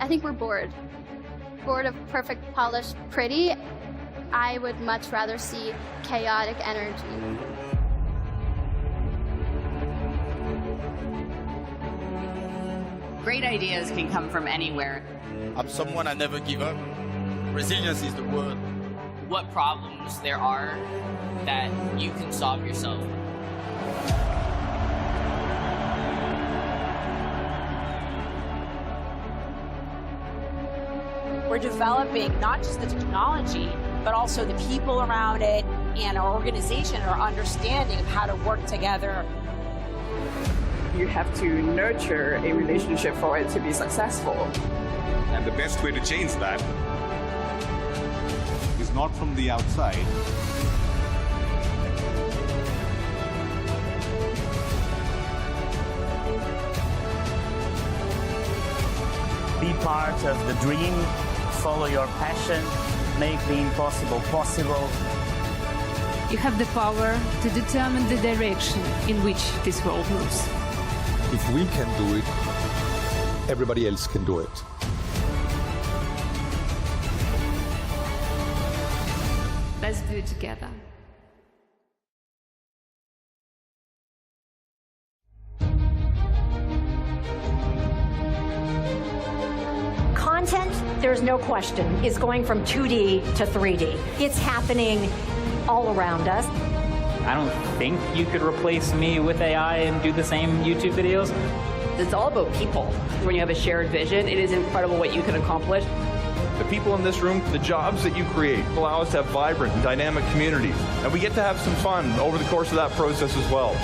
I think we're bored. Bored of perfect, polished, pretty. I would much rather see chaotic energy. Great ideas can come from anywhere. I'm someone I never give up. Resilience is the word. What problems there are that you can solve yourself. We're developing not just the technology, but also the people around it and our organization, our understanding of how to work together. You have to nurture a relationship for it to be successful. And the best way to change that is not from the outside. Be part of the dream, follow your passion, make the impossible possible. You have the power to determine the direction in which this world moves. If we can do it, everybody else can do it. Let's do it together. Content, there's no question, is going from 2D to 3D. It's happening all around us. I don't think you could replace me with AI and do the same YouTube videos. It's all about people. When you have a shared vision, it is incredible what you can accomplish. The people in this room, the jobs that you create allow us to have vibrant and dynamic communities. And we get to have some fun over the course of that process as well.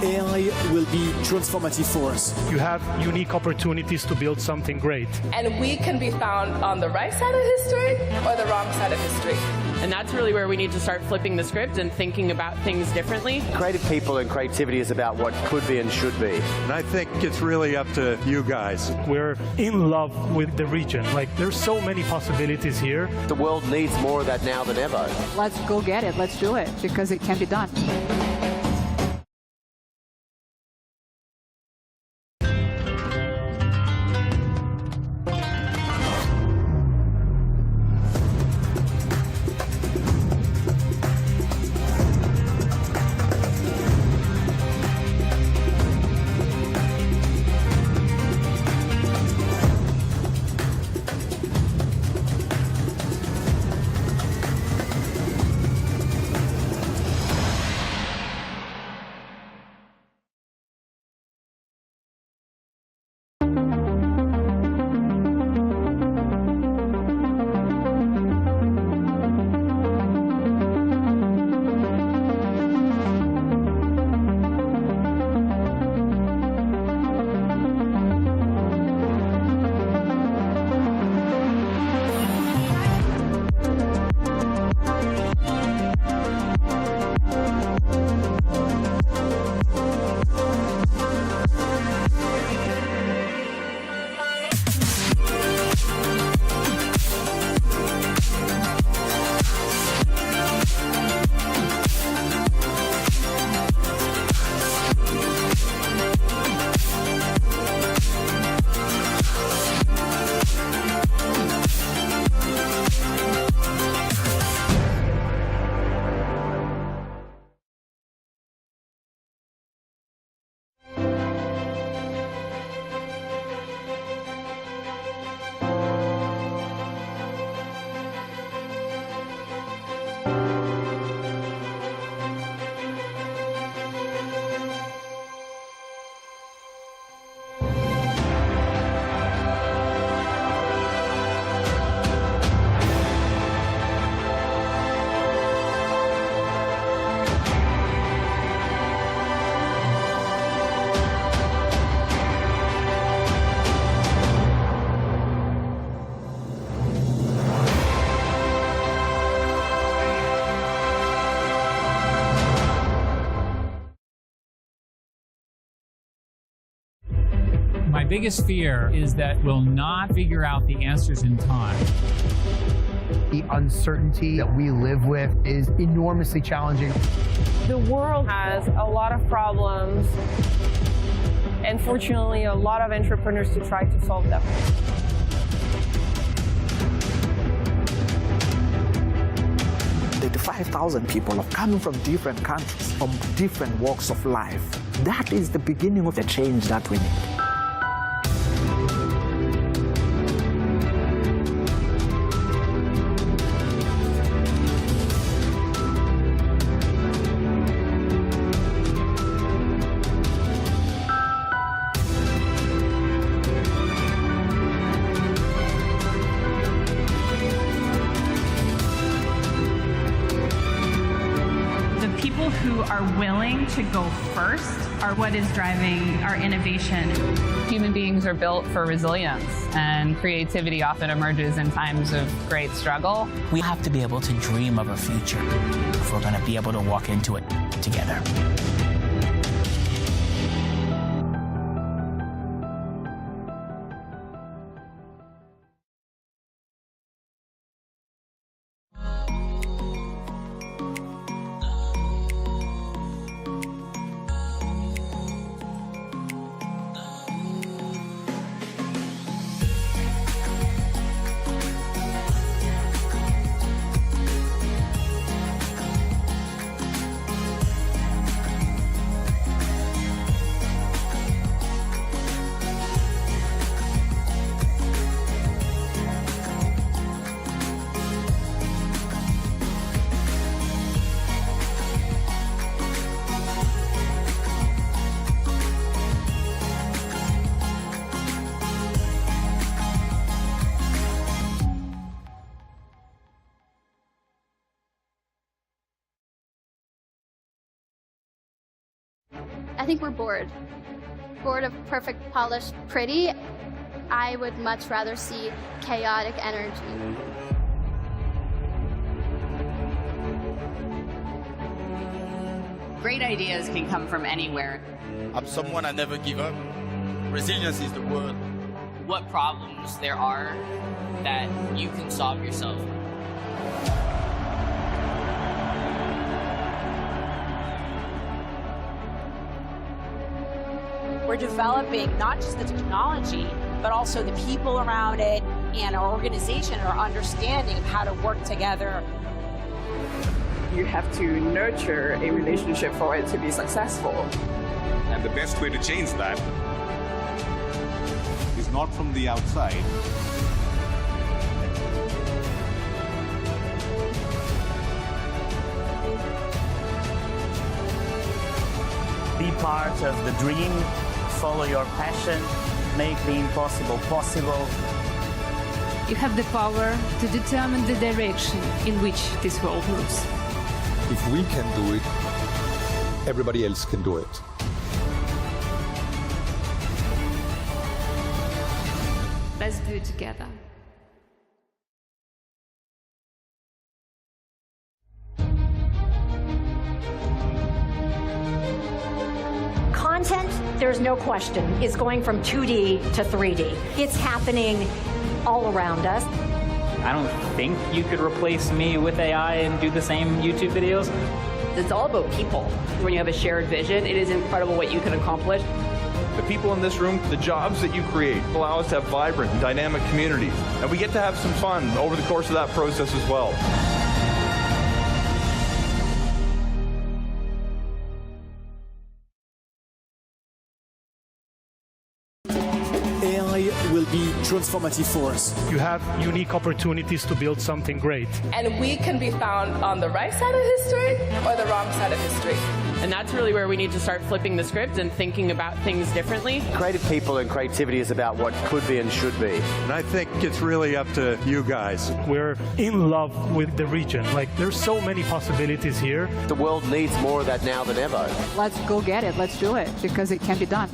AI will be transformative for us. You have unique opportunities to build something great. And we can be found on the right side of history or the wrong side of history. And that's really where we need to start flipping the script and thinking about things differently. Creative people and creativity is about what could be and should be. And I think it's really up to you guys. We're in love with the region. Like, there's so many possibilities here. The world needs more of that now than ever. Let's go get it. Let's do it, because it can be done. My biggest fear is that we'll not figure out the answers in time. The uncertainty that we live with is enormously challenging. The world has a lot of problems, and fortunately, a lot of entrepreneurs to try to solve them. The 5,000 people are coming from different countries, from different walks of life. That is the beginning of the change that we need. People who are willing to go first are what is driving our innovation. Human beings are built for resilience, and creativity often emerges in times of great struggle. We have to be able to dream of a future if we're going to be able to walk into it together. I think we're bored. Bored of perfect, polished, pretty. I would much rather see chaotic energy. Great ideas can come from anywhere. I'm someone I never give up. Resilience is the word. What problems there are that you can solve yourself. We're developing not just the technology, but also the people around it and our organization, our understanding of how to work together. You have to nurture a relationship for it to be successful. And the best way to change that is not from the outside. Be part of the dream, follow your passion, make the impossible possible. You have the power to determine the direction in which this world moves. If we can do it, everybody else can do it. Let's do it together. Content, there's no question, is going from 2D to 3D. It's happening all around us. I don't think you could replace me with AI and do the same YouTube videos. It's all about people. When you have a shared vision, it is incredible what you can accomplish. The people in this room, the jobs that you create allow us to have vibrant and dynamic communities. And we get to have some fun over the course of that process as well. AI will be transformative for us. You have unique opportunities to build something great. And we can be found on the right side of history or the wrong side of history. And that's really where we need to start flipping the script and thinking about things differently. Creative people and creativity is about what could be and should be. And I think it's really up to you guys. We're in love with the region. Like, there's so many possibilities here. The world needs more of that now than ever. Let's go get it. Let's do it, because it can be done.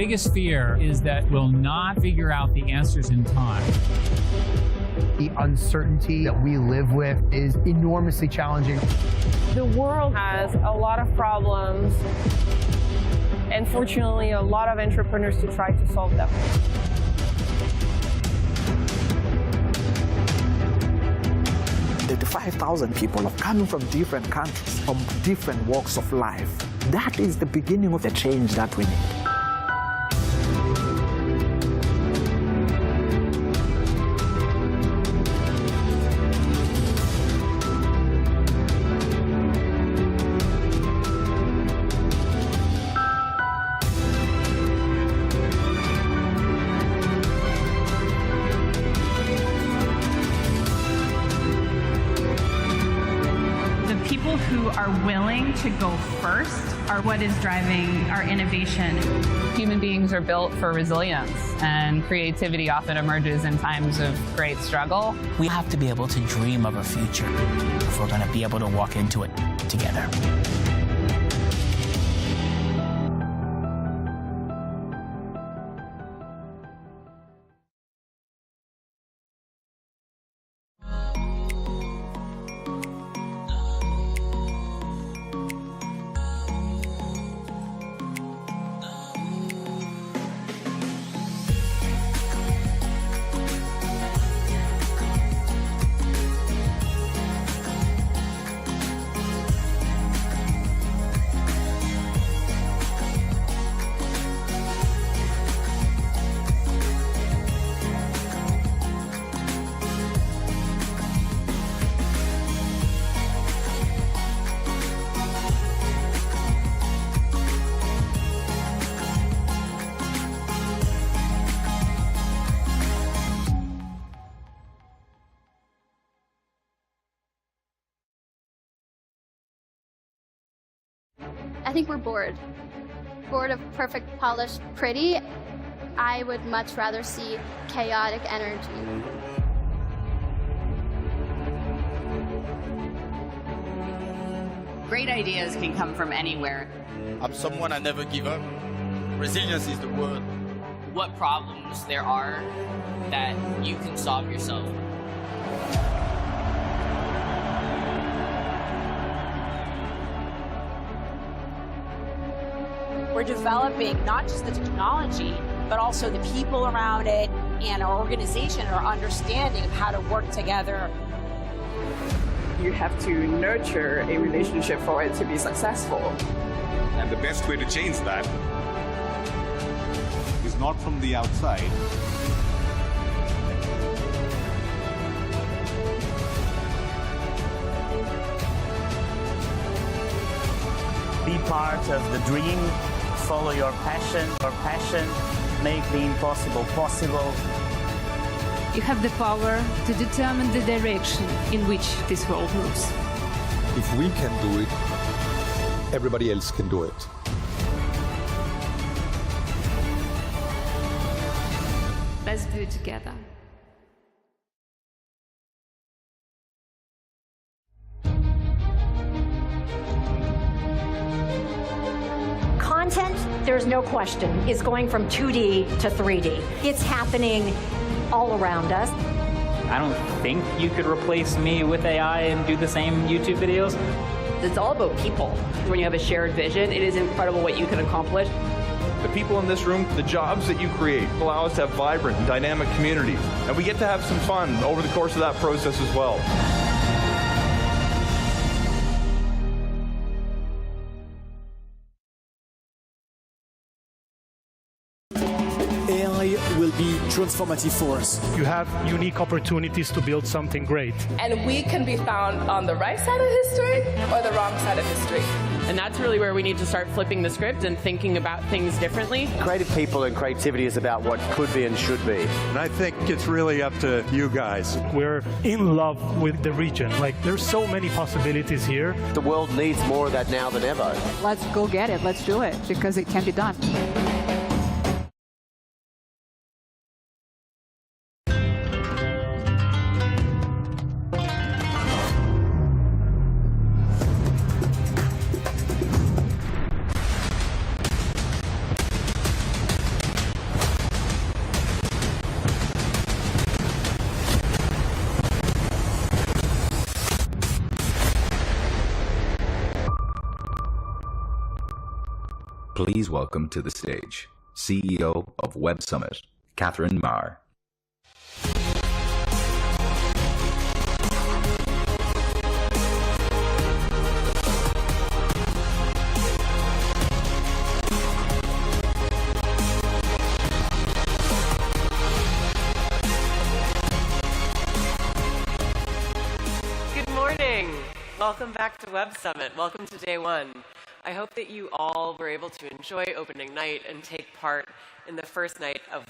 biggest fear is that we'll not figure out the answers in time. The uncertainty that we live with is enormously challenging. The world has a lot of problems, and fortunately, a lot of entrepreneurs to try to solve them. The 5,000 people are coming from different countries, from different walks of life. That is the beginning of the change that we need. People who are willing to go first are what is driving our innovation. Human beings are built for resilience, and creativity often emerges in times of great struggle. We have to be able to dream of a future if we're going to be able to walk into it together. I think we're bored. Bored of perfect, polished, pretty. I would much rather see chaotic energy. Great ideas can come from anywhere. I'm someone I never give up. Resilience is the word. What problems there are that you can solve yourself. We're developing not just the technology, but also the people around it and our organization, our understanding of how to work together. You have to nurture a relationship for it to be successful. And the best way to change that is not from the outside. Be part of the dream. Follow your passion. Your passion make the impossible possible. You have the power to determine the direction in which this world moves. If we can do it, everybody else can do it. Let's do it together. Content, there's no question, is going from 2D to 3D. It's happening all around us. I don't think you could replace me with AI and do the same YouTube videos. It's all about people. When you have a shared vision, it is incredible what you can accomplish. The people in this room, the jobs that you create allow us to have vibrant and dynamic communities. And we get to have some fun over the course of that process as well. AI will be transformative for us. You have unique opportunities to build something great. And we can be found on the right side of history or the wrong side of history. And that's really where we need to start flipping the script and thinking about things differently. Creative people and creativity is about what could be and should be. And I think it's really up to you guys. We're in love with the region. Like, there's so many possibilities here. The world needs more of that now than ever. Let's go get it. Let's do it because it can be done. Please welcome to the stage CEO of Web Summit, Catherine Marr. Welcome back to Web Summit. Welcome to day one. I hope that you all were able to enjoy opening night and take part in the first night of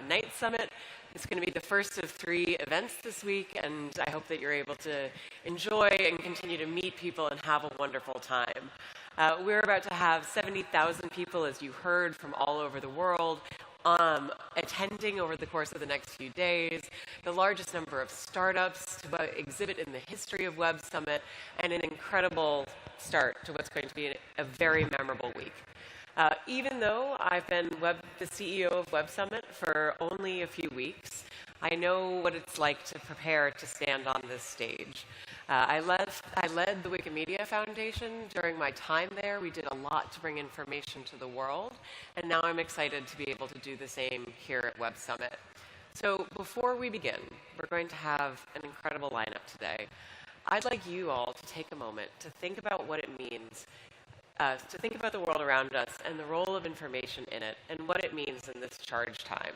Night Summit. It's going to be the first of 3 events this week, and I hope that you're able to enjoy and continue to meet people and have a wonderful time. We're about to have 70,000 people, as you heard, from all over the world attending over the course of the next few days, the largest number of startups to exhibit in the history of Web Summit, and an incredible start to what's going to be a very memorable week. Even though I've been the CEO of Web Summit for only a few weeks, I know what it's like to prepare to stand on this stage. I led the Wikimedia Foundation during my time there. We did a lot to bring information to the world, and now I'm excited to be able to do the same here at Web Summit. So before we begin, we're going to have an incredible lineup today. I'd like you all to take a moment to think about what it means, to think about the world around us and the role of information in it, and what it means in this charged time.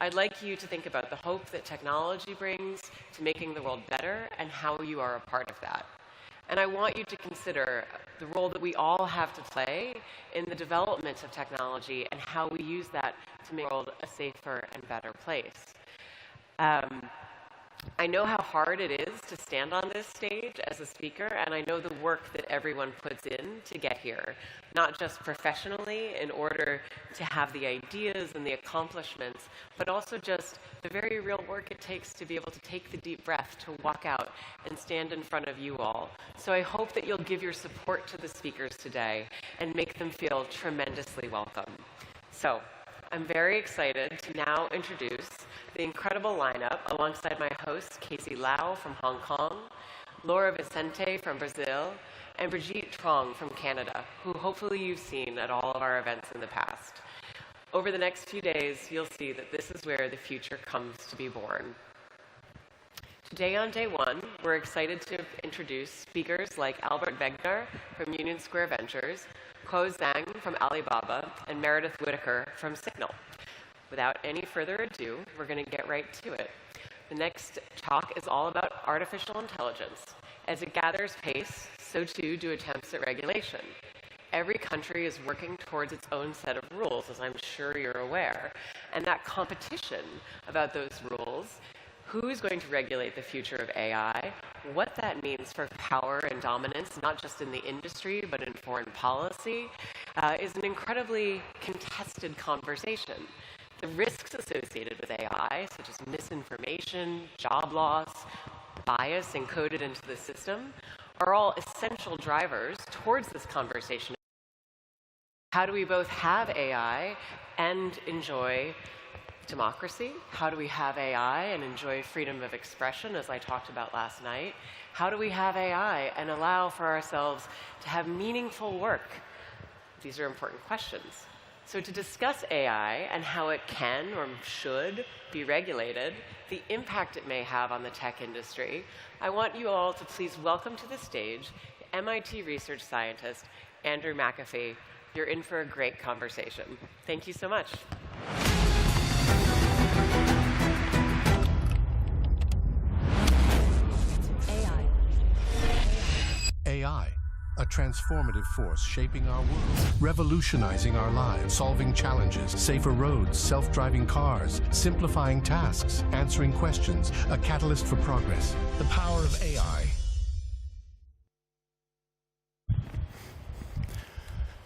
I'd like you to think about the hope that technology brings to making the world better and how you are a part of that. And I want you to consider the role that we all have to play in the development of technology and how we use that to make the world a safer and better place. I know how hard it is to stand on this stage as a speaker, and I know the work that everyone puts in to get here, not just professionally in order to have the ideas and the accomplishments, but also just the very real work it takes to be able to take the deep breath to walk out and stand in front of you all. So I hope that you'll give your support to the speakers today and make them feel tremendously welcome. So I'm very excited to now introduce the incredible lineup alongside my host, Casey Lau from Hong Kong, Laura Vicente from Brazil, and Brigitte Trong from Canada, who hopefully you've seen at all of our events in the past. Over the next few days, you'll see that this is where the future comes to be born. Today on day one, we're excited to introduce speakers like Albert Wegner from Union Square Ventures, Kuo Zhang from Alibaba, and Meredith Whitaker from Signal. Without any further ado, we're going to get right to it. The next talk is all about artificial intelligence. As it gathers pace, so too do attempts at regulation. Every country is working towards its own set of rules, as I'm sure you're aware. And that competition about those rules, who's going to regulate the future of AI, what that means for power and dominance, not just in the industry, but in foreign policy, is an incredibly contested conversation. The risks associated with AI, such as misinformation, job loss, bias encoded into the system, are all essential drivers towards this conversation. How do we both have AI and enjoy democracy? How do we have AI and enjoy freedom of expression, as I talked about last night? How do we have AI and allow for ourselves to have meaningful work? These are important questions. So to discuss AI and how it can or should be regulated, the impact it may have on the tech industry, I want you all to please welcome to the stage MIT research scientist Andrew McAfee. You're in for a great conversation. Thank you so much. AI, a transformative force shaping our world, revolutionizing our lives, solving challenges, safer roads, self-driving cars, simplifying tasks, answering questions, a catalyst for progress. The power of AI.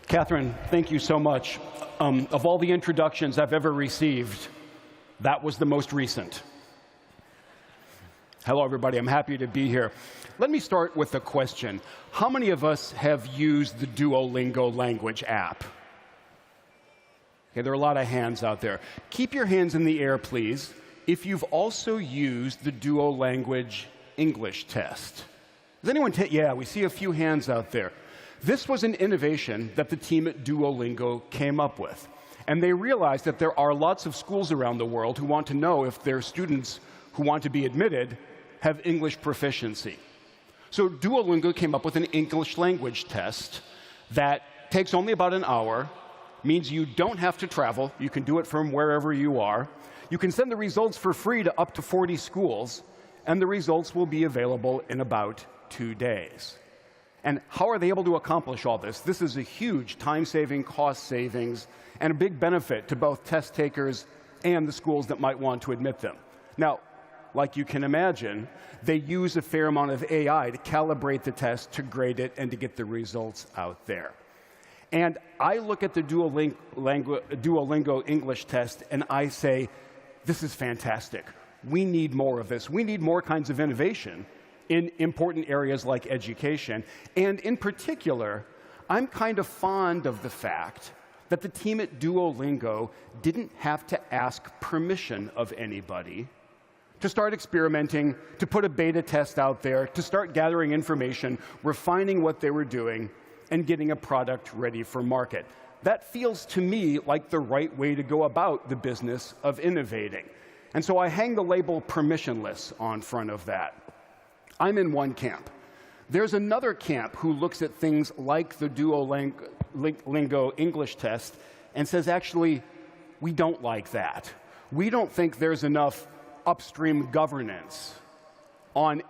Catherine, thank you so much. Of all the introductions I've ever received, that was the most recent. Hello, everybody. I'm happy to be here. Let me start with a question. How many of us have used the Duolingo language app? Okay, there are a lot of hands out there. Keep your hands in the air, please, if you've also used the Duolingo English test. Does anyone yeah, we see a few hands out there. This was an innovation that the team at Duolingo came up with. And they realized that there are lots of schools around the world who want to know if their students who want to be admitted have English proficiency. So Duolingo came up with an English language test that takes only about an hour, means you don't have to travel. You can do it from wherever you are. You can send the results for free to up to 40 schools, and the results will be available in about 2 days. And how are they able to accomplish all this? This is a huge time-saving, cost savings, and a big benefit to both test takers and the schools that might want to admit them. Now, like you can imagine, they use a fair amount of AI to calibrate the test, to grade it, and to get the results out there. And I look at the Duolingo English test, and I say, this is fantastic. We need more of this. We need more kinds of innovation in important areas like education. And in particular, I'm kind of fond of the fact that the team at Duolingo didn't have to ask permission of anybody to start experimenting, to put a beta test out there, to start gathering information, refining what they were doing, and getting a product ready for market. That feels to me like the right way to go about the business of innovating. And so I hang the label permissionless on front of that. I'm in one camp. There's another camp who looks at things like the Duolingo English test and says, actually, we don't like that. We don't think there's enough upstream governance on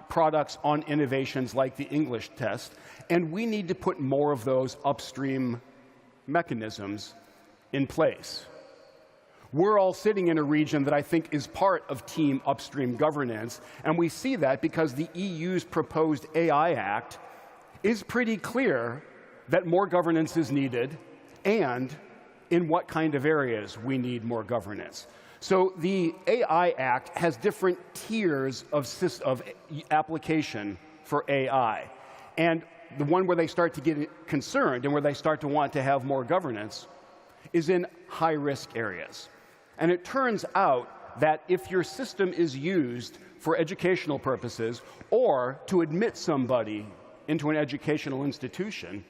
products, on innovations like the English test, and we need to put more of those upstream mechanisms in place. We're all sitting in a region that I think is part of team upstream governance, and we see that because the EU's proposed AI Act is pretty clear that more governance is needed, and in what kind of areas we need more governance. So the AI Act has different tiers of application for AI. And the one where they start to get concerned and where they start to want to have more governance is in high-risk areas. And it turns out that if your system is used for educational purposes or to admit somebody into an educational institution,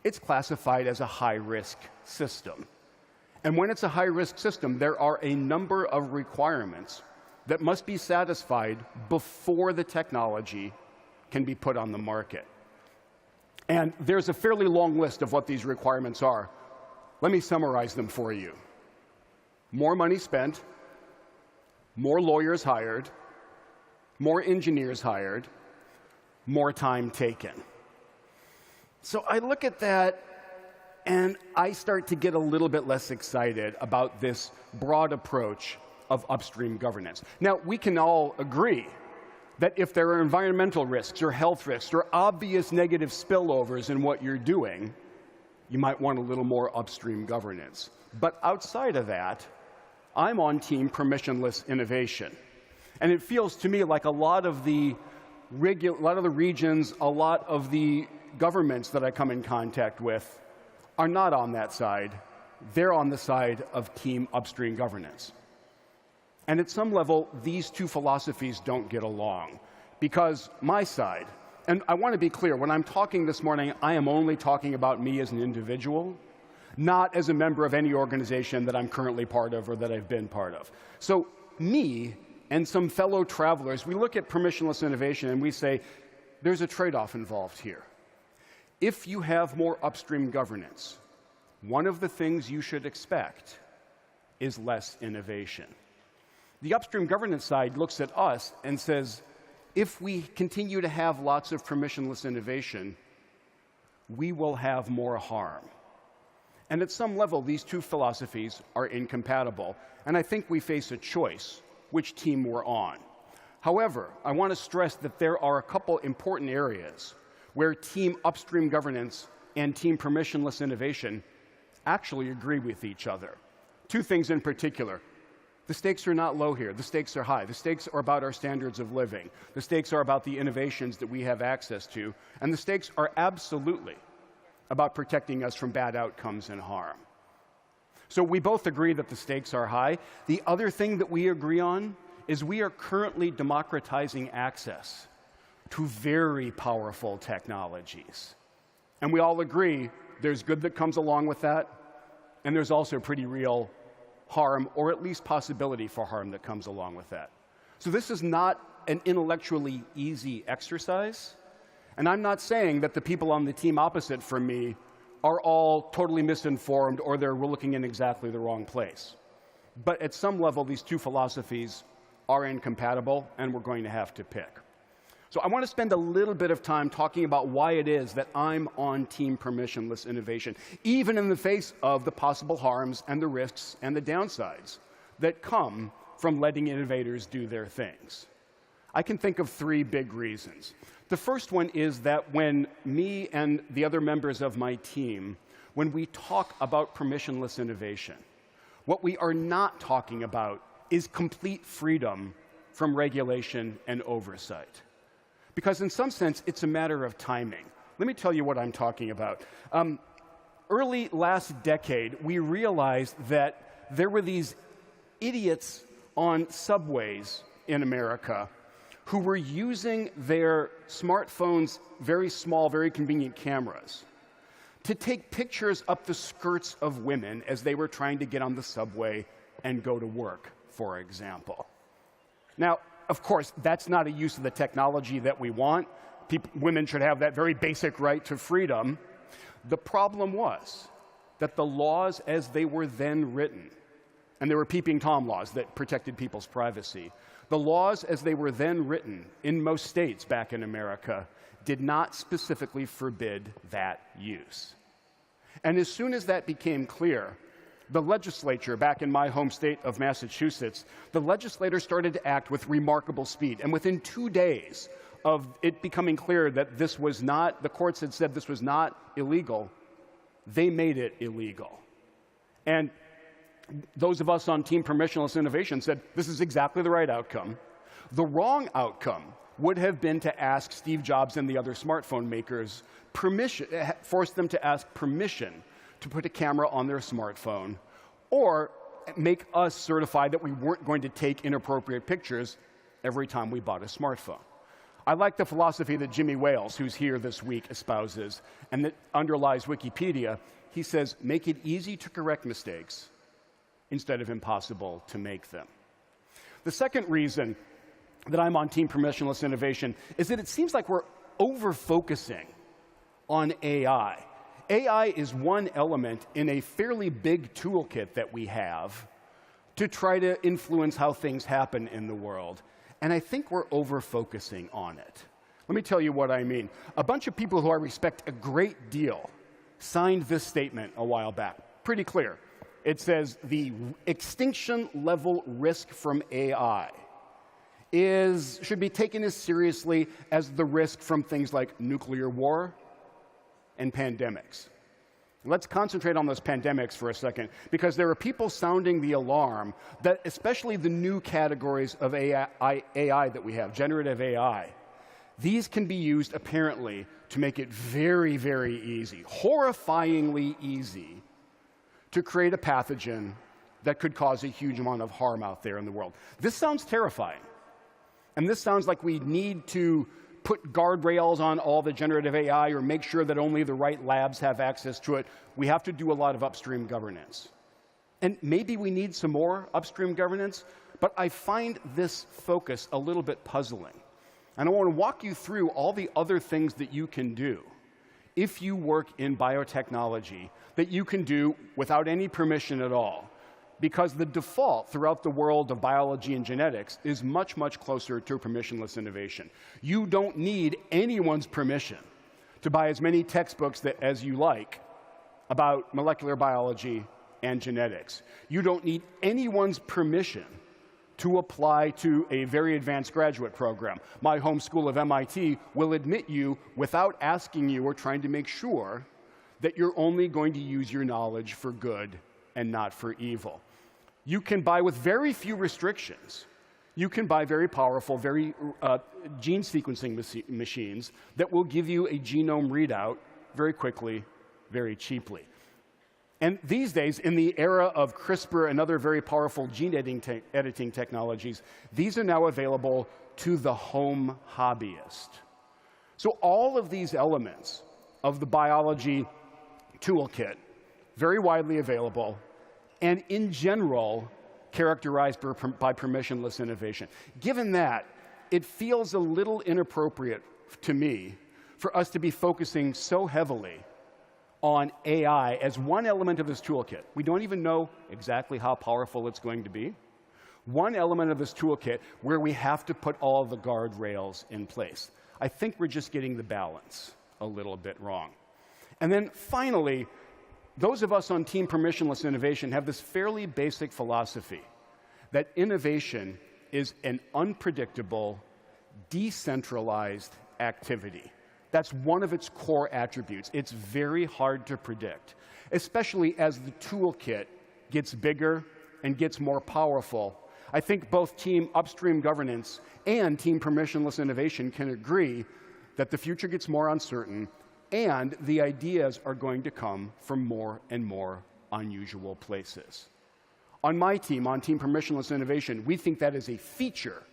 it's classified as a high-risk system. And when it's a high-risk system, there are a number of requirements that must be satisfied before the technology can be put on the market. And there's a fairly long list of what these requirements are. Let me summarize them for you. More money spent, more lawyers hired, more engineers hired, more time taken. So I look at that, and I start to get a little bit less excited about this broad approach of upstream governance. Now, we can all agree that if there are environmental risks or health risks or obvious negative spillovers in what you're doing, you might want a little more upstream governance. But outside of that, I'm on team permissionless innovation. And it feels to me like a lot of the regions, a lot of the governments that I come in contact with are not on that side. They're on the side of team upstream governance. And at some level, these two philosophies don't get along, because my side, and I want to be clear, when I'm talking this morning, I am only talking about me as an individual, not as a member of any organization that I'm currently part of or that I've been part of. So me and some fellow travelers, we look at permissionless innovation and we say, there's a trade-off involved here. If you have more upstream governance, one of the things you should expect is less innovation. The upstream governance side looks at us and says, if we continue to have lots of permissionless innovation, we will have more harm. And at some level, these two philosophies are incompatible. And I think we face a choice which team we're on. However, I want to stress that there are a couple important areas where team upstream governance and team permissionless innovation actually agree with each other. Two things in particular. The stakes are not low here. The stakes are high. The stakes are about our standards of living. The stakes are about the innovations that we have access to. And the stakes are absolutely about protecting us from bad outcomes and harm. So we both agree that the stakes are high. The other thing that we agree on is we are currently democratizing access to very powerful technologies. And we all agree there's good that comes along with that, and there's also pretty real harm, or at least possibility for harm that comes along with that. So this is not an intellectually easy exercise, and I'm not saying that the people on the team opposite from me are all totally misinformed or they're looking in exactly the wrong place. But at some level, these two philosophies are incompatible, and we're going to have to pick. So I want to spend a little bit of time talking about why it is that I'm on team permissionless innovation, even in the face of the possible harms and the risks and the downsides that come from letting innovators do their things. I can think of three big reasons. The first one is that when me and the other members of my team, when we talk about permissionless innovation, what we are not talking about is complete freedom from regulation and oversight. Because in some sense, it's a matter of timing. Let me tell you what I'm talking about. Early last decade, we realized that there were these idiots on subways in America who were using their smartphones' very small, very convenient cameras to take pictures up the skirts of women as they were trying to get on the subway and go to work, for example. Now, of course, that's not a use of the technology that we want. Women should have that very basic right to freedom. The problem was that the laws as they were then written, and there were peeping Tom laws that protected people's privacy, the laws as they were then written in most states back in America did not specifically forbid that use. And as soon as that became clear, the legislature, back in my home state of Massachusetts, the legislators started to act with remarkable speed. And within 2 days of it becoming clear that this was not, the courts had said this was not illegal, they made it illegal. And those of us on Team Permissionless Innovation said, this is exactly the right outcome. The wrong outcome would have been to ask Steve Jobs and the other smartphone makers permission, force them to ask permission to put a camera on their smartphone, or make us certify that we weren't going to take inappropriate pictures every time we bought a smartphone. I like the philosophy that Jimmy Wales, who's here this week, espouses, and that underlies Wikipedia. He says, make it easy to correct mistakes instead of impossible to make them. The second reason that I'm on Team Permissionless Innovation is that it seems like we're over-focusing on AI. AI is one element in a fairly big toolkit that we have to try to influence how things happen in the world. And I think we're over-focusing on it. Let me tell you what I mean. A bunch of people who I respect a great deal signed this statement a while back. Pretty clear. It says the extinction level risk from AI should be taken as seriously as the risk from things like nuclear war and pandemics. Let's concentrate on those pandemics for a second, because there are people sounding the alarm that especially the new categories of AI that we have, generative AI, these can be used apparently to make it very, very easy, horrifyingly easy, to create a pathogen that could cause a huge amount of harm out there in the world. This sounds terrifying. And this sounds like we need to put guardrails on all the generative AI or make sure that only the right labs have access to it. We have to do a lot of upstream governance. And maybe we need some more upstream governance, but I find this focus a little bit puzzling. And I want to walk you through all the other things that you can do if you work in biotechnology that you can do without any permission at all. Because the default throughout the world of biology and genetics is much, much closer to permissionless innovation. You don't need anyone's permission to buy as many textbooks as you like about molecular biology and genetics. You don't need anyone's permission to apply to a very advanced graduate program. My home school of MIT will admit you without asking you or trying to make sure that you're only going to use your knowledge for good and not for evil. You can buy with very few restrictions. You can buy very powerful, very gene sequencing machines that will give you a genome readout very quickly, very cheaply. And these days, in the era of CRISPR and other very powerful gene editing technologies, these are now available to the home hobbyist. So all of these elements of the biology toolkit, very widely available, and in general, characterized by permissionless innovation. Given that, it feels a little inappropriate to me for us to be focusing so heavily on AI as one element of this toolkit. We don't even know exactly how powerful it's going to be. One element of this toolkit where we have to put all the guardrails in place. I think we're just getting the balance a little bit wrong. And then finally, those of us on Team Permissionless Innovation have this fairly basic philosophy that innovation is an unpredictable, decentralized activity. That's one of its core attributes. It's very hard to predict, especially as the toolkit gets bigger and gets more powerful. I think both Team Upstream Governance and Team Permissionless Innovation can agree that the future gets more uncertain and the ideas are going to come from more and more unusual places. On my team, on Team Permissionless Innovation, we think that is a feature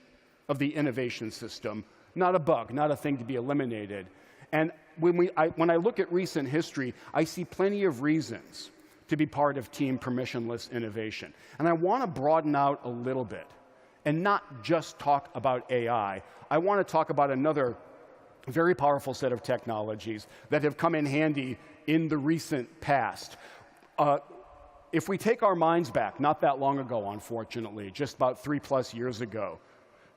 of the innovation system, not a bug, not a thing to be eliminated. And when I look at recent history, I see plenty of reasons to be part of Team Permissionless Innovation. And I want to broaden out a little bit and not just talk about AI. I want to talk about another very powerful set of technologies that have come in handy in the recent past. If we take our minds back, not that long ago, unfortunately, just about 3+ years ago,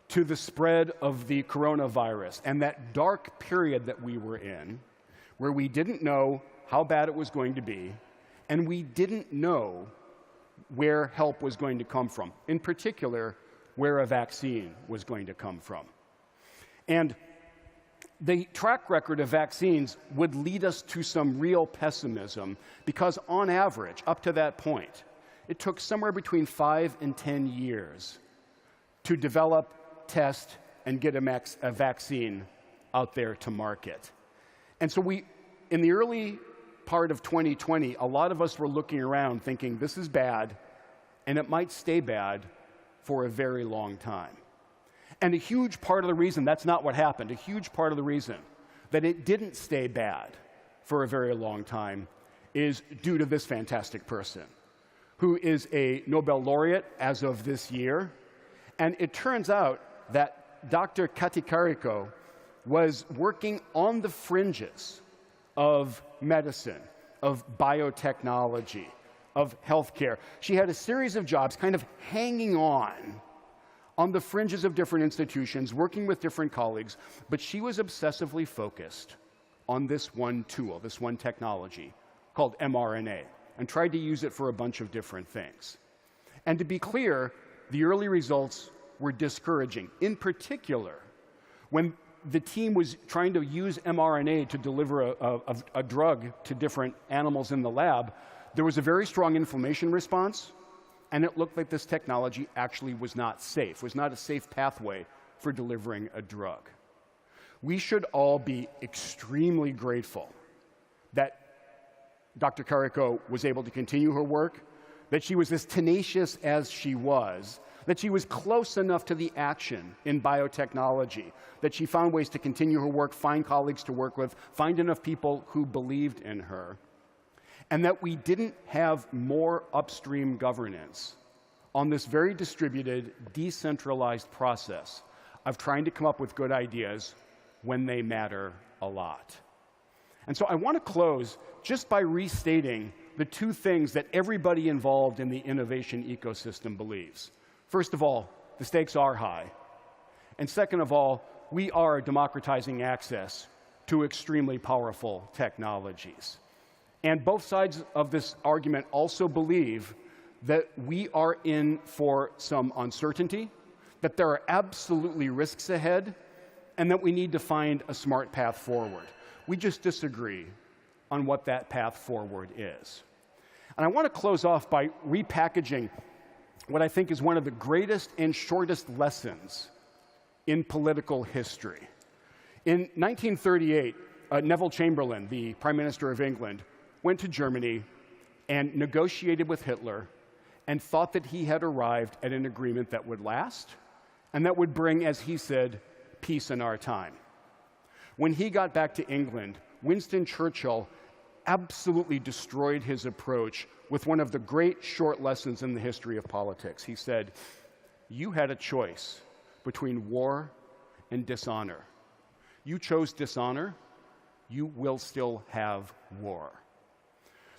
to the spread of the coronavirus and that dark period that we were in, where we didn't know how bad it was going to be, and we didn't know where help was going to come from, in particular, where a vaccine was going to come from. And the track record of vaccines would lead us to some real pessimism because, on average, up to that point, it took somewhere between 5 and 10 years to develop, test, and get a vaccine out there to market. And so in the early part of 2020, a lot of us were looking around thinking, this is bad, and it might stay bad for a very long time. And a huge part of the reason that's not what happened, a huge part of the reason that it didn't stay bad for a very long time is due to this fantastic person, who is a Nobel laureate as of this year. And it turns out that Dr. Kati Karikó was working on the fringes of medicine, of biotechnology, of healthcare. She had a series of jobs kind of hanging on the fringes of different institutions, working with different colleagues, but she was obsessively focused on this one tool, this one technology called mRNA, and tried to use it for a bunch of different things. And to be clear, the early results were discouraging. In particular, when the team was trying to use mRNA to deliver a drug to different animals in the lab, there was a very strong inflammation response, and it looked like this technology actually was not safe, was not a safe pathway for delivering a drug. We should all be extremely grateful that Dr. Karikó was able to continue her work, that she was as tenacious as she was, that she was close enough to the action in biotechnology, that she found ways to continue her work, find colleagues to work with, find enough people who believed in her, and that we didn't have more upstream governance on this very distributed, decentralized process of trying to come up with good ideas when they matter a lot. And so I want to close just by restating the two things that everybody involved in the innovation ecosystem believes. First of all, the stakes are high. And second of all, we are democratizing access to extremely powerful technologies. And both sides of this argument also believe that we are in for some uncertainty, that there are absolutely risks ahead, and that we need to find a smart path forward. We just disagree on what that path forward is. And I want to close off by repackaging what I think is one of the greatest and shortest lessons in political history. In 1938, Neville Chamberlain, the Prime Minister of England, went to Germany and negotiated with Hitler and thought that he had arrived at an agreement that would last and that would bring, as he said, peace in our time. When he got back to England, Winston Churchill absolutely destroyed his approach with one of the great short lessons in the history of politics. He said, "You had a choice between war and dishonor. You chose dishonor, you will still have war."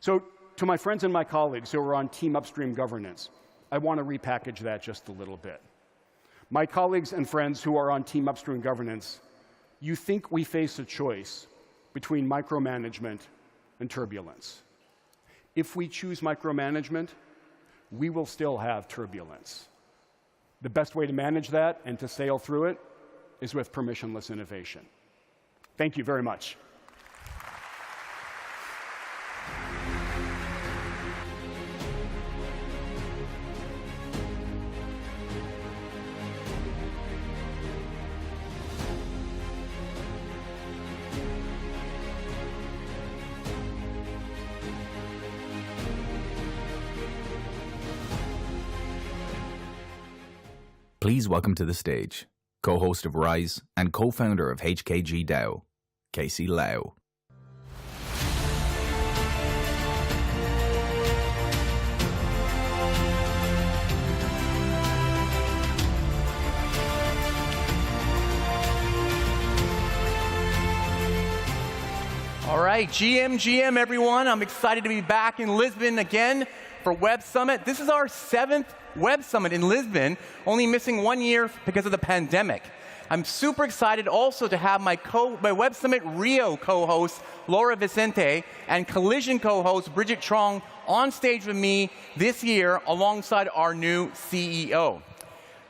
So to my friends and my colleagues who are on Team Upstream Governance, I want to repackage that just a little bit. My colleagues and friends who are on Team Upstream Governance, you think we face a choice between micromanagement and turbulence. If we choose micromanagement, we will still have turbulence. The best way to manage that and to sail through it is with permissionless innovation. Thank you very much. Please welcome to the stage, co-host of Rise and co-founder of HKG DAO, Casey Lau. All right, GM everyone. I'm excited to be back in Lisbon again for Web Summit. This is our 7th Web Summit in Lisbon, only missing 1 year because of the pandemic. I'm super excited also to have my Web Summit Rio co-host, Laura Vicente, and Collision co-host, Bridget Trong, on stage with me this year alongside our new CEO.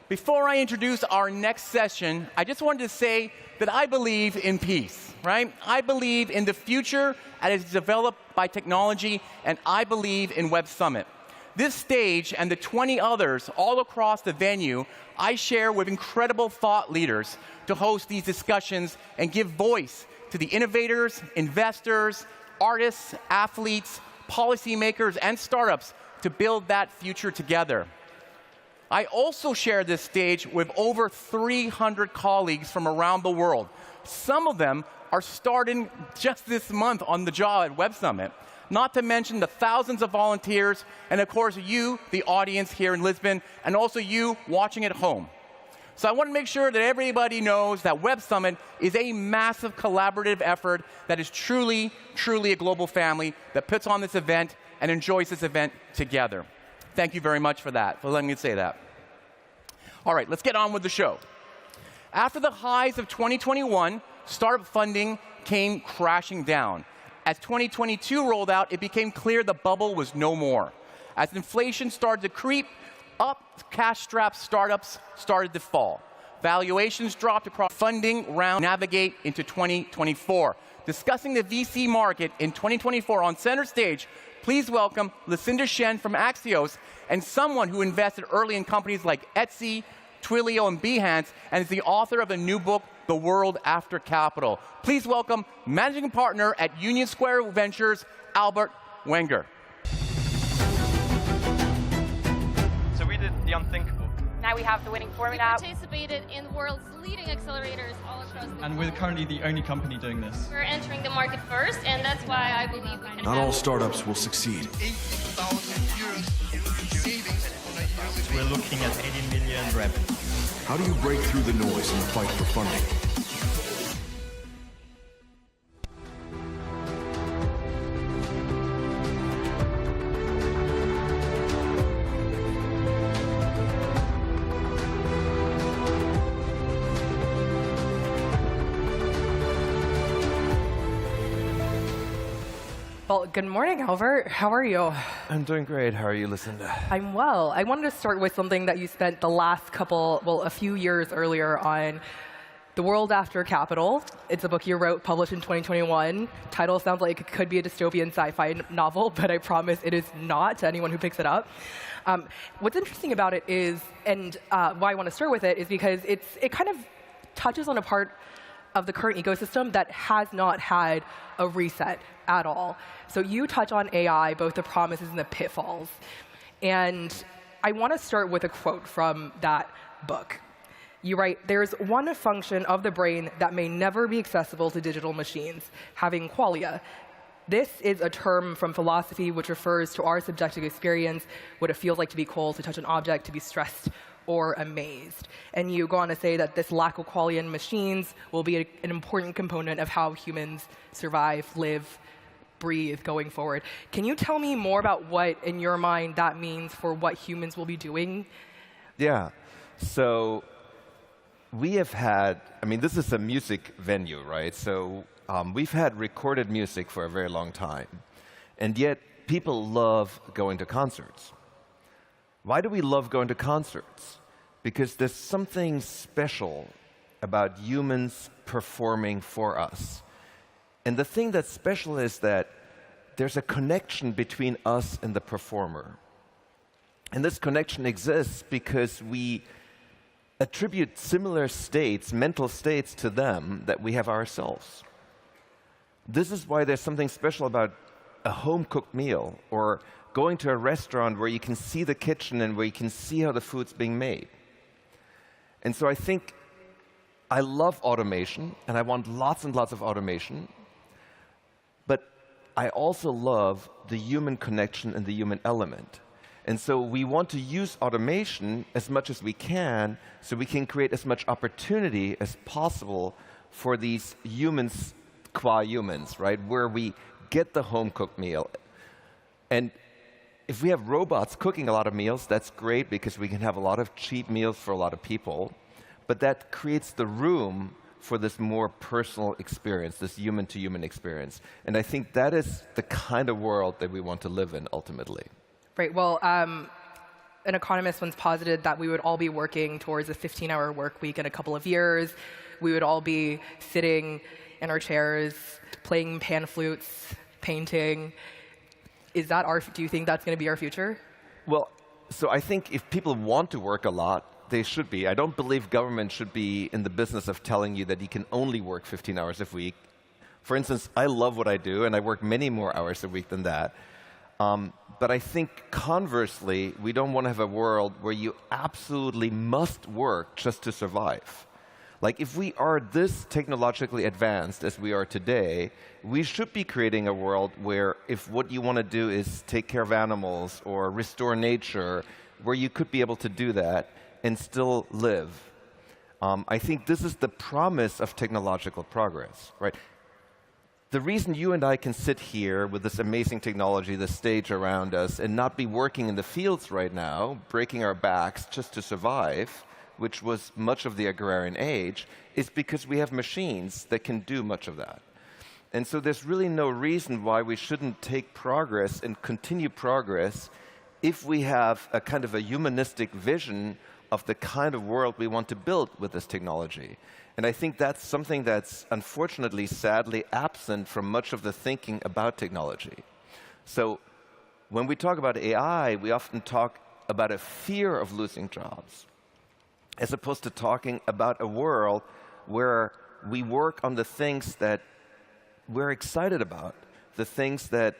Before I introduce our next session, I just wanted to say that I believe in peace, right? I believe in the future as it's developed by technology, and I believe in Web Summit. This stage and the 20 others all across the venue, I share with incredible thought leaders to host these discussions and give voice to the innovators, investors, artists, athletes, policymakers, and startups to build that future together. I also share this stage with over 300 colleagues from around the world. Some of them are starting just this month on the job at Web Summit, not to mention the thousands of volunteers, and of course you, the audience here in Lisbon, and also you watching at home. So I want to make sure that everybody knows that Web Summit is a massive collaborative effort that is truly, truly a global family that puts on this event and enjoys this event together. Thank you very much for that, for letting me say that. All right, let's get on with the show. After the highs of 2021, startup funding came crashing down. As 2022 rolled out, it became clear the bubble was no more. As inflation started to creep up, cash-strapped startups started to fall. Valuations dropped across funding round navigate into 2024. Discussing the VC market in 2024 on center stage, please welcome Lucinda Shen from Axios, and someone who invested early in companies like Etsy, Twilio, and Behance, and is the author of a new book, The World After Capital. Please welcome Managing Partner at Union Square Ventures, Albert Wenger. So we did the unthinkable. Now we have the winning formula. We participated in the world's leading accelerators all across the world. And we're currently the only company doing this. We're entering the market first, and that's why I believe we can Not all startups will succeed. We're looking at 80 million revenue. How do you break through the noise in the fight for funding? Well, good morning, Albert. How are you? I'm doing great. How are you, Lucinda? I'm well. I wanted to start with something that you spent the last a few years earlier on, The World After Capital. It's a book you wrote, published in 2021. Title sounds like it could be a dystopian sci-fi novel, but I promise it is not to anyone who picks it up. What's interesting about it is, and why I want to start with it, is because it kind of touches on a part of the current ecosystem that has not had a reset at all. So you touch on AI, both the promises and the pitfalls. And I want to start with a quote from that book. You write, there's one function of the brain that may never be accessible to digital machines, having qualia. This is a term from philosophy which refers to our subjective experience, what it feels like to be cold, to touch an object, to be stressed or amazed. And you go on to say that this lack of qualia in machines will be an important component of how humans survive, live, breathe going forward. Can you tell me more about what, in your mind, that means for what humans will be doing? Yeah. So we have had, I mean, this is a music venue, right? So we've had recorded music for a very long time. And yet, people love going to concerts. Why do we love going to concerts? Because there's something special about humans performing for us. And the thing that's special is that there's a connection between us and the performer. And this connection exists because we attribute similar states, mental states, to them that we have ourselves. This is why there's something special about a home-cooked meal or going to a restaurant where you can see the kitchen and where you can see how the food's being made. And so I think I love automation, and I want lots and lots of automation. But I also love the human connection and the human element. And so we want to use automation as much as we can so we can create as much opportunity as possible for these humans qua humans, right, where we get the home-cooked meal. And if we have robots cooking a lot of meals, that's great because we can have a lot of cheap meals for a lot of people. But that creates the room for this more personal experience, this human-to-human experience. And I think that is the kind of world that we want to live in, ultimately. Right. Well, an economist once posited that we would all be working towards a 15-hour work week in a couple of years. We would all be sitting in our chairs, playing pan flutes, painting. Is that do you think that's going to be our future? Well, so I think if people want to work a lot, they should be. I don't believe government should be in the business of telling you that you can only work 15 hours a week. For instance, I love what I do, and I work many more hours a week than that. But I think conversely, we don't want to have a world where you absolutely must work just to survive. Like, if we are this technologically advanced as we are today, we should be creating a world where if what you want to do is take care of animals or restore nature, where you could be able to do that and still live. I think this is the promise of technological progress, right? The reason you and I can sit here with this amazing technology, the stage around us, and not be working in the fields right now, breaking our backs just to survive, which was much of the agrarian age, is because we have machines that can do much of that. And so there's really no reason why we shouldn't take progress and continue progress if we have a kind of a humanistic vision of the kind of world we want to build with this technology. And I think that's something that's unfortunately, sadly, absent from much of the thinking about technology. So when we talk about AI, we often talk about a fear of losing jobs, as opposed to talking about a world where we work on the things that we're excited about, the things that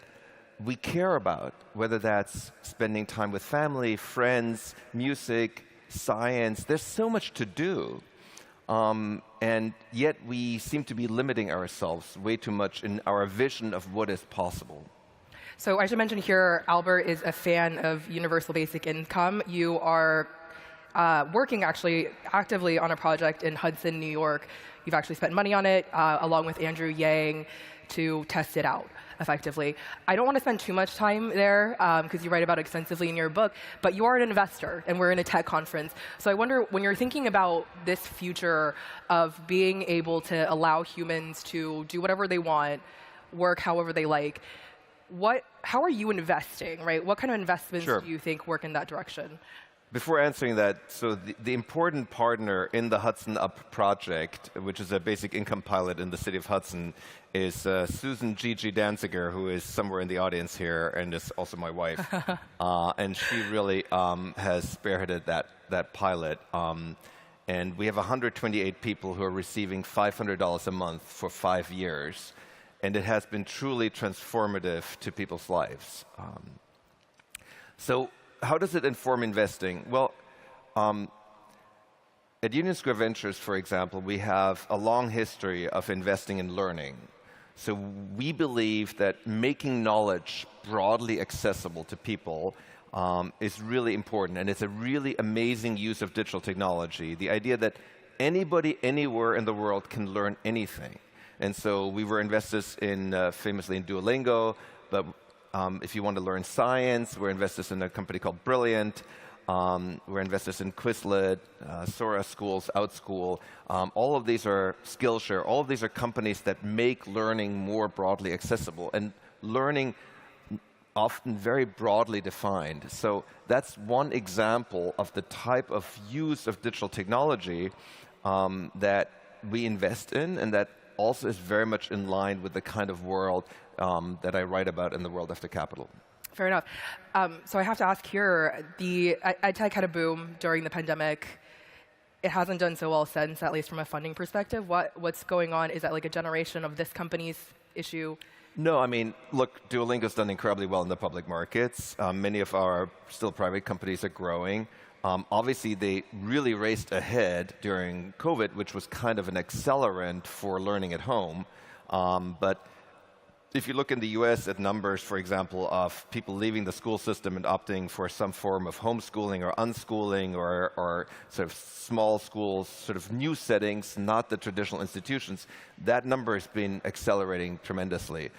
we care about, whether that's spending time with family, friends, music, science. There's so much to do. And yet we seem to be limiting ourselves way too much in our vision of what is possible. So I should mention here, Albert is a fan of universal basic income. You are working actually actively on a project in Hudson, New York. You've actually spent money on it, along with Andrew Yang, to test it out effectively. I don't want to spend too much time there because you write about it extensively in your book, but you are an investor and we're in a tech conference. So I wonder, when you're thinking about this future of being able to allow humans to do whatever they want, work however they like, how are you investing, right? What kind of investments do you think work in that direction? Before answering that, so the important partner in the Hudson Up project, which is a basic income pilot in the city of Hudson, is Susan Gigi Danziger, who is somewhere in the audience here and is also my wife. And she really has spearheaded that pilot. And we have 128 people who are receiving $500 a month for 5 years. And it has been truly transformative to people's lives. So how does it inform investing? Well, At Union Square Ventures, for example, we have a long history of investing in learning. So we believe that making knowledge broadly accessible to people is really important, and it's a really amazing use of digital technology. The idea that anybody, anywhere in the world can learn anything. And so we were investors in, famously in Duolingo, but if you want to learn science, we're investors in a company called Brilliant. We're investors in Quizlet, Sora Schools, OutSchool. All of these are Skillshare. All of these are companies that make learning more broadly accessible, and learning often very broadly defined. So that's one example of the type of use of digital technology that we invest in, and that also is very much in line with the kind of world that I write about in The World After Capital. Fair enough. So I have to ask here, the edtech had a boom during the pandemic. It hasn't done so well since, at least from a funding perspective. What's going on? Is that like a generation of this company's issue? No, I mean, look, Duolingo's done incredibly well in the public markets. Many of our still private companies are growing. Obviously, they really raced ahead during COVID, which was kind of an accelerant for learning at home. But if you look in the US at numbers, for example, of people leaving the school system and opting for some form of homeschooling or unschooling or sort of small schools, sort of new settings, not the traditional institutions, that number has been accelerating tremendously.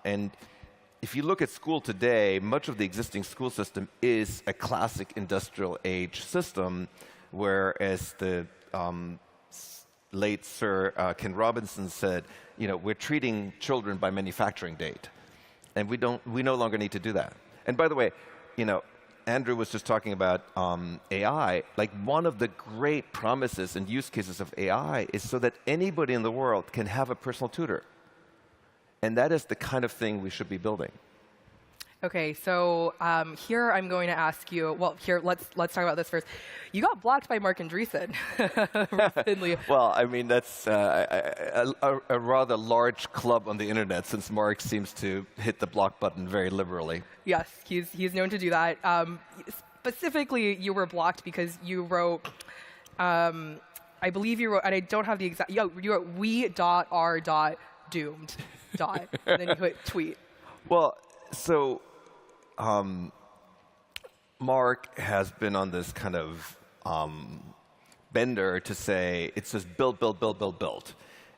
And if you look at school today, much of the existing school system is a classic industrial age system, whereas the late Sir Ken Robinson said, you know, we're treating children by manufacturing date, and we no longer need to do that. And by the way, you know, Andrew was just talking about AI. Like, one of the great promises and use cases of AI is so that anybody in the world can have a personal tutor, and that is the kind of thing we should be building. Okay, so here I'm going to ask you. Well, here let's talk about this first. You got blocked by Mark Andreessen recently. Well, I mean, that's a rather large club on the internet, since Mark seems to hit the block button very liberally. Yes, he's known to do that. Specifically, you were blocked because you wrote. I believe you wrote, and I don't have the exact. You wrote we.r.doomed. And then you hit tweet. Well, so. Mark has been on this kind of bender to say it's just build, build, build, build, build.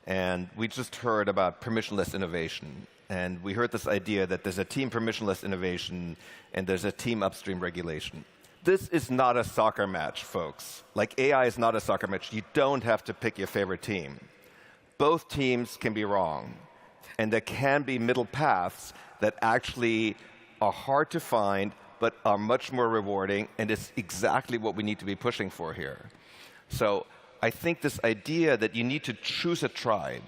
And we just heard about permissionless innovation. And we heard this idea that there's a team permissionless innovation and there's a team upstream regulation. This is not a soccer match, folks. Like, AI is not a soccer match. You don't have to pick your favorite team. Both teams can be wrong. And there can be middle paths that actually are hard to find, but are much more rewarding, and it's exactly what we need to be pushing for here. So I think this idea that you need to choose a tribe,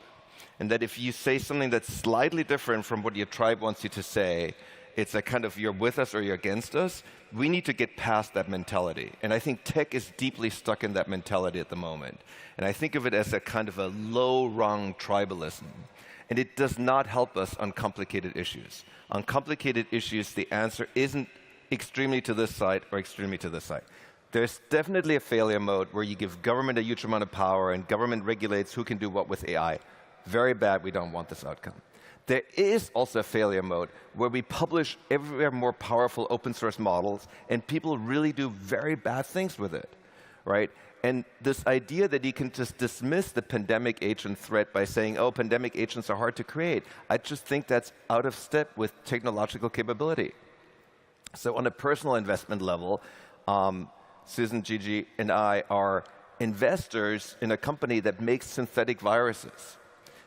and that if you say something that's slightly different from what your tribe wants you to say, it's a kind of you're with us or you're against us. We need to get past that mentality. And I think tech is deeply stuck in that mentality at the moment. And I think of it as a kind of a low-rung tribalism. And it does not help us on complicated issues. On complicated issues, the answer isn't extremely to this side or extremely to this side. There's definitely a failure mode where you give government a huge amount of power and government regulates who can do what with AI. Very bad. We don't want this outcome. There is also a failure mode where we publish ever more powerful open source models and people really do very bad things with it, right? And this idea that you can just dismiss the pandemic agent threat by saying, oh, pandemic agents are hard to create, I just think that's out of step with technological capability. So on a personal investment level, Susan, Gigi, and I are investors in a company that makes synthetic viruses.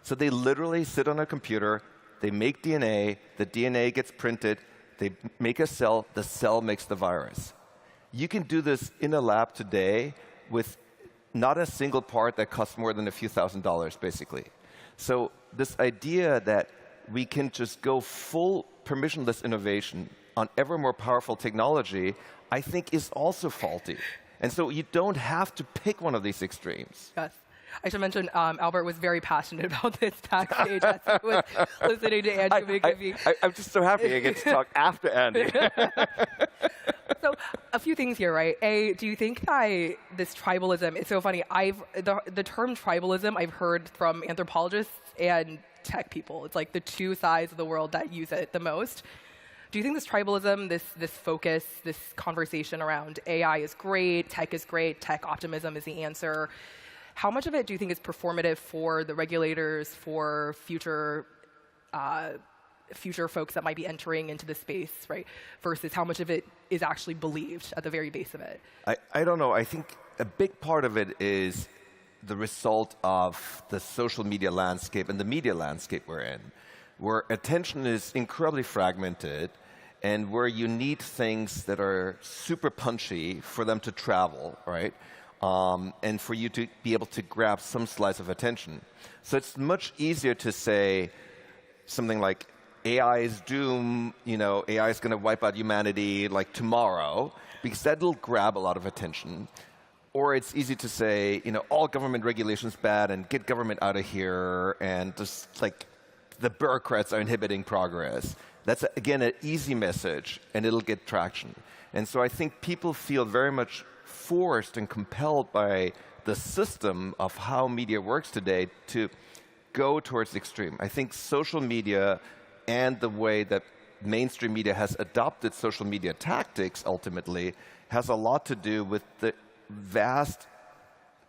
So they literally sit on a computer, they make DNA, the DNA gets printed, they make a cell, the cell makes the virus. You can do this in a lab today with not a single part that costs more than a few $1,000s, basically. So this idea that we can just go full permissionless innovation on ever more powerful technology, I think is also faulty. And so you don't have to pick one of these extremes. Yes. I should mention Albert was very passionate about this backstage as he was listening to Andrew McAfee. I'm just so happy I get to talk after Andy. So a few things here, right? A, do you think that this tribalism, it's so funny, the term tribalism I've heard from anthropologists and tech people. It's like the two sides of the world that use it the most. Do you think this tribalism, this focus, this conversation around AI is great, tech optimism is the answer, how much of it do you think is performative for the regulators, for future folks that might be entering into the space, right? Versus how much of it is actually believed at the very base of it? I don't know. I think a big part of it is the result of the social media landscape and the media landscape we're in, where attention is incredibly fragmented and where you need things that are super punchy for them to travel, right? And for you to be able to grab some slice of attention. So it's much easier to say something like, AI is doom, AI is going to wipe out humanity like tomorrow, because that'll grab a lot of attention. Or it's easy to say, all government regulation is bad and get government out of here, and just like the bureaucrats are inhibiting progress. That's, again, an easy message, and it'll get traction. And so I think people feel very much forced and compelled by the system of how media works today to go towards the extreme. I think social media and the way that mainstream media has adopted social media tactics ultimately has a lot to do with the vast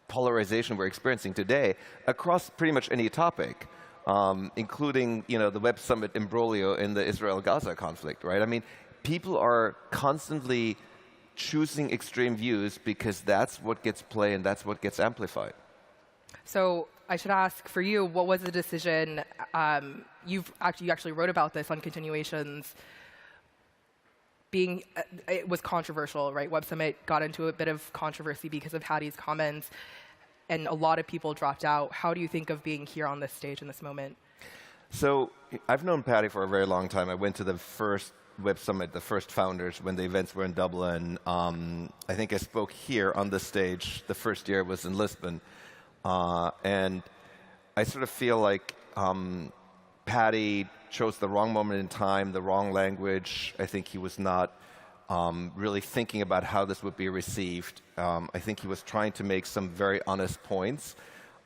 polarization we're experiencing today across pretty much any topic, including the Web Summit imbroglio in the Israel-Gaza conflict, right? I mean, people are constantly choosing extreme views because that's what gets play and that's what gets amplified. So I should ask for you, what was the decision? You actually wrote about this on Continuations. It was controversial, right? Web Summit got into a bit of controversy because of Hattie's comments, and a lot of people dropped out. How do you think of being here on this stage in this moment? So I've known Patty for a very long time. I went to the first Web Summit, the first founders, when the events were in Dublin. I think I spoke here on this stage. The first year was in Lisbon. And I sort of feel like Patty chose the wrong moment in time, the wrong language. I think he was not really thinking about how this would be received. I think he was trying to make some very honest points.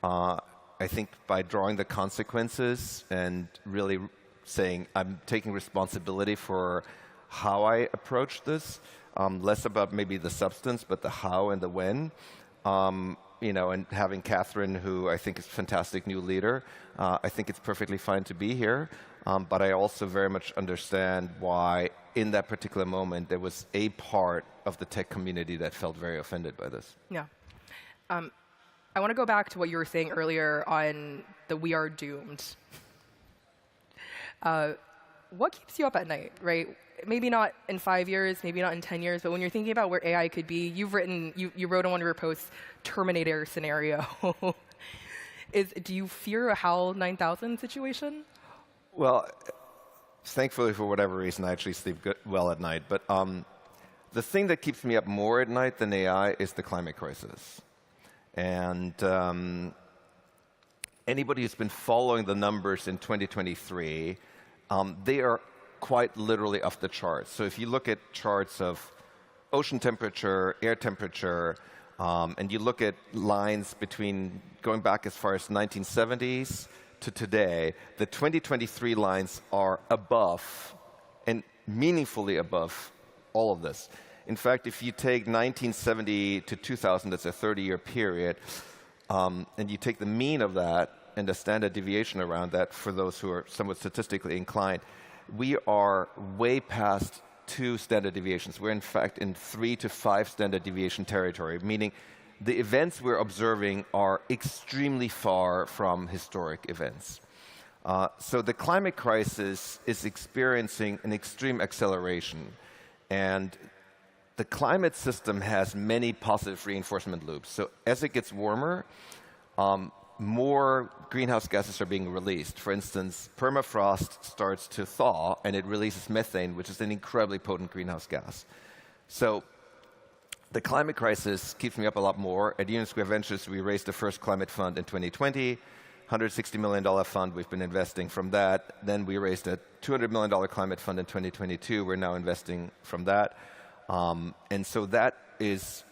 I think by drawing the consequences and really saying, I'm taking responsibility for how I approach this, less about maybe the substance, but the how and the when. And having Catherine, who I think is a fantastic new leader, I think it's perfectly fine to be here. But I also very much understand why, in that particular moment, there was a part of the tech community that felt very offended by this. Yeah. I want to go back to what you were saying earlier on the we are doomed. What keeps you up at night, right? Maybe not in 5 years, maybe not in 10 years, but when you're thinking about where AI could be, you wrote in one of your posts, Terminator scenario. Do you fear a HAL 9000 situation? Well, thankfully, for whatever reason, I actually sleep well at night. But the thing that keeps me up more at night than AI is the climate crisis. And anybody who's been following the numbers in 2023, they are quite literally off the charts. So if you look at charts of ocean temperature, air temperature, and you look at lines between going back as far as 1970s to today, the 2023 lines are above, and meaningfully above, all of this. In fact, if you take 1970 to 2000, that's a 30-year period, and you take the mean of that and the standard deviation around that for those who are somewhat statistically inclined, we are way past 2 standard deviations. We're, in fact, in 3 to 5 standard deviation territory, meaning the events we're observing are extremely far from historic events. So the climate crisis is experiencing an extreme acceleration. And the climate system has many positive reinforcement loops. So as it gets warmer, more greenhouse gases are being released. For instance, permafrost starts to thaw, and it releases methane, which is an incredibly potent greenhouse gas. So the climate crisis keeps me up a lot more. At Union Square Ventures, we raised the first climate fund in 2020, $160 million fund. We've been investing from that. Then we raised a $200 million climate fund in 2022. We're now investing from that. And so that is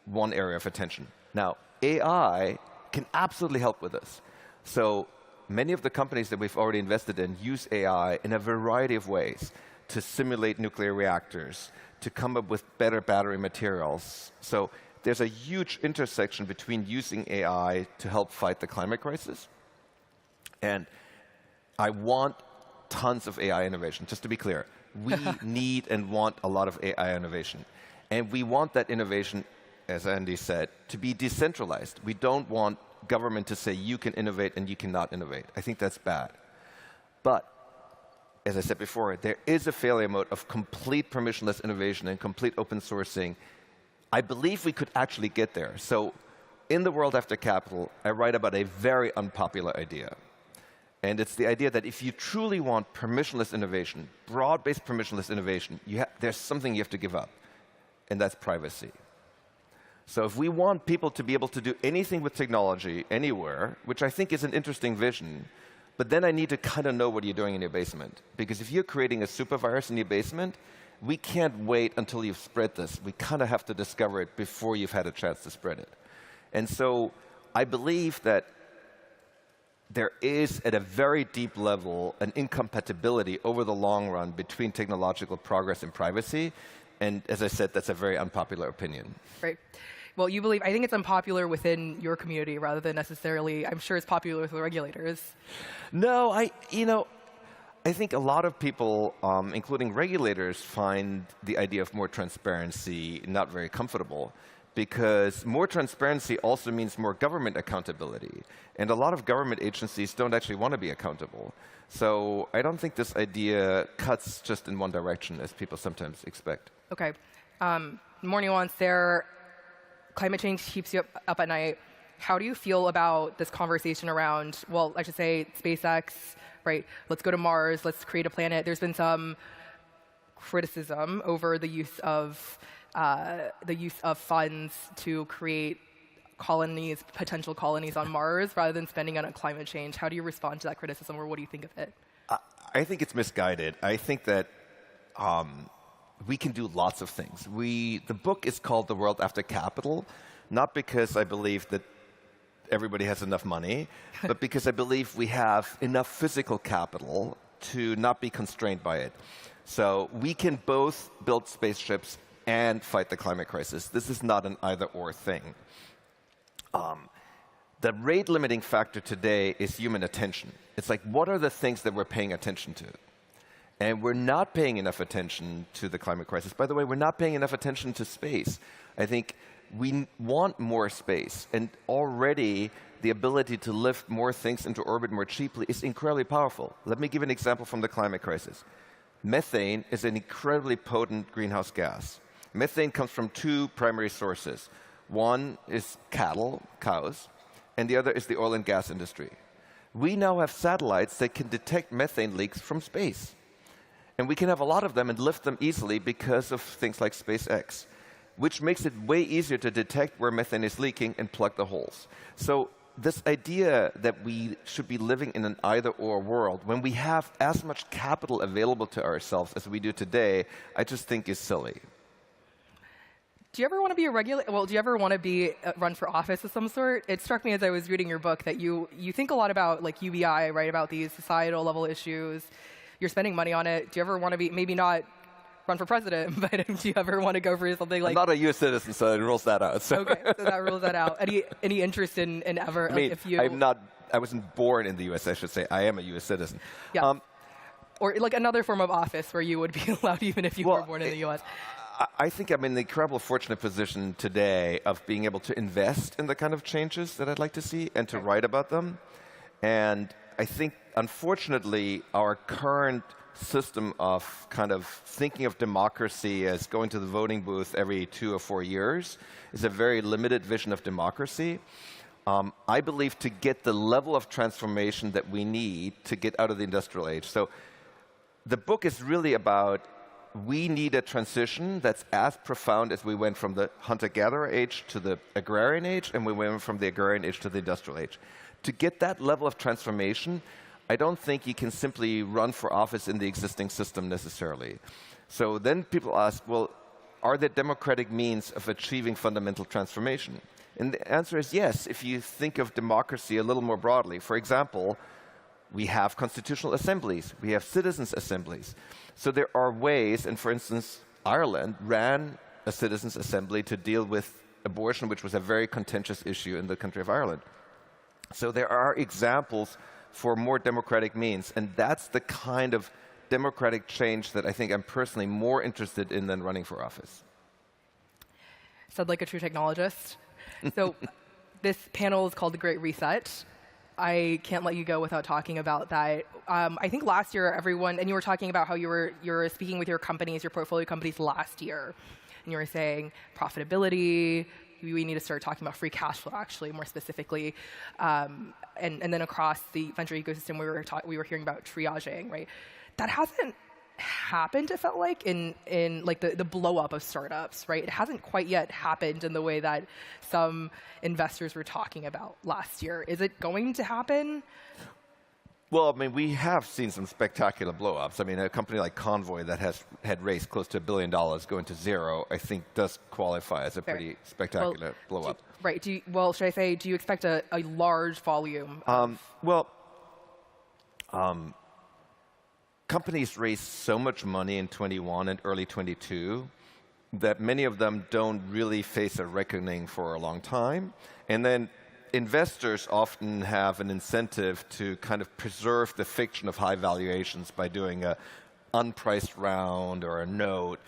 one area of attention. Now, AI can absolutely help with this. So many of the companies that we've already invested in use AI in a variety of ways to simulate nuclear reactors, to come up with better battery materials. So there's a huge intersection between using AI to help fight the climate crisis. And I want tons of AI innovation, just to be clear. We need and want a lot of AI innovation. And we want that innovation, as Andy said, to be decentralized. We don't want government to say you can innovate and you cannot innovate. I think that's bad. But, as I said before, there is a failure mode of complete permissionless innovation and complete open sourcing. I believe we could actually get there. So in The World After Capital, I write about a very unpopular idea. And it's the idea that if you truly want permissionless innovation, broad-based permissionless innovation, there's something you have to give up, and that's privacy. So if we want people to be able to do anything with technology anywhere, which I think is an interesting vision, but then I need to kind of know what you're doing in your basement. Because if you're creating a supervirus in your basement, we can't wait until you've spread this. We kind of have to discover it before you've had a chance to spread it. And so I believe that there is, at a very deep level, an incompatibility over the long run between technological progress and privacy. And as I said, that's a very unpopular opinion. Right. Well, you believe, I think it's unpopular within your community rather than necessarily, I'm sure it's popular with the regulators. No, I think a lot of people, including regulators, find the idea of more transparency not very comfortable. Because more transparency also means more government accountability. And a lot of government agencies don't actually want to be accountable. So I don't think this idea cuts just in one direction, as people sometimes expect. OK. More nuance there. Climate change keeps you up at night. How do you feel about this conversation around, well, I should say SpaceX, right? Let's go to Mars. Let's create a planet. There's been some criticism over the use of funds to create colonies, potential colonies on Mars, rather than spending on climate change. How do you respond to that criticism, or what do you think of it? I think it's misguided. I think that we can do lots of things. The book is called The World After Capital, not because I believe that everybody has enough money, but because I believe we have enough physical capital to not be constrained by it. So we can both build spaceships and fight the climate crisis. This is not an either-or thing. The rate-limiting factor today is human attention. It's like, what are the things that we're paying attention to? And we're not paying enough attention to the climate crisis. By the way, we're not paying enough attention to space. I think we want more space. And already, the ability to lift more things into orbit more cheaply is incredibly powerful. Let me give an example from the climate crisis. Methane is an incredibly potent greenhouse gas. Methane comes from two primary sources. One is cattle, cows, and the other is the oil and gas industry. We now have satellites that can detect methane leaks from space. And we can have a lot of them and lift them easily because of things like SpaceX, which makes it way easier to detect where methane is leaking and plug the holes. So this idea that we should be living in an either-or world, when we have as much capital available to ourselves as we do today, I just think is silly. Do you ever want to be a regulator? Well, do you ever want to be run for office of some sort? It struck me as I was reading your book that you think a lot about like UBI, right? About these societal level issues. You're spending money on it. Do you ever want to be, maybe not run for president, but do you ever want to go for something like? I'm not a U.S. citizen, so it rules that out. So. Okay, so that rules that out. Any interest in ever? I mean, if you? I wasn't born in the U.S. I should say. I am a U.S. citizen. Yeah. Or like another form of office where you would be allowed even if you were born in the U.S. I think I'm in the incredible fortunate position today of being able to invest in the kind of changes that I'd like to see and to write about them. And I think, unfortunately, our current system of kind of thinking of democracy as going to the voting booth every 2 or 4 years is a very limited vision of democracy. I believe to get the level of transformation that we need to get out of the industrial age. So the book is really about we need a transition that's as profound as we went from the hunter-gatherer age to the agrarian age, and we went from the agrarian age to the industrial age. To get that level of transformation, I don't think you can simply run for office in the existing system necessarily. So then people ask, well, are there democratic means of achieving fundamental transformation? And the answer is yes, if you think of democracy a little more broadly. For example, we have constitutional assemblies, we have citizens' assemblies. So there are ways, and for instance, Ireland ran a citizens' assembly to deal with abortion, which was a very contentious issue in the country of Ireland. So there are examples for more democratic means, and that's the kind of democratic change that I think I'm personally more interested in than running for office. Sounds like a true technologist. So this panel is called The Great Reset. I can't let you go without talking about that. I think last year, everyone, and you were talking about how you were speaking with your companies, your portfolio companies last year, and you were saying profitability, we need to start talking about free cash flow, actually, more specifically. And then across the venture ecosystem, we were hearing about triaging, right? That hasn't happened, it felt like, in like the blow up of startups, right? It hasn't quite yet happened in the way that some investors were talking about last year. Is it going to happen? Well, I mean, we have seen some spectacular blow-ups. I mean, a company like Convoy that had raised close to $1 billion going to zero, I think does qualify as a pretty spectacular blow-up. Right. Should I say, do you expect a large volume? Companies raised so much money in 21 and early 22 that many of them don't really face a reckoning for a long time. And then investors often have an incentive to kind of preserve the fiction of high valuations by doing an unpriced round or a note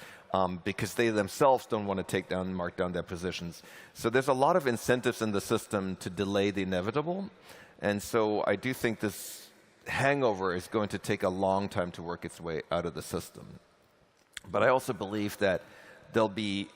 because they themselves don't want to take down and mark down their positions. So there's a lot of incentives in the system to delay the inevitable. And so I do think this hangover is going to take a long time to work its way out of the system. But I also believe that there'll be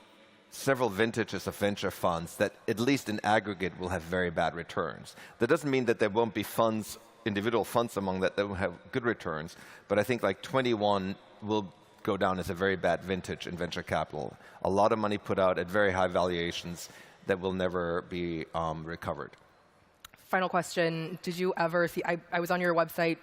several vintages of venture funds that, at least in aggregate, will have very bad returns. That doesn't mean that there won't be funds, individual funds among that will have good returns, but I think like 21 will go down as a very bad vintage in venture capital. A lot of money put out at very high valuations that will never be recovered. Final question. Did you ever see, I was on your website,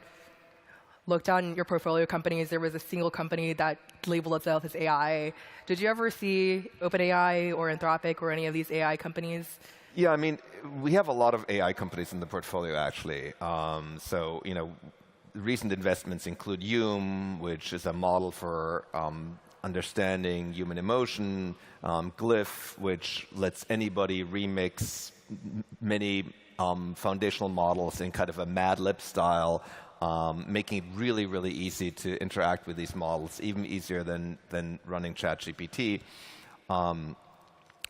looked on your portfolio companies, there was a single company that labeled itself as AI. Did you ever see OpenAI or Anthropic or any of these AI companies? Yeah, I mean, we have a lot of AI companies in the portfolio, actually. So, you know, recent investments include Yume, which is a model for understanding human emotion, Glyph, which lets anybody remix many foundational models in kind of a Mad Lib style, making it really, really easy to interact with these models, even easier than running ChatGPT.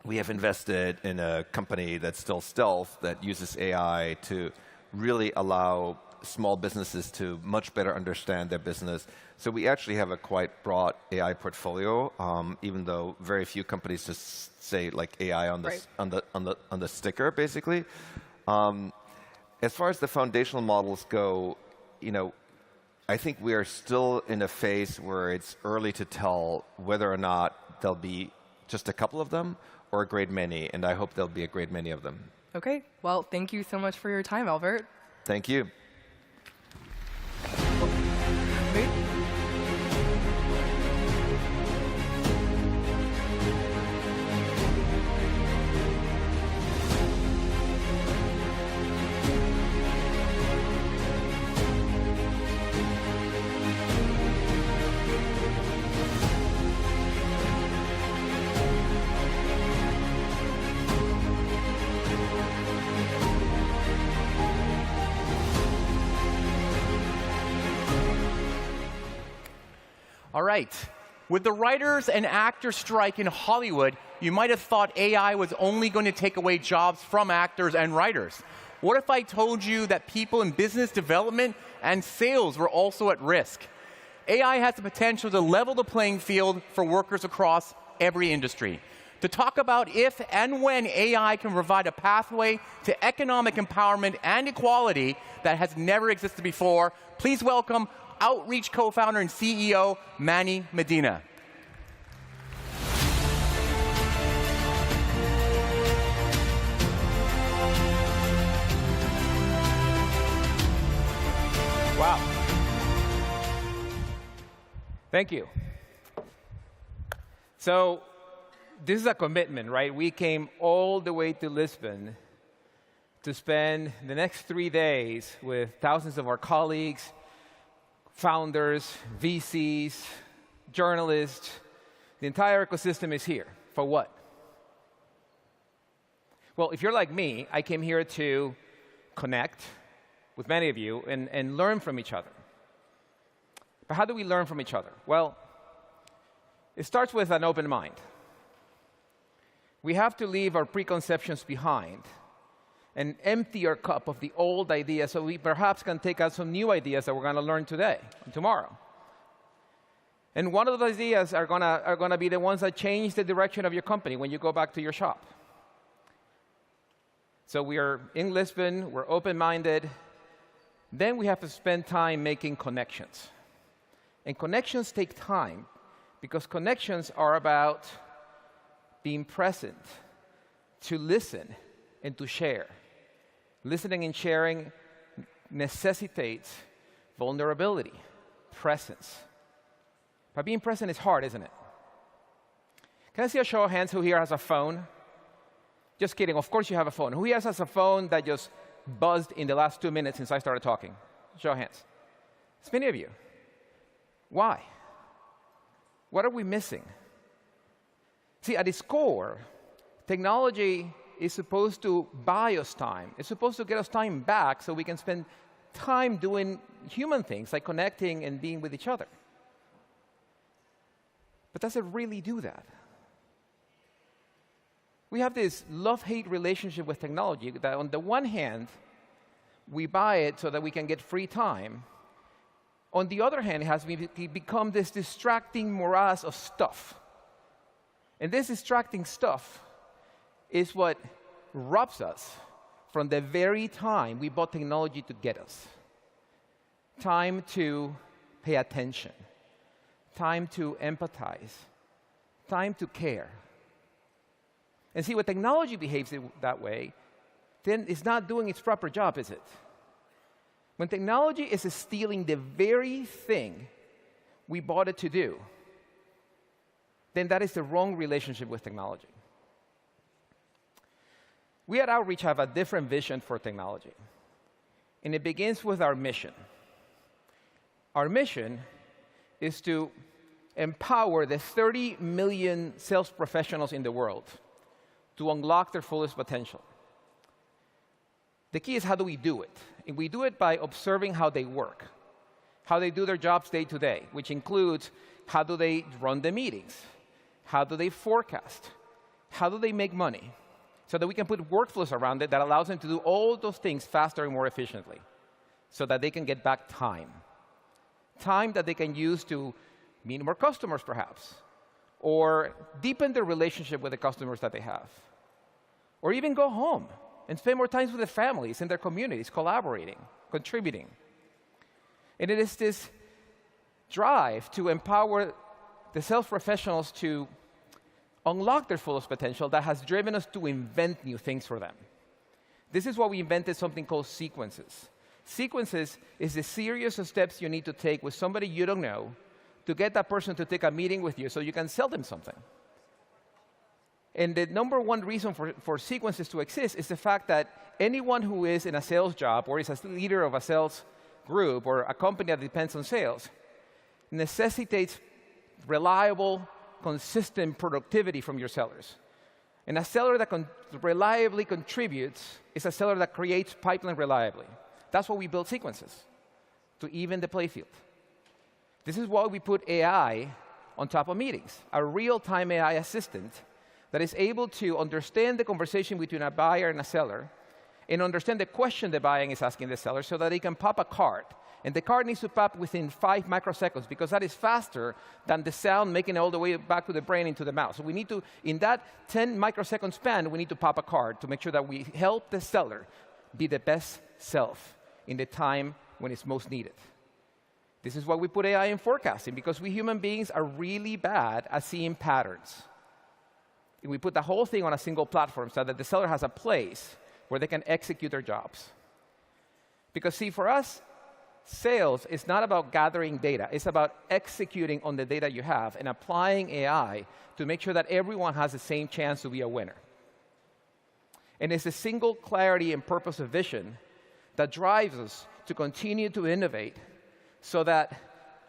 We have invested in a company that's still stealth that uses AI to really allow small businesses to much better understand their business. So we actually have a quite broad AI portfolio, even though very few companies just say like AI on the on the sticker, basically. As far as the foundational models go, you know, I think we are still in a phase where it's early to tell whether or not there'll be just a couple of them or a great many, and I hope there'll be a great many of them. Okay. Well, thank you so much for your time, Albert. Thank you. All right. With the writers and actors strike in Hollywood, you might have thought AI was only going to take away jobs from actors and writers. What if I told you that people in business development and sales were also at risk? AI has the potential to level the playing field for workers across every industry. To talk about if and when AI can provide a pathway to economic empowerment and equality that has never existed before, please welcome Outreach co-founder and CEO, Manny Medina. Wow. Thank you. So this is a commitment, right? We came all the way to Lisbon to spend the next 3 days with thousands of our colleagues, founders, VCs, journalists. The entire ecosystem is here. For what? Well, if you're like me, I came here to connect with many of you and learn from each other. But how do we learn from each other? Well, it starts with an open mind. We have to leave our preconceptions behind and empty our cup of the old ideas so we perhaps can take out some new ideas that we're going to learn today and tomorrow. And one of those ideas are going to be the ones that change the direction of your company when you go back to your shop. So we are in Lisbon, we're open-minded. Then we have to spend time making connections. And connections take time, because connections are about being present, to listen and to share. Listening and sharing necessitates vulnerability, presence. But being present is hard, isn't it? Can I see a show of hands who here has a phone? Just kidding, of course you have a phone. Who here has a phone that just buzzed in the last 2 minutes since I started talking? Show of hands. It's many of you. Why? What are we missing? See, at its core, technology is supposed to buy us time. It's supposed to get us time back so we can spend time doing human things, like connecting and being with each other. But does it really do that? We have this love-hate relationship with technology that on the one hand, we buy it so that we can get free time. On the other hand, it has become this distracting morass of stuff. And this distracting stuff is what robs us from the very time we bought technology to get us. Time to pay attention. Time to empathize. Time to care. And see, when technology behaves that way, then it's not doing its proper job, is it? When technology is stealing the very thing we bought it to do, then that is the wrong relationship with technology. We at Outreach have a different vision for technology. And it begins with our mission. Our mission is to empower the 30 million sales professionals in the world to unlock their fullest potential. The key is, how do we do it? And we do it by observing how they work, how they do their jobs day to day, which includes how do they run the meetings, how do they forecast, how do they make money, so that we can put workflows around it that allows them to do all those things faster and more efficiently, so that they can get back time. Time that they can use to meet more customers, perhaps, or deepen their relationship with the customers that they have, or even go home and spend more time with their families and their communities, collaborating, contributing. And it is this drive to empower the sales professionals to unlock their fullest potential that has driven us to invent new things for them. This is why we invented something called sequences. Sequences is the series of steps you need to take with somebody you don't know to get that person to take a meeting with you so you can sell them something. And the number one reason for sequences to exist is the fact that anyone who is in a sales job or is a leader of a sales group or a company that depends on sales necessitates reliable, consistent productivity from your sellers. And a seller that reliably contributes is a seller that creates pipeline reliably. That's why we build sequences, to even the playfield. This is why we put AI on top of meetings, a real-time AI assistant that is able to understand the conversation between a buyer and a seller and understand the question the buyer is asking the seller so that they can pop a card. And the card needs to pop within 5 microseconds because that is faster than the sound making it all the way back to the brain into the mouth. So we need to, in that 10 microsecond span, we need to pop a card to make sure that we help the seller be the best self in the time when it's most needed. This is why we put AI in forecasting, because we human beings are really bad at seeing patterns. And we put the whole thing on a single platform so that the seller has a place where they can execute their jobs. Because see, for us, Sales is not about gathering data. It's about executing on the data you have and applying AI to make sure that everyone has the same chance to be a winner. And it's a single clarity and purpose of vision that drives us to continue to innovate so that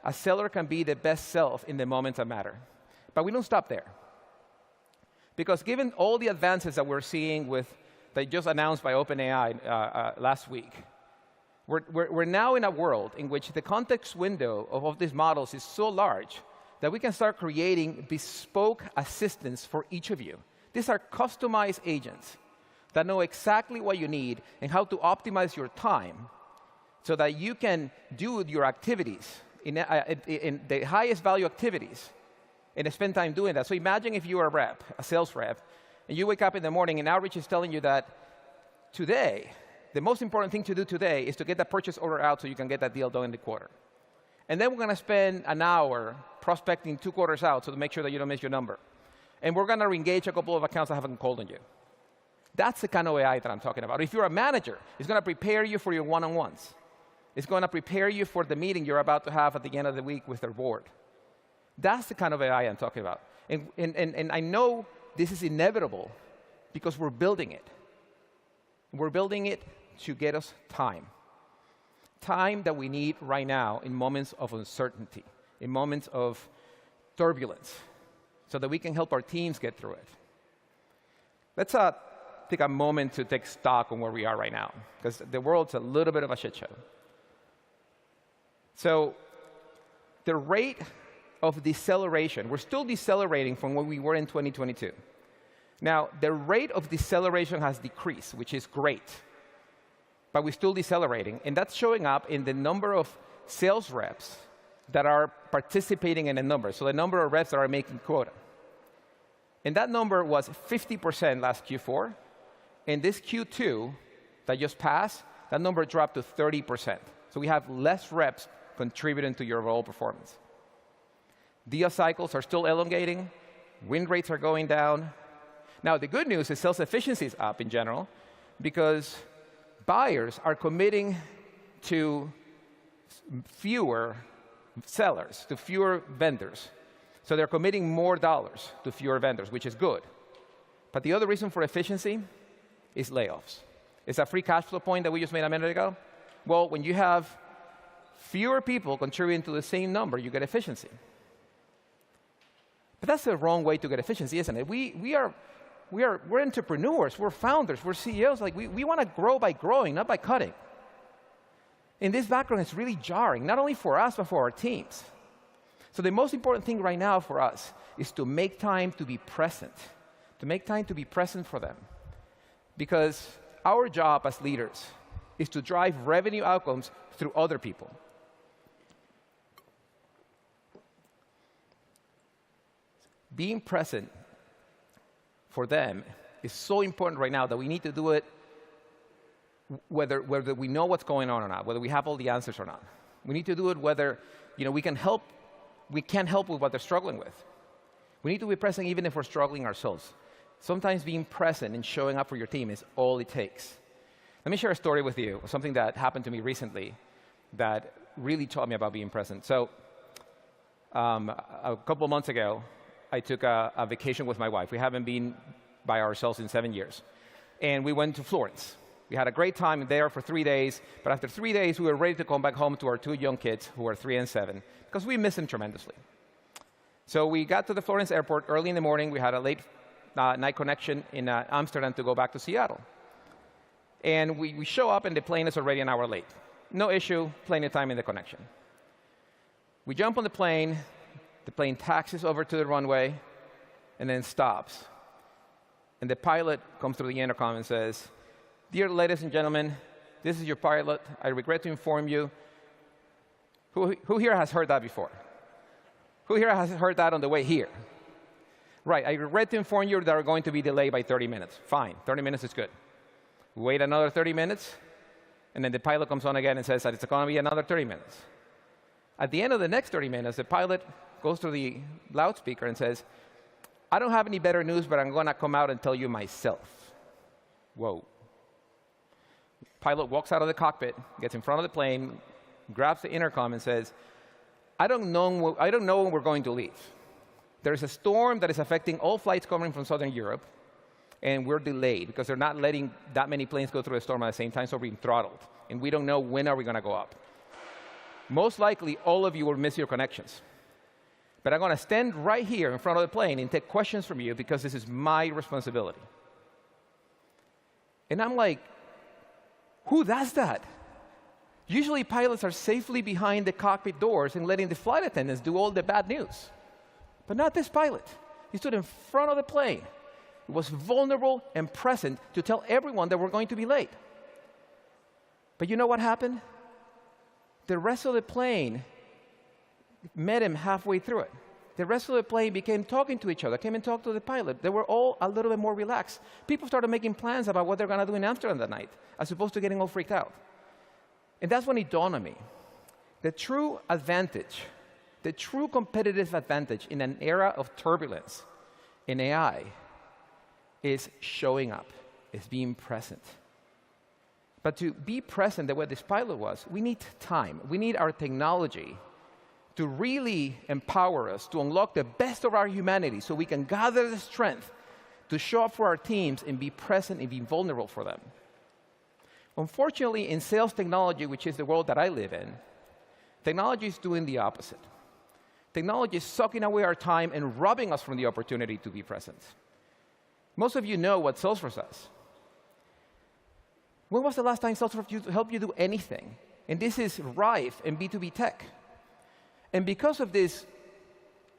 a seller can be the best self in the moments that matter. But we don't stop there. Because given all the advances that we're seeing that just announced by OpenAI last week, we're now in a world in which the context window of these models is so large that we can start creating bespoke assistants for each of you. These are customized agents that know exactly what you need and how to optimize your time so that you can do your activities in the highest value activities and spend time doing that. So imagine if you are a rep, a sales rep, and you wake up in the morning and Outreach is telling you that today, the most important thing to do today is to get that purchase order out so you can get that deal done in the quarter. And then we're going to spend an hour prospecting 2 quarters out so to make sure that you don't miss your number. And we're going to re-engage a couple of accounts that haven't called on you. That's the kind of AI that I'm talking about. If you're a manager, it's going to prepare you for your one-on-ones. It's going to prepare you for the meeting you're about to have at the end of the week with their board. That's the kind of AI I'm talking about. And I know this is inevitable because we're building it. We're building it to get us time. Time that we need right now in moments of uncertainty, in moments of turbulence, so that we can help our teams get through it. Let's take a moment to take stock on where we are right now, because the world's a little bit of a shit show. So the rate of deceleration, we're still decelerating from where we were in 2022. Now, the rate of deceleration has decreased, which is great, but we're still decelerating, and that's showing up in the number of sales reps that are participating in a number, so the number of reps that are making quota. And that number was 50% last Q4, and this Q2 that just passed, that number dropped to 30%. So we have less reps contributing to your overall performance. Deal cycles are still elongating, win rates are going down. Now, the good news is sales efficiency is up in general because buyers are committing to fewer sellers, to fewer vendors. So they're committing more dollars to fewer vendors, which is good. But the other reason for efficiency is layoffs. It's a free cash flow point that we just made a minute ago. Well, when you have fewer people contributing to the same number, you get efficiency. But that's the wrong way to get efficiency, isn't it? We're entrepreneurs, we're founders, we're CEOs. Like we want to grow by growing, not by cutting. In this background, it's really jarring, not only for us, but for our teams. So the most important thing right now for us is to make time to be present, for them. Because our job as leaders is to drive revenue outcomes through other people. Being present for them is so important right now that we need to do it whether we know what's going on or not, whether we have all the answers or not. We need to do it whether we can't help with what they're struggling with. We need to be present even if we're struggling ourselves. Sometimes being present and showing up for your team is all it takes. Let me share a story with you, something that happened to me recently that really taught me about being present. So a couple of months ago, I took a vacation with my wife. We haven't been by ourselves in 7 years. And we went to Florence. We had a great time there for 3 days, but after 3 days, we were ready to come back home to our 2 young kids, who are 3 and 7, because we miss them tremendously. So we got to the Florence airport early in the morning. We had a late night connection in Amsterdam to go back to Seattle. And we show up, and the plane is already an hour late. No issue, plenty of time in the connection. We jump on the plane taxis over to the runway, and then stops. And the pilot comes through the intercom and says, "Dear ladies and gentlemen, this is your pilot. I regret to inform you." Who here has heard that before? Who here has heard that on the way here? Right, I regret to inform you that we're going to be delayed by 30 minutes. Fine, 30 minutes is good. We wait another 30 minutes, and then the pilot comes on again and says that it's going to be another 30 minutes. At the end of the next 30 minutes, the pilot goes to the loudspeaker and says, "I don't have any better news, but I'm going to come out and tell you myself." Whoa. Pilot walks out of the cockpit, gets in front of the plane, grabs the intercom and says, I don't know when we're going to leave. There's a storm that is affecting all flights coming from Southern Europe, and we're delayed because they're not letting that many planes go through the storm at the same time, so we're being throttled. And we don't know when are we going to go up. Most likely, all of you will miss your connections. But I'm going to stand right here in front of the plane and take questions from you because this is my responsibility. And I'm like, who does that? Usually pilots are safely behind the cockpit doors and letting the flight attendants do all the bad news. But not this pilot. He stood in front of the plane. He was vulnerable and present to tell everyone that we're going to be late. But you know what happened? The rest of the plane met him halfway through it. The rest of the plane began talking to each other, came and talked to the pilot. They were all a little bit more relaxed. People started making plans about what they're going to do in Amsterdam that night, as opposed to getting all freaked out. And that's when it dawned on me. The true advantage, the true competitive advantage in an era of turbulence in AI is showing up, is being present. But to be present the way this pilot was, we need time. We need our technology to really empower us to unlock the best of our humanity so we can gather the strength to show up for our teams and be present and be vulnerable for them. Unfortunately, in sales technology, which is the world that I live in, technology is doing the opposite. Technology is sucking away our time and robbing us from the opportunity to be present. Most of you know what Salesforce does. When was the last time Salesforce helped you do anything? And this is rife in B2B tech. And because of this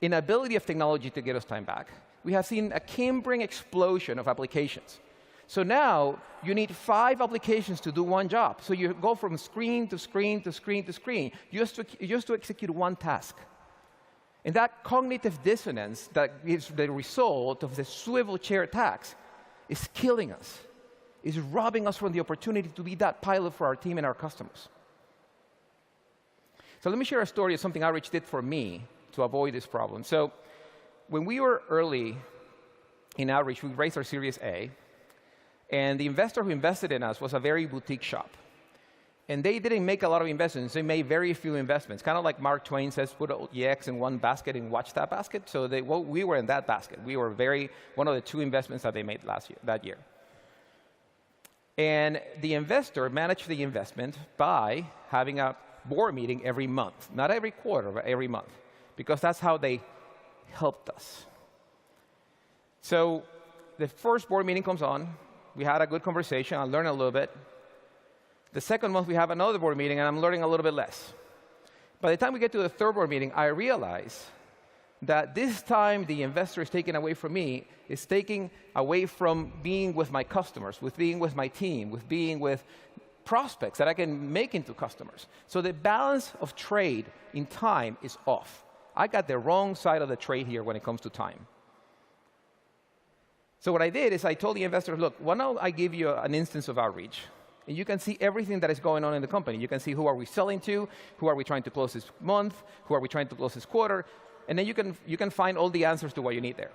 inability of technology to get us time back, we have seen a Cambrian explosion of applications. So now you need 5 applications to do one job. So you go from screen to screen to screen to screen just to execute one task. And that cognitive dissonance that is the result of the swivel chair tax is killing us, is robbing us from the opportunity to be that pilot for our team and our customers. So let me share a story of something Outreach did for me to avoid this problem. So when we were early in Outreach, we raised our Series A, and the investor who invested in us was a very boutique shop. And they didn't make a lot of investments. They made very few investments, kind of like Mark Twain says, put all your eggs in one basket and watch that basket. So we were in that basket. We were one of the 2 investments that they made that year. And the investor managed the investment by having a board meeting every month. Not every quarter, but every month. Because that's how they helped us. So the first board meeting comes on. We had a good conversation. I learned a little bit. The second month, we have another board meeting, and I'm learning a little bit less. By the time we get to the third board meeting, I realize that this time the investor is taking away from me, is taking away from being with my customers, with being with my team, with being with prospects that I can make into customers. So the balance of trade in time is off. I got the wrong side of the trade here when it comes to time. So what I did is I told the investor, look, why don't I give you an instance of Outreach? And you can see everything that is going on in the company. You can see who are we selling to, who are we trying to close this month, who are we trying to close this quarter, and then you can find all the answers to what you need there.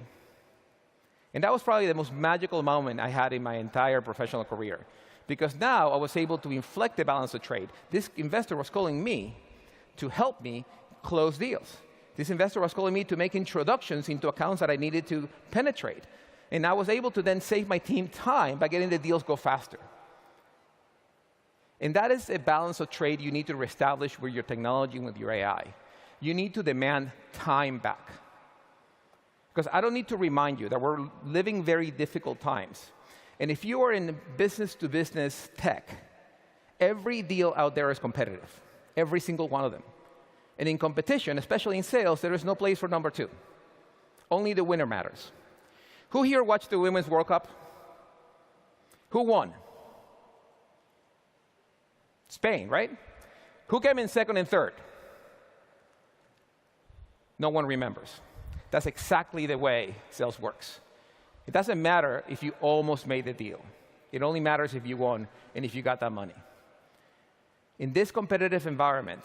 And that was probably the most magical moment I had in my entire professional career. Because now I was able to inflect the balance of trade. This investor was calling me to help me close deals. This investor was calling me to make introductions into accounts that I needed to penetrate. And I was able to then save my team time by getting the deals go faster. And that is a balance of trade you need to reestablish with your technology and with your AI. You need to demand time back. Because I don't need to remind you that we're living very difficult times. And if you are in business-to-business tech, every deal out there is competitive, every single one of them. And in competition, especially in sales, there is no place for number 2. Only the winner matters. Who here watched the Women's World Cup? Who won? Spain, right? Who came in second and third? No one remembers. That's exactly the way sales works. It doesn't matter if you almost made the deal. It only matters if you won and if you got that money. In this competitive environment,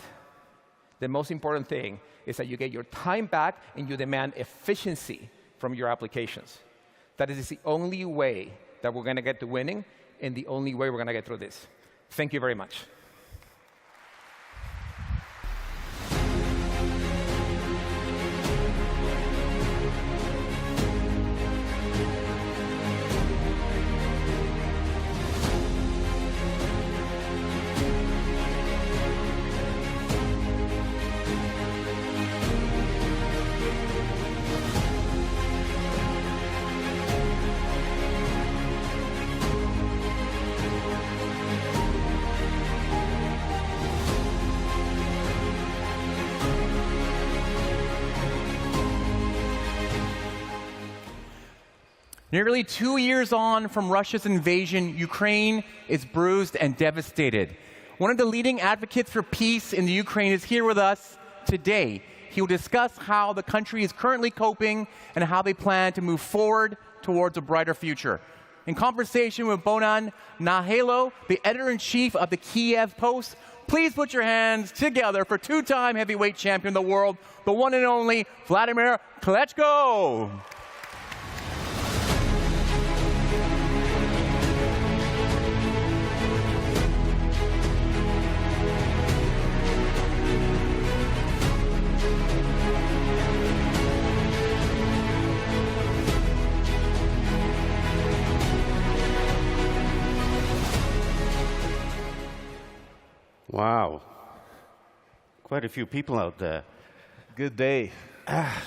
the most important thing is that you get your time back and you demand efficiency from your applications. That is the only way that we're going to get to winning and the only way we're going to get through this. Thank you very much. Nearly 2 years on from Russia's invasion, Ukraine is bruised and devastated. One of the leading advocates for peace in the Ukraine is here with us today. He will discuss how the country is currently coping and how they plan to move forward towards a brighter future. In conversation with Bonan Nahelo, the editor-in-chief of the Kiev Post, please put your hands together for two-time heavyweight champion of the world, the one and only Vladimir Klitschko. Wow. Quite a few people out there. Good day.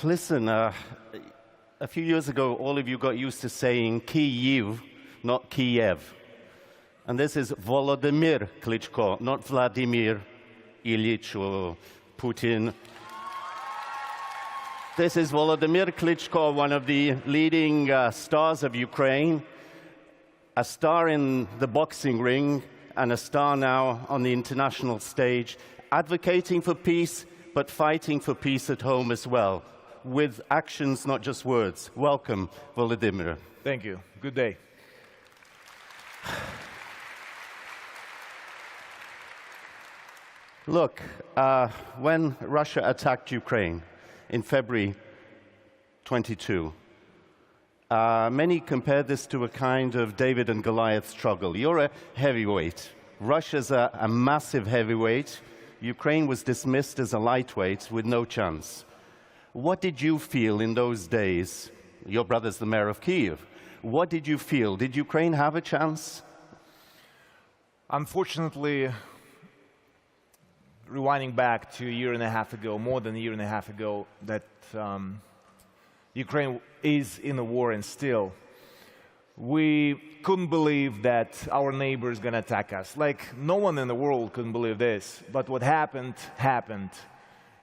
Listen, a few years ago, all of you got used to saying Kyiv, not Kiev. And this is Volodymyr Klitschko, not Vladimir Ilyich or Putin. This is Volodymyr Klitschko, one of the leading stars of Ukraine, a star in the boxing ring, and a star now on the international stage, advocating for peace, but fighting for peace at home as well, with actions, not just words. Welcome, Volodymyr. Thank you. Good day. Look, when Russia attacked Ukraine in February 22, many compared this to a kind of David and Goliath struggle. You're a heavyweight. Russia's a massive heavyweight. Ukraine was dismissed as a lightweight with no chance. What did you feel in those days? Your brother's the mayor of Kyiv. What did you feel? Did Ukraine have a chance? Unfortunately, rewinding back to a year and a half ago, more than a year and a half ago, that Ukraine is in a war, and still we couldn't believe that our neighbor is going to attack us. Like, no one in the world couldn't believe this. But what happened, happened.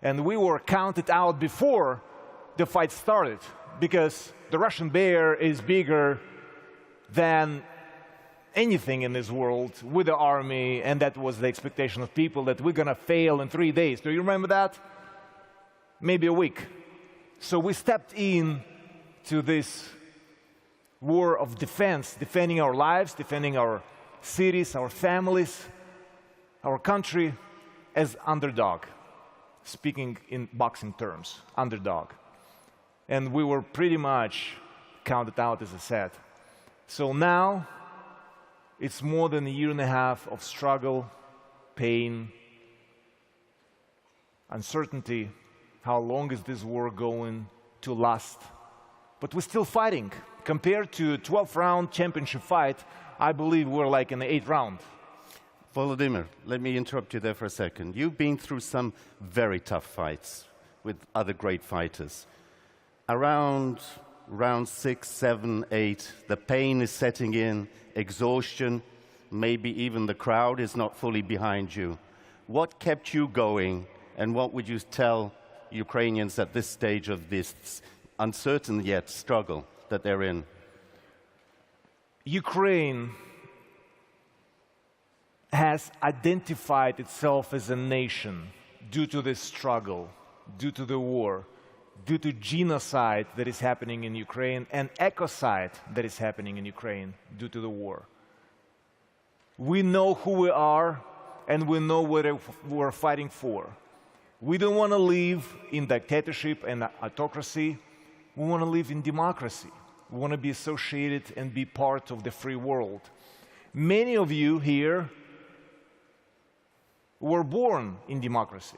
And we were counted out before the fight started, because the Russian bear is bigger than anything in this world with the army, and that was the expectation of people, that we're going to fail in 3 days. Do you remember that? Maybe a week. So we stepped in to this war of defense, defending our lives, defending our cities, our families, our country, as underdog, speaking in boxing terms, underdog. And we were pretty much counted out, as I said. So now, it's more than a year and a half of struggle, pain, uncertainty. How long is this war going to last? But we're still fighting. Compared to a 12-round championship fight, I believe we're like in the 8th round. Volodymyr, let me interrupt you there for a second. You've been through some very tough fights with other great fighters. Around round 6, 7, 8, the pain is setting in, exhaustion, maybe even the crowd is not fully behind you. What kept you going, and what would you tell Ukrainians at this stage of this uncertain yet struggle that they're in? Ukraine has identified itself as a nation due to this struggle, due to the war, due to genocide that is happening in Ukraine and ecocide that is happening in Ukraine due to the war. We know who we are, and we know what we're fighting for. We don't want to live in dictatorship and autocracy. We want to live in democracy. We want to be associated and be part of the free world. Many of you here were born in democracy.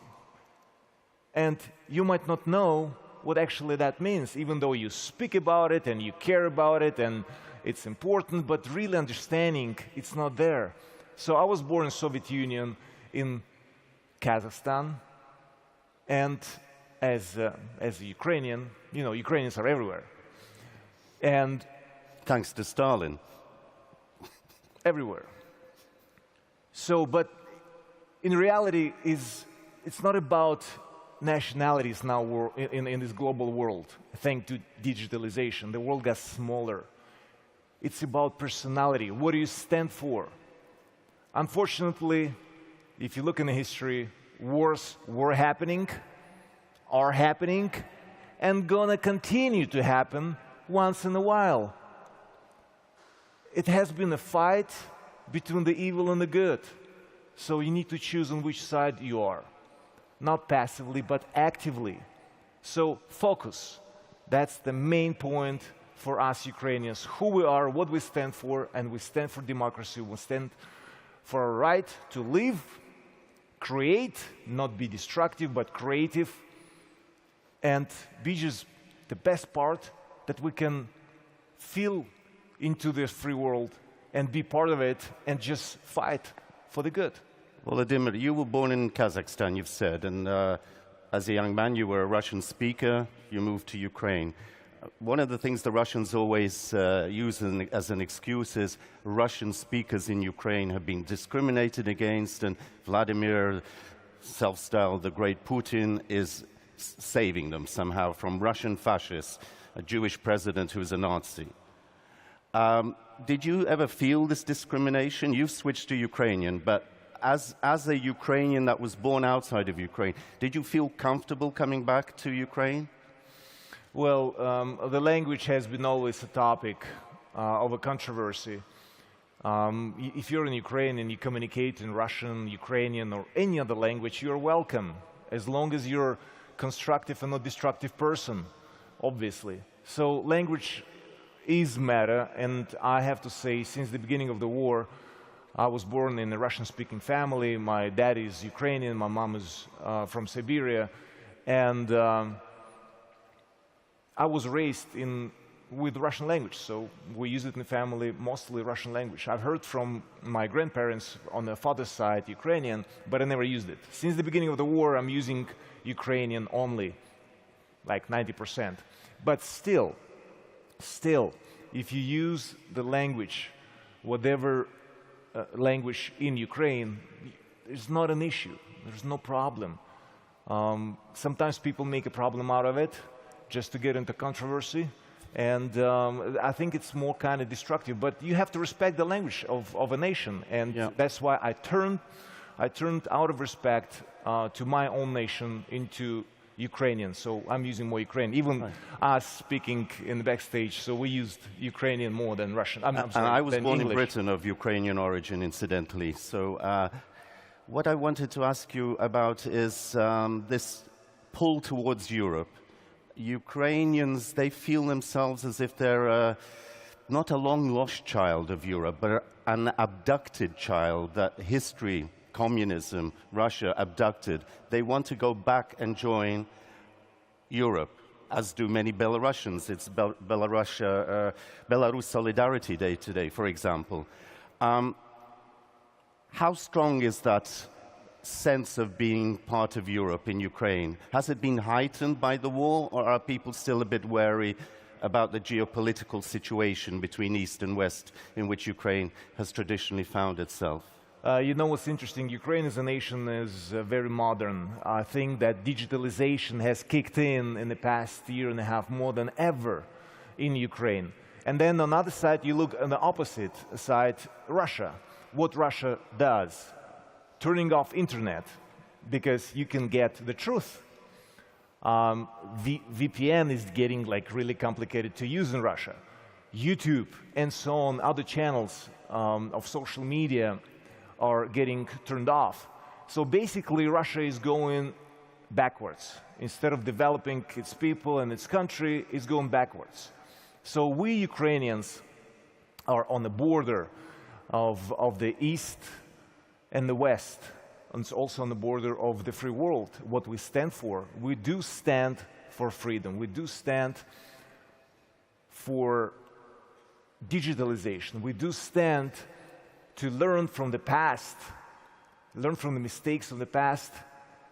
And you might not know what actually that means, even though you speak about it and you care about it and it's important, but really understanding it's not there. So I was born in Soviet Union in Kazakhstan, and as a Ukrainian, you know, Ukrainians are everywhere. And thanks to Stalin. Everywhere. So, but in reality, it's not about nationalities now in this global world. Thanks to digitalization, the world got smaller. It's about personality. What do you stand for? Unfortunately, if you look in the history, wars were happening, are happening, and gonna continue to happen once in a while. It has been a fight between the evil and the good. So you need to choose on which side you are. Not passively, but actively. So focus. That's the main point for us Ukrainians. Who we are, what we stand for, and we stand for democracy. We stand for our right to live, create, not be destructive, but creative, and be just the best part that we can feel into this free world and be part of it and just fight for the good. Volodymyr, you were born in Kazakhstan, you've said, and as a young man you were a Russian speaker, you moved to Ukraine. One of the things the Russians always use as an excuse is Russian speakers in Ukraine have been discriminated against, and Vladimir, self-styled the great Putin, is saving them somehow from Russian fascists, a Jewish president who is a Nazi. Did you ever feel this discrimination? You've switched to Ukrainian, but as a Ukrainian that was born outside of Ukraine, did you feel comfortable coming back to Ukraine? Well, the language has been always a topic of a controversy. If you're in Ukraine and you communicate in Russian, Ukrainian, or any other language, you're welcome, as long as you're constructive and not destructive person, obviously. So language is matter, and I have to say, since the beginning of the war, I was born in a Russian-speaking family. My dad is Ukrainian, my mom is from Siberia, and I was raised with Russian language, so we use it in the family, mostly Russian language. I've heard from my grandparents on the father's side Ukrainian, but I never used it. Since the beginning of the war, I'm using Ukrainian only, like 90%. But still, if you use the language, whatever language in Ukraine, it's not an issue. There's no problem. Sometimes people make a problem out of it just to get into controversy, and I think it's more kind of destructive. But you have to respect the language of a nation, and that's why I turned out of respect to my own nation into Ukrainian. So I'm using more Ukrainian. Even us speaking in the backstage, so we used Ukrainian more than Russian. I'm sorry, and I was born English. in Britain of Ukrainian origin, incidentally. So what I wanted to ask you about is this pull towards Europe. Ukrainians, they feel themselves as if they're not a long-lost child of Europe, but an abducted child that history, communism, Russia abducted. They want to go back and join Europe, as do many Belarusians. It's Belarus Solidarity Day today, for example. How strong is that sense of being part of Europe in Ukraine? Has it been heightened by the war, or are people still a bit wary about the geopolitical situation between East and West in which Ukraine has traditionally found itself? You know what's interesting? Ukraine as a nation is very modern. I think that digitalization has kicked in the past year and a half more than ever in Ukraine. And then on the other side, you look on the opposite side, Russia. What Russia does, turning off internet because you can get the truth. VPN is getting like really complicated to use in Russia. YouTube and so on, other channels of social media are getting turned off. So basically Russia is going backwards. Instead of developing its people and its country, it's going backwards. So we Ukrainians are on the border of the East and the West, and it's also on the border of the free world. What we stand for, we do stand for freedom. We do stand for digitalization. We do stand to learn from the past, learn from the mistakes of the past,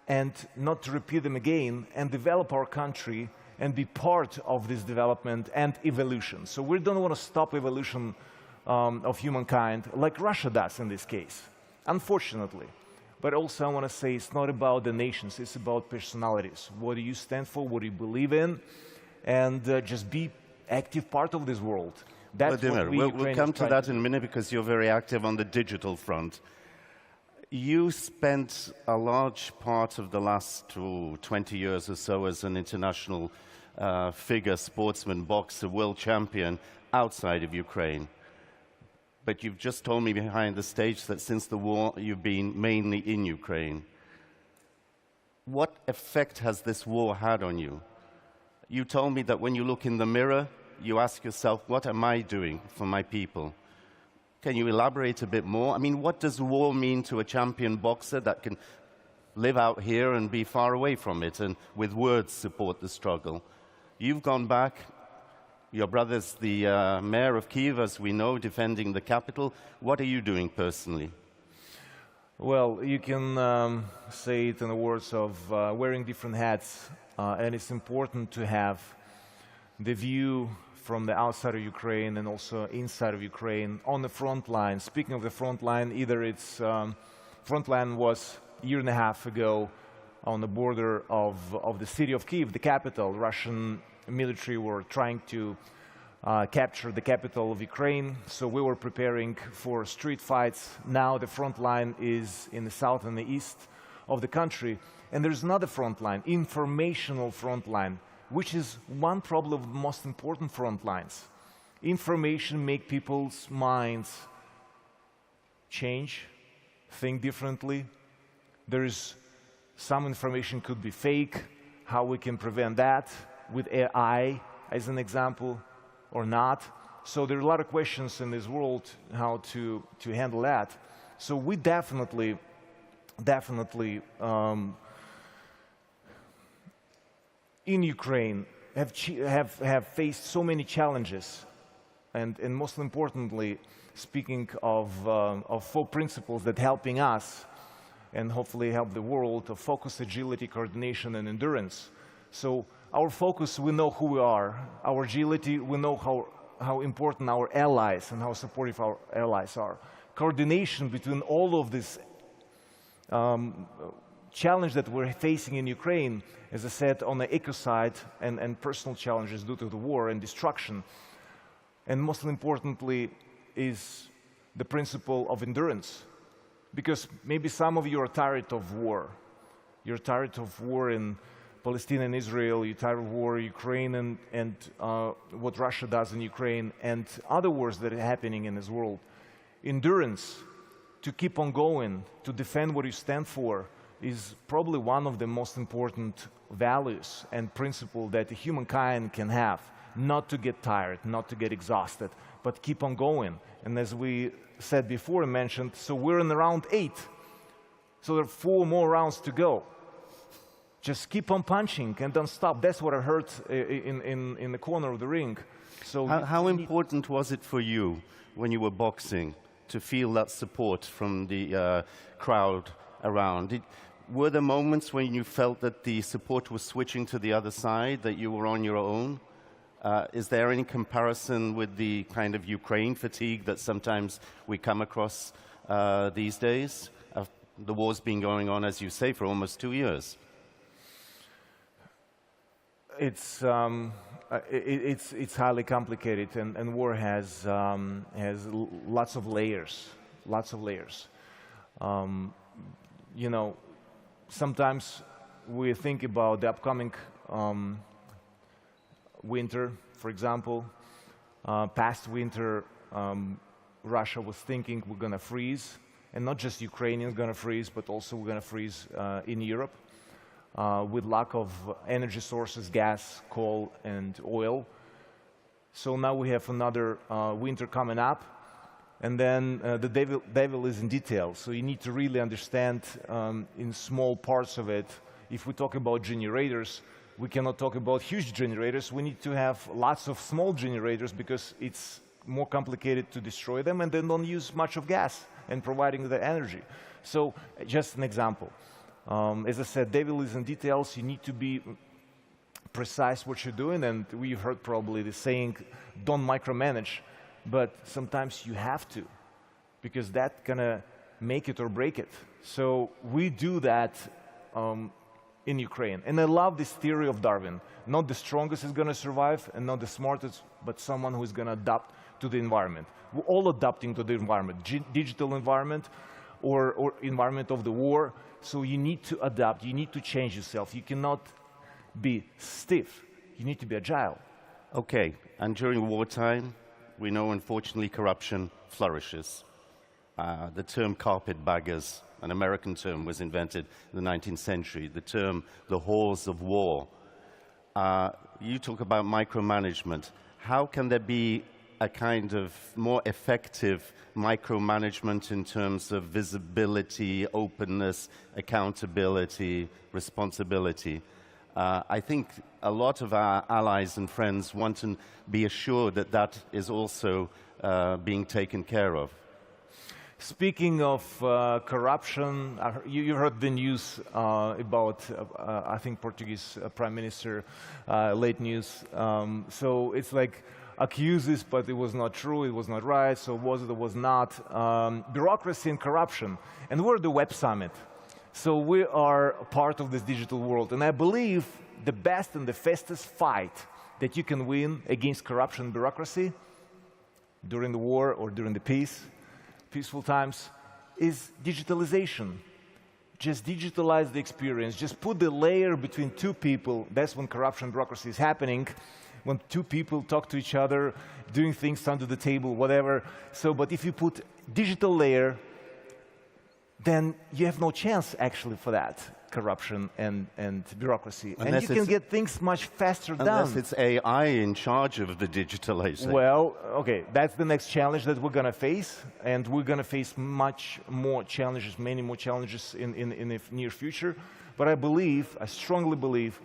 and not to repeat them again, and develop our country and be part of this development and evolution. So we don't want to stop evolution of humankind like Russia does in this case, unfortunately. But also I want to say it's not about the nations, it's about personalities. What do you stand for, what do you believe in, and just be active part of this world. That's Vladimir, we'll come to that in a minute because you're very active on the digital front. You spent a large part of the last 20 years or so as an international figure, sportsman, boxer, world champion outside of Ukraine. But you've just told me behind the stage that since the war, you've been mainly in Ukraine. What effect has this war had on you? You told me that when you look in the mirror, you ask yourself, what am I doing for my people? Can you elaborate a bit more? I mean, what does war mean to a champion boxer that can live out here and be far away from it and with words support the struggle? You've gone back. Your brother's the mayor of Kyiv, as we know, defending the capital. What are you doing personally? Well, you can say it in the words of wearing different hats, and it's important to have the view from the outside of Ukraine and also inside of Ukraine on the front line. Speaking of the front line, either its front line was a year and a half ago on the border of the city of Kyiv, the capital. Russian military were trying to capture the capital of Ukraine, so we were preparing for street fights. Now the front line is in the south and the east of the country, and there's another front line, informational front line, which is one probably of the most important front lines. Information makes people's minds change, think differently. There's some information could be fake, how we can prevent that with AI as an example or not. So there are a lot of questions in this world how to handle that. So we definitely in Ukraine have faced so many challenges, and most importantly, speaking of 4 principles that helping us and hopefully help the world of focus, agility, coordination, and endurance. So our focus, we know who we are. Our agility, we know how important our allies and how supportive our allies are. Coordination between all of this challenge that we're facing in Ukraine, as I said, on the eco side and personal challenges due to the war and destruction. And most importantly is the principle of endurance. Because maybe some of you are tired of war. You're tired of war in Palestine and Israel, you're tired of war in Ukraine and what Russia does in Ukraine and other wars that are happening in this world. Endurance, to keep on going, to defend what you stand for, is probably one of the most important values and principles that humankind can have. Not to get tired, not to get exhausted, but keep on going. And as we said before and mentioned, so we're in round 8. So there are 4 more rounds to go. Just keep on punching and don't stop. That's what I heard in the corner of the ring. So how important was it for you when you were boxing to feel that support from the crowd around? Were there moments when you felt that the support was switching to the other side, that you were on your own? Is there any comparison with the kind of Ukraine fatigue that sometimes we come across these days? The war's been going on, as you say, for almost 2 years. It's highly complicated, and war has lots of layers. You know, sometimes we think about the upcoming winter, for example. Past winter, Russia was thinking we're going to freeze, and not just Ukrainians going to freeze, but also we're going to freeze in Europe. With lack of energy sources, gas, coal, and oil. So now we have another winter coming up, and then the devil is in detail. So you need to really understand in small parts of it. If we talk about generators, we cannot talk about huge generators. We need to have lots of small generators because it's more complicated to destroy them, and then don't use much of gas and providing the energy. So just an example. As I said, devil is in details. You need to be precise what you're doing, and we've heard probably the saying, don't micromanage, but sometimes you have to, because that's gonna make it or break it. So we do that in Ukraine. And I love this theory of Darwin. Not the strongest is going to survive, and not the smartest, but someone who is going to adapt to the environment. We're all adapting to the environment, digital environment or environment of the war. So you need to adapt. You need to change yourself. You cannot be stiff. You need to be agile. Okay, and during wartime, we know, unfortunately, corruption flourishes. The term carpetbaggers, an American term, was invented in the 19th century. The term the whores of war. You talk about micromanagement. How can there be a kind of more effective micromanagement in terms of visibility, openness, accountability, responsibility? I think a lot of our allies and friends want to be assured that that is also being taken care of. Speaking of corruption, you heard the news about, I think, Portuguese Prime Minister, late news. So it's like accuses, but it was not true, it was not right, so was it or was not. Bureaucracy and corruption. And we're the Web Summit. So we are part of this digital world. And I believe the best and the fastest fight that you can win against corruption and bureaucracy during the war or during the peaceful times is digitalization. Just digitalize the experience. Just put the layer between two people. That's when corruption and bureaucracy is happening. When two people talk to each other, doing things under the table, whatever. So, but if you put digital layer, then you have no chance actually for that corruption and bureaucracy. And you can get things much faster done. Unless it's AI in charge of the digitalization. Well, okay, that's the next challenge that we're going to face. And we're going to face much more challenges, many more challenges in the near future. But I strongly believe,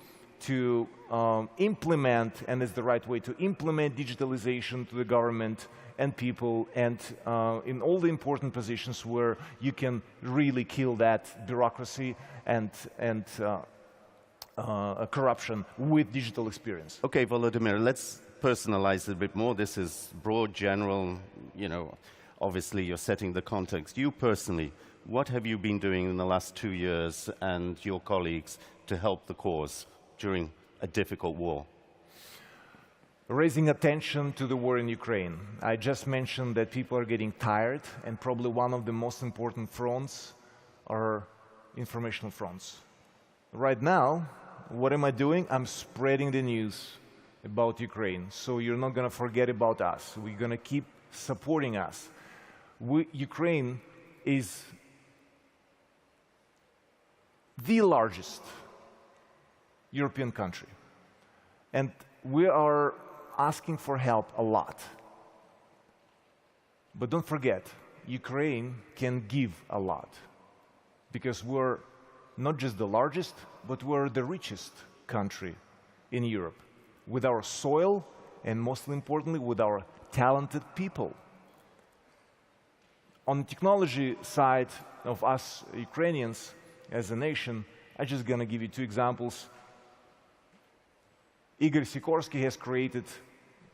to implement, and it's the right way to implement digitalization to the government and people, and in all the important positions where you can really kill that bureaucracy and corruption with digital experience. Okay, Volodymyr, let's personalize it a bit more. This is broad, general, obviously you're setting the context. You personally, what have you been doing in the last 2 years and your colleagues to help the cause during a difficult war? Raising attention to the war in Ukraine. I just mentioned that people are getting tired, and probably one of the most important fronts are informational fronts. Right now, what am I doing? I'm spreading the news about Ukraine. So you're not going to forget about us. We're going to keep supporting us. Ukraine is the largest European country. And we are asking for help a lot. But don't forget, Ukraine can give a lot. Because we're not just the largest, but we're the richest country in Europe. With our soil, and most importantly, with our talented people. On the technology side of us Ukrainians as a nation, I'm just going to give you 2 examples. Igor Sikorsky has created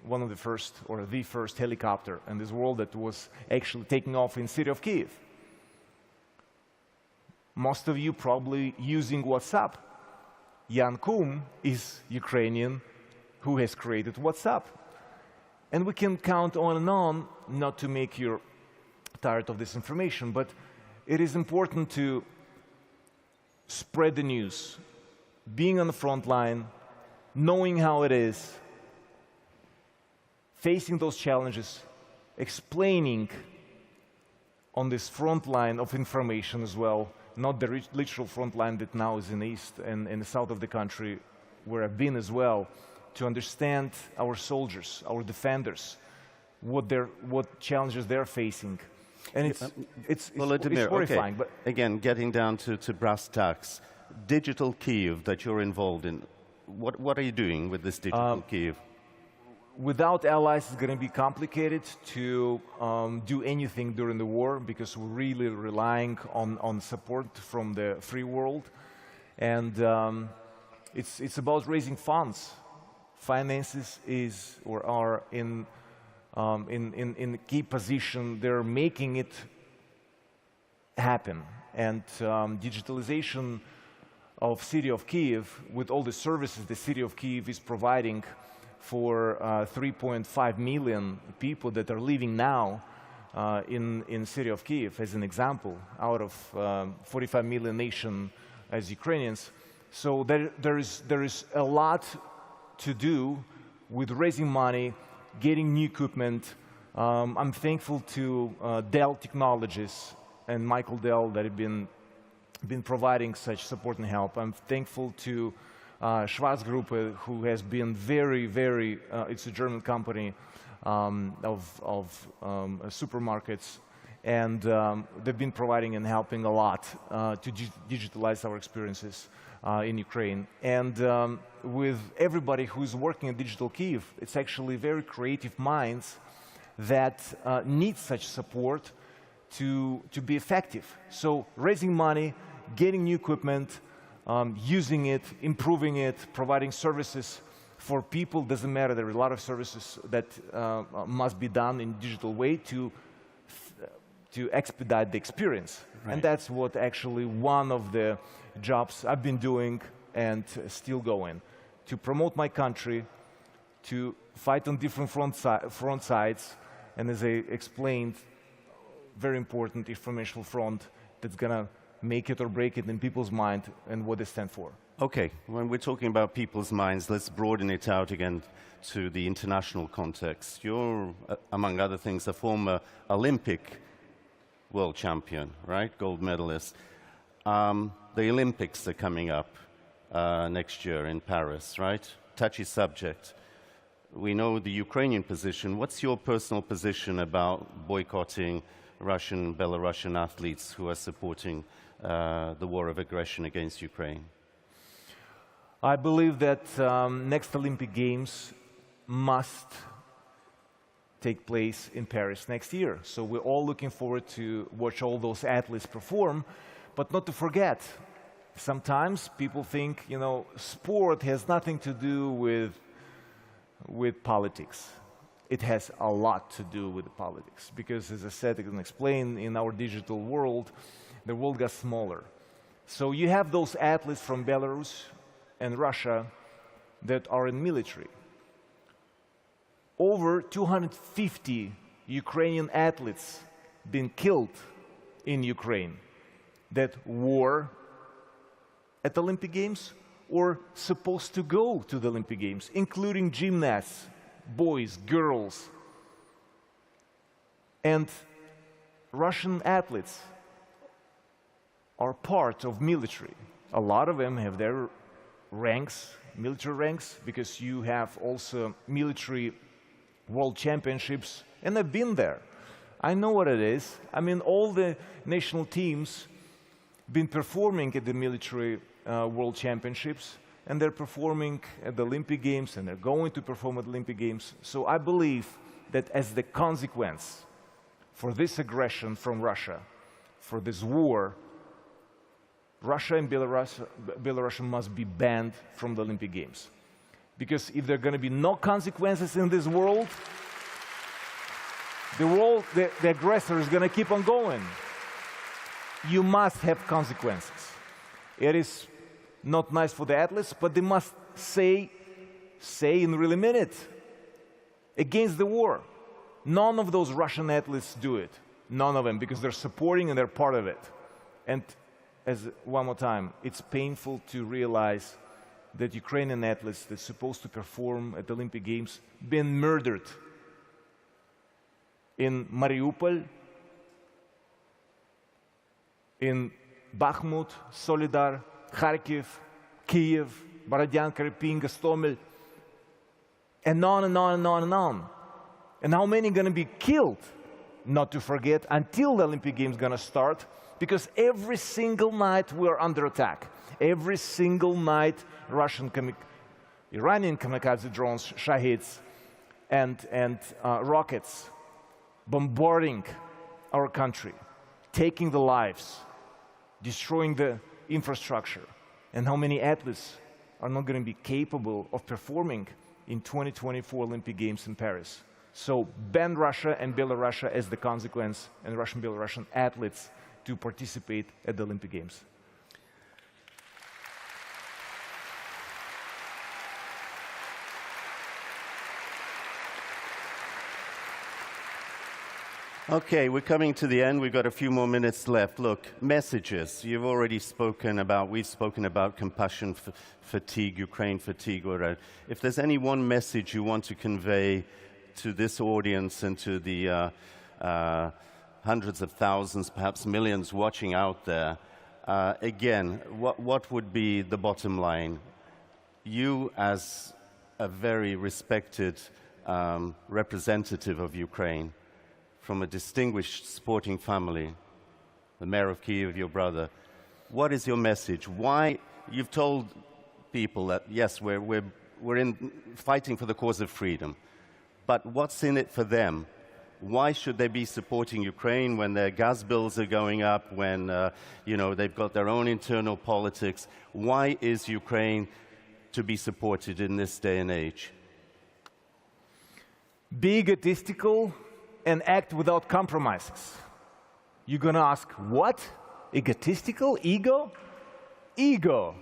one of the first, or the first helicopter in this world that was actually taking off in the city of Kyiv. Most of you probably using WhatsApp. Jan Kum is Ukrainian who has created WhatsApp. And we can count on and on, not to make you tired of this information, but it is important to spread the news, being on the front line, knowing how it is, facing those challenges, explaining on this front line of information as well, not the literal front line that now is in the east and in the south of the country, where I've been as well, to understand our soldiers, our defenders, what challenges they're facing. And it's horrifying. Okay. But again, getting down to brass tacks, digital Kyiv that you're involved in, what are you doing with this digital Kyiv? Without allies, it's going to be complicated to do anything during the war, because we're really relying on support from the free world. And it's about raising funds. Finances are in a key position. They're making it happen. And digitalization of city of Kyiv, with all the services the city of Kyiv is providing for 3.5 million people that are living now in city of Kyiv, as an example, out of 45 million nation as Ukrainians. So there is a lot to do with raising money, getting new equipment. I'm thankful to Dell Technologies and Michael Dell that have been providing such support and help. I'm thankful to Schwarzgruppe, who has been very, it's a German company of supermarkets, and they've been providing and helping a lot to digitalize our experiences in Ukraine. And with everybody who's working in Digital Kyiv, it's actually very creative minds that need such support to be effective. So raising money, getting new equipment, using it, improving it, providing services for people, doesn't matter. There are a lot of services that must be done in a digital way to expedite the experience. Right. And that's what actually one of the jobs I've been doing and still going, to promote my country, to fight on different front sides, and as I explained, very important informational front that's going to make it or break it in people's mind and what they stand for. Okay, when we're talking about people's minds, let's broaden it out again to the international context. You're, among other things, a former Olympic world champion, right? Gold medalist. The Olympics are coming up next year in Paris, right? Touchy subject. We know the Ukrainian position. What's your personal position about boycotting Russian, Belarusian athletes who are supporting the war of aggression against Ukraine? I believe that next Olympic Games must take place in Paris next year. So we're all looking forward to watch all those athletes perform, but not to forget, sometimes people think, you know, sport has nothing to do with politics. It has a lot to do with politics, because as I said, I can explain, in our digital world, the world got smaller. So you have those athletes from Belarus and Russia that are in military. Over 250 Ukrainian athletes been killed in Ukraine that were at the Olympic Games or supposed to go to the Olympic Games, including gymnasts, boys, girls. And Russian athletes are part of military. A lot of them have their ranks, military ranks, because you have also military world championships, and I've been there. I know what it is. I mean, all the national teams been performing at the military world championships, and they're performing at the Olympic Games, and they're going to perform at the Olympic Games. So I believe that as the consequence for this aggression from Russia, for this war, Russia and Belarus must be banned from the Olympic Games. Because if there are going to be no consequences in this world, the aggressor is going to keep on going. You must have consequences. It is not nice for the athletes, but they must say and really mean it against the war. None of those Russian athletes do it. None of them, because they're supporting and they're part of it. And as one more time, it's painful to realize that Ukrainian athletes that's supposed to perform at the Olympic Games been murdered in Mariupol, in Bakhmut, Solidar, Kharkiv, Kyiv, Borodyanka, Irpin, Gostomel, and on and on and on and on. And how many are going to be killed? Not to forget, until the Olympic Games going to start, because every single night we're under attack. Every single night, Iranian kamikaze drones, Shahids, and rockets bombarding our country, taking the lives, destroying the infrastructure. And how many athletes are not going to be capable of performing in 2024 Olympic Games in Paris? So ban Russia and Belarus as the consequence, and Russian Belarusian athletes to participate at the Olympic Games. Okay, we're coming to the end. We've got a few more minutes left. Look, messages. You've already spoken about, we've spoken about compassion fatigue, Ukraine fatigue. Or, if there's any one message you want to convey to this audience and to the hundreds of thousands, perhaps millions watching out there, again, what would be the bottom line? You, as a very respected representative of Ukraine, from a distinguished sporting family, the mayor of Kyiv, your brother, what is your message? Why? You've told people that, yes, we're fighting for the cause of freedom, but what's in it for them? Why should they be supporting Ukraine when their gas bills are going up, when they've got their own internal politics? Why is Ukraine to be supported in this day and age? Be egotistical and act without compromises. You're going to ask, what? Egotistical? Ego? Ego.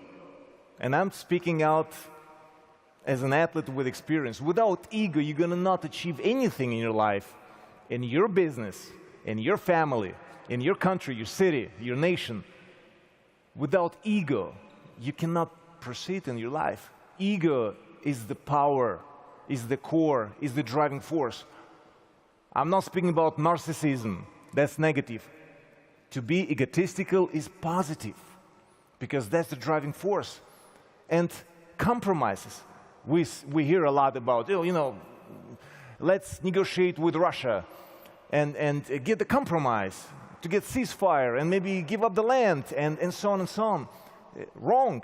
And I'm speaking out as an athlete with experience. Without ego, you're going to not achieve anything in your life, in your business, in your family, in your country, your city, your nation. Without ego, you cannot proceed in your life. Ego is the power, is the core, is the driving force. I'm not speaking about narcissism. That's negative. To be egotistical is positive, because that's the driving force. And compromises. We hear a lot about, let's negotiate with Russia and get the compromise, to get ceasefire and maybe give up the land and so on and so on. Wrong.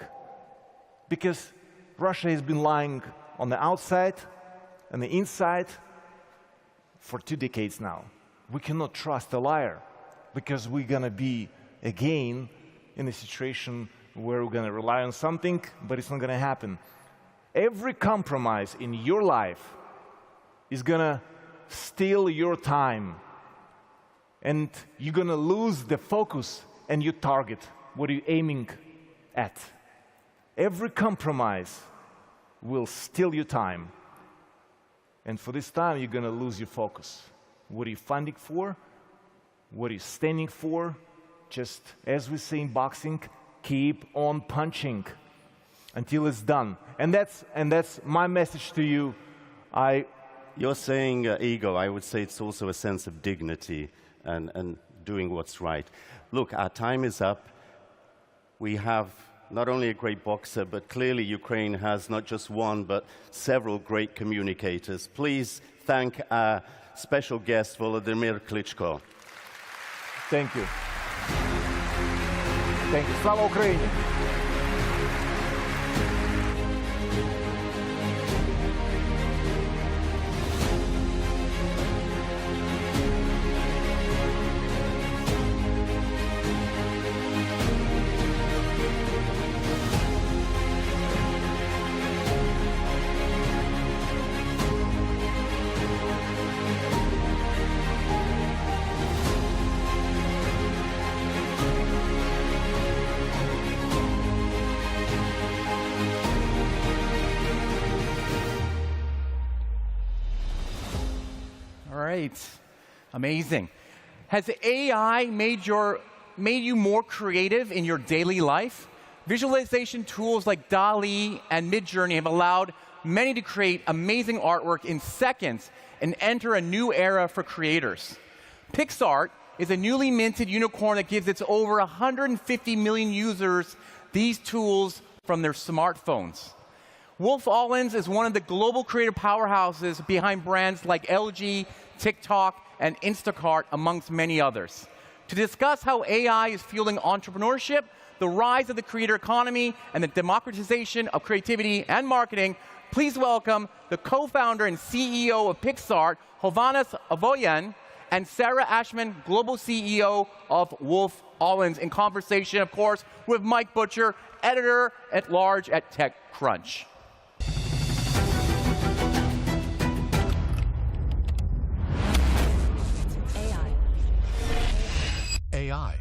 Because Russia has been lying on the outside and the inside for 2 decades now. We cannot trust a liar, because we're going to be, again, in a situation where we're going to rely on something, but it's not going to happen. Every compromise in your life is going to steal your time, and you're going to lose the focus and your target, what are you aiming at. Every compromise will steal your time. And for this time, you're going to lose your focus. What are you fighting for? What are you standing for? Just, as we say in boxing, keep on punching until it's done. And that's my message to you. You're saying ego. I would say it's also a sense of dignity and doing what's right. Look, our time is up. We have not only a great boxer, but clearly Ukraine has not just one, but several great communicators. Please thank our special guest, Volodymyr Klitschko. Thank you. Thank you. Slava Ukraini! Amazing. Has AI made you more creative in your daily life? Visualization tools like DALL-E and Midjourney have allowed many to create amazing artwork in seconds and enter a new era for creators. PixArt is a newly minted unicorn that gives its over 150 million users these tools from their smartphones. Wolf Allens is one of the global creative powerhouses behind brands like LG, TikTok, and Instacart, amongst many others. To discuss how AI is fueling entrepreneurship, the rise of the creator economy, and the democratization of creativity and marketing, please welcome the co-founder and CEO of PixArt, Hovhannes Avoyan, and Sarah Ashman, global CEO of Wolf Allens, in conversation, of course, with Mike Butcher, editor-at-large at TechCrunch. AI,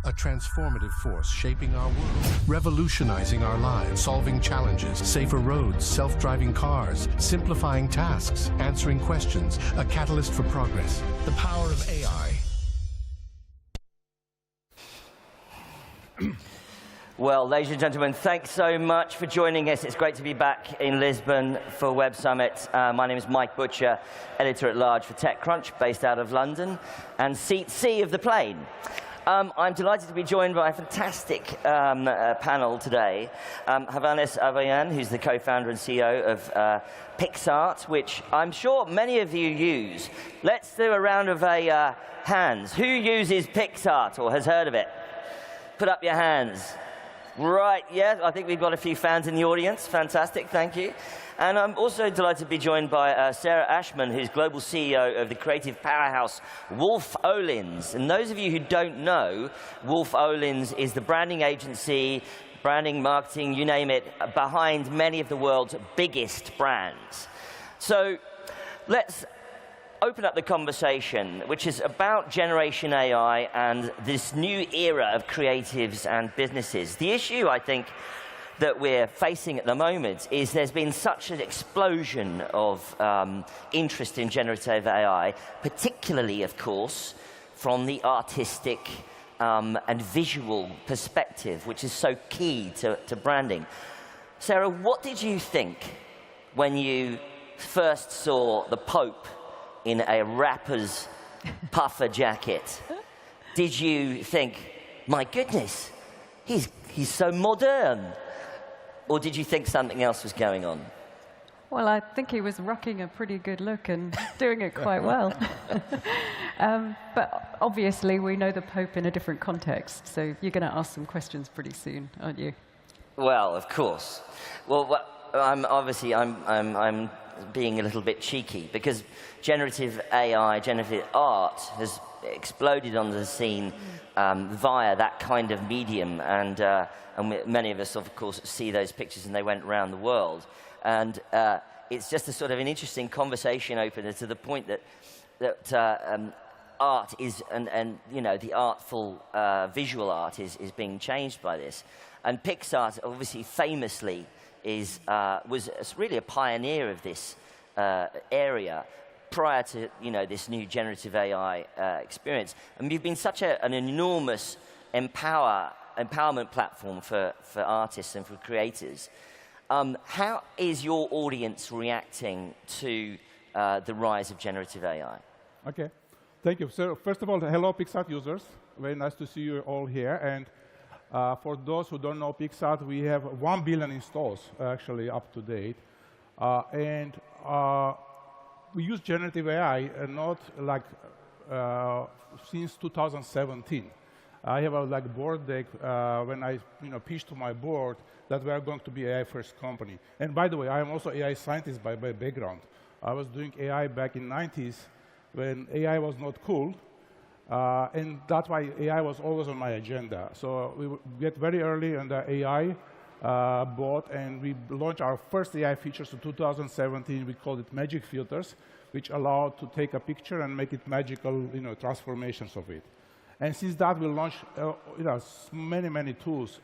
a transformative force shaping our world, revolutionizing our lives, solving challenges, safer roads, self-driving cars, simplifying tasks, answering questions, a catalyst for progress. The power of AI. Well, ladies and gentlemen, thanks so much for joining us. It's great to be back in Lisbon for Web Summit. My name is Mike Butcher, editor-at-large for TechCrunch, based out of London, and seat C of the plane. I'm delighted to be joined by a fantastic panel today. Patrice Evra, who's the co-founder and CEO of PixArt, which I'm sure many of you use. Let's do a round of hands. Who uses PixArt or has heard of it? Put up your hands. Right, yeah, I think we've got a few fans in the audience. Fantastic, thank you. And I'm also delighted to be joined by Sarah Ashman, who's global CEO of the creative powerhouse Wolf Olins. And those of you who don't know, Wolf Olins is the branding agency, branding, marketing, you name it, behind many of the world's biggest brands. So let's open up the conversation, which is about Generation AI and this new era of creatives and businesses. The issue, I think, that we're facing at the moment is there's been such an explosion of interest in generative AI, particularly, of course, from the artistic and visual perspective, which is so key to branding. Sarah, what did you think when you first saw the Pope in a rapper's puffer jacket? Did you think, my goodness, he's so modern? Or did you think something else was going on? Well, I think he was rocking a pretty good look and doing it quite well. But obviously, we know the Pope in a different context, so you're going to ask some questions pretty soon, aren't you? Well, of course. Well, I'm being a little bit cheeky, because generative AI, generative art, has exploded onto the scene via that kind of medium, and many of us, of course, see those pictures, and they went around the world. And it's just a sort of an interesting conversation opener to the point that art is, and you know, the artful visual art is being changed by this. And PixArt, obviously, famously, was really a pioneer of this area prior to, you know, this new generative AI experience. And you've been such an enormous empowerment platform for artists and for creators. How is your audience reacting to the rise of generative AI? Okay, thank you. So first of all, hello, PixArt users. Very nice to see you all here. And for those who don't know PixArt, we have 1 billion installs actually up to date. We use generative AI not like since 2017. I have a board deck when I pitched to my board that we are going to be AI first company. And by the way, I am also AI scientist by background. I was doing AI back in the 90s when AI was not cool. And that's why AI was always on my agenda. So we get very early on the AI boat, and we launched our first AI features in 2017. We called it Magic Filters, which allowed to take a picture and make it magical, transformations of it. And since that, we launched many tools.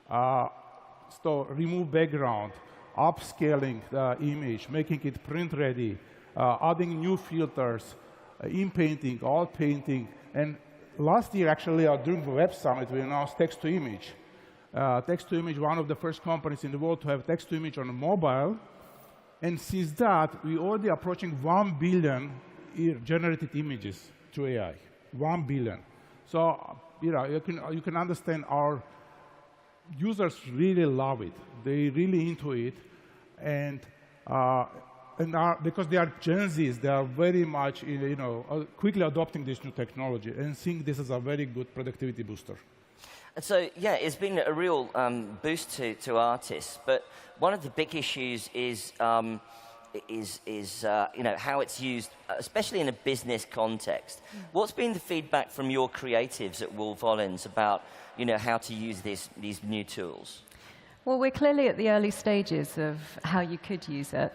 So remove background, upscaling the image, making it print ready, adding new filters, in-painting, alt painting. And last year, actually, during the Web Summit, we announced text-to-image. Text-to-image, one of the first companies in the world to have text-to-image on mobile. And since that, we're already approaching 1 billion generated images through AI. 1 billion. So you can understand our users really love it. They're really into it. And because they are Gen Zs, they are very much quickly adopting this new technology and seeing this as a very good productivity booster. And so, yeah, it's been a real boost to artists. But one of the big issues is how it's used, especially in a business context. What's been the feedback from your creatives at Wolf Olins about how to use these new tools? Well, we're clearly at the early stages of how you could use it.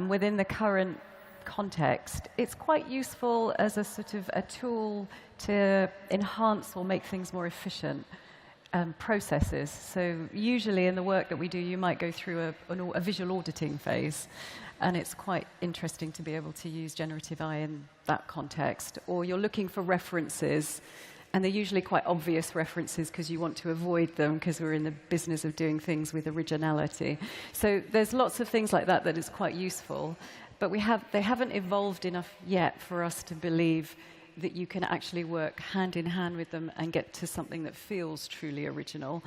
Within the current context, it's quite useful as a sort of a tool to enhance or make things more efficient. Processes. So usually in the work that we do, you might go through a visual auditing phase, and it's quite interesting to be able to use generative AI in that context. Or you're looking for references, and they're usually quite obvious references because you want to avoid them because we're in the business of doing things with originality. So there's lots of things like that that is quite useful, but they haven't evolved enough yet for us to believe that you can actually work hand in hand with them and get to something that feels truly original.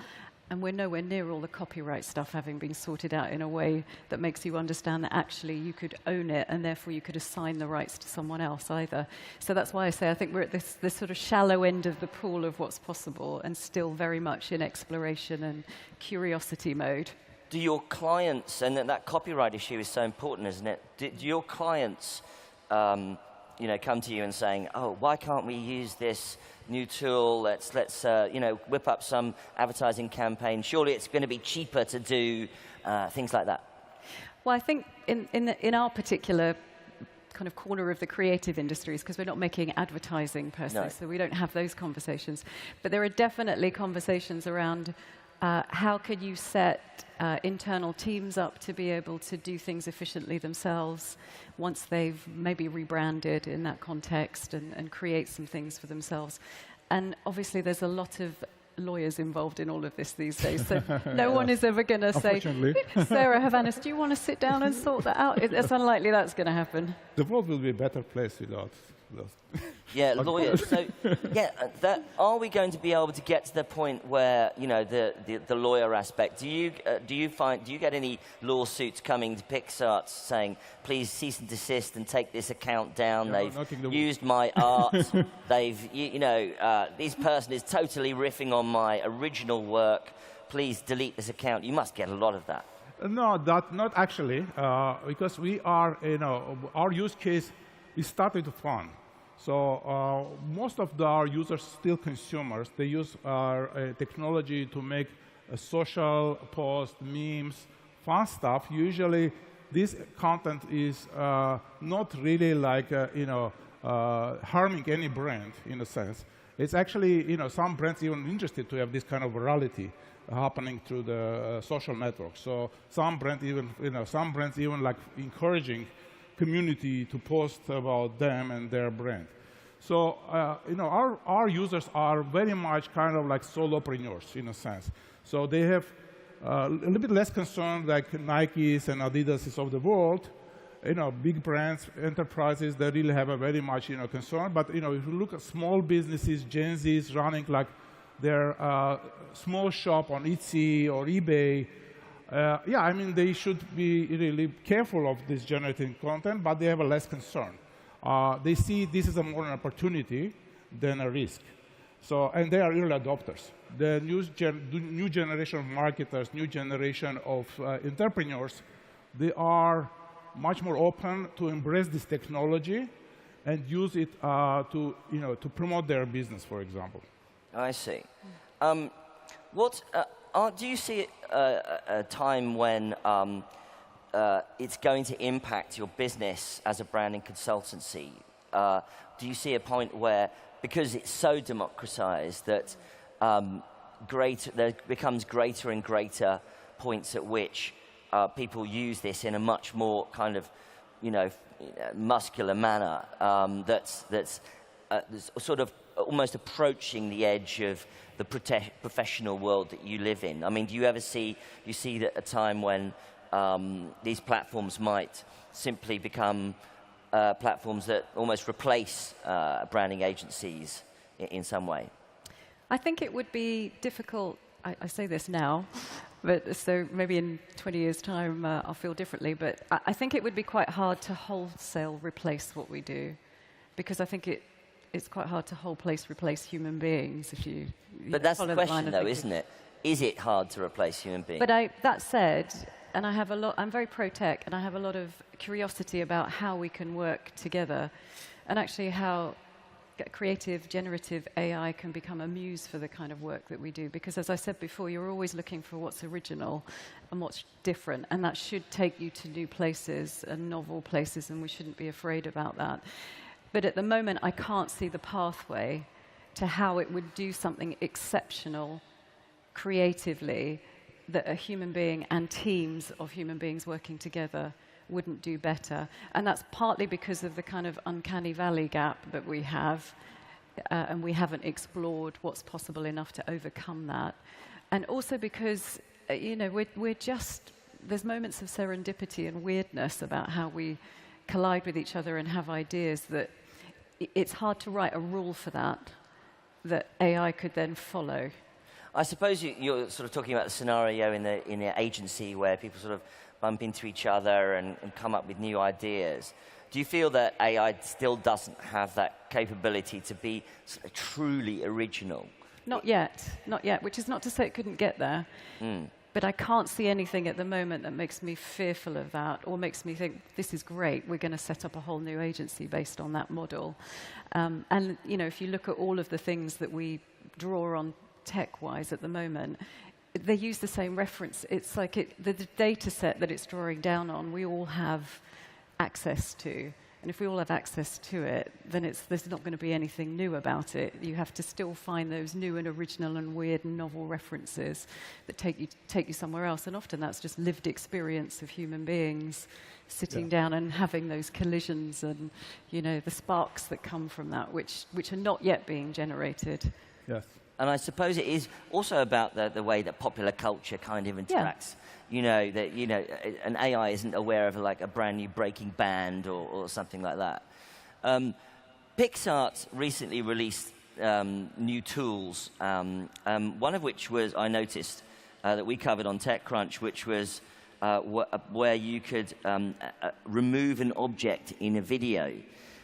And we're nowhere near all the copyright stuff having been sorted out in a way that makes you understand that actually you could own it and therefore you could assign the rights to someone else either. So that's why I say I think we're at this sort of shallow end of the pool of what's possible and still very much in exploration and curiosity mode. Do your clients, and that copyright issue is so important, isn't it? Do your clients come to you and saying, oh, why can't we use this new tool? Let's whip up some advertising campaign. Surely it's going to be cheaper to do things like that. Well, I think in our particular kind of corner of the creative industries, because we're not making advertising per se, so we don't have those conversations. But there are definitely conversations around how could you set internal teams up to be able to do things efficiently themselves once they've maybe rebranded in that context and create some things for themselves. And obviously there's a lot of lawyers involved in all of this these days, so no one is ever going to say, Sarah Havanis, do you want to sit down and sort that out? It's unlikely that's going to happen. The world will be a better place without Yeah, lawyers. So, are we going to be able to get to the point where the lawyer aspect? Do you get any lawsuits coming to Pixar saying, please cease and desist and take this account down? They've used my art. This person is totally riffing on my original work. Please delete this account. You must get a lot of that. No, not actually, because we are, our use case is starting to fun. So most of our users still consumers. They use our technology to make a social post, memes, fun stuff. Usually, this content is not really like harming any brand in a sense. It's actually some brands even interested to have this kind of virality happening through the social network. So some brands even like encouraging community to post about them and their brand. So, our users are very much kind of like solopreneurs in a sense. So they have a little bit less concern like Nikes and Adidas of the world. Big brands, enterprises, they really have a very much concern. But if you look at small businesses, Gen Zs running like their small shop on Etsy or eBay, they should be really careful of this generating content, but they have a less concern. They see this as more an opportunity than a risk. So, and they are early adopters. The new generation of marketers, new generation of entrepreneurs, they are much more open to embrace this technology and use it to promote their business, for example. I see. Do you see a time when it's going to impact your business as a branding consultancy? Do you see a point where, because it's so democratized, that there becomes greater and greater points at which people use this in a much more kind of, muscular manner that's sort of almost approaching the edge of the professional world that you live in? I mean, do you see that a time when these platforms might simply become platforms that almost replace branding agencies in some way? I think it would be difficult. I say this now, but so maybe in 20 years' time I'll feel differently. But I think it would be quite hard to wholesale replace what we do, because I think it's quite hard to replace human beings if you. But that's the question, though, isn't it? Is it hard to replace human beings? But that said, and I'm very pro-tech, and I have a lot of curiosity about how we can work together, and actually how creative, generative AI can become a muse for the kind of work that we do. Because as I said before, you're always looking for what's original and what's different, and that should take you to new places and novel places, and we shouldn't be afraid about that. But at the moment, I can't see the pathway to how it would do something exceptional creatively that a human being and teams of human beings working together wouldn't do better. And that's partly because of the kind of uncanny valley gap that we have, and we haven't explored what's possible enough to overcome that. And also because, we're just, there's moments of serendipity and weirdness about how we collide with each other and have ideas that it's hard to write a rule for that AI could then follow. I suppose you're sort of talking about the scenario in the agency where people sort of bump into each other and come up with new ideas. Do you feel that AI still doesn't have that capability to be sort of truly original? Not yet, which is not to say it couldn't get there. But I can't see anything at the moment that makes me fearful of that or makes me think, this is great, we're going to set up a whole new agency based on that model. And if you look at all of the things that we draw on tech-wise at the moment, they use the same reference. It's like the data set that it's drawing down on, we all have access to. And if we all have access to it, then there's not going to be anything new about it. You have to still find those new and original and weird and novel references that take you somewhere else. And often that's just lived experience of human beings sitting down and having those collisions and, the sparks that come from that, which are not yet being generated. Yes. And I suppose it is also about the way that popular culture kind of interacts. An AI isn't aware of a brand new breaking band or something like that. PixArt recently released new tools, one of which was, I noticed, that we covered on TechCrunch, which was where you could remove an object in a video.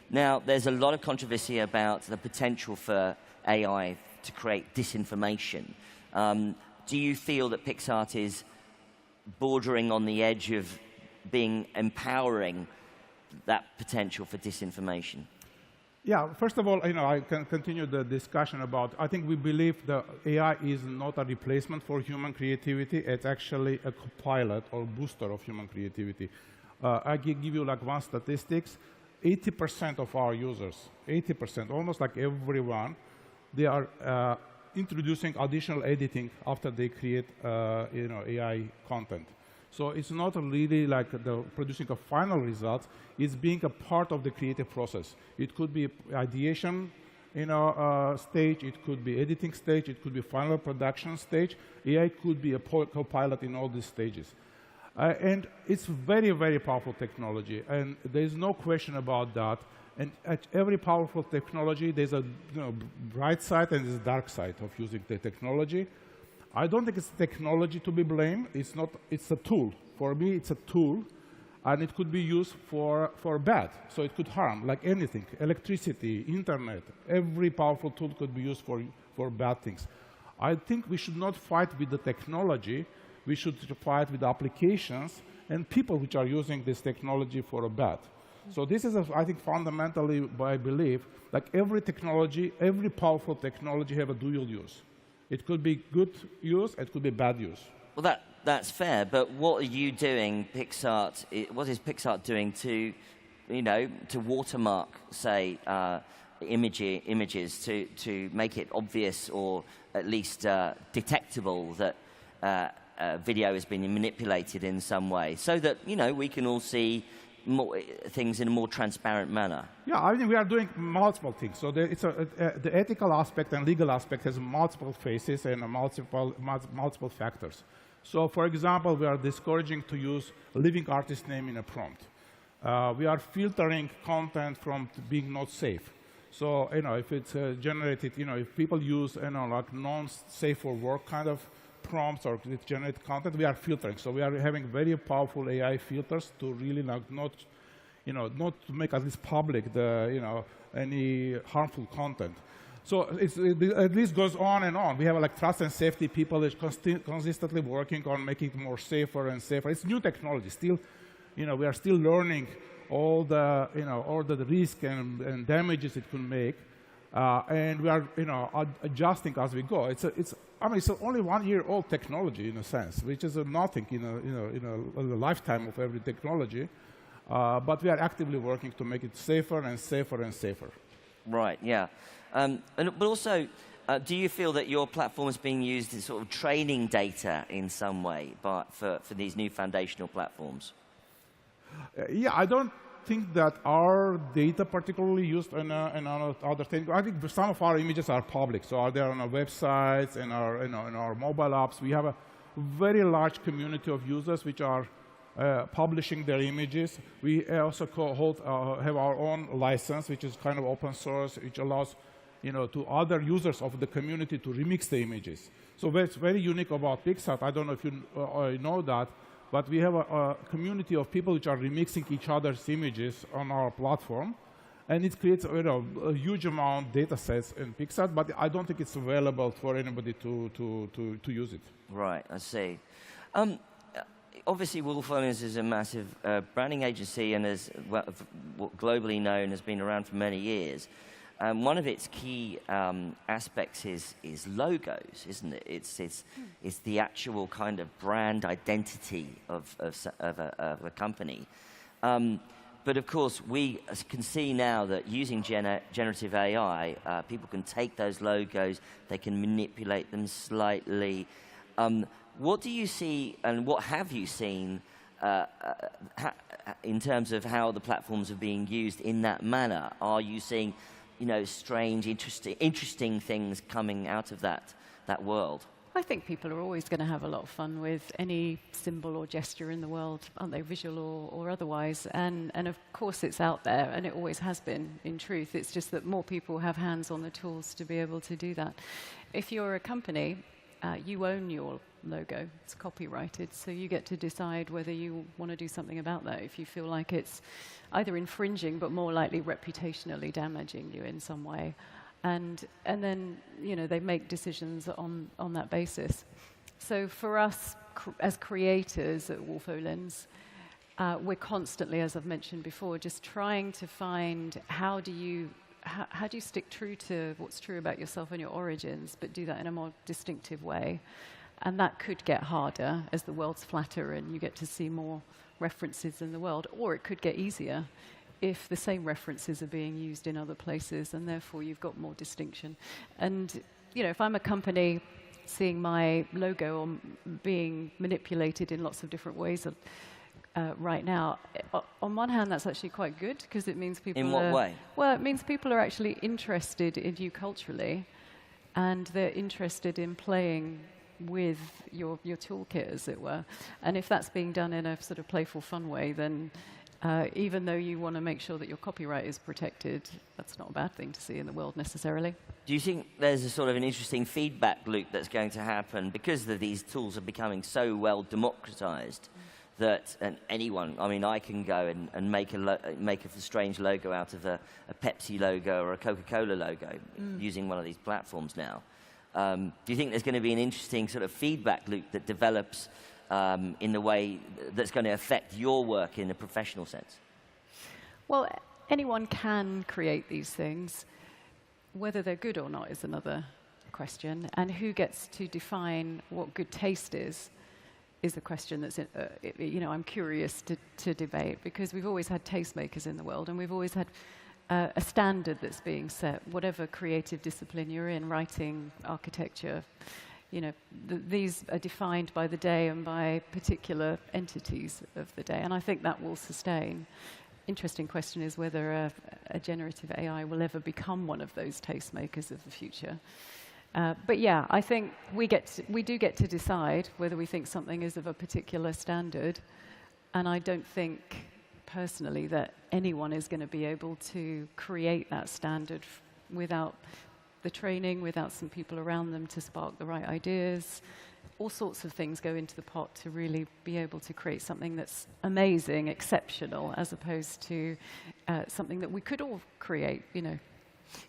Now, there's a lot of controversy about the potential for AI to create disinformation. Do you feel that PixArt is bordering on the edge of being empowering that potential for disinformation? Yeah, first of all, I can continue the discussion about, I think we believe the AI is not a replacement for human creativity. It's actually a copilot or booster of human creativity. I give you one statistics. 80% of our users, 80%, almost like everyone, they are introducing additional editing after they create AI content. So it's not really like producing a final result. It's being a part of the creative process. It could be ideation stage. It could be editing stage. It could be final production stage. AI could be a co-pilot in all these stages. And it's very, very powerful technology. And there's no question about that. And at every powerful technology, there's a bright side and there's a dark side of using the technology. I don't think it's technology to be blamed. It's a tool. For me, it's a tool, and it could be used for bad. So it could harm, like anything. Electricity, internet, every powerful tool could be used for bad things. I think we should not fight with the technology. We should fight with the applications and people which are using this technology for a bad. So this is, I think, fundamentally, I believe, like every technology, every powerful technology have a dual use. It could be good use, it could be bad use. Well, that's fair, but what are you doing, PixArt? What is PixArt doing to watermark, say, images to make it obvious or at least detectable that video has been manipulated in some way, so that we can all see things in a more transparent manner? Yeah, I think we are doing multiple things. So the ethical aspect and legal aspect has multiple phases and multiple factors. So, for example, we are discouraging to use living artist name in a prompt. We are filtering content from being not safe. So, if it's generated, if people use, like non-safe for work kind of prompts or with generated content, we are filtering. So we are having very powerful AI filters to really not to make at least public any harmful content. So it at least goes on and on. We have trust and safety people that are consistently working on making it more safer and safer. It's new technology. Still, we are still learning all the risk and damages it can make. And we are, adjusting as we go. It's only 1 year old technology in a sense, which is nothing in a lifetime of every technology. But we are actively working to make it safer and safer and safer. Right. Yeah. But also, do you feel that your platform is being used as sort of training data in some way, for these new foundational platforms? Yeah, I don't think that our data particularly used in other things. I think some of our images are public, so are there on our websites and in our mobile apps. We have a very large community of users which are publishing their images. We also have our own license, which is kind of open source, which allows to other users of the community to remix the images. So what's very unique about Pixart, I don't know if you know that, but we have a community of people which are remixing each other's images on our platform, and it creates a huge amount of data sets in Pixart, but I don't think it's available for anybody to use it. Right, I see. Obviously, Wolf Owners is a massive branding agency and is globally known, has been around for many years. One of its key aspects is logos, isn't it? It's the actual kind of brand identity of a company. But of course, we can see now that using generative AI, people can take those logos, they can manipulate them slightly. What do you see, and what have you seen in terms of how the platforms are being used in that manner? Are you seeing strange, interesting things coming out of that world? I think people are always going to have a lot of fun with any symbol or gesture in the world, aren't they, visual or otherwise? And of course it's out there, and it always has been, in truth. It's just that more people have hands on the tools to be able to do that. If you're a company, you own your logo. It's copyrighted, so you get to decide whether you want to do something about that if you feel like it's either infringing but more likely reputationally damaging you in some way. And then they make decisions on that basis. So for us as creators at Wolf Owners, we're constantly, as I've mentioned before, just trying to find how do you stick true to what's true about yourself and your origins, but do that in a more distinctive way. And that could get harder as the world's flatter and you get to see more references in the world, or it could get easier if the same references are being used in other places, and therefore you've got more distinction. And if I'm a company seeing my logo being manipulated in lots of different ways right now, on one hand that's actually quite good, because it means people In what way? Well, it means people are actually interested in you culturally, and they're interested in playing with your toolkit, as it were. And if that's being done in a sort of playful, fun way, then even though you want to make sure that your copyright is protected, that's not a bad thing to see in the world necessarily. Do you think there's a sort of an interesting feedback loop that's going to happen because these tools are becoming so well democratized that anyone, I can go and make a strange logo out of a Pepsi logo or a Coca-Cola logo using one of these platforms now? Do you think there's going to be an interesting sort of feedback loop that develops in the way that's going to affect your work in a professional sense? Well, anyone can create these things. Whether they're good or not is another question. And who gets to define what good taste is a question that's, I'm curious to debate, because we've always had tastemakers in the world, and we've always had a standard that's being set, whatever creative discipline you're in, writing, architecture. These are defined by the day and by particular entities of the day, and I think that will sustain. Interesting question is whether a generative AI will ever become one of those tastemakers of the future. But yeah, I think we do get to decide whether we think something is of a particular standard, and I don't think personally that anyone is going to be able to create that standard without the training, without some people around them to spark the right ideas. All sorts of things go into the pot to really be able to create something that's amazing, exceptional, as opposed to something that we could all create,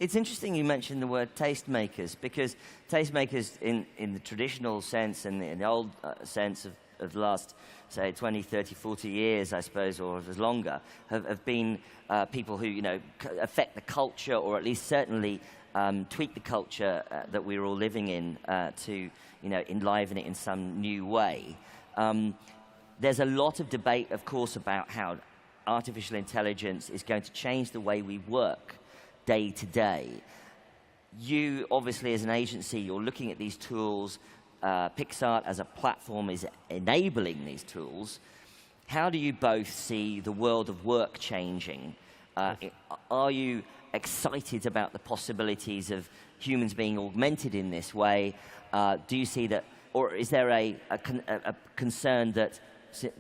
It's interesting you mentioned the word tastemakers, because tastemakers in the traditional sense and in the old sense of the last, say, 20, 30, 40 years, I suppose, or as longer, have been people who, affect the culture, or at least certainly tweak the culture that we're all living in to, enliven it in some new way. There's a lot of debate, of course, about how artificial intelligence is going to change the way we work day to day. You, obviously, as an agency, you're looking at these tools. Pixart as a platform is enabling these tools. How do you both see the world of work changing? Are you excited about the possibilities of humans being augmented in this way? Do you see that, or is there a concern that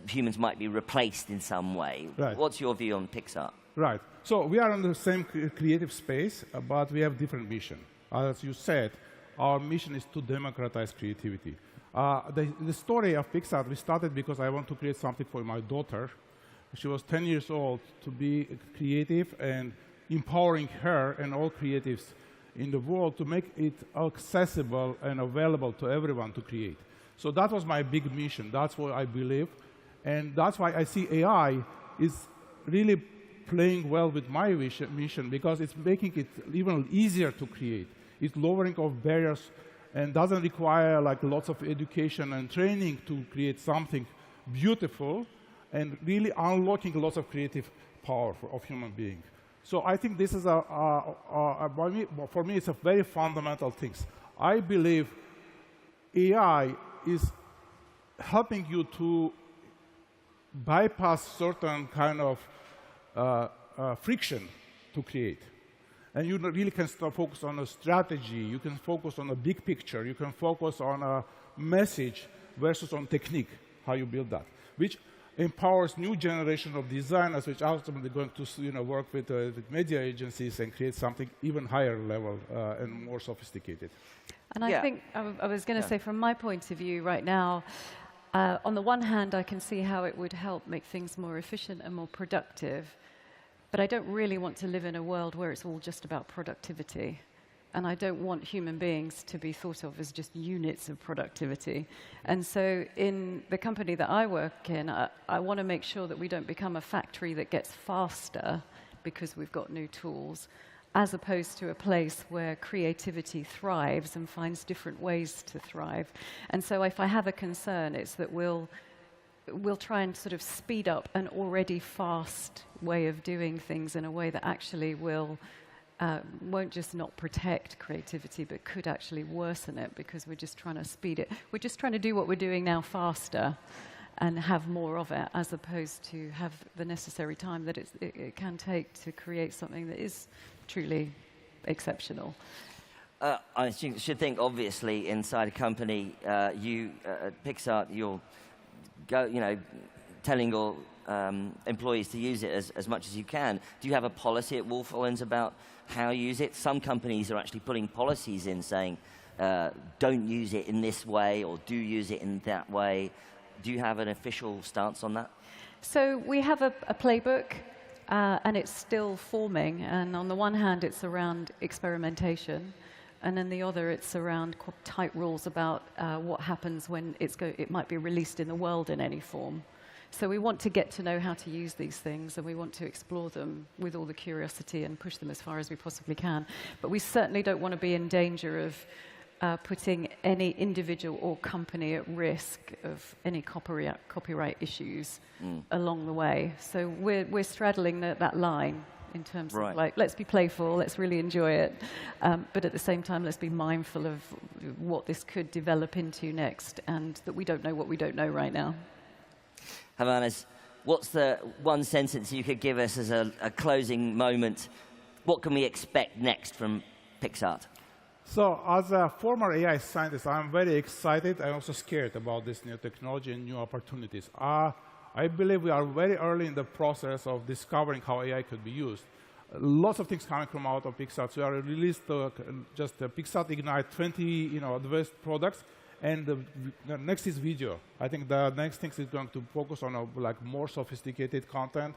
humans might be replaced in some way? Right. What's your view on Pixar? Right. So we are in the same creative space, but we have different mission. As you said, our mission is to democratize creativity. The story of Pixar, we started because I want to create something for my daughter. She was 10 years old, to be creative and empowering her and all creatives in the world to make it accessible and available to everyone to create. So that was my big mission. That's what I believe. And that's why I see AI is really playing well with my mission, because it's making it even easier to create. It's lowering of barriers and doesn't require lots of education and training to create something beautiful, and really unlocking lots of creative power of human beings. So I think this is for me, it's a very fundamental thing. I believe AI is helping you to bypass certain kind of friction to create. And you really can focus on a strategy, you can focus on a big picture, you can focus on a message versus on technique, how you build that, which empowers new generation of designers, which ultimately going to work with media agencies and create something even higher level and more sophisticated. And I think, I was going to say, from my point of view right now, on the one hand, I can see how it would help make things more efficient and more productive, but I don't really want to live in a world where it's all just about productivity. And I don't want human beings to be thought of as just units of productivity. And so in the company that I work in, I want to make sure that we don't become a factory that gets faster because we've got new tools, as opposed to a place where creativity thrives and finds different ways to thrive. And so if I have a concern, it's that we'll try and sort of speed up an already fast way of doing things in a way that actually won't just not protect creativity, but could actually worsen it, because we're just trying to speed it. We're just trying to do what we're doing now faster and have more of it, as opposed to have the necessary time that it can take to create something that is truly exceptional. I should think, obviously, inside a company, you at Pixar, you'll go, telling your employees to use it as much as you can. Do you have a policy at Wolf Owens about how you use it? Some companies are actually putting policies in saying, don't use it in this way, or do use it in that way. Do you have an official stance on that? So we have a playbook, and it's still forming. And on the one hand, it's around experimentation. And then the other, it's around tight rules about what happens when it might be released in the world in any form. So we want to get to know how to use these things, and we want to explore them with all the curiosity and push them as far as we possibly can. But we certainly don't want to be in danger of putting any individual or company at risk of any copyright issues along the way. So we're straddling that line in terms of let's be playful, let's really enjoy it, but at the same time, let's be mindful of what this could develop into next, and that we don't know what we don't know right now. Hovhannes, what's the one sentence you could give us as a closing moment? What can we expect next from Pixar? So as a former AI scientist, I'm very excited and also scared about this new technology and new opportunities. I believe we are very early in the process of discovering how AI could be used. Lots of things coming from out of Pixar. So we are released just Pixar Ignite 20 advanced products, and the next is video. I think the next thing is going to focus on more sophisticated content,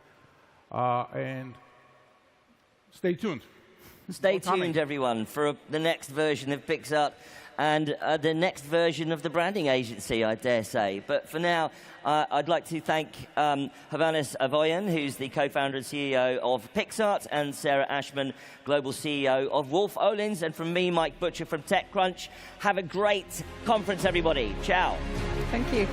and stay tuned. Stay tuned, everyone, for the next version of PixArt and the next version of the branding agency, I dare say. But for now, I'd like to thank Hovhannes Avoyan, who's the co-founder and CEO of PixArt, and Sarah Ashman, global CEO of Wolf Olins, and from me, Mike Butcher from TechCrunch. Have a great conference, everybody. Ciao. Thank you.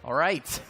All right.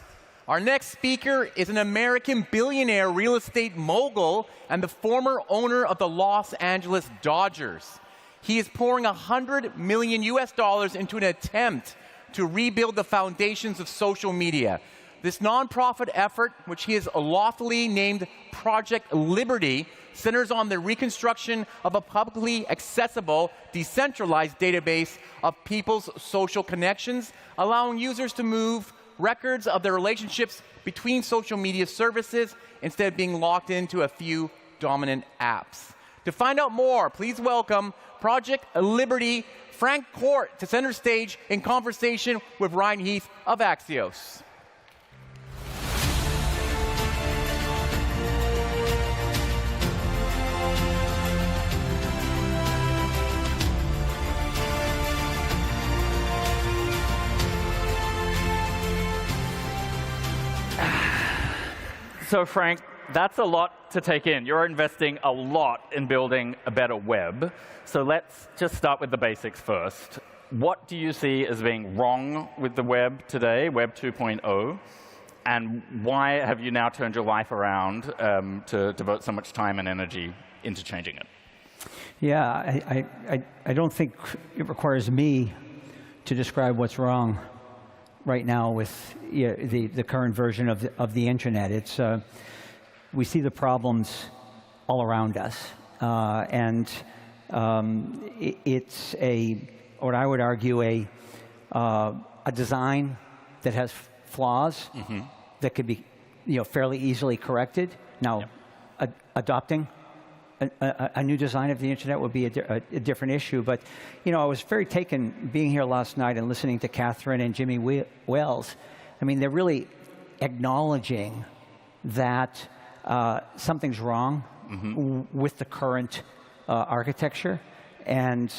Our next speaker is an American billionaire real estate mogul and the former owner of the Los Angeles Dodgers. He is pouring $100 million into an attempt to rebuild the foundations of social media. This nonprofit effort, which he has loftily named Project Liberty, centers on the reconstruction of a publicly accessible, decentralized database of people's social connections, allowing users to move records of their relationships between social media services instead of being locked into a few dominant apps. To find out more, please welcome Project Liberty Frank Court to center stage in conversation with Ryan Heath of Axios. So Frank, that's a lot to take in. You're investing a lot in building a better web. So let's just start with the basics first. What do you see as being wrong with the web today, Web 2.0? And why have you now turned your life around to devote so much time and energy into changing it? Yeah, I don't think it requires me to describe what's wrong right now with the current version of the internet. It's we see the problems all around us, and it's what I would argue a design that has flaws that could be fairly easily corrected. Now, adopting a new design of the internet would be a different issue, but I was very taken being here last night and listening to Catherine and Jimmy Wales. I mean, they're really acknowledging that something's wrong with the current architecture, and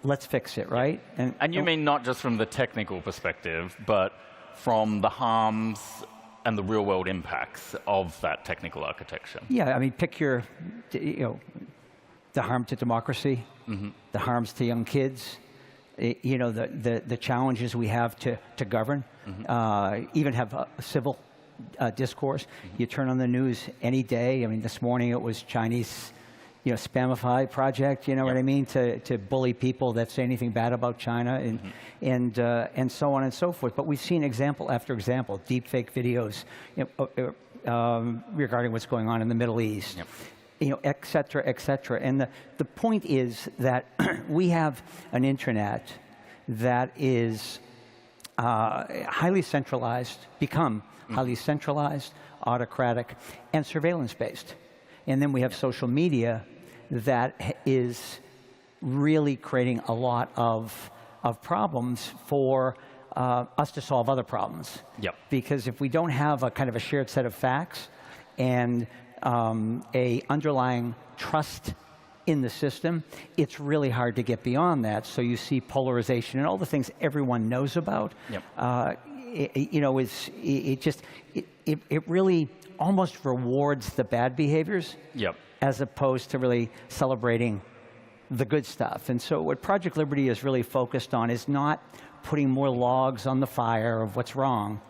let's fix it, right? And you mean not just from the technical perspective, but from the harms and the real-world impacts of that technical architecture. Yeah, I mean, pick the harm to democracy, the harms to young kids, the challenges we have to govern, even have a civil discourse. You turn on the news any day. I mean, this morning it was Chinese Spamify project, what I mean, to bully people that say anything bad about China, and so on and so forth. But we've seen example after example, deepfake videos regarding what's going on in the Middle East, et cetera, et cetera. And the point is that we have an internet that is highly centralized, highly centralized, autocratic, and surveillance-based. And then we have social media that is really creating a lot of problems for us to solve other problems. Because if we don't have a kind of a shared set of facts and a underlying trust in the system, it's really hard to get beyond that. So you see polarization and all the things everyone knows about. It really almost rewards the bad behaviors as opposed to really celebrating the good stuff. And so what Project Liberty is really focused on is not putting more logs on the fire of what's wrong.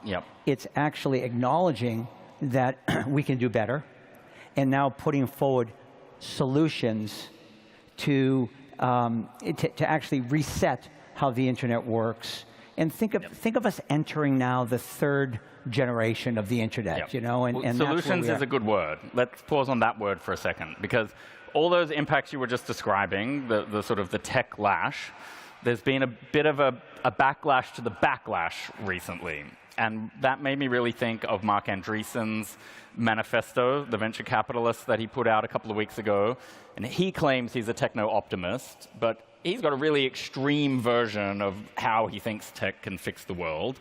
It's actually acknowledging that we can do better, and now putting forward solutions to actually reset how the internet works And think of us entering now the third generation of the internet, you know, and solutions is a good word. Let's pause on that word for a second, because all those impacts you were just describing, the sort of the tech lash, there's been a bit of a backlash to the backlash recently. And that made me really think of Mark Andreessen's manifesto, the venture capitalist that he put out a couple of weeks ago. And he claims he's a techno-optimist, but he's got a really extreme version of how he thinks tech can fix the world.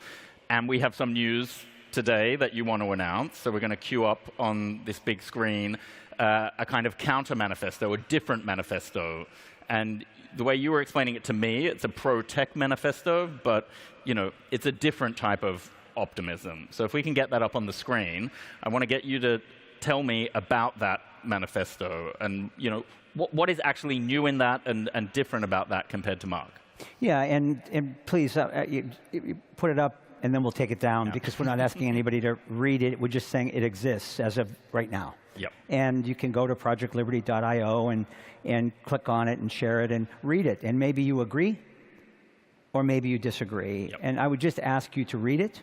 And we have some news today that you want to announce. So we're going to queue up on this big screen a kind of counter-manifesto, a different manifesto. And the way you were explaining it to me, it's a pro-tech manifesto, but you know, it's a different type of optimism. So if we can get that up on the screen, I want to get you to tell me about that manifesto and you know, what is actually new in that and different about that compared to Mark. Yeah, and please you put it up and then we'll take it down because we're not asking anybody to read it. We're just saying it exists as of right now. Yep. And you can go to projectliberty.io and click on it and share it and read it. And maybe you agree or maybe you disagree. Yep. And I would just ask you to read it.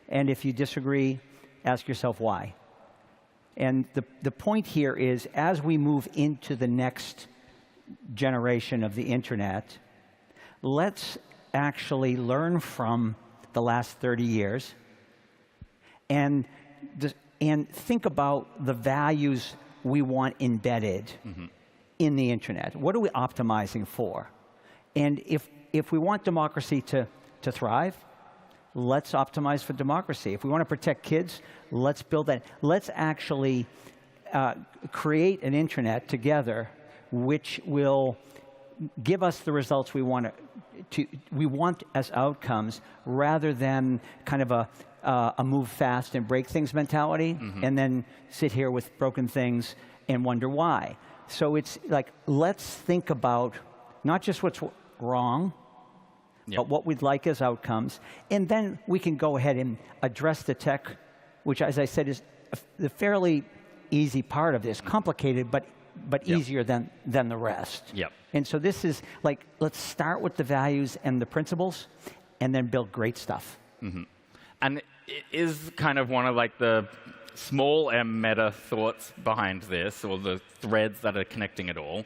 And if you disagree, ask yourself why. And the point here is, as we move into the next generation of the internet, let's actually learn from the last 30 years and think about the values we want embedded in the internet. What are we optimizing for? And if we want democracy to thrive, let's optimize for democracy. If we want to protect kids, let's build that. Let's actually create an internet together which will give us the results we want as outcomes, rather than kind of a move fast and break things mentality, and then sit here with broken things and wonder why. So it's like, let's think about not just what's wrong, but what we'd like as outcomes. And then we can go ahead and address the tech, which, as I said, is the fairly easy part of this. Complicated, but easier than the rest. Yep. And so this is like, let's start with the values and the principles, and then build great stuff. And it is kind of one of like the small m meta thoughts behind this, or the threads that are connecting it all,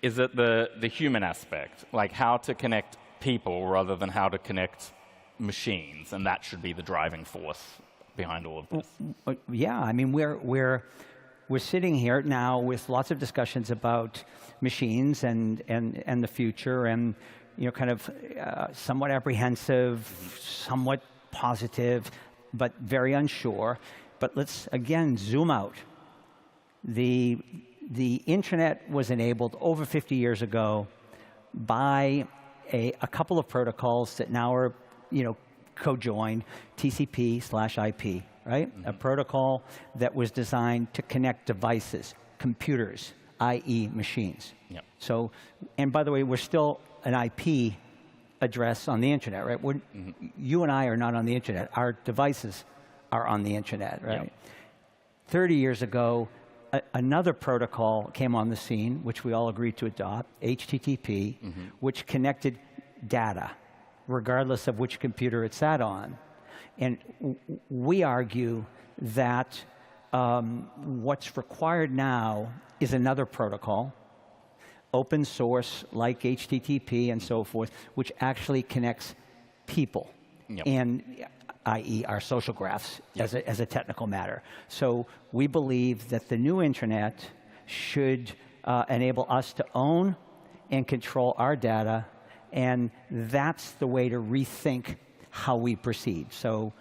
is that the human aspect, like how to connect people rather than how to connect machines, and that should be the driving force behind all of this. Yeah, I mean, we're sitting here now with lots of discussions about machines and the future, and you know, kind of somewhat apprehensive, somewhat positive, but very unsure. But let's again zoom out. The internet was enabled over 50 years ago by a couple of protocols that now are, you know, co-joined, TCP/IP, right? A protocol that was designed to connect devices, computers, i.e. machines. Yep. So, and by the way, we're still an IP address on the internet, right? You and I are not on the internet. Our devices are on the internet, right? Yep. 30 years ago, another protocol came on the scene, which we all agreed to adopt, HTTP, which connected data, regardless of which computer it sat on. And we argue that what's required now is another protocol, open source, like HTTP and so forth, which actually connects people, and i.e. our social graphs, as a technical matter. So we believe that the new internet should enable us to own and control our data, and that's the way to rethink how we proceed. So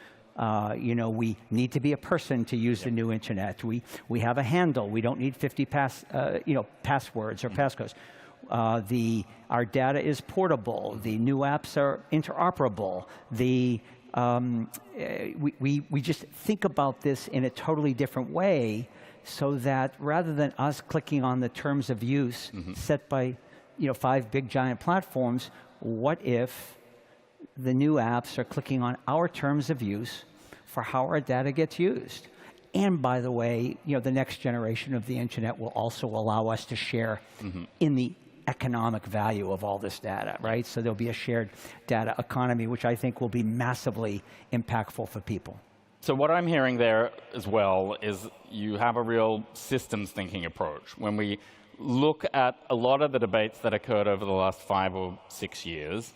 you know, we need to be a person to use the new internet. We have a handle. We don't need 50 passwords or passcodes. Our data is portable. The new apps are interoperable. We just think about this in a totally different way, so that rather than us clicking on the terms of use set by 5 big giant platforms, what if the new apps are clicking on our terms of use for how our data gets used? And by the way, the next generation of the internet will also allow us to share in the economic value of all this data, right? So there'll be a shared data economy, which I think will be massively impactful for people. So what I'm hearing there as well is you have a real systems thinking approach. When we look at a lot of the debates that occurred over the last 5 or 6 years,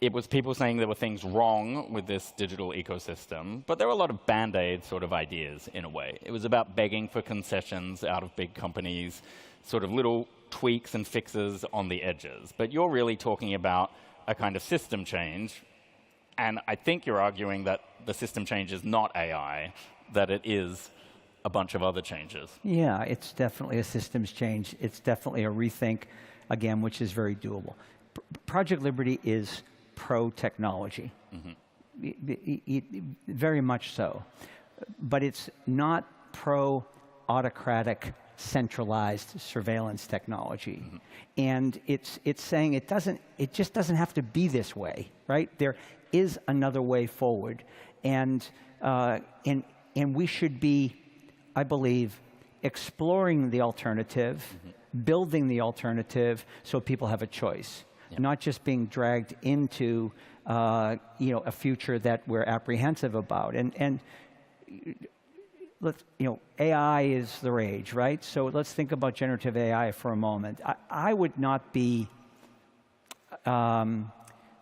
it was people saying there were things wrong with this digital ecosystem, but there were a lot of Band-Aid sort of ideas in a way. It was about begging for concessions out of big companies, sort of little tweaks and fixes on the edges. But you're really talking about a kind of system change, and I think you're arguing that the system change is not AI, that it is a bunch of other changes. Yeah, it's definitely a systems change. It's definitely a rethink, again, which is very doable. Project Liberty is pro-technology, very much so. But it's not pro-autocratic, centralized surveillance technology. And it's saying it just doesn't have to be this way, right? There is another way forward. And we should be, I believe, exploring the alternative, building the alternative so people have a choice. Not just being dragged into a future that we're apprehensive about. And let's, AI is the rage, right? So let's think about generative AI for a moment. I would not be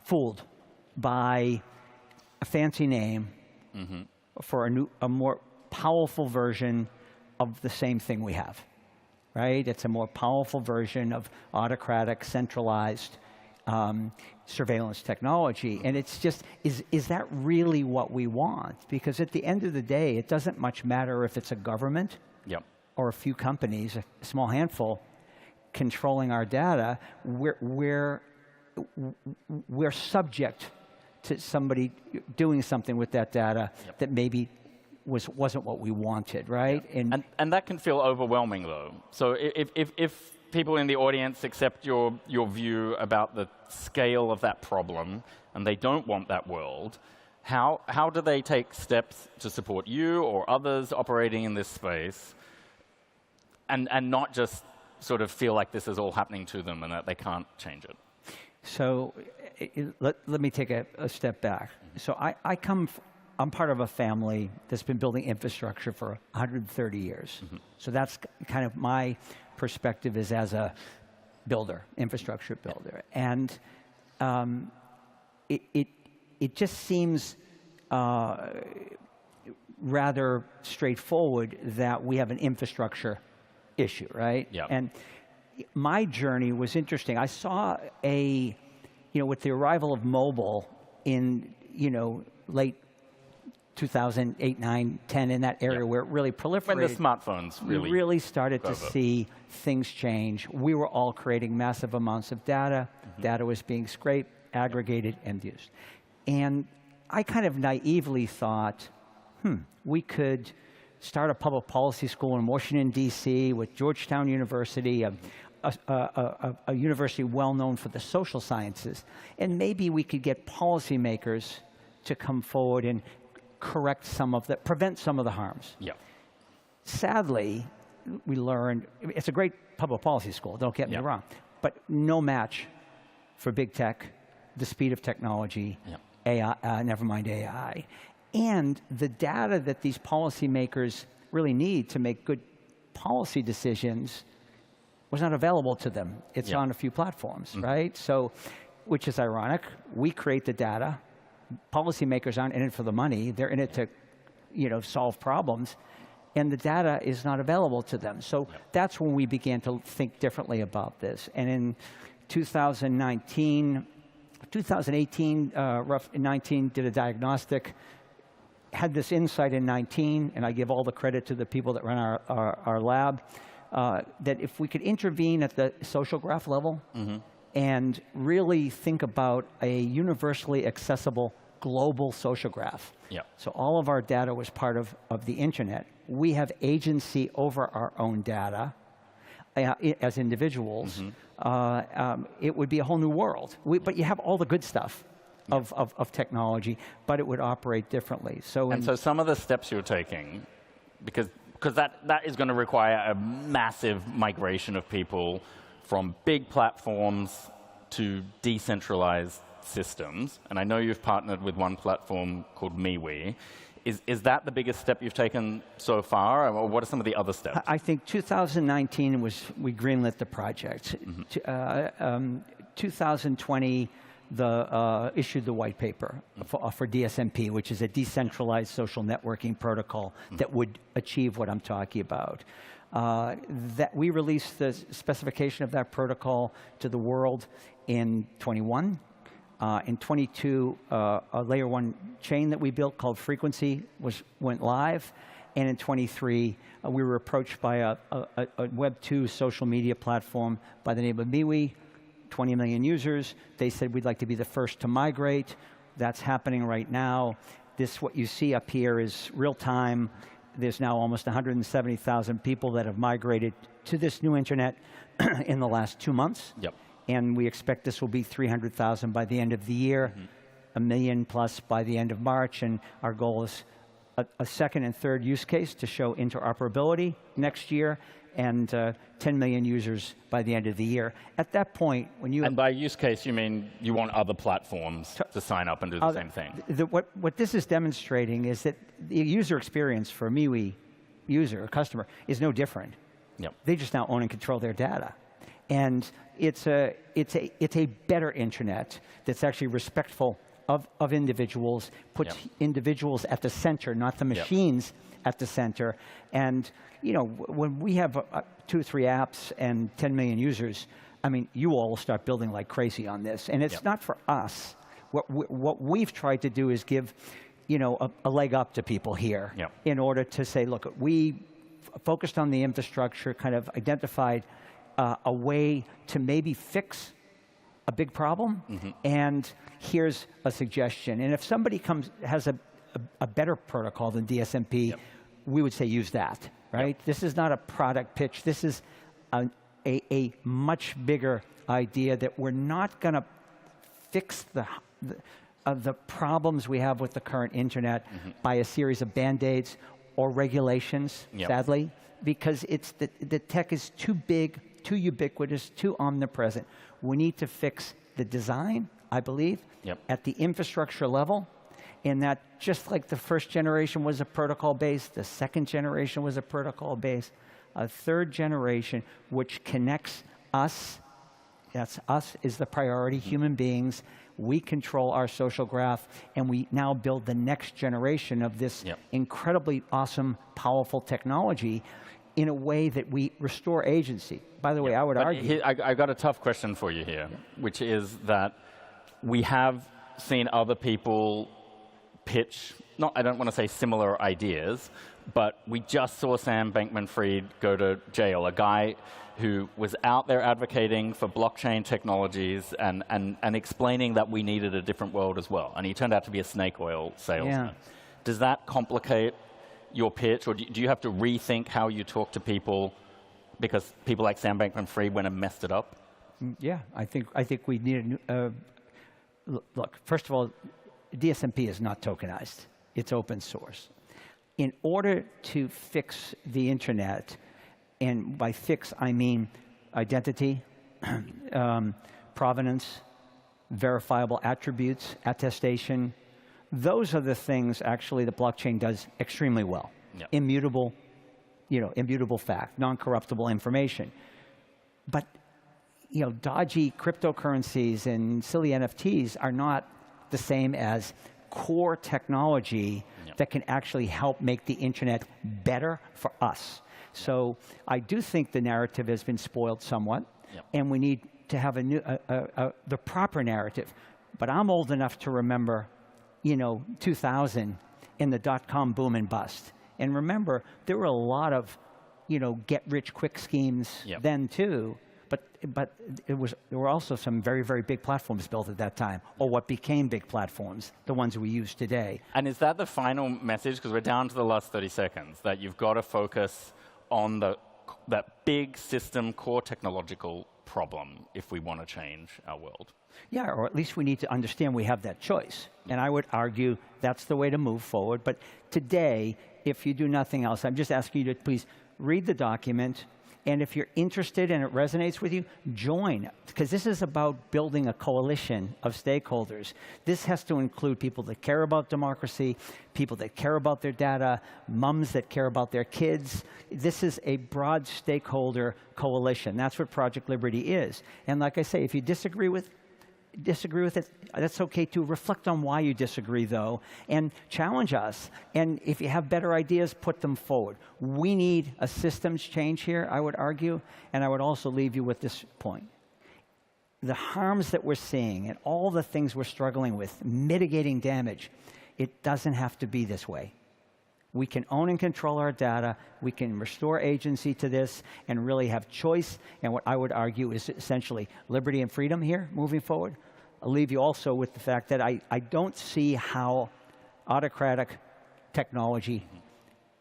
fooled by a fancy name for a more powerful version of the same thing we have, right? It's a more powerful version of autocratic, centralized surveillance technology. And it's just, is that really what we want? Because at the end of the day, it doesn't much matter if it's a government or a few companies, a small handful, controlling our data. We're subject to somebody doing something with that data that maybe wasn't what we wanted, right? And that can feel overwhelming, though. So if people in the audience accept your view about the scale of that problem, and they don't want that world, how do they take steps to support you or others operating in this space, and not just sort of feel like this is all happening to them and that they can't change it? So let me take a step back. So I'm part of a family that's been building infrastructure for 130 years. So that's kind of my perspective is as a builder, infrastructure builder. And it just seems rather straightforward that we have an infrastructure issue, right? And my journey was interesting. I saw with the arrival of mobile in, late 2008, 9, 10, in that area where it really proliferated. When the smartphones really... We really started to see things change. We were all creating massive amounts of data. Data was being scraped, aggregated, and used. And I kind of naively thought, we could start a public policy school in Washington, D.C. with Georgetown University, a university well known for the social sciences. And maybe we could get policymakers to come forward and prevent some of the harms. Sadly, we learned, it's a great public policy school, don't get me wrong, but no match for big tech, the speed of technology, AI, never mind AI. And the data that these policymakers really need to make good policy decisions was not available to them. It's on a few platforms, right? So, which is ironic. We create the data. Policymakers aren't in it for the money. They're in it to, solve problems. And the data is not available to them. So that's when we began to think differently about this. And in 2018, 19, did a diagnostic, had this insight in 19, and I give all the credit to the people that run our lab, that if we could intervene at the social graph level and really think about a universally accessible global social graph. So all of our data was part of the internet. We have agency over our own data as individuals. It would be a whole new world. But you have all the good stuff of technology, but it would operate differently. So some of the steps you're taking, because that is going to require a massive migration of people from big platforms to decentralized systems. And I know you've partnered with one platform called MeWe. Is that the biggest step you've taken so far, or what are some of the other steps? I think 2019 was, we greenlit the project. 2020, issued the white paper for DSMP, which is a decentralized social networking protocol that would achieve what I'm talking about. That we released the specification of that protocol to the world in 21. In 22, a layer 1 chain that we built called Frequency went live. And in 23, we were approached by a Web 2 social media platform by the name of MeWe, 20 million users. They said, we'd like to be the first to migrate. That's happening right now. What you see up here is real time. There's now almost 170,000 people that have migrated to this new internet in the last 2 months. Yep. And we expect this will be 300,000 by the end of the year, 1 million plus by the end of March, and our goal is a second and third use case to show interoperability next year, and 10 million users by the end of the year. At that point, when you... And by use case, you mean you want other platforms to sign up and do the same thing? What this is demonstrating is that the user experience for a MeWe user, a customer, is no different. Yep. They just now own and control their data. And it's a better internet that's actually respectful of individuals, puts individuals at the center, not the machines at the center. And when we have 2 or 3 apps and 10 million users, I mean, you all will start building like crazy on this. And it's not for us. What we've tried to do is give a leg up to people here in order to say, look, we focused on the infrastructure, kind of identified a way to maybe fix a big problem, and here's a suggestion. And if somebody has a better protocol than DSMP, we would say use that, right? This is not a product pitch. This is a much bigger idea that we're not going to fix the problems we have with the current internet by a series of Band-Aids or regulations, sadly, because the tech is too big, too ubiquitous, too omnipresent. We need to fix the design, I believe, at the infrastructure level, and that just like the first generation was a protocol base, the second generation was a protocol base, a third generation which connects us, that's us is the priority, human beings, we control our social graph, and we now build the next generation of this incredibly awesome, powerful technology in a way that we restore agency. By the way, I would argue... I got a tough question for you here, which is that we have seen other people pitch, I don't want to say similar ideas, but we just saw Sam Bankman-Fried go to jail, a guy who was out there advocating for blockchain technologies and explaining that we needed a different world as well. And he turned out to be a snake oil salesman. Does that complicate your pitch, or do you have to rethink how you talk to people because people like Sam Bankman-Fried went and messed it up? Yeah, I think we need a new... look, first of all, DSMP is not tokenized. It's open source. In order to fix the internet, and by fix I mean identity, provenance, verifiable attributes, attestation, those are the things actually the blockchain does extremely well. Immutable, immutable fact, non-corruptible information. But dodgy cryptocurrencies and silly NFTs are not the same as core technology that can actually help make the internet better for us. So I do think the narrative has been spoiled somewhat, and we need to have the proper narrative. But I'm old enough to remember 2000 in the dot-com boom and bust. And remember, there were a lot of, get-rich-quick schemes then too. But there were also some very, very big platforms built at that time, or what became big platforms, the ones we use today. And is that the final message? Because we're down to the last 30 seconds, that you've got to focus on that big system core technological problem if we want to change our world. Yeah, or at least we need to understand we have that choice. And I would argue that's the way to move forward. But today, if you do nothing else, I'm just asking you to please read the document And if you're interested and it resonates with you, join, because this is about building a coalition of stakeholders. This has to include people that care about democracy, people that care about their data, moms that care about their kids. This is a broad stakeholder coalition. That's what Project Liberty is. And like I say, if you disagree with it, that's okay too. Reflect on why you disagree, though, and challenge us. And if you have better ideas, put them forward. We need a systems change here, I would argue, and I would also leave you with this point. The harms that we're seeing and all the things we're struggling with, mitigating damage, it doesn't have to be this way. We can own and control our data. We can restore agency to this and really have choice. And what I would argue is essentially liberty and freedom here moving forward. I'll leave you also with the fact that I don't see how autocratic technology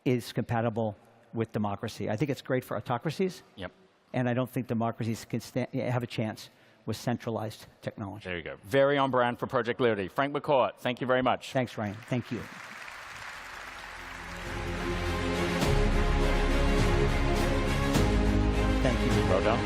is compatible with democracy. I think it's great for autocracies. Yep. And I don't think democracies can have a chance with centralized technology. There you go. Very on brand for Project Liberty. Frank McCourt, thank you very much. Thanks, Ryan. Thank you. Thank you. Well done.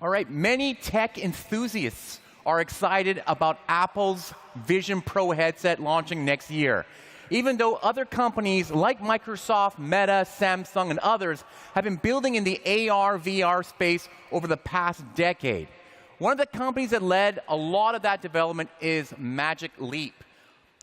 All right, many tech enthusiasts are excited about Apple's Vision Pro headset launching next year, even though other companies like Microsoft, Meta, Samsung, and others have been building in the AR/VR space over the past decade. One of the companies that led a lot of that development is Magic Leap.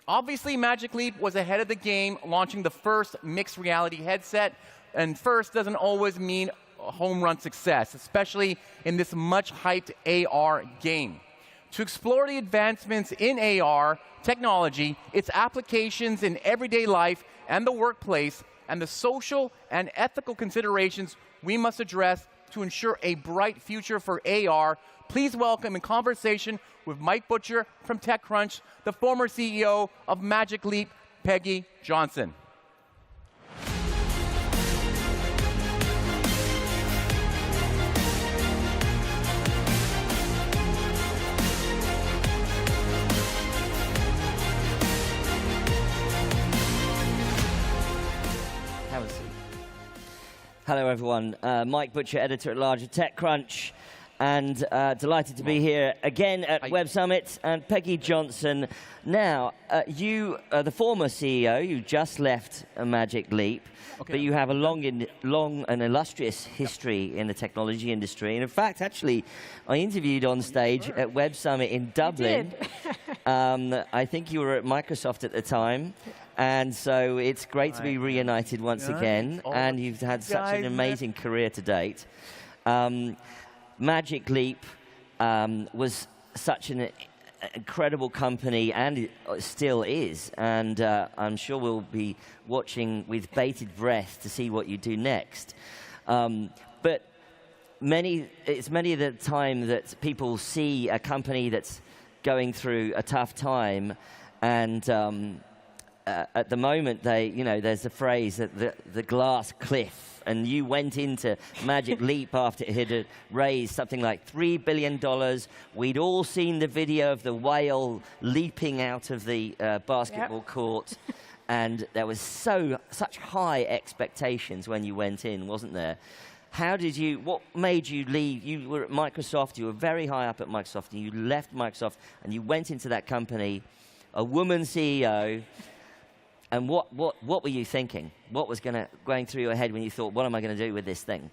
Obviously, Magic Leap was ahead of the game, launching the first mixed reality headset, and first doesn't always mean a home run success, especially in this much-hyped AR game. To explore the advancements in AR technology, its applications in everyday life and the workplace, and the social and ethical considerations we must address to ensure a bright future for AR, please welcome in conversation with Mike Butcher from TechCrunch, the former CEO of Magic Leap, Peggy Johnson. Hello, everyone. Mike Butcher, editor-at-large at TechCrunch, and delighted to be here again at Web Summit. And Peggy Johnson, now, you are the former CEO. You just left Magic Leap, but you have a long and illustrious history in the technology industry. And in fact, actually, I interviewed on stage at Web Summit in Dublin. I think you were at Microsoft at the time. And so it's great to be reunited once again, and you've had such an amazing career to date. Magic Leap was such an incredible company, and it still is, and I'm sure we'll be watching with bated breath to see what you do next. But it's many of the time that people see a company that's going through a tough time, and at the moment, there's a phrase that the glass cliff, and you went into Magic Leap after it had raised something like $3 billion. We'd all seen the video of the whale leaping out of the basketball court, and there was such high expectations when you went in, wasn't there? What made you leave? You were at Microsoft, you were very high up at Microsoft, and you left Microsoft, and you went into that company, a woman CEO. And what were you thinking? What was going through your head when you thought, what am I going to do with this thing?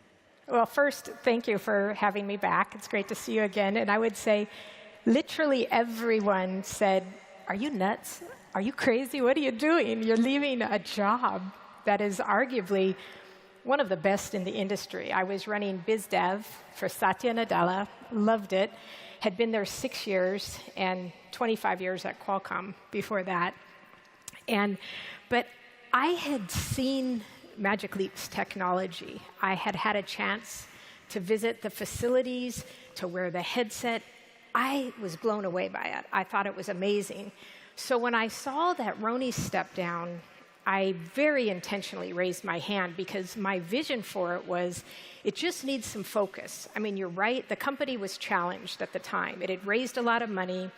Well, first, thank you for having me back. It's great to see you again. And I would say literally everyone said, are you nuts? Are you crazy? What are you doing? You're leaving a job that is arguably one of the best in the industry. I was running BizDev for Satya Nadella, loved it, had been there 6 years and 25 years at Qualcomm before that. But I had seen Magic Leap's technology. I had had a chance to visit the facilities, to wear the headset. I was blown away by it. I thought it was amazing. So when I saw that Roni step down I very intentionally raised my hand because my vision for it was it just needs some focus. I mean, you're right, the company was challenged at the time. It had raised a lot of money.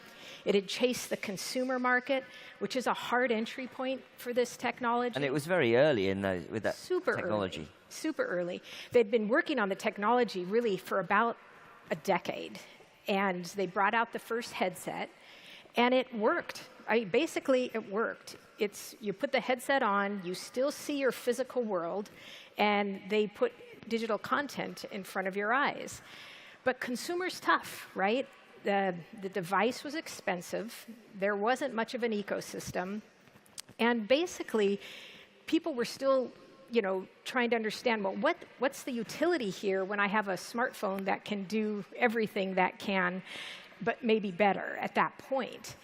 It had chased the consumer market, which is a hard entry point for this technology. And it was very early with that technology. Early, super early. They'd been working on the technology really for about a decade. And they brought out the first headset, and it worked. Basically, it worked. You put the headset on, you still see your physical world, and they put digital content in front of your eyes. But consumer's tough, right? The device was expensive. There wasn't much of an ecosystem. And basically, people were still trying to understand, well, what's the utility here when I have a smartphone that can do everything that can, but maybe better at that point?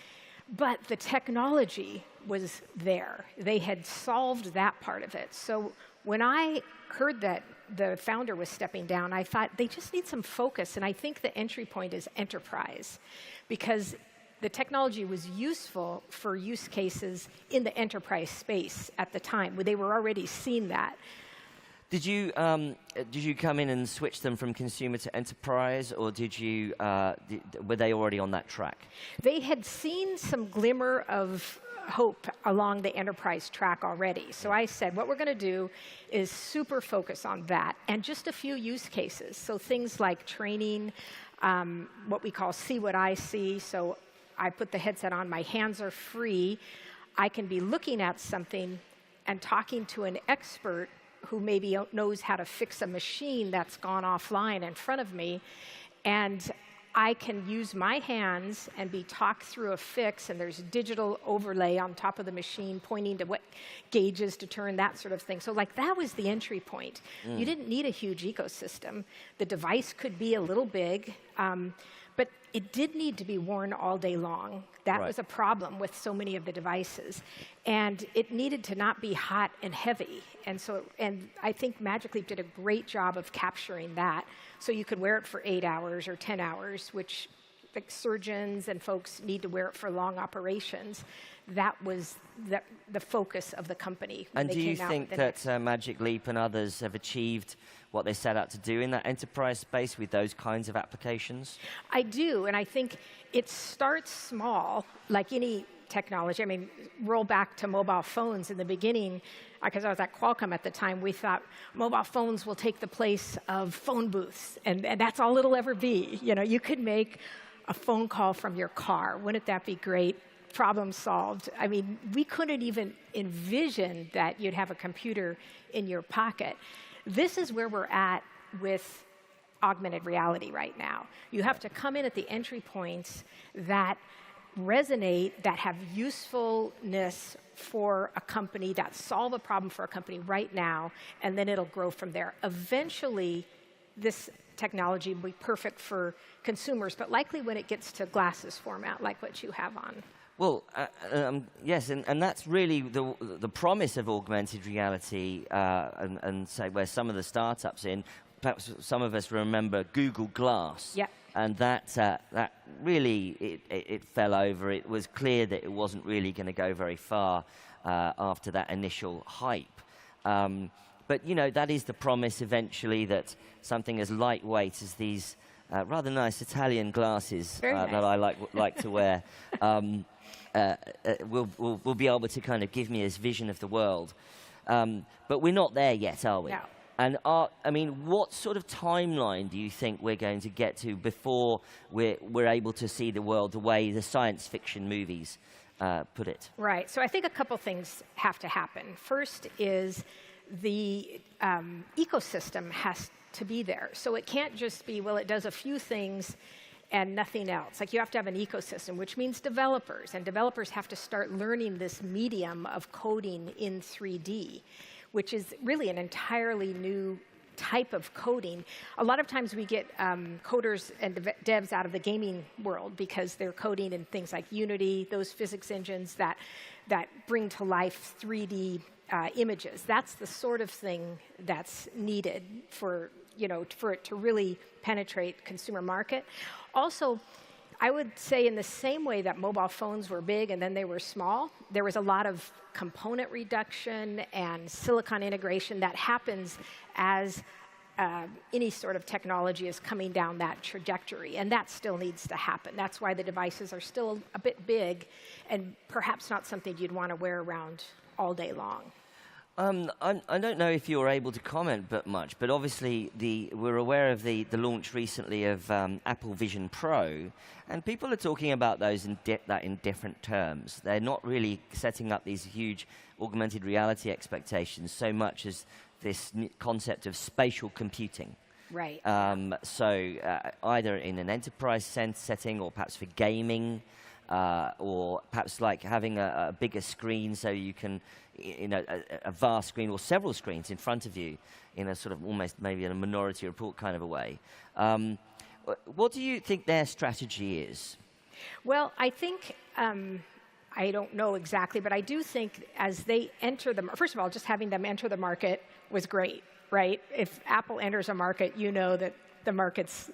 But the technology was there. They had solved that part of it. So when I heard that the founder was stepping down, I thought they just need some focus. And I think the entry point is enterprise, because the technology was useful for use cases in the enterprise space at the time, where they were already seeing that. Did you come in and switch them from consumer to enterprise, or were they already on that track? They had seen some glimmer of hope along the enterprise track already. So I said, what we're going to do is super focus on that, and just a few use cases. So things like training, what we call see what I see. So I put the headset on, my hands are free. I can be looking at something and talking to an expert who maybe knows how to fix a machine that's gone offline in front of me. And I can use my hands and be talked through a fix, and there's digital overlay on top of the machine pointing to what gauges to turn, that sort of thing. So that was the entry point. You didn't need a huge ecosystem. The device could be a little big, but it did need to be worn all day long. That was a problem with so many of the devices. And it needed to not be hot and heavy. And I think Magic Leap did a great job of capturing that. So you could wear it for 8 hours or 10 hours, which surgeons and folks need to wear it for long operations. That was the focus of the company. And do you think that Magic Leap and others have achieved what they set out to do in that enterprise space with those kinds of applications? I do, and I think it starts small, like any technology. I mean, roll back to mobile phones in the beginning, because I was at Qualcomm at the time, we thought mobile phones will take the place of phone booths, and that's all it'll ever be. You could make a phone call from your car. Wouldn't that be great? Problem solved. I mean, we couldn't even envision that you'd have a computer in your pocket. This is where we're at with augmented reality right now. You have to come in at the entry points that resonate, that have usefulness for a company, that solve a problem for a company right now, and then it'll grow from there. Eventually, this technology will be perfect for consumers, but likely when it gets to glasses format, like what you have on. Well, yes, and that's really the promise of augmented reality, and say where some of the startups perhaps some of us remember Google Glass. Yeah. And that really, it fell over. It was clear that it wasn't really going to go very far after that initial hype. But, that is the promise eventually, that something as lightweight as these rather nice Italian glasses that I like to wear will be able to kind of give me this vision of the world. But we're not there yet, are we? No. And what sort of timeline do you think we're going to get to before we're able to see the world the way the science fiction movies put it? Right. So I think a couple things have to happen. First is the ecosystem has to be there. So it can't just be, well, it does a few things and nothing else. Like, you have to have an ecosystem, which means developers. And developers have to start learning this medium of coding in 3D, which is really an entirely new type of coding. A lot of times we get coders and devs out of the gaming world because they're coding in things like Unity, those physics engines that bring to life 3D images. That's the sort of thing that's needed for it to really penetrate consumer market. Also, I would say in the same way that mobile phones were big and then they were small, there was a lot of component reduction and silicon integration that happens as any sort of technology is coming down that trajectory, and that still needs to happen. That's why the devices are still a bit big and perhaps not something you'd want to wear around all day long. I don't know if you're able to comment much, but obviously we're aware of the launch recently of Apple Vision Pro, and people are talking about those in different terms. They're not really setting up these huge augmented reality expectations so much as this concept of spatial computing. Right. Either in an enterprise setting or perhaps for gaming, or perhaps like having a bigger screen so you can, a vast screen or several screens in front of you in a sort of almost maybe in a Minority Report kind of a way. What do you think their strategy is? Well, I think, I don't know exactly, but I do think as they enter first of all, just having them enter the market was great, right? If Apple enters a market, you know that the market's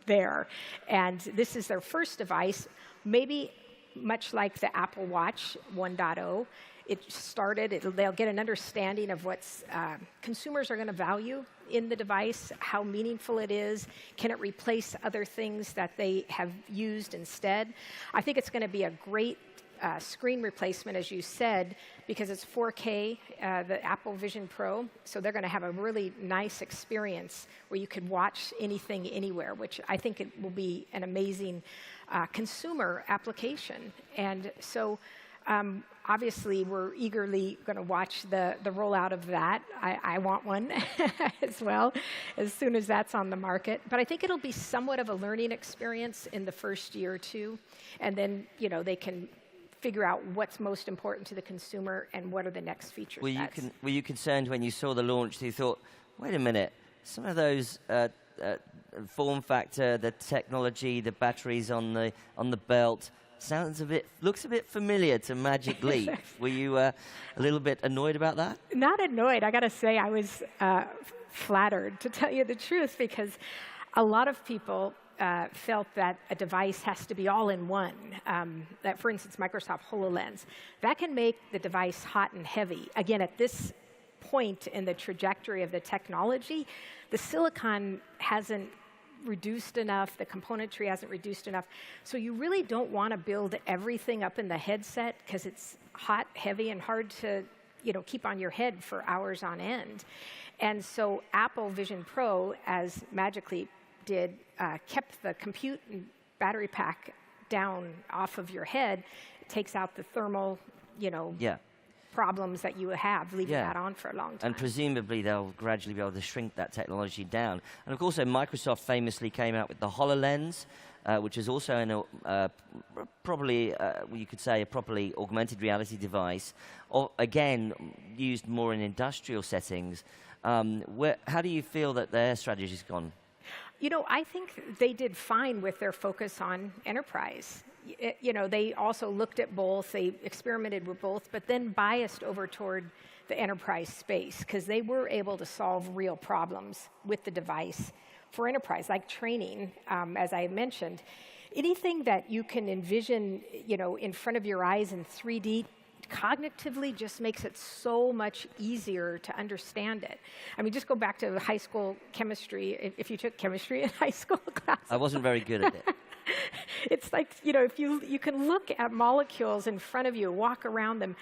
there. And this is their first device, maybe much like the Apple Watch 1.0. They'll get an understanding of what consumers are going to value in the device, how meaningful it is, can it replace other things that they have used instead. I think it's going to be a great screen replacement, as you said, because it's 4K, the Apple Vision Pro, so they're going to have a really nice experience where you could watch anything anywhere, which I think it will be an amazing consumer application. And so obviously we're eagerly going to watch the rollout of that. I want one as well, as soon as that's on the market. But I think it'll be somewhat of a learning experience in the first year or two, and then they can figure out what's most important to the consumer and what are the next features. Were you concerned when you saw the launch? You thought, wait a minute, some of those form factor, the technology, the batteries on the belt looks a bit familiar to Magic Leap. Were you a little bit annoyed about that? Not annoyed. I got to say, I was flattered, to tell you the truth, because a lot of people felt that a device has to be all in one. That, for instance, Microsoft HoloLens, that can make the device hot and heavy. Again, at this point in the trajectory of the technology, the silicon hasn't reduced enough, the componentry hasn't reduced enough. So you really don't want to build everything up in the headset because it's hot, heavy, and hard to keep on your head for hours on end. And so Apple Vision Pro, as Magic Leap did, kept the compute and battery pack down off of your head. It takes out the thermal, problems that you have, leaving that on for a long time. And presumably they'll gradually be able to shrink that technology down. And of course, Microsoft famously came out with the HoloLens, which is also probably, you could say, a properly augmented reality device, or again, used more in industrial settings. How do you feel that their strategy's gone? I think they did fine with their focus on enterprise. They also looked at both, they experimented with both, but then biased over toward the enterprise space because they were able to solve real problems with the device for enterprise, like training, as I mentioned. Anything that you can envision, in front of your eyes in 3D, cognitively just makes it so much easier to understand it. I mean, just go back to high school chemistry, if you took chemistry in high school class. I wasn't very good at it. It's like, if you can look at molecules in front of you, walk around them,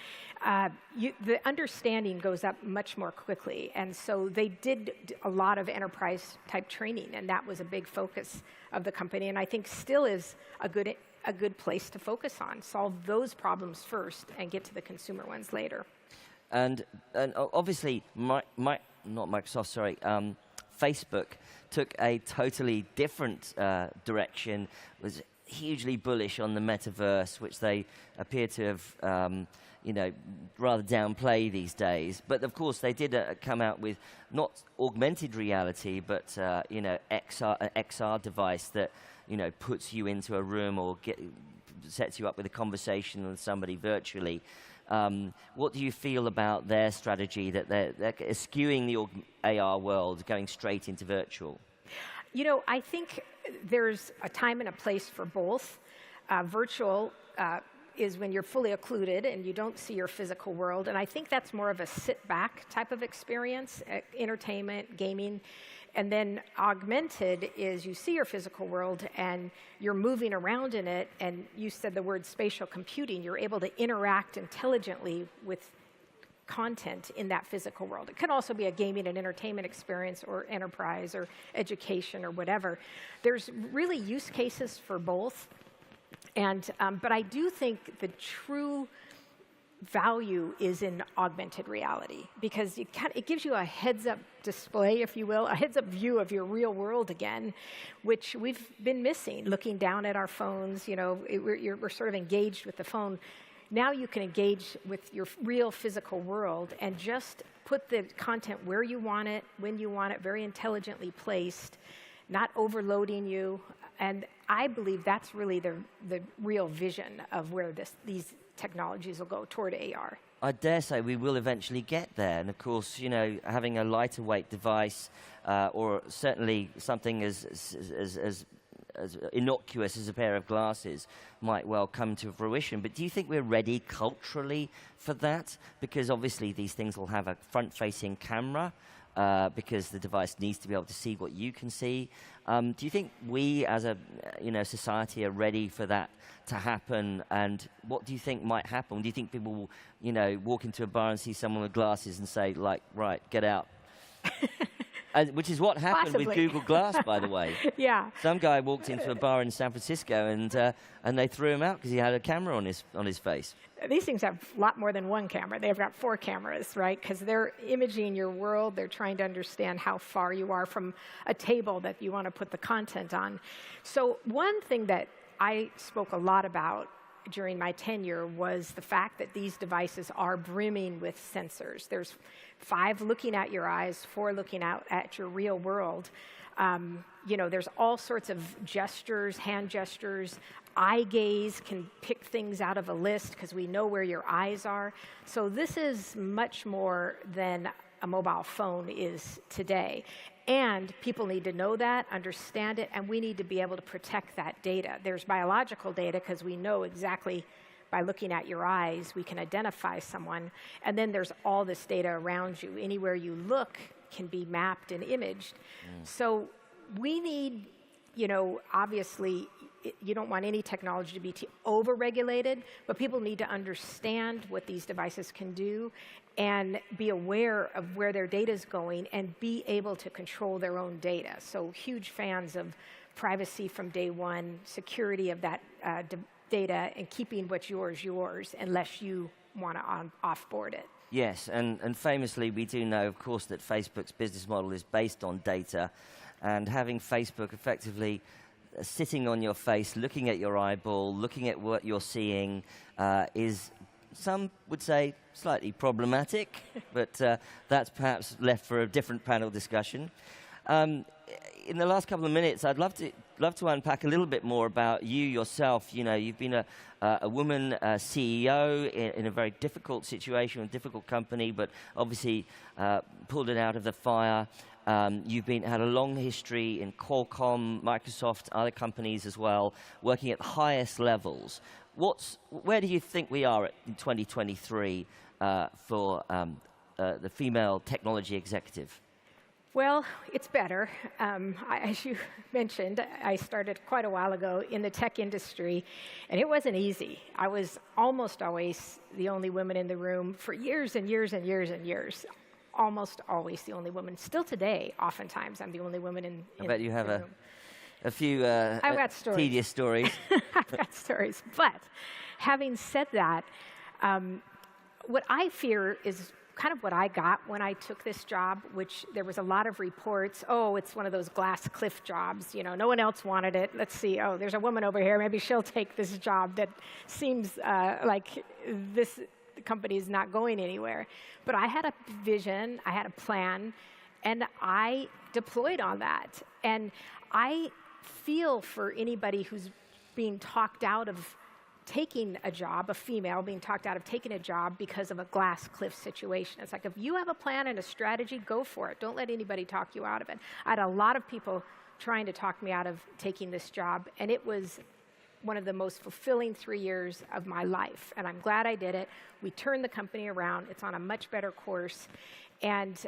the understanding goes up much more quickly. And so they did a lot of enterprise-type training, and that was a big focus of the company, and I think still is a good place to focus on. Solve those problems first and get to the consumer ones later. And obviously, not Microsoft, sorry, Facebook took a totally different direction, was hugely bullish on the metaverse, which they appear to have, rather downplay these days. But of course, they did come out with not augmented reality, but an XR device that puts you into a room or sets you up with a conversation with somebody virtually. What do you feel about their strategy that they're eschewing the AR world, going straight into virtual? I think there's a time and a place for both. Virtual is when you're fully occluded and you don't see your physical world. And I think that's more of a sit-back type of experience, entertainment, gaming. And then augmented is you see your physical world and you're moving around in it, and you said the word spatial computing. You're able to interact intelligently with content in that physical world. It could also be a gaming and entertainment experience or enterprise or education or whatever. There's really use cases for both. And, but I do think the true value is in augmented reality, because it gives you a heads-up display, if you will, a heads-up view of your real world again, which we've been missing, looking down at our phones. You know, we're sort of engaged with the phone. Now you can engage with your real physical world and just put the content where you want it, when you want it, very intelligently placed, not overloading you. And I believe that's really the real vision of where these technologies will go toward AR. I dare say we will eventually get there. And of course, you know, having a lighter weight device, or certainly something as innocuous as a pair of glasses might well come to fruition. But do you think we're ready culturally for that? Because obviously these things will have a front-facing camera, because the device needs to be able to see what you can see. Do you think we as a society are ready for that to happen? And what do you think might happen? Do you think people will walk into a bar and see someone with glasses and say, like, right, get out? Which is what happened with Google Glass, by the way. Yeah. Some guy walked into a bar in San Francisco and they threw him out because he had a camera on his face. These things have a lot more than one camera. They've got 4 cameras, right? Because they're imaging your world. They're trying to understand how far you are from a table that you want to put the content on. So one thing that I spoke a lot about during my tenure was the fact that these devices are brimming with sensors. There's 5 looking at your eyes, 4 looking out at your real world. There's all sorts of gestures, hand gestures. Eye gaze can pick things out of a list because we know where your eyes are. So this is much more than a mobile phone is today. And people need to know that, understand it, and we need to be able to protect that data. There's biological data because we know exactly by looking at your eyes, we can identify someone. And then there's all this data around you. Anywhere you look can be mapped and imaged. So we need, obviously, you don't want any technology to be over-regulated, but people need to understand what these devices can do and be aware of where their data is going and be able to control their own data. So huge fans of privacy from day one, security of that data, and keeping what's yours, unless you want to offboard it. Yes, and famously we do know, of course, that Facebook's business model is based on data, and having Facebook effectively sitting on your face, looking at your eyeball, looking at what you're seeing, is, some would say, slightly problematic, but that's perhaps left for a different panel discussion. In the last couple of minutes, I'd love to unpack a little bit more about you yourself. You've been a woman CEO in a very difficult situation, a difficult company, but obviously pulled it out of the fire. You've had a long history in Qualcomm, Microsoft, other companies as well, working at the highest levels. Where do you think we are in 2023 for the female technology executive? Well, it's better. As you mentioned, I started quite a while ago in the tech industry, and it wasn't easy. I was almost always the only woman in the room for years and years and years and years. Almost always the only woman. Still today, oftentimes, I'm the only woman in I bet you have a few I've got tedious stories. I've got stories. But having said that, what I fear is kind of what I got when I took this job, which there was a lot of reports, it's one of those glass cliff jobs, no one else wanted it. Let's see, there's a woman over here, maybe she'll take this job that seems like this company is not going anywhere. But I had a vision, I had a plan, and I deployed on that. And I feel for anybody who's being talked out of taking a job, a female being talked out of taking a job because of a glass cliff situation. It's like, if you have a plan and a strategy, go for it. Don't let anybody talk you out of it. I had a lot of people trying to talk me out of taking this job, and it was one of the most fulfilling 3 years of my life, and I'm glad I did it. We turned the company around. It's on a much better course. And,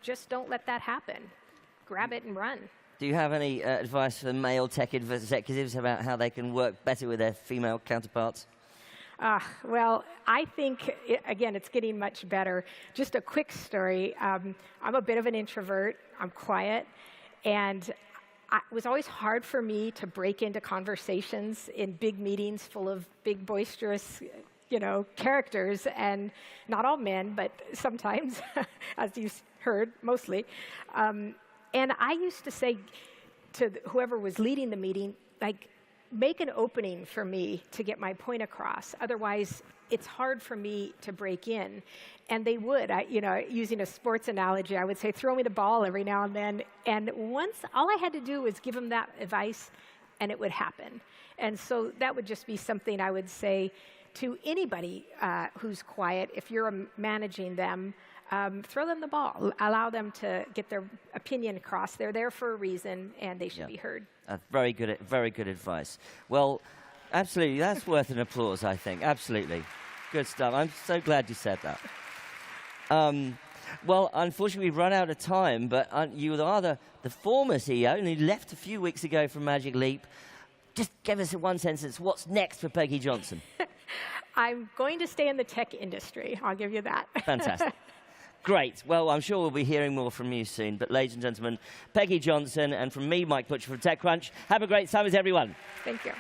just don't let that happen. Grab it and run. Do you have any advice for male tech executives about how they can work better with their female counterparts? Well, I think, again, it's getting much better. Just a quick story. I'm a bit of an introvert. I'm quiet. And it was always hard for me to break into conversations in big meetings full of big, boisterous characters, and not all men, but sometimes, as you've heard, mostly. And I used to say to whoever was leading the meeting, make an opening for me to get my point across. Otherwise, it's hard for me to break in. And they would. Using a sports analogy, I would say, throw me the ball every now and then. And all I had to do was give them that advice, and it would happen. And so that would just be something I would say to anybody who's quiet. If you're managing them, throw them the ball. Allow them to get their opinion across. They're there for a reason, and they should be heard. Very good advice. Well, absolutely, that's worth an applause, I think. Absolutely. Good stuff. I'm so glad you said that. Well, unfortunately, we've run out of time, but you are the former CEO, and you left a few weeks ago from Magic Leap. Just give us one sentence. What's next for Peggy Johnson? I'm going to stay in the tech industry. I'll give you that. Fantastic. Great. Well, I'm sure we'll be hearing more from you soon. But ladies and gentlemen, Peggy Johnson, and from me, Mike Butcher from TechCrunch. Have a great summers, everyone. Thank you.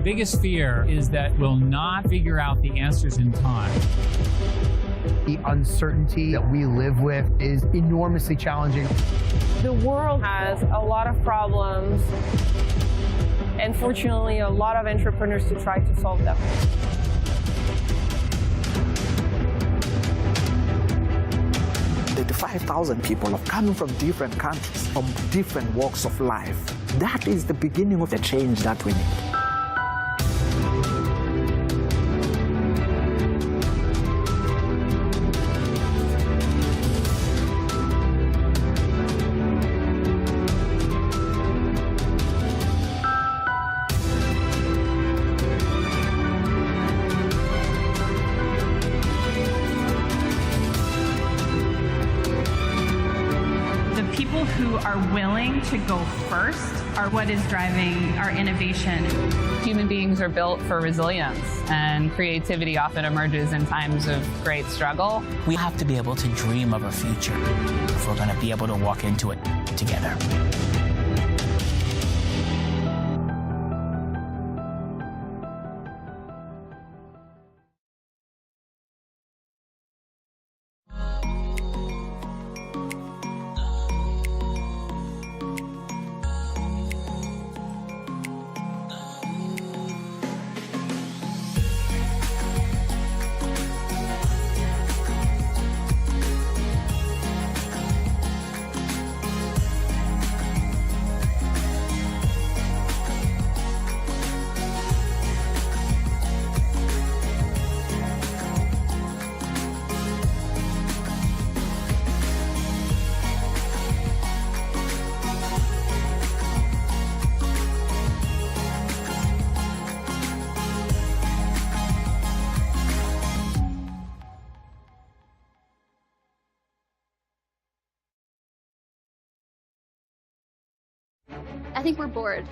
biggest fear is that we'll not figure out the answers in time. The uncertainty that we live with is enormously challenging. The world has a lot of problems, and fortunately, a lot of entrepreneurs to try to solve them. The 5,000 people are coming from different countries, from different walks of life. That is the beginning of the change that we need. Who are willing to go first are what is driving our innovation. Human beings are built for resilience, and creativity often emerges in times of great struggle. We have to be able to dream of a future if we're going to be able to walk into it together. I think we're bored.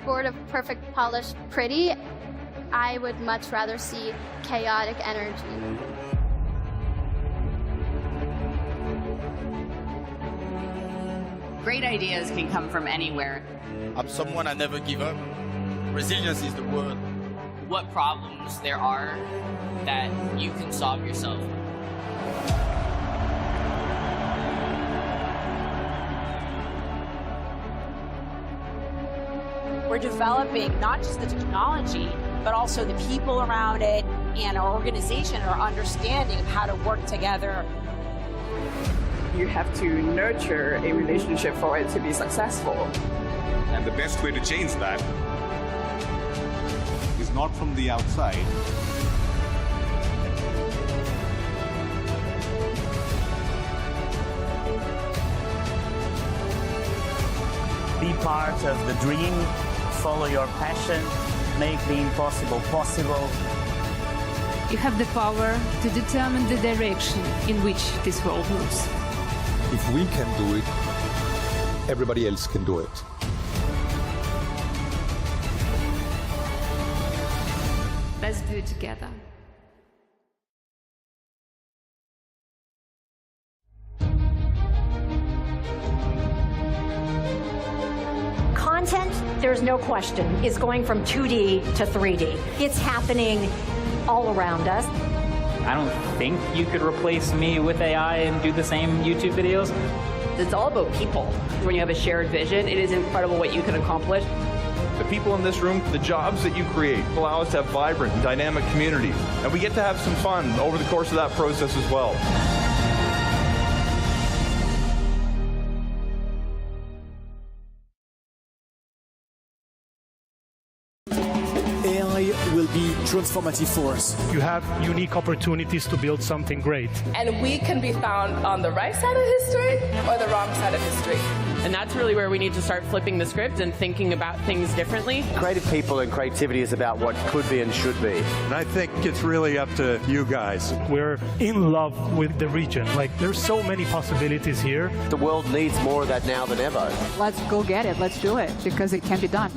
Bored of perfect, polished, pretty. I would much rather see chaotic energy. Great ideas can come from anywhere. I'm someone I never give up. Resilience is the word. What problems there are that you can solve yourself. We're developing not just the technology, but also the people around it and our organization, our understanding of how to work together. You have to nurture a relationship for it to be successful. And the best way to change that is not from the outside. Be part of the dream, follow your passion, make the impossible possible. You have the power to determine the direction in which this world moves. If we can do it, everybody else can do it. Let's do it together. Content, there's no question, is going from 2D to 3D. It's happening all around us. I don't think you could replace me with AI and do the same YouTube videos. It's all about people. When you have a shared vision, it is incredible what you can accomplish. The people in this room, the jobs that you create, allow us to have vibrant and dynamic communities. And we get to have some fun over the course of that process as well. Will be transformative for us. You have unique opportunities to build something great. And we can be found on the right side of history or the wrong side of history. And that's really where we need to start flipping the script and thinking about things differently. Creative people and creativity is about what could be and should be. And I think it's really up to you guys. We're in love with the region. Like, there's so many possibilities here. The world needs more of that now than ever. Let's go get it. Let's do it, because it can be done.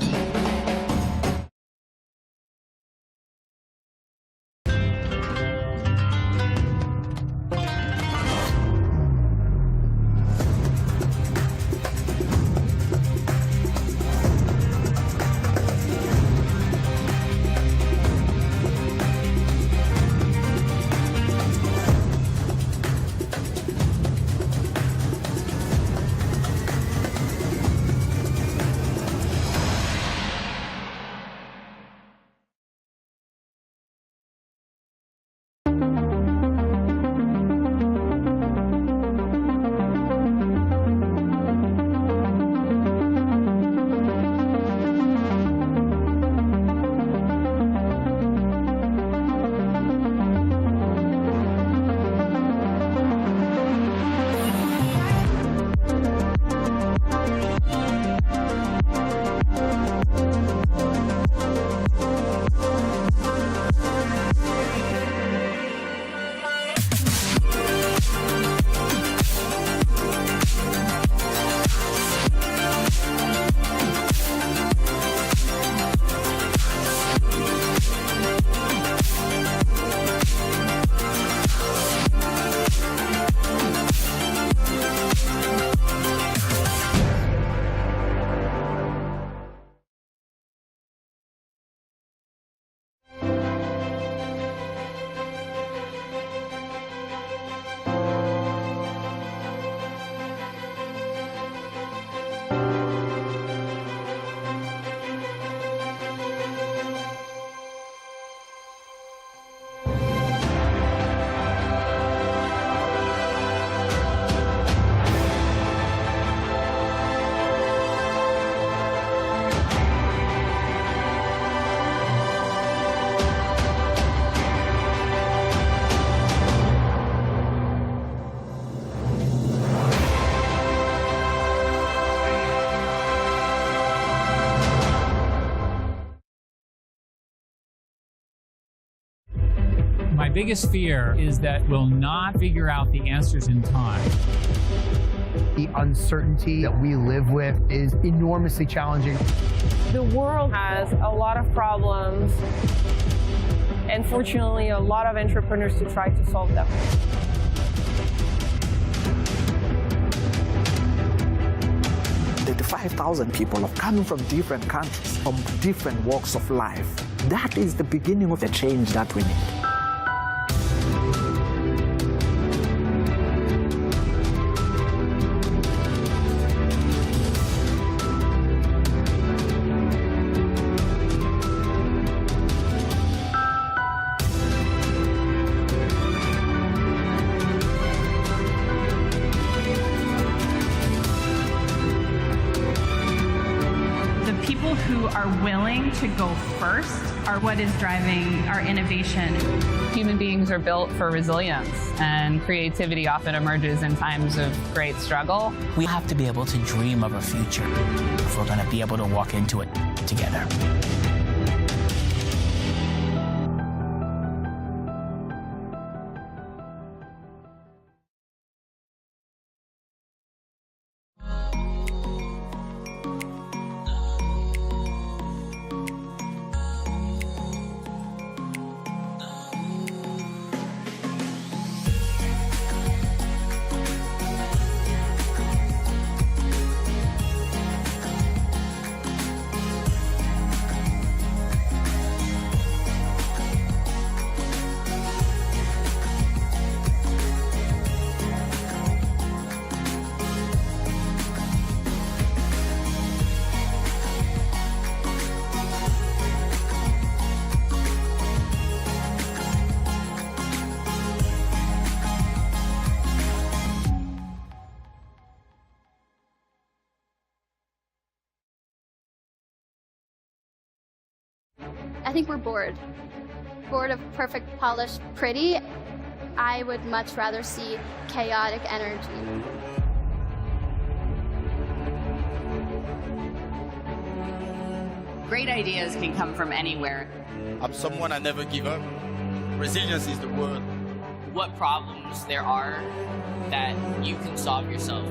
biggest fear is that we'll not figure out the answers in time. The uncertainty that we live with is enormously challenging. The world has a lot of problems, and fortunately, a lot of entrepreneurs to try to solve them. The 5,000 people have come from different countries, from different walks of life. That is the beginning of the change that we need. People who are willing to go first are what is driving our innovation. Human beings are built for resilience, and creativity often emerges in times of great struggle. We have to be able to dream of a future if we're going to be able to walk into it together. I think we're bored. Bored of perfect, polished, pretty. I would much rather see chaotic energy. Great ideas can come from anywhere. I'm someone I never give up. Resilience is the word. What problems there are that you can solve yourself.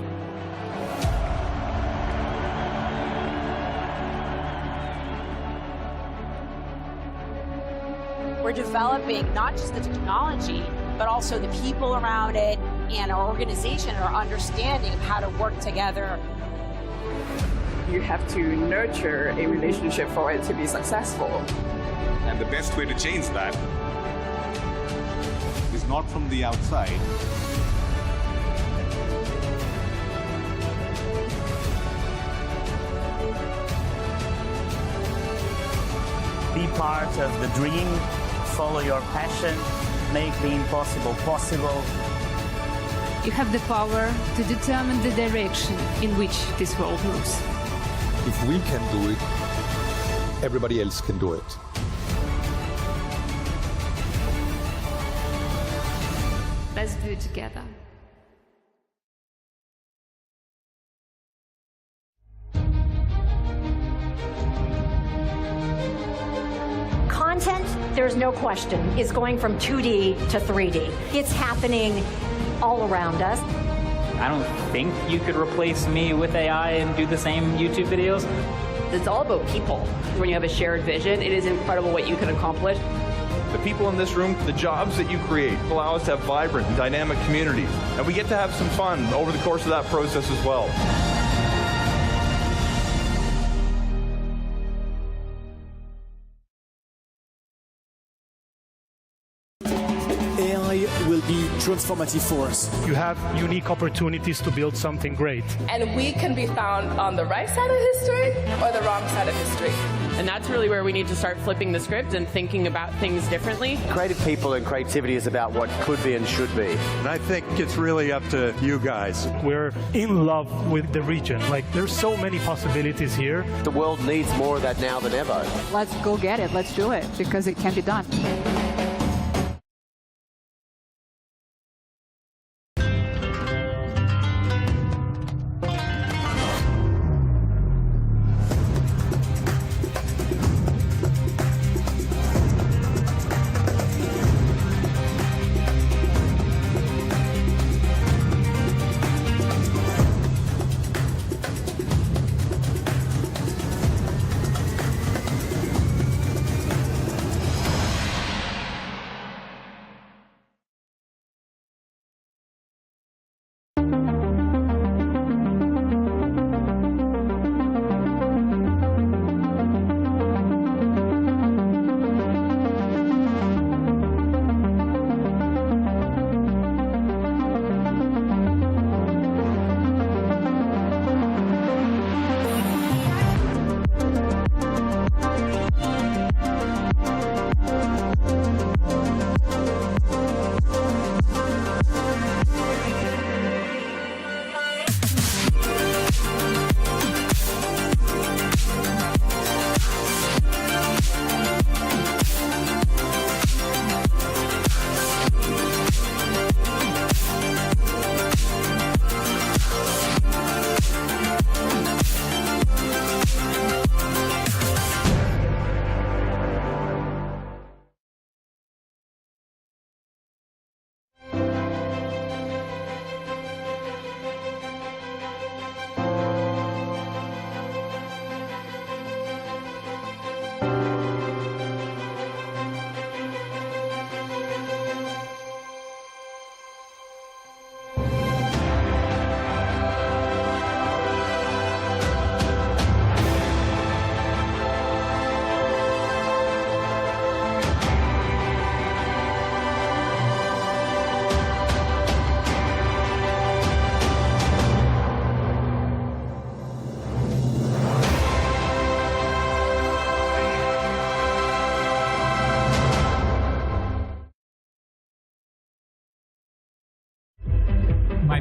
We're developing not just the technology, but also the people around it and our organization, our understanding of how to work together. You have to nurture a relationship for it to be successful. And the best way to change that is not from the outside. Be part of the dream, follow your passion, make the impossible possible. You have the power to determine the direction in which this world moves. If we can do it, everybody else can do it. Let's do it together. Content, there's no question, is going from 2D to 3D. It's happening all around us. I don't think you could replace me with AI and do the same YouTube videos. It's all about people. When you have a shared vision, it is incredible what you can accomplish. The people in this room, the jobs that you create allow us to have vibrant and dynamic communities. And we get to have some fun over the course of that process as well. AI will be transformative for us. You have unique opportunities to build something great. And we can be found on the right side of history or the wrong side of history. And that's really where we need to start flipping the script and thinking about things differently. Creative people and creativity is about what could be and should be. And I think it's really up to you guys. We're in love with the region. Like, there's so many possibilities here. The world needs more of that now than ever. Let's go get it. Let's do it because it can be done.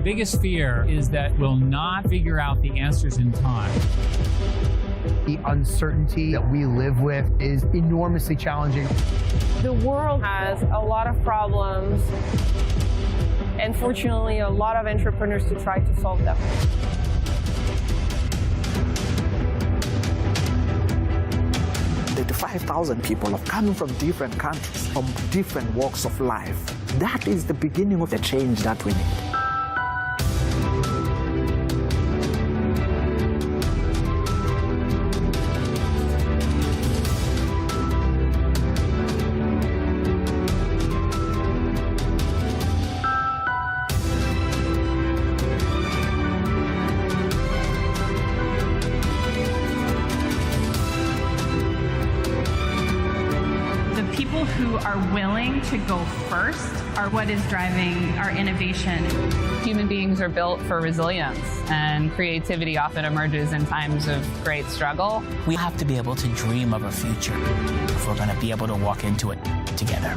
biggest fear is that we'll not figure out the answers in time. The uncertainty that we live with is enormously challenging. The world has a lot of problems, and fortunately, a lot of entrepreneurs to try to solve them. The 5,000 people are coming from different countries, from different walks of life. That is the beginning of the change that we need. People who are willing to go first are what is driving our innovation. Human beings are built for resilience, and creativity often emerges in times of great struggle. We have to be able to dream of a future if we're going to be able to walk into it together.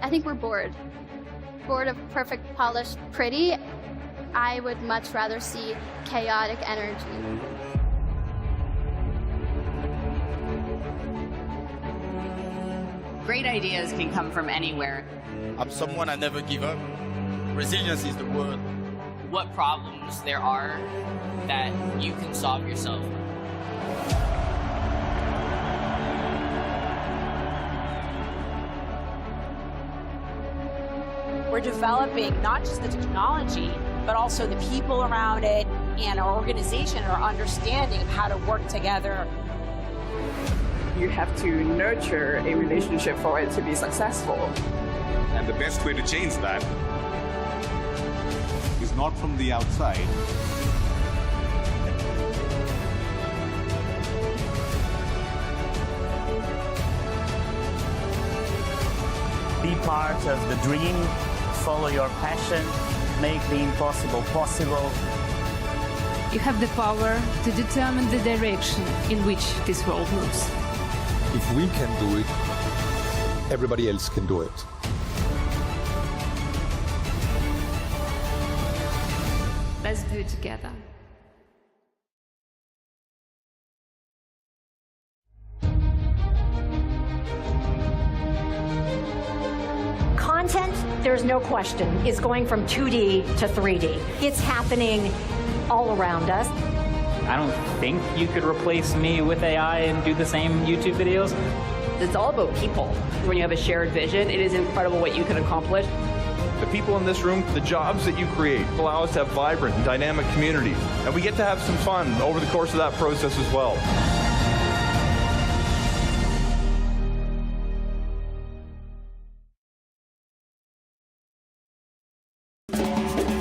I think we're bored. Bored of perfect, polished, pretty. I would much rather see chaotic energy. Great ideas can come from anywhere. I'm someone I never give up. Resilience is the word. What problems there are that you can solve yourself. We're developing not just the technology, but also the people around it and our organization, our understanding of how to work together. You have to nurture a relationship for it to be successful. And the best way to change that is not from the outside. Be part of the dream, follow your passion, make the impossible possible. You have the power to determine the direction in which this world moves. If we can do it, everybody else can do it. Let's do it together. Content, there's no question, is going from 2D to 3D. It's happening all around us. I don't think you could replace me with AI and do the same YouTube videos. It's all about people. When you have a shared vision, it is incredible what you can accomplish. The people in this room, the jobs that you create allow us to have vibrant and dynamic communities. And we get to have some fun over the course of that process as well.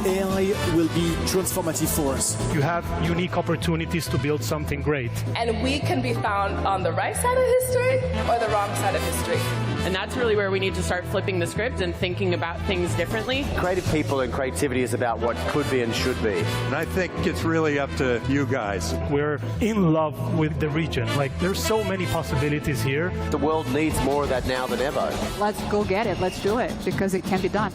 AI will be transformative for us. You have unique opportunities to build something great. And we can be found on the right side of history or the wrong side of history. And that's really where we need to start flipping the script and thinking about things differently. Creative people and creativity is about what could be and should be. And I think it's really up to you guys. We're in love with the region. Like, there's so many possibilities here. The world needs more of that now than ever. Let's go get it. Let's do it, because it can be done.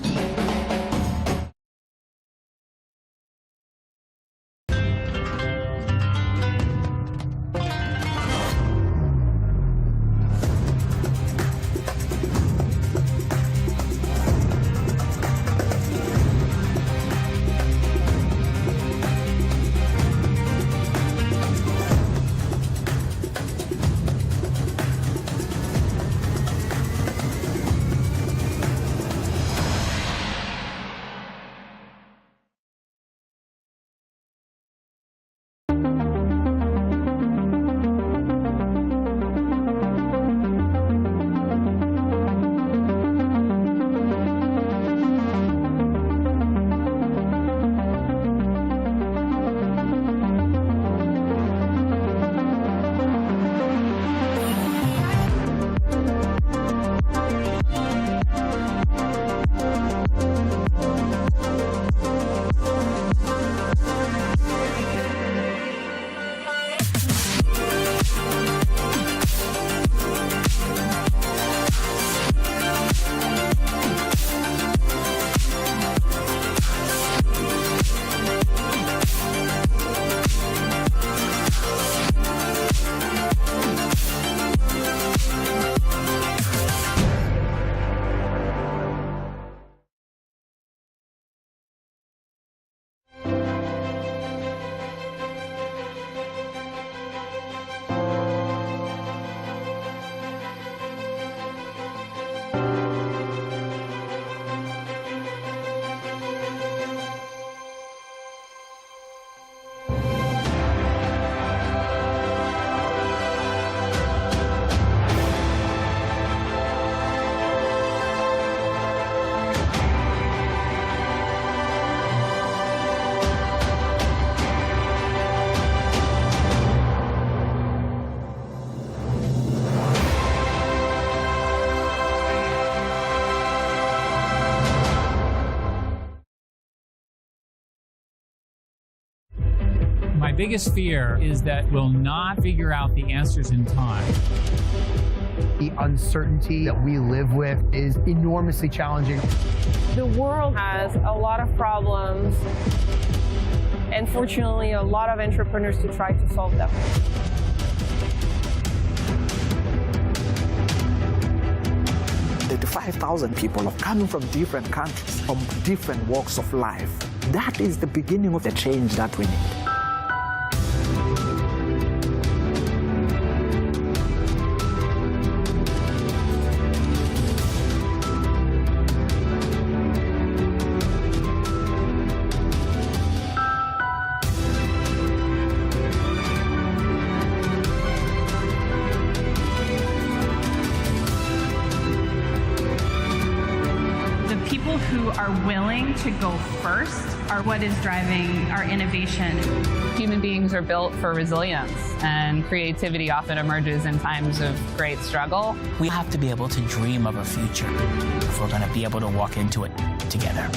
biggest fear is that we'll not figure out the answers in time. The uncertainty that we live with is enormously challenging. The world has a lot of problems, and fortunately, a lot of entrepreneurs to try to solve them. The 5,000 people are coming from different countries, from different walks of life. That is the beginning of the change that we need. People who are willing to go first are what is driving our innovation. Human beings are built for resilience, and creativity often emerges in times of great struggle. We have to be able to dream of a future if we're going to be able to walk into it together.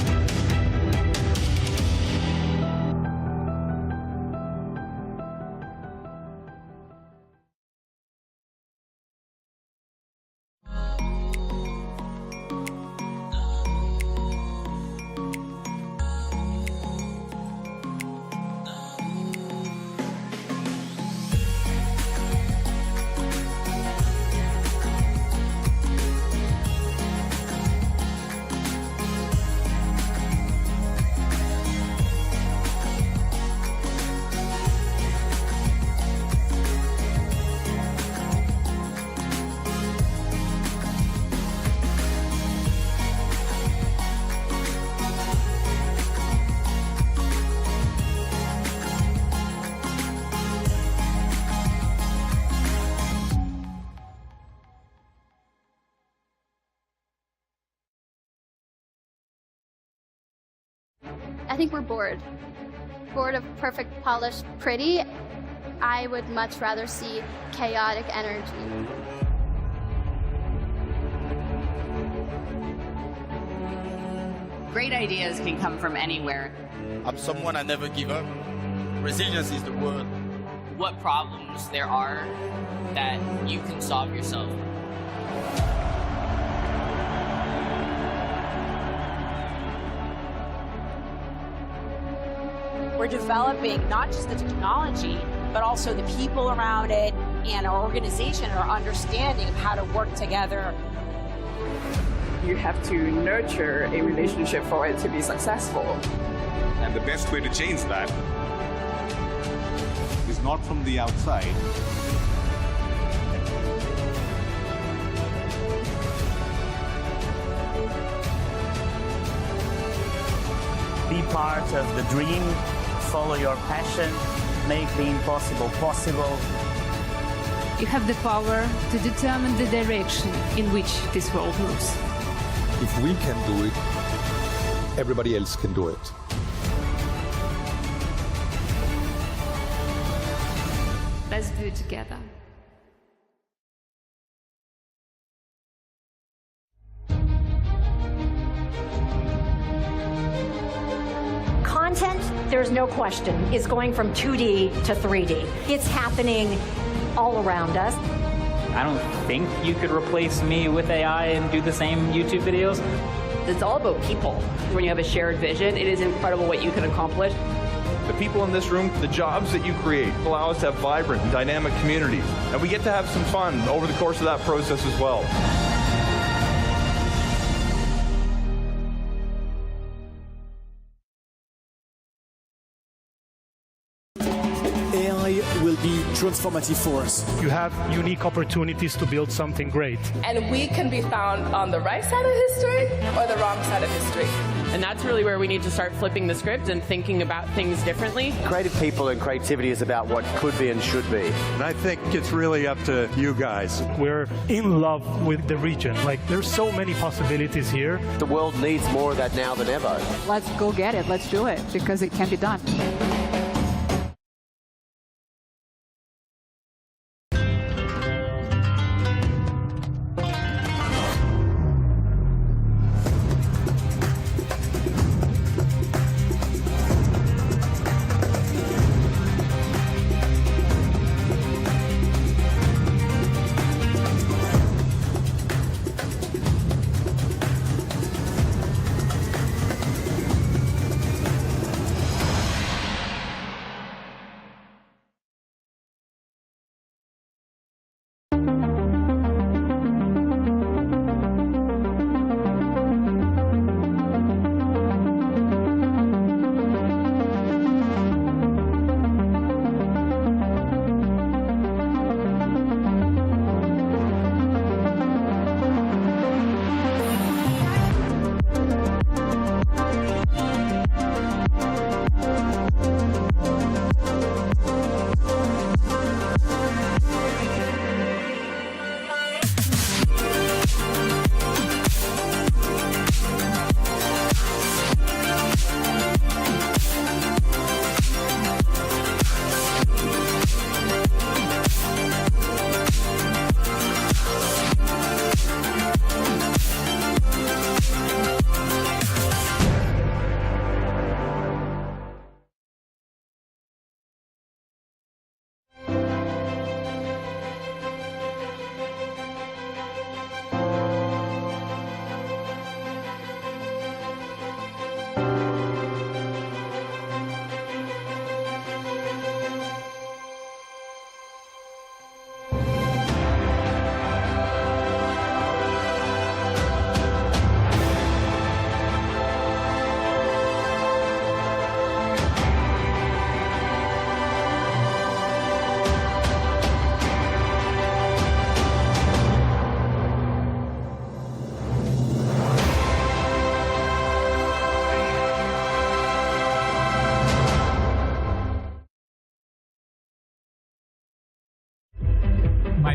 I think we're bored. Bored of perfect, polished, pretty. I would much rather see chaotic energy. Great ideas can come from anywhere. I'm someone I never give up. Resilience is the word. What problems there are that you can solve yourself. We're developing not just the technology, but also the people around it and our organization, our understanding of how to work together. You have to nurture a relationship for it to be successful. And the best way to change that is not from the outside. Be part of the dream, follow your passion, make the impossible possible. You have the power to determine the direction in which this world moves. If we can do it, everybody else can do it. Let's do it together. Content, there's no question, is going from 2D to 3D. It's happening all around us. I don't think you could replace me with AI and do the same YouTube videos. It's all about people. When you have a shared vision, it is incredible what you can accomplish. The people in this room, the jobs that you create allow us to have vibrant and dynamic communities. And we get to have some fun over the course of that process as well. AI will be transformative for us. You have unique opportunities to build something great. And we can be found on the right side of history or the wrong side of history. And that's really where we need to start flipping the script and thinking about things differently. Creative people and creativity is about what could be and should be. And I think it's really up to you guys. We're in love with the region. Like, there's so many possibilities here. The world needs more of that now than ever. Let's go get it. Let's do it because it can be done.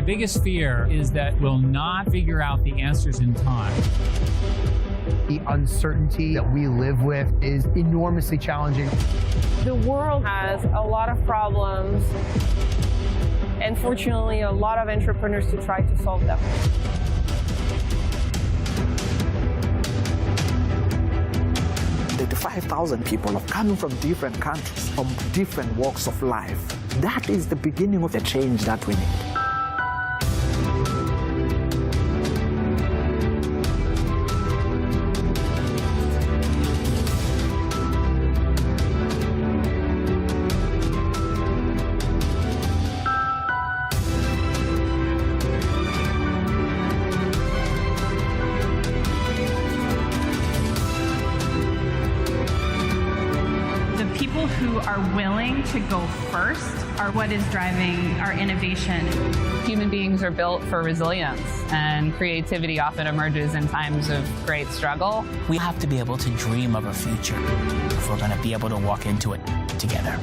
biggest fear is that we'll not figure out the answers in time. The uncertainty that we live with is enormously challenging. The world has a lot of problems, and fortunately, a lot of entrepreneurs to try to solve them. The 5,000 people are coming from different countries, from different walks of life. That is the beginning of the change that we need. People who are willing to go first are what is driving our innovation. Human beings are built for resilience, and creativity often emerges in times of great struggle. We have to be able to dream of a future if we're going to be able to walk into it together.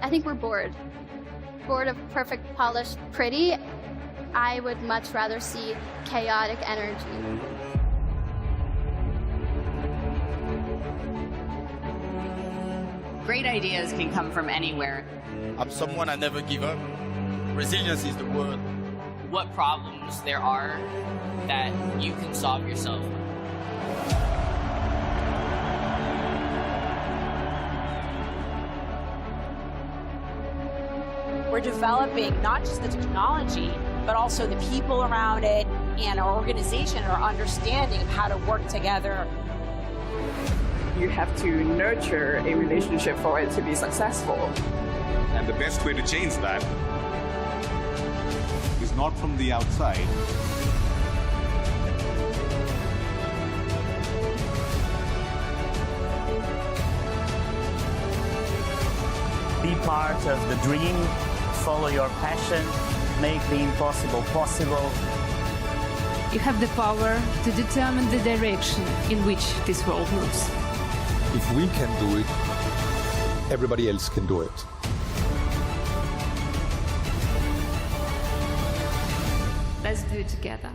I think we're bored. Bored of perfect, polished, pretty. I would much rather see chaotic energy. Great ideas can come from anywhere. I'm someone I never give up. Resilience is the word. What problems there are that you can solve yourself. We're developing not just the technology, but also the people around it and our organization, our understanding of how to work together. You have to nurture a relationship for it to be successful. And the best way to change that is not from the outside. Be part of the dream, follow your passion, make the impossible possible. You have the power to determine the direction in which this world moves. If we can do it, everybody else can do it. Let's do it together.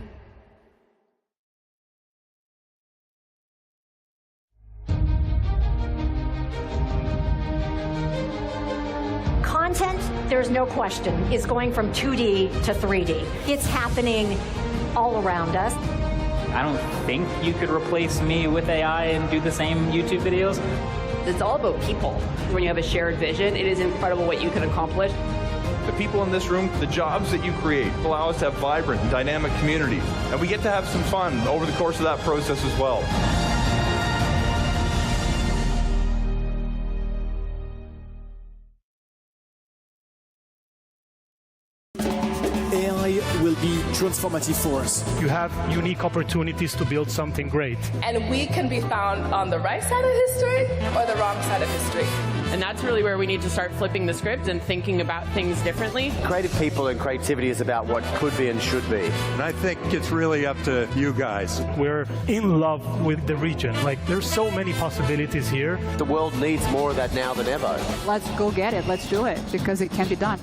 Content, there's no question, is going from 2D to 3D. It's happening all around us. I don't think you could replace me with AI and do the same YouTube videos. It's all about people. When you have a shared vision, it is incredible what you can accomplish. The people in this room, the jobs that you create allow us to have vibrant and dynamic communities. And we get to have some fun over the course of that process as well. AI will be transformative for us. You have unique opportunities to build something great. And we can be found on the right side of history or the wrong side of history. And that's really where we need to start flipping the script and thinking about things differently. Creative people and creativity is about what could be and should be. And I think it's really up to you guys. We're in love with the region. Like, there's so many possibilities here. The world needs more of that now than ever. Let's go get it. Let's do it, because it can be done.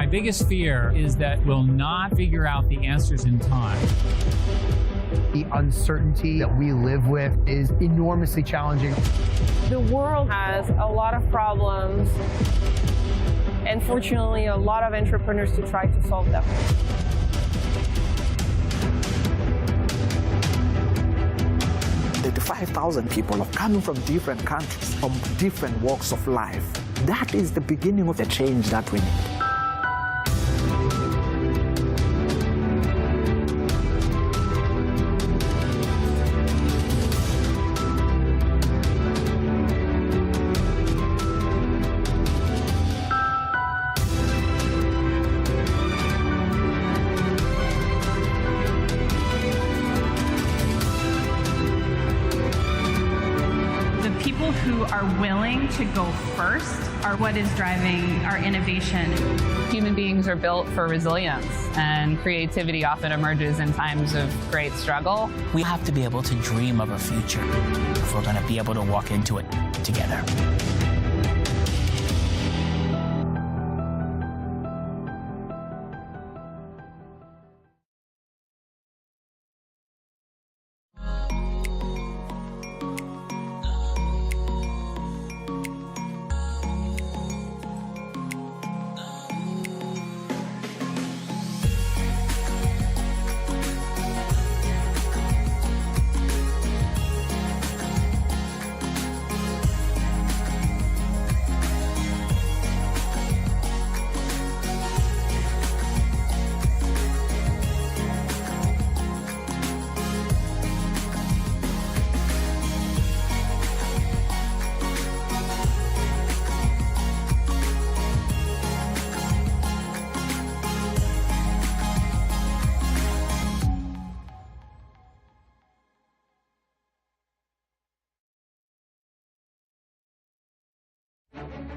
biggest fear is that we'll not figure out the answers in time. The uncertainty that we live with is enormously challenging. The world has a lot of problems, and fortunately, a lot of entrepreneurs to try to solve them. The 5,000 people are coming from different countries, from different walks of life. That is the beginning of the change that we need. People who are willing to go first are what is driving our innovation. Human beings are built for resilience, and creativity often emerges in times of great struggle. We have to be able to dream of a future if we're going to be able to walk into it together.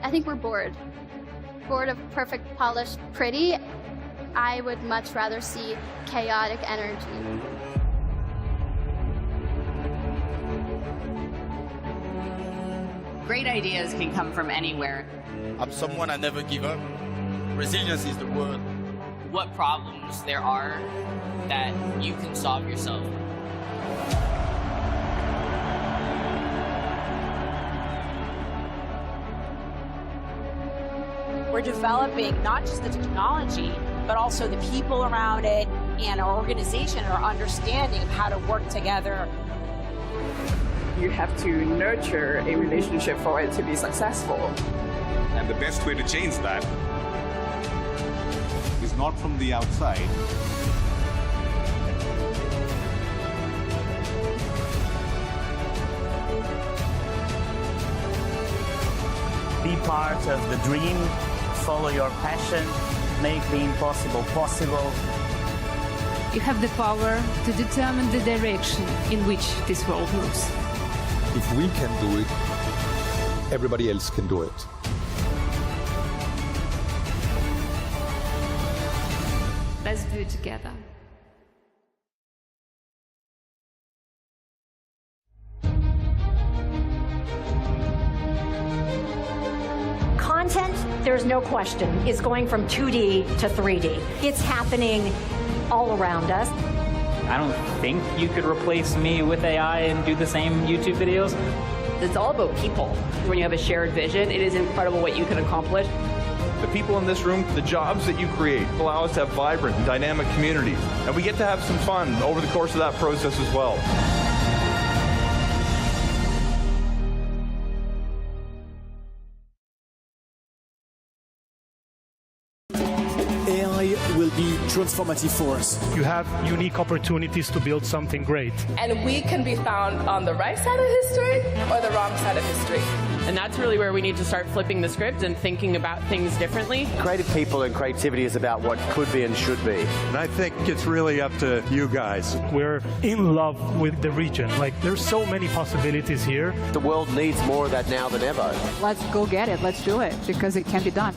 I think we're bored. Bored of perfect, polished, pretty. I would much rather see chaotic energy. Great ideas can come from anywhere. I'm someone I never give up. Resilience is the word. What problems there are that you can solve yourself. We're developing not just the technology, but also the people around it and our organization, our understanding of how to work together. You have to nurture a relationship for it to be successful. And the best way to change that is not from the outside. Be part of the dream, follow your passion, make the impossible possible. You have the power to determine the direction in which this world moves. If we can do it, everybody else can do it. Let's do it together. Content, there's no question, is going from 2D to 3D. It's happening all around us. I don't think you could replace me with AI and do the same YouTube videos. It's all about people. When you have a shared vision, it is incredible what you can accomplish. The people in this room, the jobs that you create allow us to have vibrant and dynamic communities. And we get to have some fun over the course of that process as well. AI will be transformative for us. You have unique opportunities to build something great. And we can be found on the right side of history or the wrong side of history. And that's really where we need to start flipping the script and thinking about things differently. Creative people and creativity is about what could be and should be. And I think it's really up to you guys. We're in love with the region. Like, there's so many possibilities here. The world needs more of that now than ever. Let's go get it. Let's do it, because it can be done.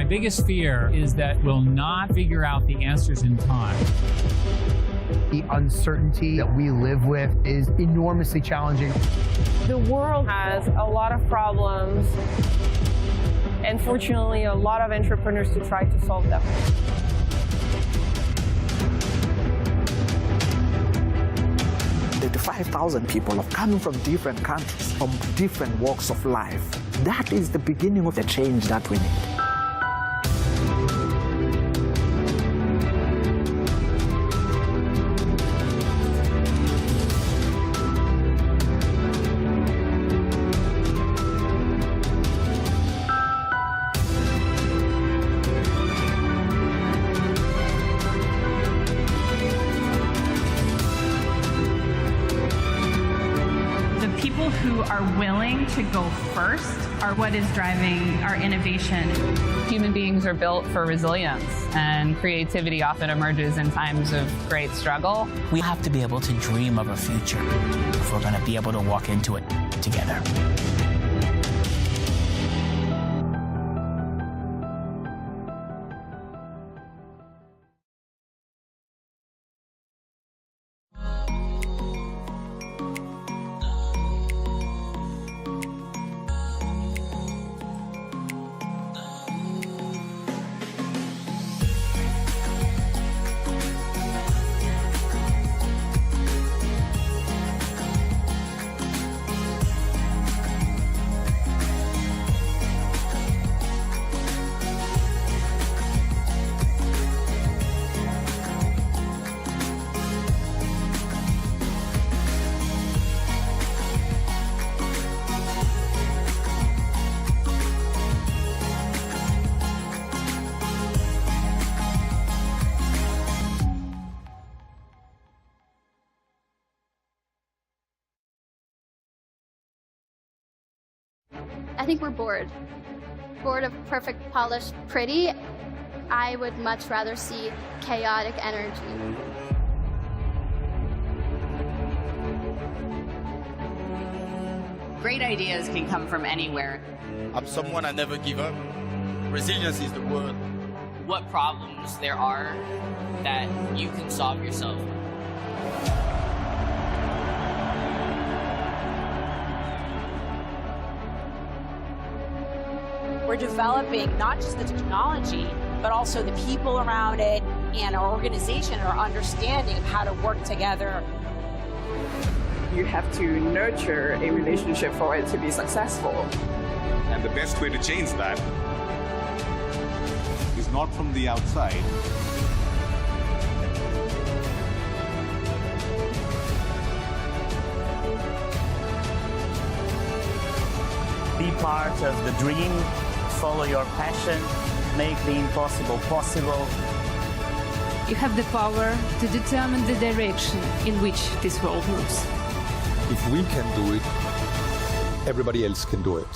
biggest fear is that we'll not figure out the answers in time. The uncertainty that we live with is enormously challenging. The world has a lot of problems, and fortunately, a lot of entrepreneurs to try to solve them. The 5,000 people have come from different countries, from different walks of life. That is the beginning of the change that we need. People who are willing to go first are what is driving our innovation. Human beings are built for resilience, and creativity often emerges in times of great struggle. We have to be able to dream of a future if we're going to be able to walk into it together. I think we're bored. Bored of perfect, polished, pretty. I would much rather see chaotic energy. Great ideas can come from anywhere. I'm someone I never give up. Resilience is the word. What problems there are that you can solve yourself. We're developing not just the technology, but also the people around it and our organization, our understanding of how to work together. You have to nurture a relationship for it to be successful. And the best way to change that is not from the outside. Be part of the dream, follow your passion, make the impossible possible. You have the power to determine the direction in which this world moves. If we can do it, everybody else can do it.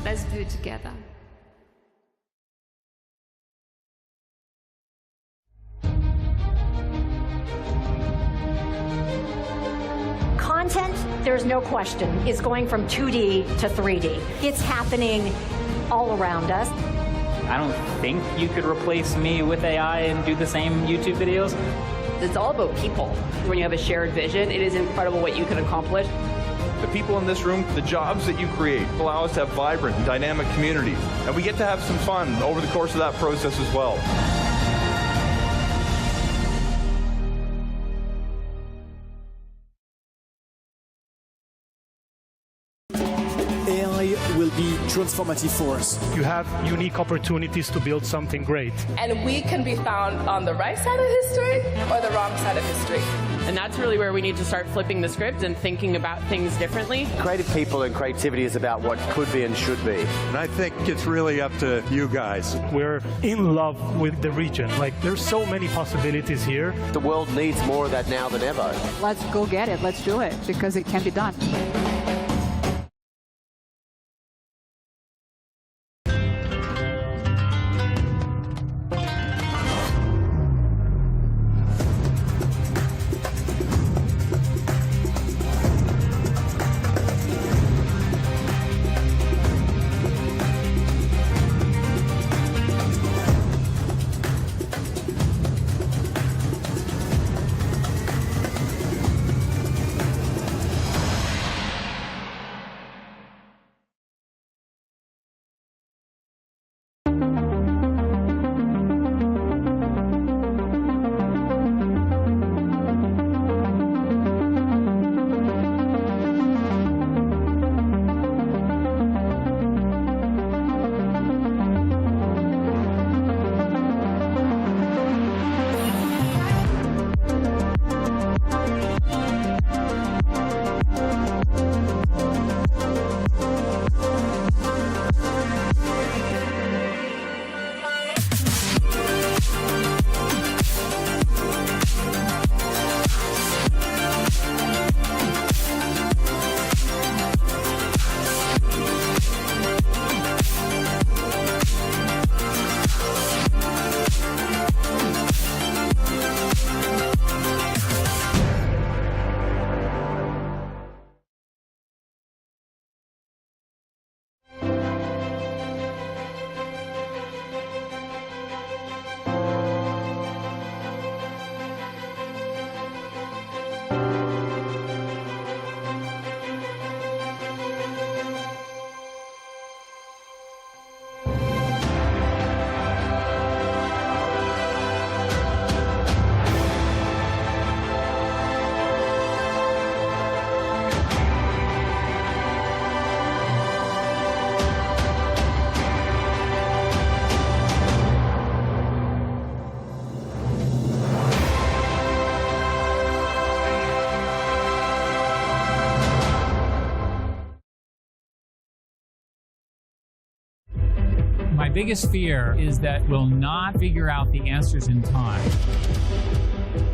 Let's do it together. Content, there's no question, is going from 2D to 3D. It's happening all around us. I don't think you could replace me with AI and do the same YouTube videos. It's all about people. When you have a shared vision, it is incredible what you can accomplish. The people in this room, the jobs that you create allow us to have vibrant and dynamic communities. And we get to have some fun over the course of that process as well. AI will be transformative for us. You have unique opportunities to build something great. And we can be found on the right side of history or the wrong side of history. And that's really where we need to start flipping the script and thinking about things differently. Creative people and creativity is about what could be and should be. And I think it's really up to you guys. We're in love with the region. Like, there's so many possibilities here. The world needs more of that now than ever. Let's go get it. Let's do it because it can be done. biggest fear is that we'll not figure out the answers in time.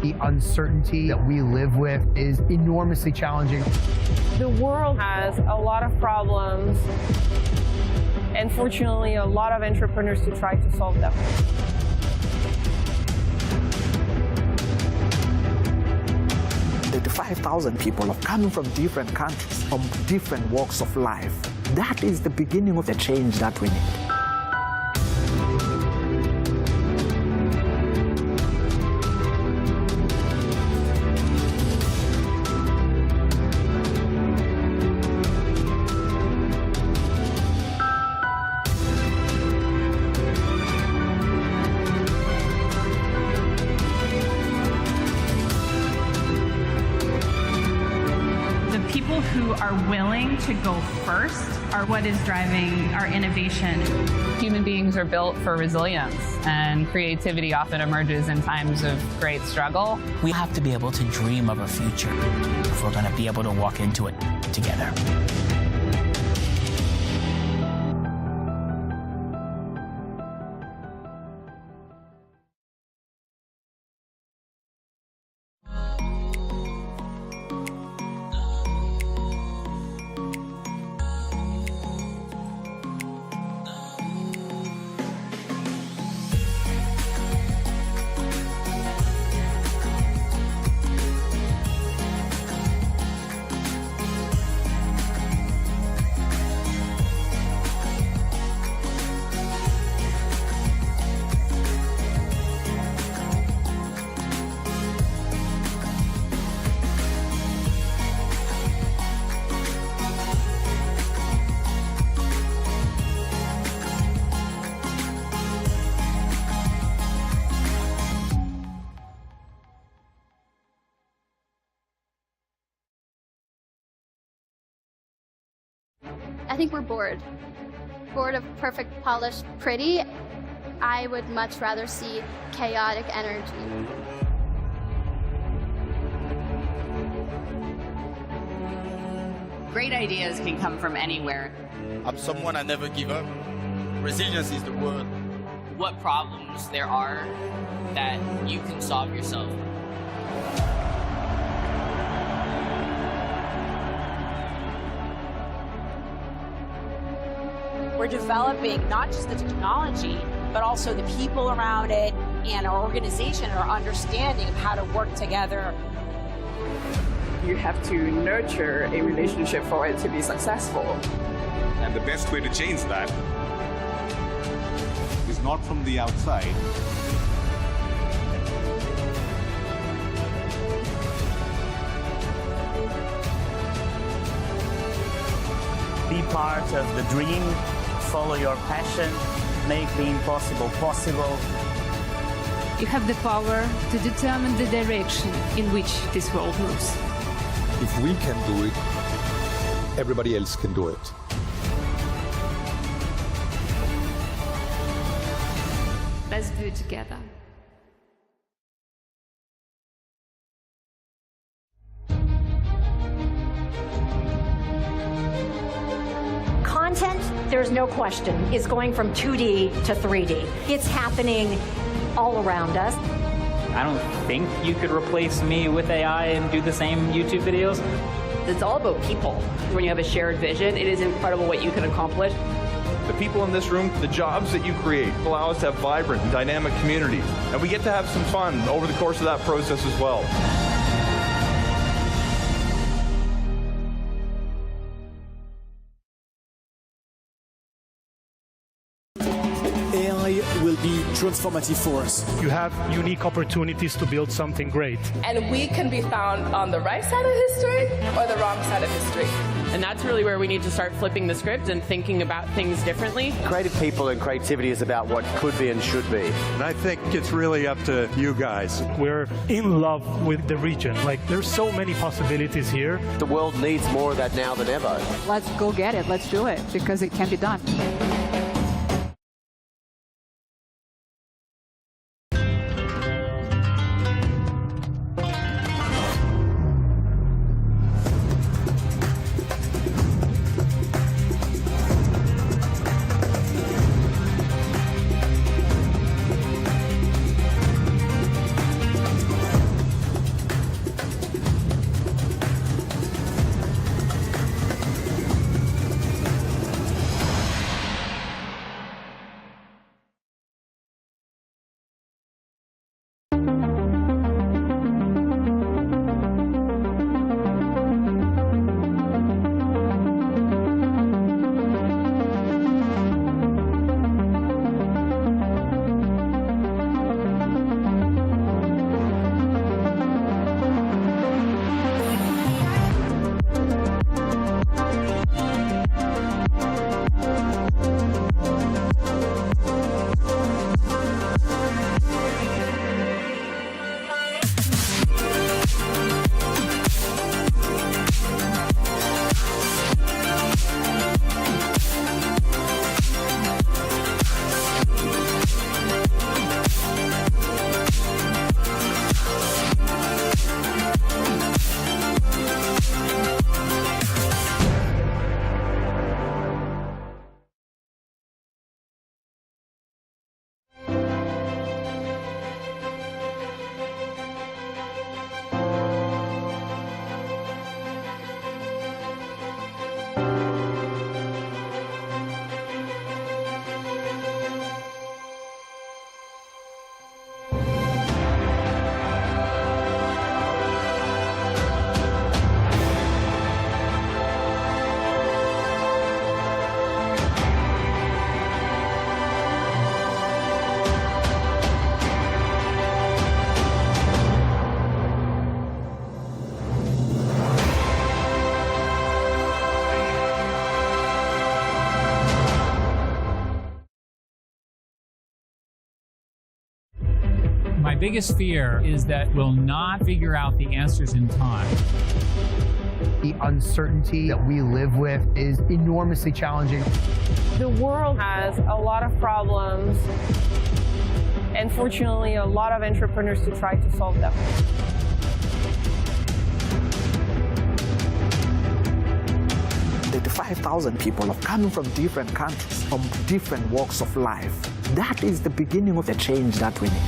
The uncertainty that we live with is enormously challenging. The world has a lot of problems, and fortunately, a lot of entrepreneurs to try to solve them. The 5,000 people are coming from different countries, from different walks of life. That is the beginning of the change that we need. People who are willing to go first are what is driving our innovation. Human beings are built for resilience, and creativity often emerges in times of great struggle. We have to be able to dream of a future if we're going to be able to walk into it together. I think we're bored. Bored of perfect, polished, pretty. I would much rather see chaotic energy. Great ideas can come from anywhere. I'm someone I never give up. Resilience is the word. What problems there are that you can solve yourself. We're developing not just the technology, but also the people around it and our organization, our understanding of how to work together. You have to nurture a relationship for it to be successful. And the best way to change that is not from the outside. Be part of the dream, follow your passion, make the impossible possible. You have the power to determine the direction in which this world moves. If we can do it, everybody else can do it. Let's do it together. Content, there's no question, is going from 2D to 3D. It's happening all around us. I don't think you could replace me with AI and do the same YouTube videos. It's all about people. When you have a shared vision, it is incredible what you can accomplish. The people in this room, the jobs that you create allow us to have vibrant and dynamic communities. And we get to have some fun over the course of that process as well. AI will be transformative for us. You have unique opportunities to build something great. And we can be found on the right side of history or the wrong side of history. And that's really where we need to start flipping the script and thinking about things differently. Creative people and creativity is about what could be and should be. And I think it's really up to you guys. We're in love with the region. Like, there's so many possibilities here. The world needs more of that now than ever. Let's go get it. Let's do it because it can be done. biggest fear is that we'll not figure out the answers in time. The uncertainty that we live with is enormously challenging. The world has a lot of problems, and fortunately, a lot of entrepreneurs to try to solve them. The 5,000 people are coming from different countries, from different walks of life. That is the beginning of the change that we need.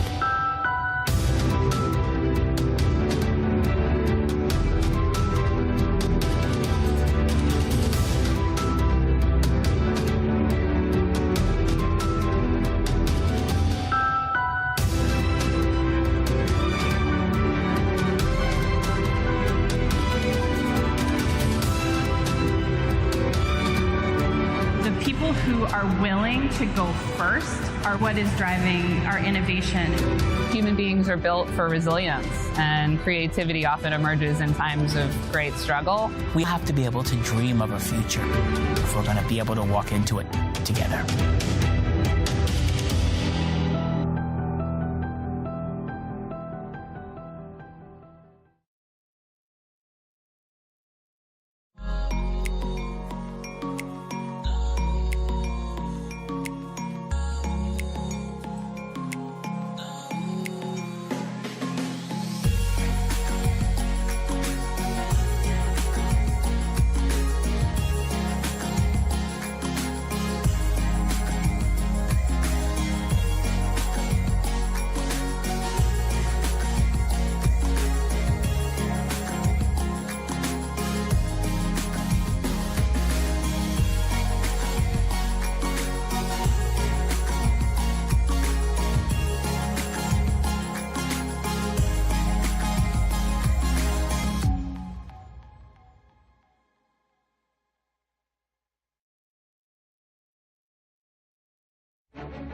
People who are willing to go first are what is driving our innovation. Human beings are built for resilience, and creativity often emerges in times of great struggle. We have to be able to dream of a future if we're going to be able to walk into it together.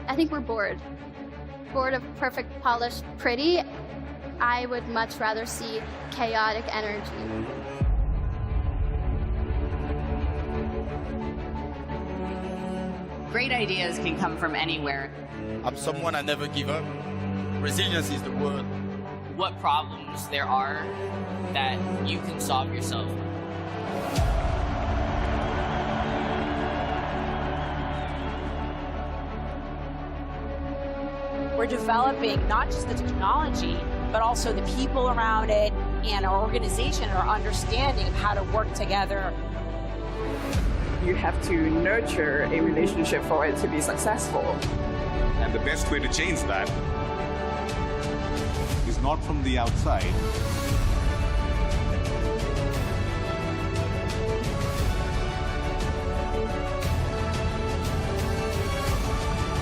I think we're bored. Bored of perfect, polished, pretty. I would much rather see chaotic energy. Great ideas can come from anywhere. I'm someone I never give up. Resilience is the word. What problems there are that you can solve yourself. We're developing not just the technology, but also the people around it and our organization, our understanding of how to work together. You have to nurture a relationship for it to be successful. And the best way to change that is not from the outside.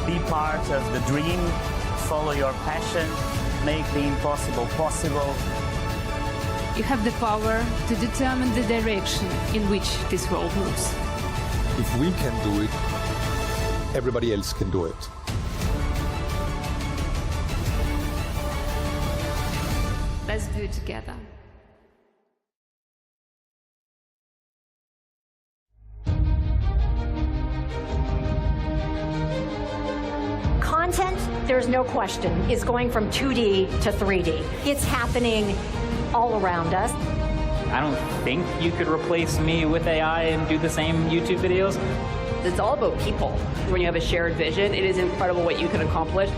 Be part of the dream, follow your passion, make the impossible possible. You have the power to determine the direction in which this world moves. If we can do it, everybody else can do it. Let's do it together. Content, there's no question, is going from 2D to 3D. It's happening all around us. I don't think you could replace me with AI and do the same YouTube videos. It's all about people. When you have a shared vision, it is incredible what you can accomplish.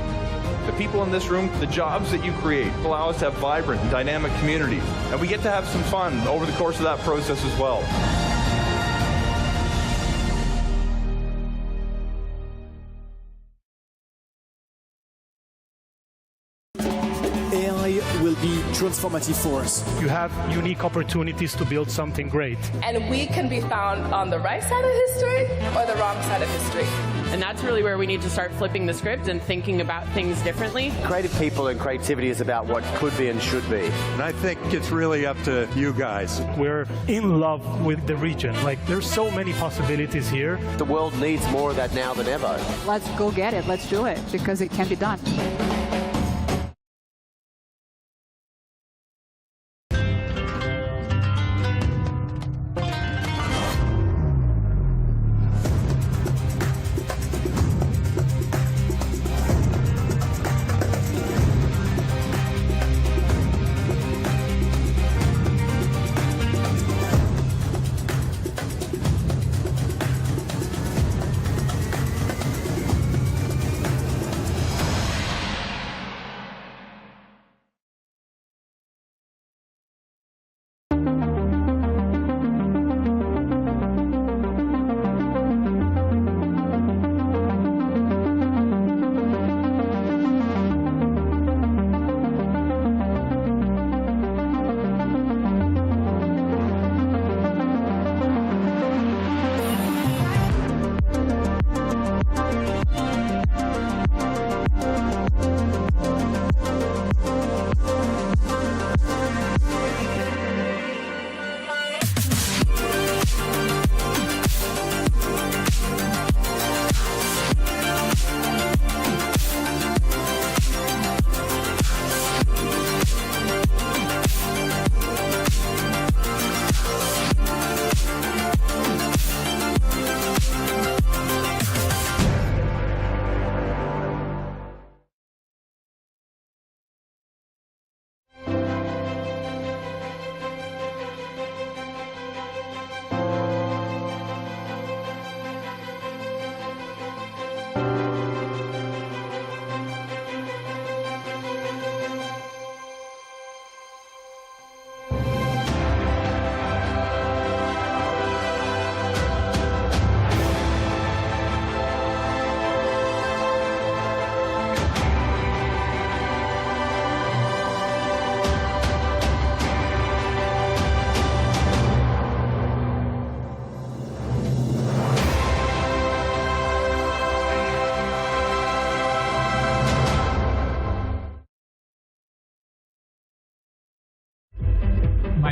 The people in this room, the jobs that you create allow us to have vibrant and dynamic communities. And we get to have some fun over the course of that process as well. AI will be transformative for us. You have unique opportunities to build something great. And we can be found on the right side of history or the wrong side of history. And that's really where we need to start flipping the script and thinking about things differently. Creative people and creativity is about what could be and should be. And I think it's really up to you guys. We're in love with the region. Like, there's so many possibilities here. The world needs more of that now than ever. Let's go get it. Let's do it because it can be done.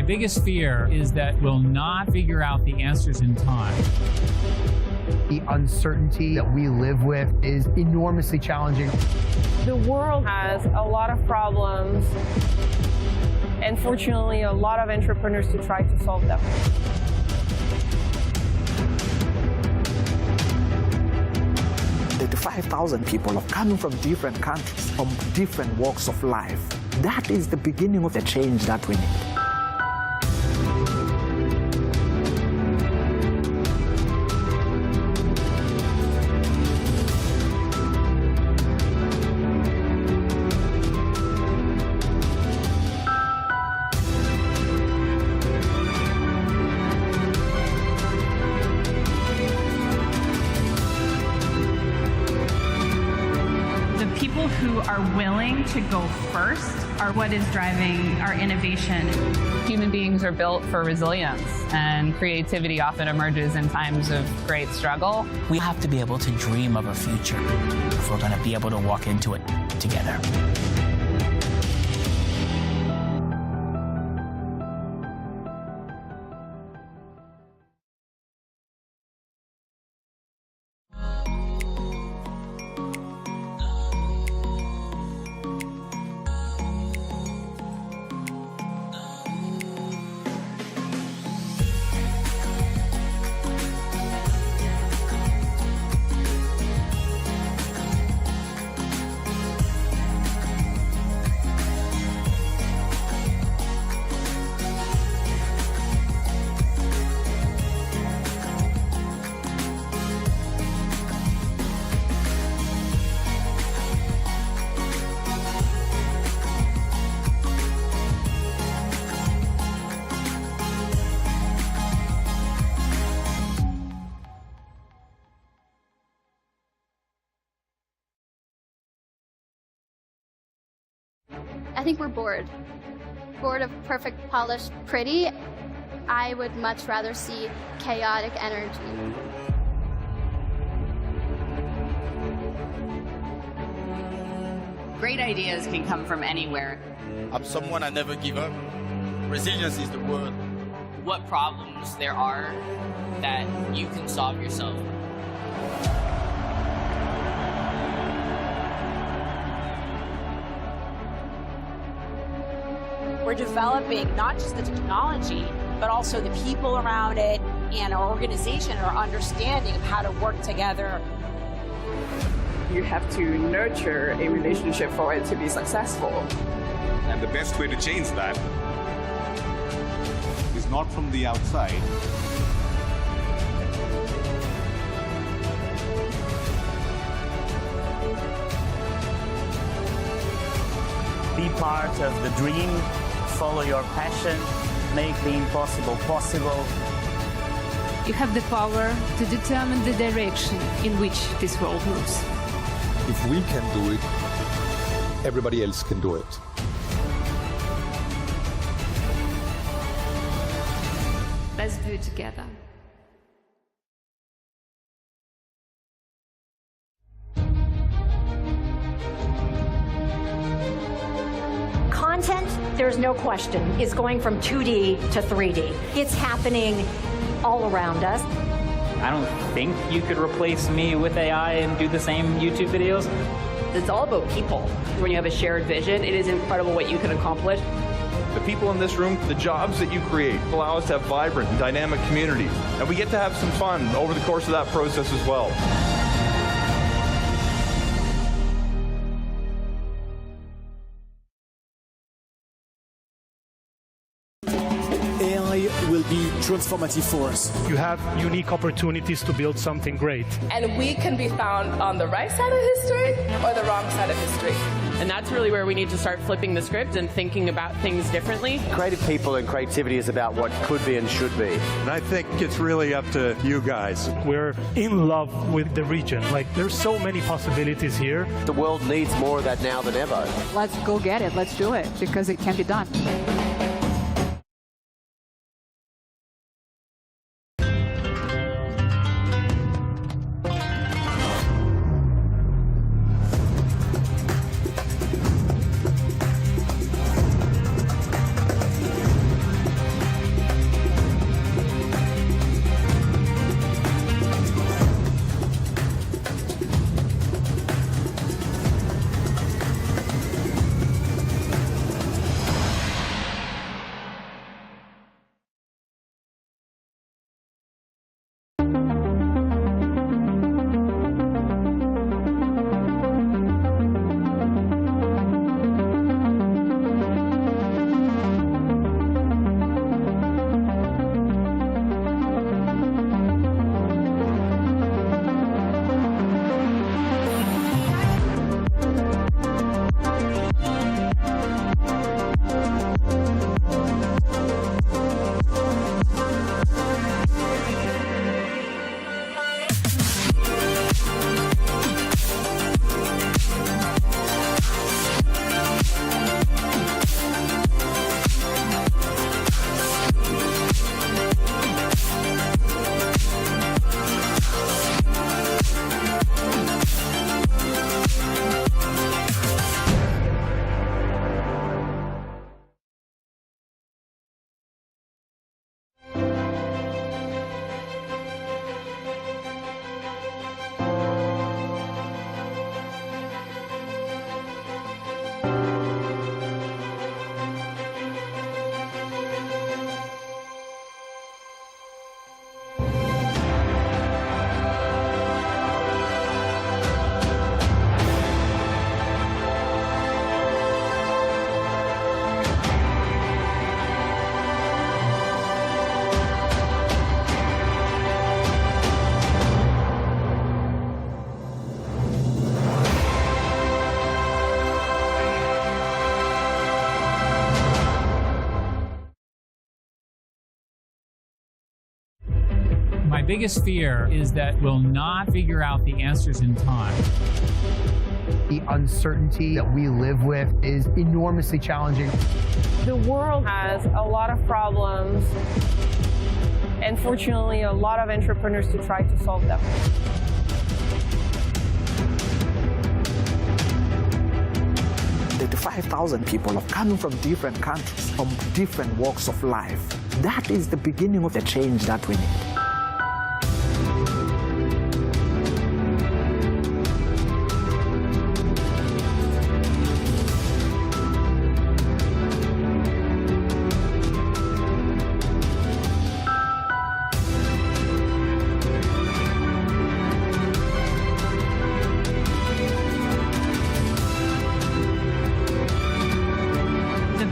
biggest fear is that we'll not figure out the answers in time. The uncertainty that we live with is enormously challenging. The world has a lot of problems, and fortunately, a lot of entrepreneurs to try to solve them. The 5,000 people are coming from different countries, from different walks of life. That is the beginning of the change that we need. People who are willing to go first are what is driving our innovation. Human beings are built for resilience, and creativity often emerges in times of great struggle. We have to be able to dream of a future if we're going to be able to walk into it together. I think we're bored. Bored of perfect, polished, pretty. I would much rather see chaotic energy. Great ideas can come from anywhere. I'm someone I never give up. Resilience is the word. What problems there are that you can solve yourself. We're developing not just the technology, but also the people around it and our organization, our understanding of how to work together. You have to nurture a relationship for it to be successful. And the best way to change that is not from the outside. Be part of the dream, follow your passion, make the impossible possible. You have the power to determine the direction in which this world moves. If we can do it, everybody else can do it. Let's do it together. Content, there's no question, is going from 2D to 3D. It's happening all around us. I don't think you could replace me with AI and do the same YouTube videos. It's all about people. When you have a shared vision, it is incredible what you can accomplish. The people in this room, the jobs that you create allow us to have vibrant and dynamic communities. And we get to have some fun over the course of that process as well. AI will be transformative for us. You have unique opportunities to build something great. And we can be found on the right side of history or the wrong side of history. And that's really where we need to start flipping the script and thinking about things differently. Creative people and creativity is about what could be and should be. And I think it's really up to you guys. We're in love with the region. Like, there's so many possibilities here. The world needs more of that now than ever. Let's go get it. Let's do it because it can be done. biggest fear is that we'll not figure out the answers in time. The uncertainty that we live with is enormously challenging. The world has a lot of problems, and fortunately, a lot of entrepreneurs to try to solve them. The 5,000 people are coming from different countries, from different walks of life. That is the beginning of the change that we need.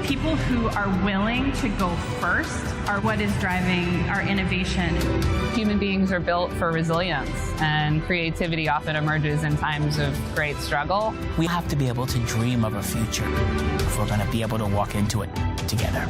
People who are willing to go first are what is driving our innovation. Human beings are built for resilience, and creativity often emerges in times of great struggle. We have to be able to dream of a future if we're going to be able to walk into it together.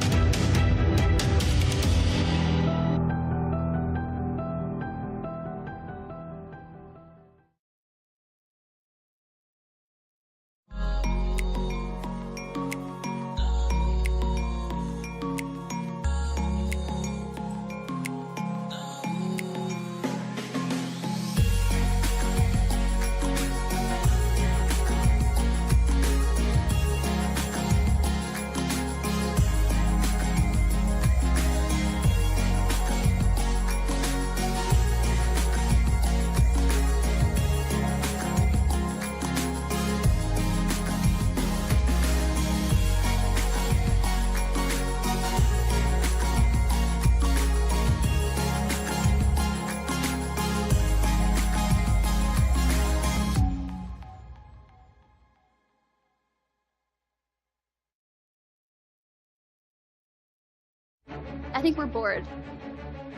I think we're bored.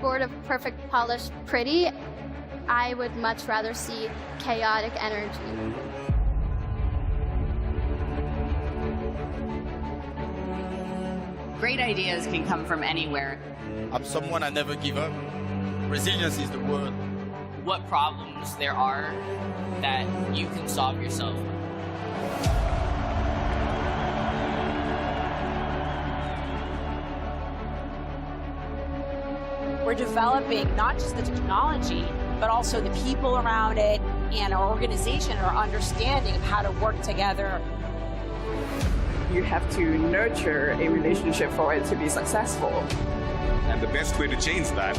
Bored of perfect, polished, pretty. I would much rather see chaotic energy. Great ideas can come from anywhere. I'm someone I never give up. Resilience is the word. What problems there are that you can solve yourself. We're developing not just the technology, but also the people around it and our organization, our understanding of how to work together. You have to nurture a relationship for it to be successful. And the best way to change that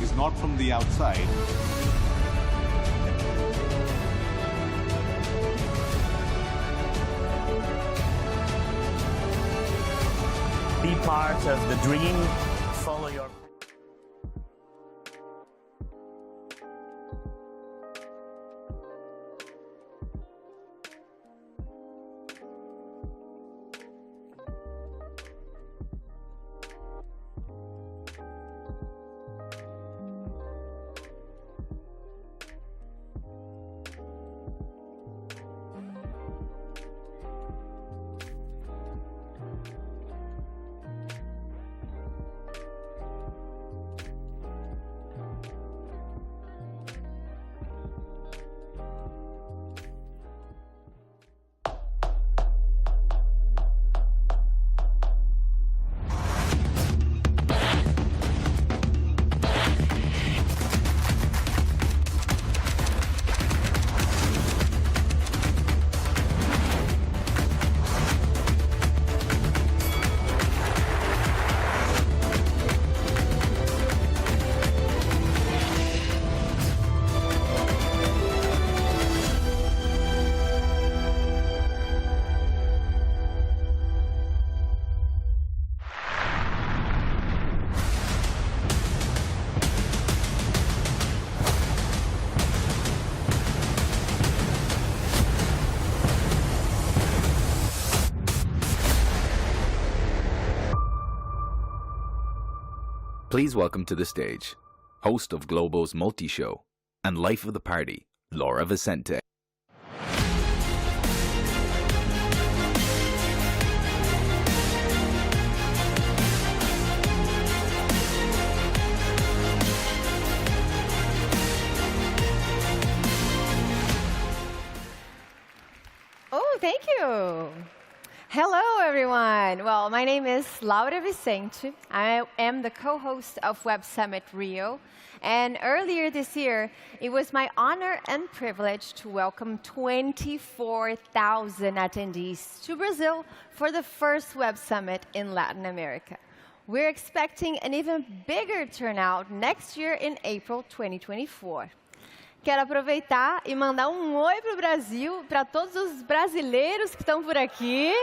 is not from the outside. Be part of the dream. Follow your... Please welcome to the stage, host of Globo's multi-show and life of the party, Laura Vicente. thank you. Hello, everyone. Well, my name is Laura Vicente. I am the co-host of Web Summit Rio. And earlier this year, it was my honor and privilege to welcome 24,000 attendees to Brazil for the first Web Summit in Latin America. We're expecting an even bigger turnout next year in April 2024. Quero aproveitar e mandar oi para o Brasil, para todos os brasileiros que estão por aqui.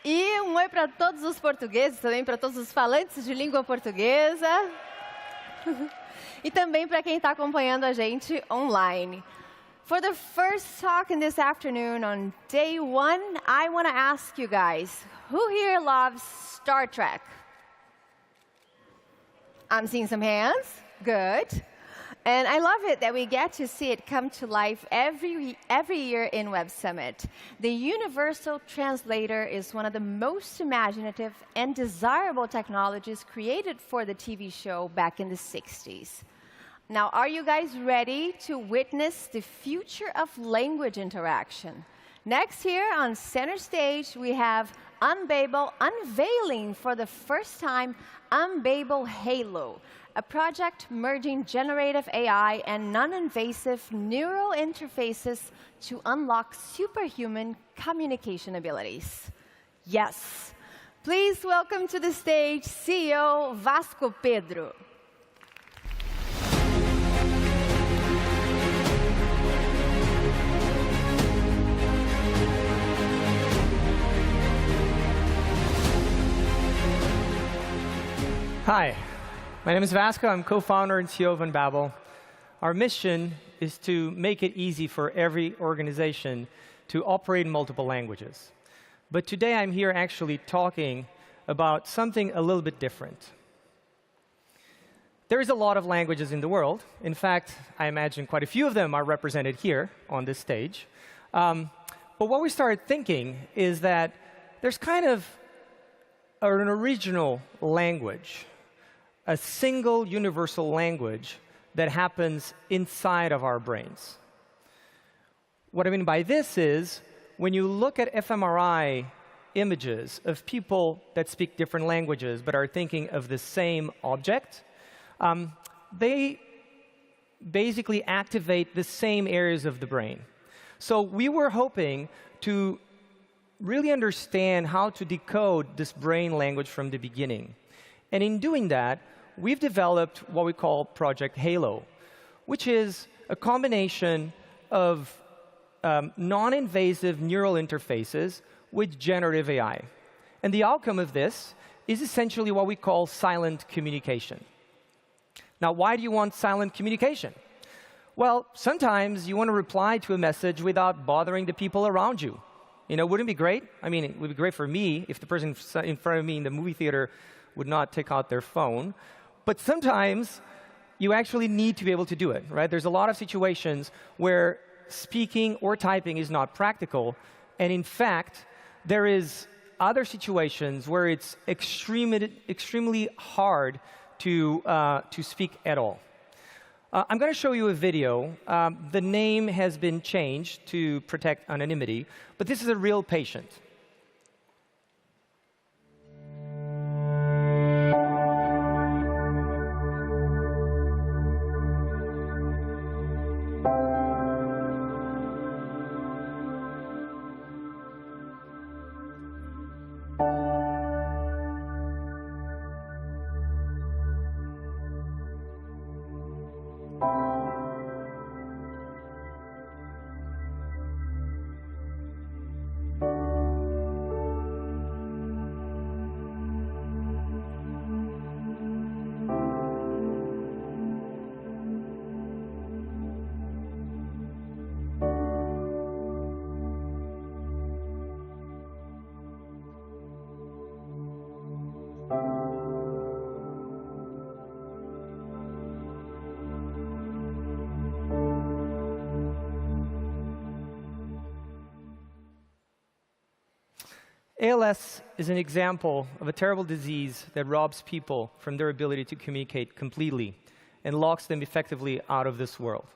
E oi para todos os portugueses, também para todos os falantes de língua portuguesa. E também para quem está acompanhando a gente online. For the first talk in this afternoon, on day one, I want to ask you guys, who here loves Star Trek? I'm seeing some hands. Good. And I love it that we get to see it come to life every year in Web Summit. The Universal Translator is one of the most imaginative and desirable technologies created for the TV show back in the 60s. Now, are you guys ready to witness the future of language interaction? Next here on center stage, we have Unbabel unveiling for the first time Unbabel Halo, a project merging generative AI and non-invasive neural interfaces to unlock superhuman communication abilities. Yes. Please welcome to the stage CEO Vasco Pedro. Hi, my name is Vasco. I'm co-founder and CEO of Unbabel. Our mission is to make it easy for every organization to operate in multiple languages. But today I'm here actually talking about something a little bit different. There's a lot of languages in the world. In fact, I imagine quite a few of them are represented here on this stage. But what we started thinking is that there's kind of an original language, a single universal language that happens inside of our brains. What I mean by this is, when you look at fMRI images of people that speak different languages but are thinking of the same object, they basically activate the same areas of the brain. So we were hoping to really understand how to decode this brain language from the beginning. And in doing that, we've developed what we call Project Halo, which is a combination of non-invasive neural interfaces with generative AI. And the outcome of this is essentially what we call silent communication. Now, why do you want silent communication? Well, sometimes you want to reply to a message without bothering the people around you. You know, wouldn't it be great? I mean, it would be great for me if the person in front of me in the movie theater would not take out their phone. But sometimes you actually need to be able to do it, right? There's a lot of situations where speaking or typing is not practical. And in fact, there is other situations where it's extremely hard to speak at all. I'm going to show you a video. The name has been changed to protect anonymity, but this is a real patient. ALS is an example of a terrible disease that robs people from their ability to communicate completely and locks them effectively out of this world.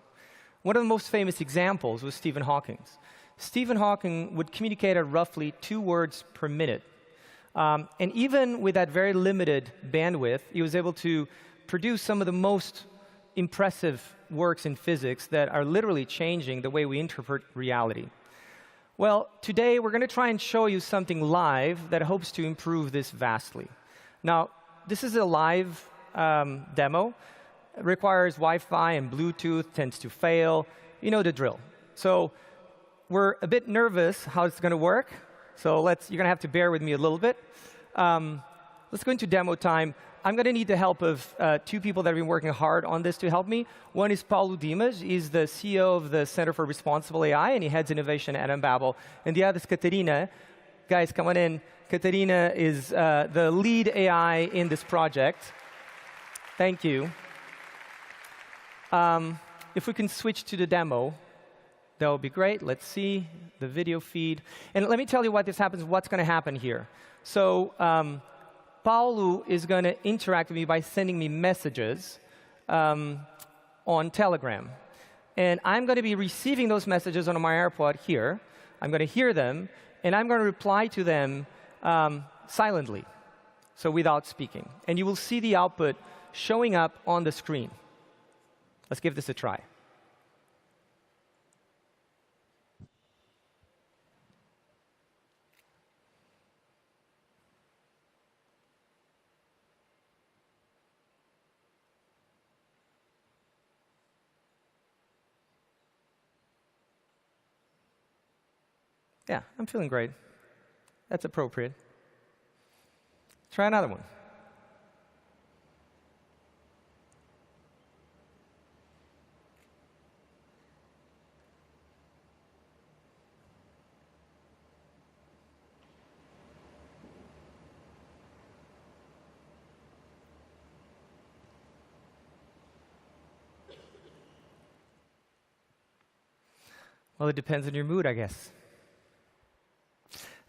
One of the most famous examples was Stephen Hawking. Stephen Hawking would communicate at roughly 2 words per minute. And even with that very limited bandwidth, he was able to produce some of the most impressive works in physics that are literally changing the way we interpret reality. Well, today we're going to try and show you something live that hopes to improve this vastly. Now, this is a live demo. It requires Wi-Fi and Bluetooth, tends to fail. You know the drill. So we're a bit nervous how it's going to work. So you're going to have to bear with me a little bit. Let's go into demo time. I'm going to need the help of 2 people that have been working hard on this to help me. One is Paulo Dimas. He's the CEO of the Center for Responsible AI, and he heads innovation at Babel. And the other is Katerina. Guys, come on in. Katerina is the lead AI in this project. Thank you. If we can switch to the demo, that would be great. Let's see the video feed. And let me tell you what's going to happen here. So Paulo is going to interact with me by sending me messages on Telegram. And I'm going to be receiving those messages on my AirPod here. I'm going to hear them, and I'm going to reply to them silently, so without speaking. And you will see the output showing up on the screen. Let's give this a try. Yeah, I'm feeling great. That's appropriate. Try another one. Well, it depends on your mood, I guess.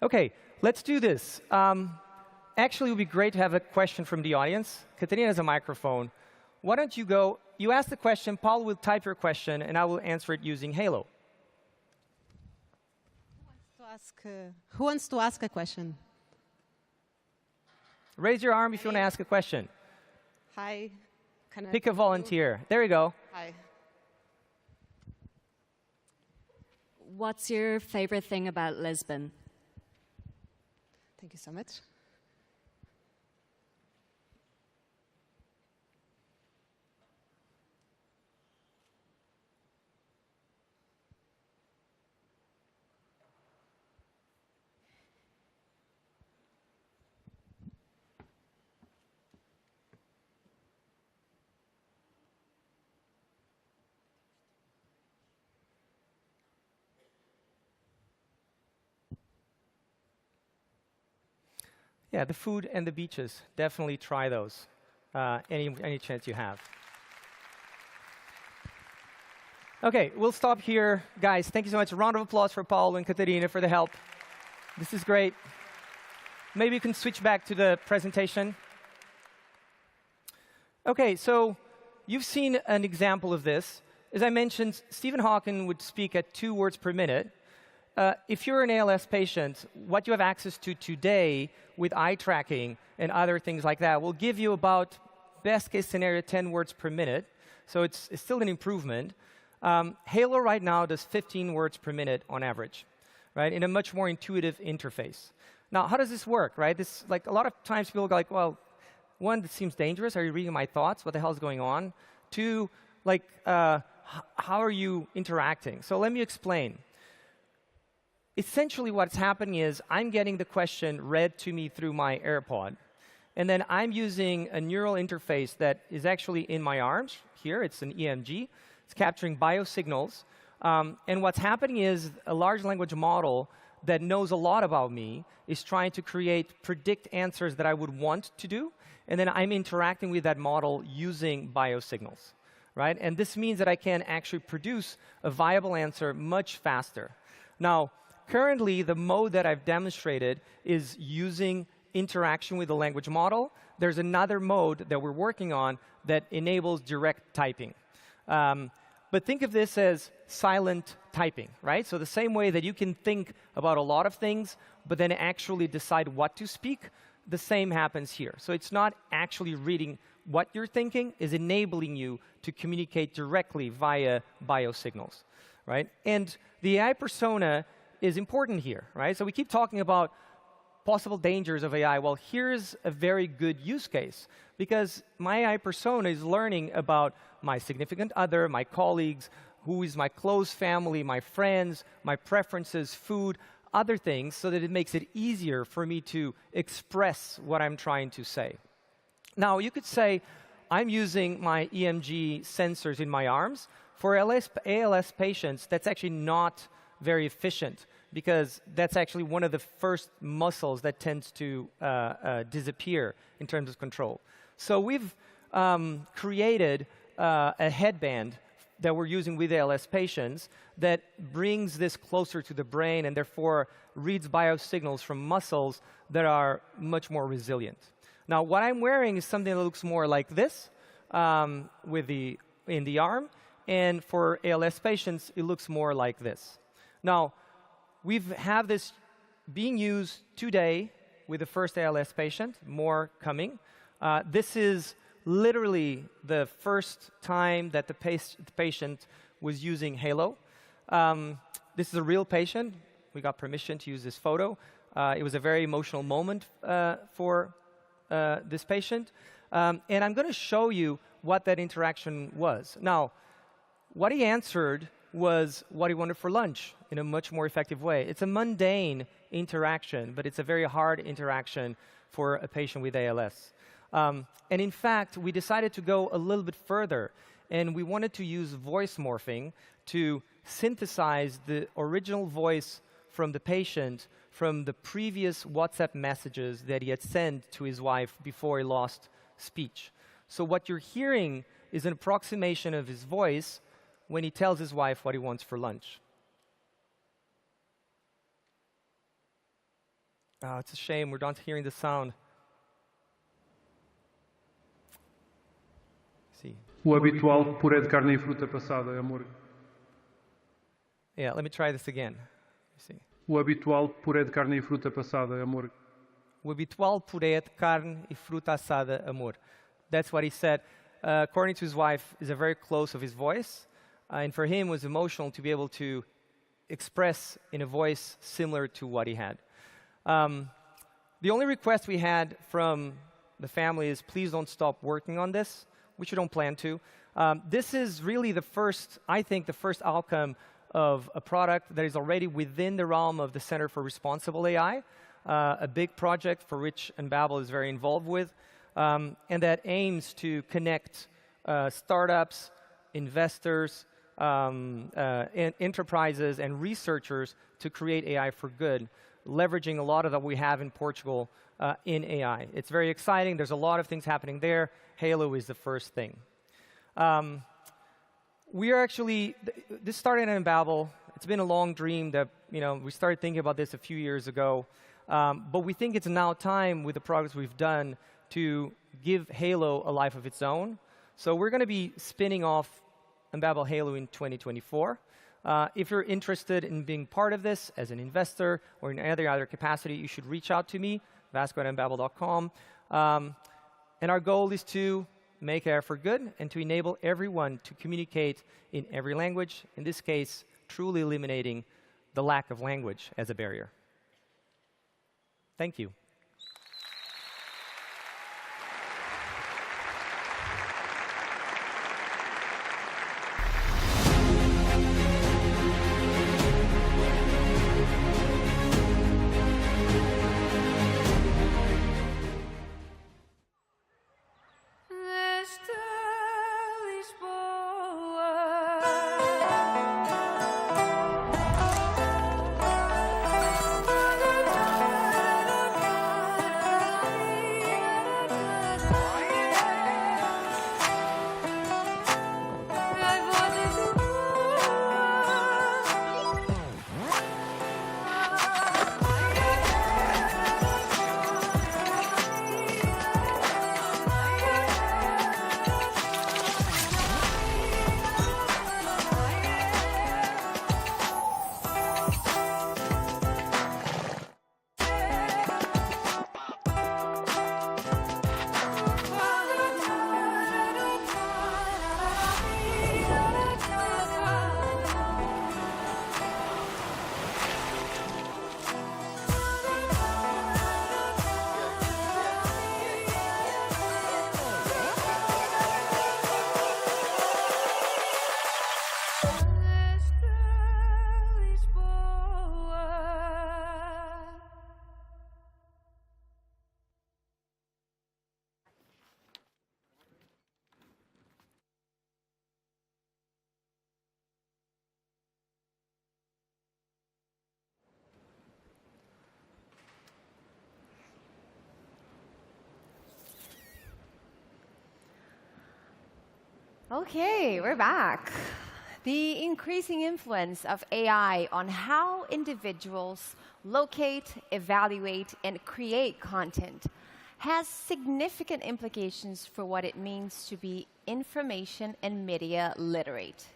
OK, let's do this. Actually, it would be great to have a question from the audience. Katerina has a microphone. Why don't you go? You ask the question, Paul will type your question, and I will answer it using Halo. Who wants to ask a question? Raise your arm if you want to ask a question. Hi. Pick a volunteer. There you go. Hi. What's your favorite thing about Lisbon? Thank you so much. Yeah, the food and the beaches. Definitely try those any chance you have. OK, we'll stop here. Guys, thank you so much. A round of applause for Paul and Katerina for the help. This is great. Maybe you can switch back to the presentation. OK, so you've seen an example of this. As I mentioned, Stephen Hawking would speak at 2 words per minute. If you're an ALS patient, what you have access to today with eye tracking and other things like that will give you about, best case scenario, 10 words per minute. So it's still an improvement. Halo right now does 15 words per minute on average, right, in a much more intuitive interface. Now, how does this work, right? This, like, a lot of times people go like, well, 1, this seems dangerous. Are you reading my thoughts? What the hell is going on? 2, like, how are you interacting? So let me explain. Essentially, what's happening is I'm getting the question read to me through my AirPod. And then I'm using a neural interface that is actually in my arms. Here, it's an EMG. It's capturing biosignals. And what's happening is a large language model that knows a lot about me is trying to predict answers that I would want to do. And then I'm interacting with that model using biosignals, right? And this means that I can actually produce a viable answer much faster. Now, currently, the mode that I've demonstrated is using interaction with the language model. There's another mode that we're working on that enables direct typing. But think of this as silent typing, right? So the same way that you can think about a lot of things, but then actually decide what to speak, the same happens here. So it's not actually reading what you're thinking, is enabling you to communicate directly via biosignals, right? And the AI persona is important here, right? So we keep talking about possible dangers of AI. Well, here's a very good use case, because my AI persona is learning about my significant other, my colleagues, who is my close family, my friends, my preferences, food, other things, so that it makes it easier for me to express what I'm trying to say. Now, you could say, I'm using my EMG sensors in my arms. For ALS patients, that's actually not very efficient, because that's actually one of the first muscles that tends to disappear in terms of control. So we've created a headband that we're using with ALS patients that brings this closer to the brain and therefore reads biosignals from muscles that are much more resilient. Now, what I'm wearing is something that looks more like this in the arm, and for ALS patients, it looks more like this. Now, we have this being used today with the first ALS patient, more coming. This is literally the first time that the patient was using Halo. This is a real patient. We got permission to use this photo. It was a very emotional moment for this patient. And I'm going to show you what that interaction was. Now, what he answered was what he wanted for lunch in a much more effective way. It's a mundane interaction, but it's a very hard interaction for a patient with ALS. And in fact, we decided to go a little bit further, and we wanted to use voice morphing to synthesize the original voice from the patient from the previous WhatsApp messages that he had sent to his wife before he lost speech. So what you're hearing is an approximation of his voice when he tells his wife what he wants for lunch. Oh, it's a shame we're not hearing the sound. See. O habitual puré de carne e fruta passada, amor. Yeah, let me try this again. See. O habitual puré de carne e fruta passada, amor. O habitual puré de carne e fruta assada, amor. That's what he said. According to his wife, is a very close of his voice. And for him, it was emotional to be able to express in a voice similar to what he had. The only request we had from the family is, please don't stop working on this, which we don't plan to. This is really the first, I think, the first outcome of a product that is already within the realm of the Center for Responsible AI, a big project for which Babel is very involved with, and that aims to connect startups, investors, enterprises, and researchers to create AI for good, leveraging a lot of that we have in Portugal in AI. It's very exciting. There's a lot of things happening there. Halo is the first thing. We are actually, this started in Babel. It's been a long dream that, we started thinking about this a few years ago. But we think it's now time, with the progress we've done, to give Halo a life of its own. So we're going to be spinning off Babel Halo in 2024. If you're interested in being part of this as an investor or in any other capacity, you should reach out to me, vasco@babel.com. And our goal is to make AI for good and to enable everyone to communicate in every language, in this case, truly eliminating the lack of language as a barrier. Thank you. Okay, we're back. The increasing influence of AI on how individuals locate, evaluate, and create content has significant implications for what it means to be information and media literate.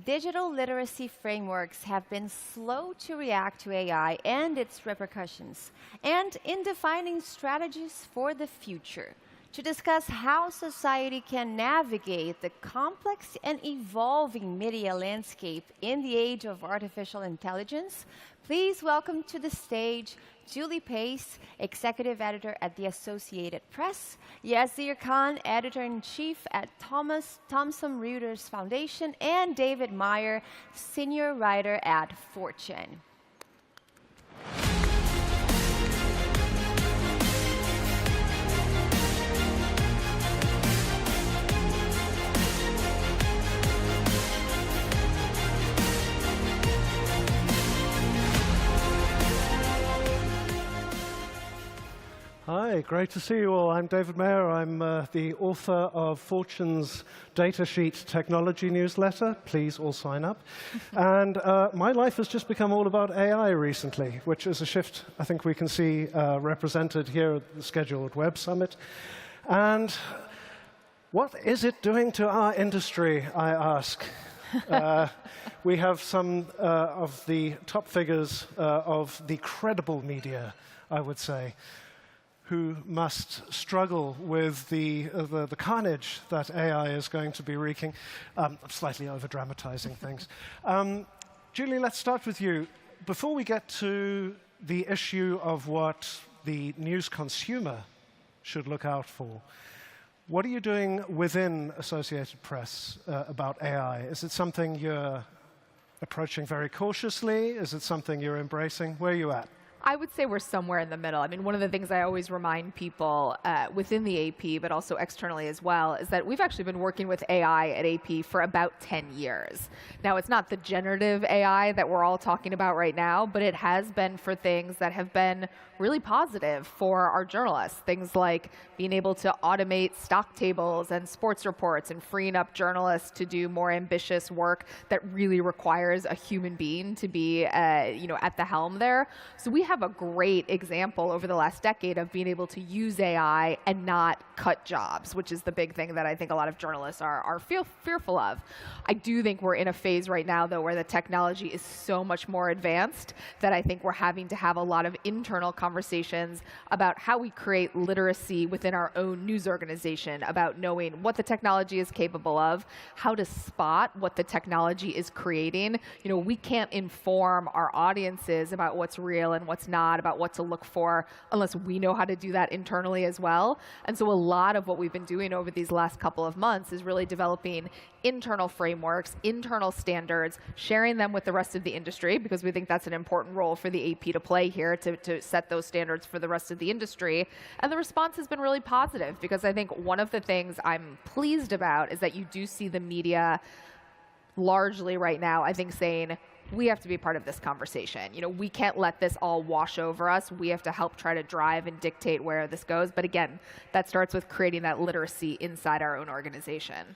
Digital literacy frameworks have been slow to react to AI and its repercussions, and in defining strategies for the future. To discuss how society can navigate the complex and evolving media landscape in the age of artificial intelligence, please welcome to the stage Julie Pace, Executive Editor at the Associated Press, Yazir Khan, Editor-in-Chief at Thomson Reuters Foundation, and David Meyer, Senior Writer at Fortune. Hi, great to see you all. I'm David Mayer. I'm the author of Fortune's Datasheet technology newsletter. Please all sign up. And my life has just become all about AI recently, which is a shift I think we can see represented here at the scheduled Web Summit. And what is it doing to our industry, I ask? We have some of the top figures of the credible media, I would say, who must struggle with the carnage that AI is going to be wreaking. I'm slightly over-dramatizing things. Julie, let's start with you. Before we get to the issue of what the news consumer should look out for, what are you doing within Associated Press about AI? Is it something you're approaching very cautiously? Is it something you're embracing? Where are you at? I would say we're somewhere in the middle. I mean, one of the things I always remind people within the AP, but also externally as well, is that we've actually been working with AI at AP for about 10 years. Now, it's not the generative AI that we're all talking about right now, but it has been for things that have been really positive for our journalists. Things like being able to automate stock tables and sports reports and freeing up journalists to do more ambitious work that really requires a human being to be at the helm there. So we have a great example over the last decade of being able to use AI and not cut jobs, which is the big thing that I think a lot of journalists are fearful of. I do think we're in a phase right now, though, where the technology is so much more advanced that I think we're having to have a lot of internal conversations about how we create literacy within our own news organization, about knowing what the technology is capable of, how to spot what the technology is creating. You know, we can't inform our audiences about what's real and what's not, about what to look for, unless we know how to do that internally as well. And so a lot of what we've been doing over these last couple of months is really developing internal frameworks, internal standards, sharing them with the rest of the industry, because we think that's an important role for the AP to play here, to set those standards for the rest of the industry. And the response has been really positive, because I think one of the things I'm pleased about is that you do see the media largely right now, I think, saying, we have to be part of this conversation. You know, we can't let this all wash over us. We have to help try to drive and dictate where this goes. But again, that starts with creating that literacy inside our own organization.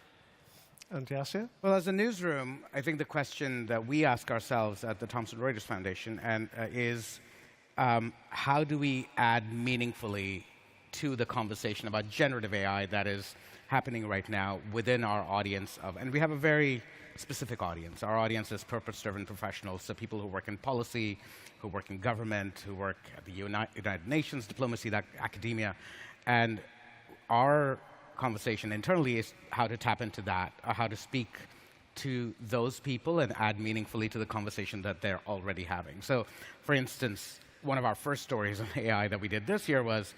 And Yazir? Well, as a newsroom, I think the question that we ask ourselves at the Thomson Reuters Foundation is how do we add meaningfully to the conversation about generative AI that is happening right now within our audience of, and we have a very specific audience. Our audience is purpose-driven professionals, so people who work in policy, who work in government, who work at the United Nations, diplomacy, academia. And our conversation internally is how to tap into that, how to speak to those people and add meaningfully to the conversation that they're already having. So, for instance, one of our first stories on AI that we did this year was,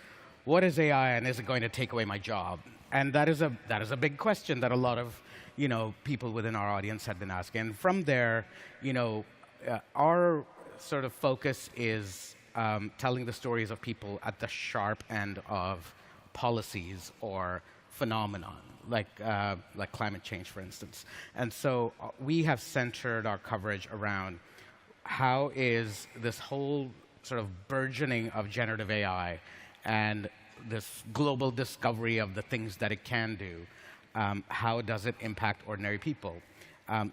what is AI and is it going to take away my job? And that is a big question that a lot of people within our audience had been asking. And from there, our sort of focus is telling the stories of people at the sharp end of policies or phenomenon, like climate change, for instance. And so we have centered our coverage around how is this whole sort of burgeoning of generative AI and this global discovery of the things that it can do how does it impact ordinary people?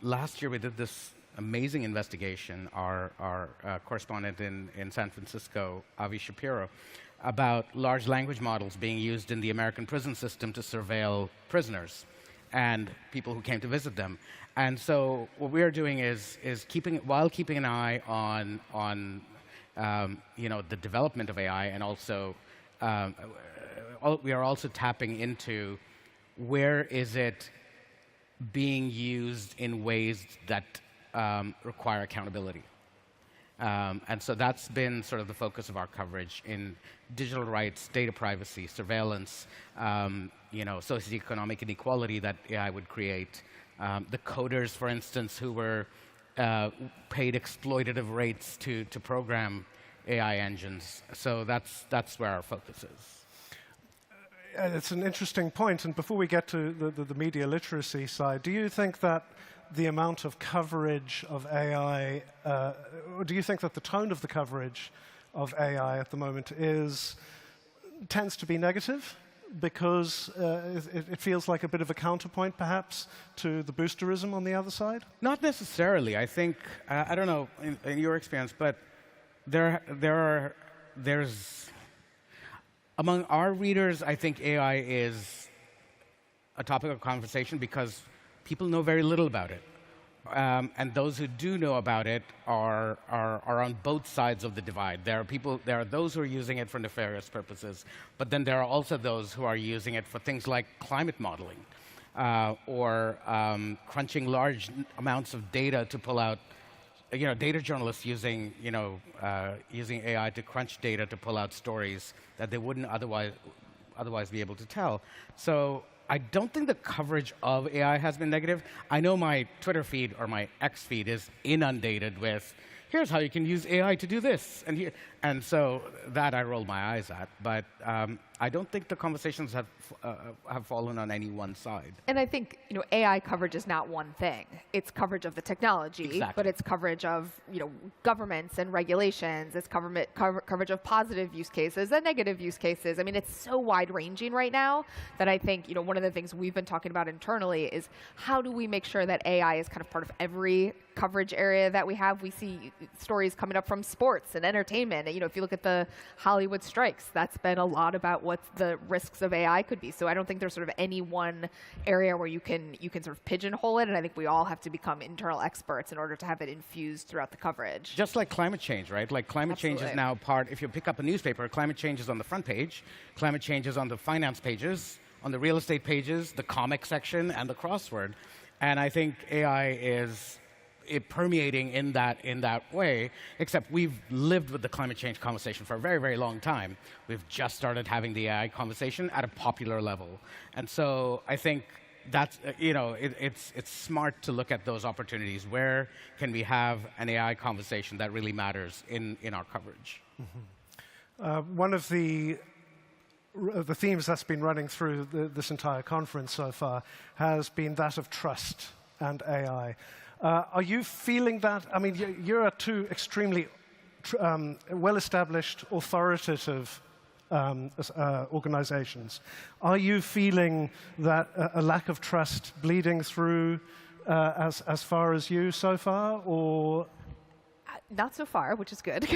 Last year, we did this amazing investigation, our correspondent in San Francisco, Avi Shapiro, about large language models being used in the American prison system to surveil prisoners and people who came to visit them. And so what we are doing is while keeping an eye on the development of AI, and also we are also tapping into where is it being used in ways that require accountability. And so that's been sort of the focus of our coverage in digital rights, data privacy, surveillance, socioeconomic inequality that AI would create. The coders, for instance, who were paid exploitative rates to program AI engines. So that's where our focus is. It's an interesting point. And before we get to the media literacy side, do you think that the amount of coverage of AI, or do you think that the tone of the coverage of AI at the moment tends to be negative? Because it feels like a bit of a counterpoint, perhaps, to the boosterism on the other side? Not necessarily. I think, I don't know in your experience, but there's among our readers, I think AI is a topic of conversation because people know very little about it. And those who do know about it are on both sides of the divide. There are those who are using it for nefarious purposes, but then there are also those who are using it for things like climate modeling or crunching large amounts of data to pull out, data journalists using AI to crunch data to pull out stories that they wouldn't otherwise be able to tell. So I don't think the coverage of AI has been negative. I know my Twitter feed or my X feed is inundated with, here's how you can use AI to do this. And so that I roll my eyes at. But I don't think the conversations have fallen on any one side. And I think AI coverage is not one thing. It's coverage of the technology, exactly. But it's coverage of governments and regulations. It's coverage of positive use cases and negative use cases. I mean, it's so wide-ranging right now that I think one of the things we've been talking about internally is how do we make sure that AI is kind of part of every coverage area that we have. We see stories coming up from sports and entertainment. If you look at the Hollywood strikes, that's been a lot about what the risks of AI could be. So I don't think there's sort of any one area where you can sort of pigeonhole it, and I think we all have to become internal experts in order to have it infused throughout the coverage. Just like climate change, right? Like climate change is now part, if you pick up a newspaper, climate change is on the front page, climate change is on the finance pages, on the real estate pages, the comic section, and the crossword. And I think AI is permeating in that way, except we've lived with the climate change conversation for a very, very long time. We've just started having the AI conversation at a popular level. And so I think that's, it's smart to look at those opportunities. Where can we have an AI conversation that really matters in our coverage? Mm-hmm. One of the themes that's been running through this entire conference so far has been that of trust and AI. Are you feeling that? I mean, you're two extremely well-established, authoritative organizations. Are you feeling that a lack of trust bleeding through as far as you so far, or? Not so far, which is good.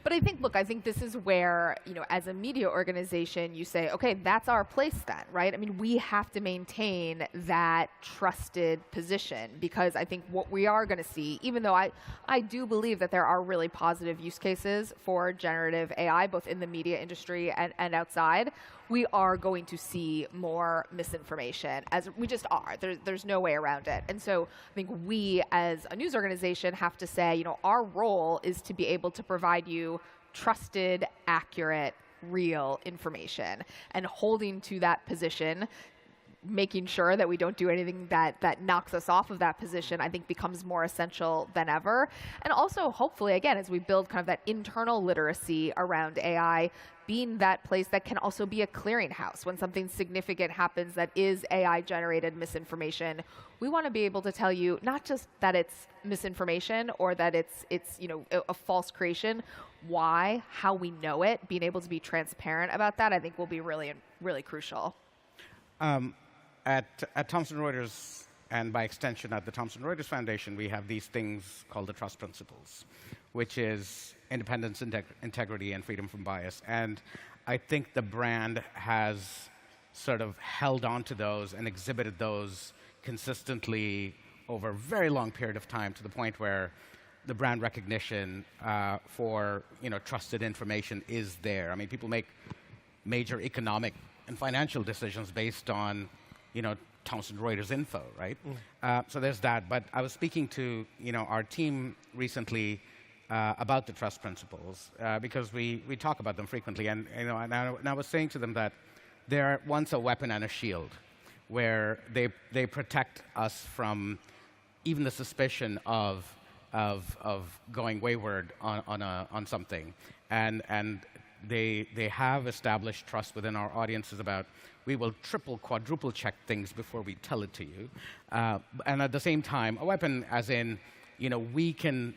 But I think this is where, as a media organization, you say, okay, that's our place then, right? I mean, we have to maintain that trusted position, because I think what we are going to see, even though I do believe that there are really positive use cases for generative AI, both in the media industry and outside, we are going to see more misinformation, as we just are. There's no way around it. And so I think we, as a news organization, have to say, our role is to be able to provide you trusted, accurate, real information. And holding to that position, making sure that we don't do anything that knocks us off of that position, I think becomes more essential than ever. And also, hopefully, again, as we build kind of that internal literacy around AI, being that place that can also be a clearinghouse. When something significant happens that is AI-generated misinformation, we want to be able to tell you not just that it's misinformation or that it's a false creation, why, how we know it, being able to be transparent about that, I think will be really, really crucial. At Thomson Reuters, and by extension at the Thomson Reuters Foundation, we have these things called the trust principles, which is independence, integrity, and freedom from bias. And I think the brand has sort of held on to those and exhibited those consistently over a very long period of time, to the point where the brand recognition for trusted information is there. I mean, people make major economic and financial decisions based on Thomson Reuters info, right? So there's that. But I was speaking to our team recently about the trust principles because we talk about them frequently, and I was saying to them that they're once a weapon and a shield, where they protect us from even the suspicion of going wayward on something, and they have established trust within our audiences about we will triple, quadruple check things before we tell it to you, and at the same time, a weapon as in we can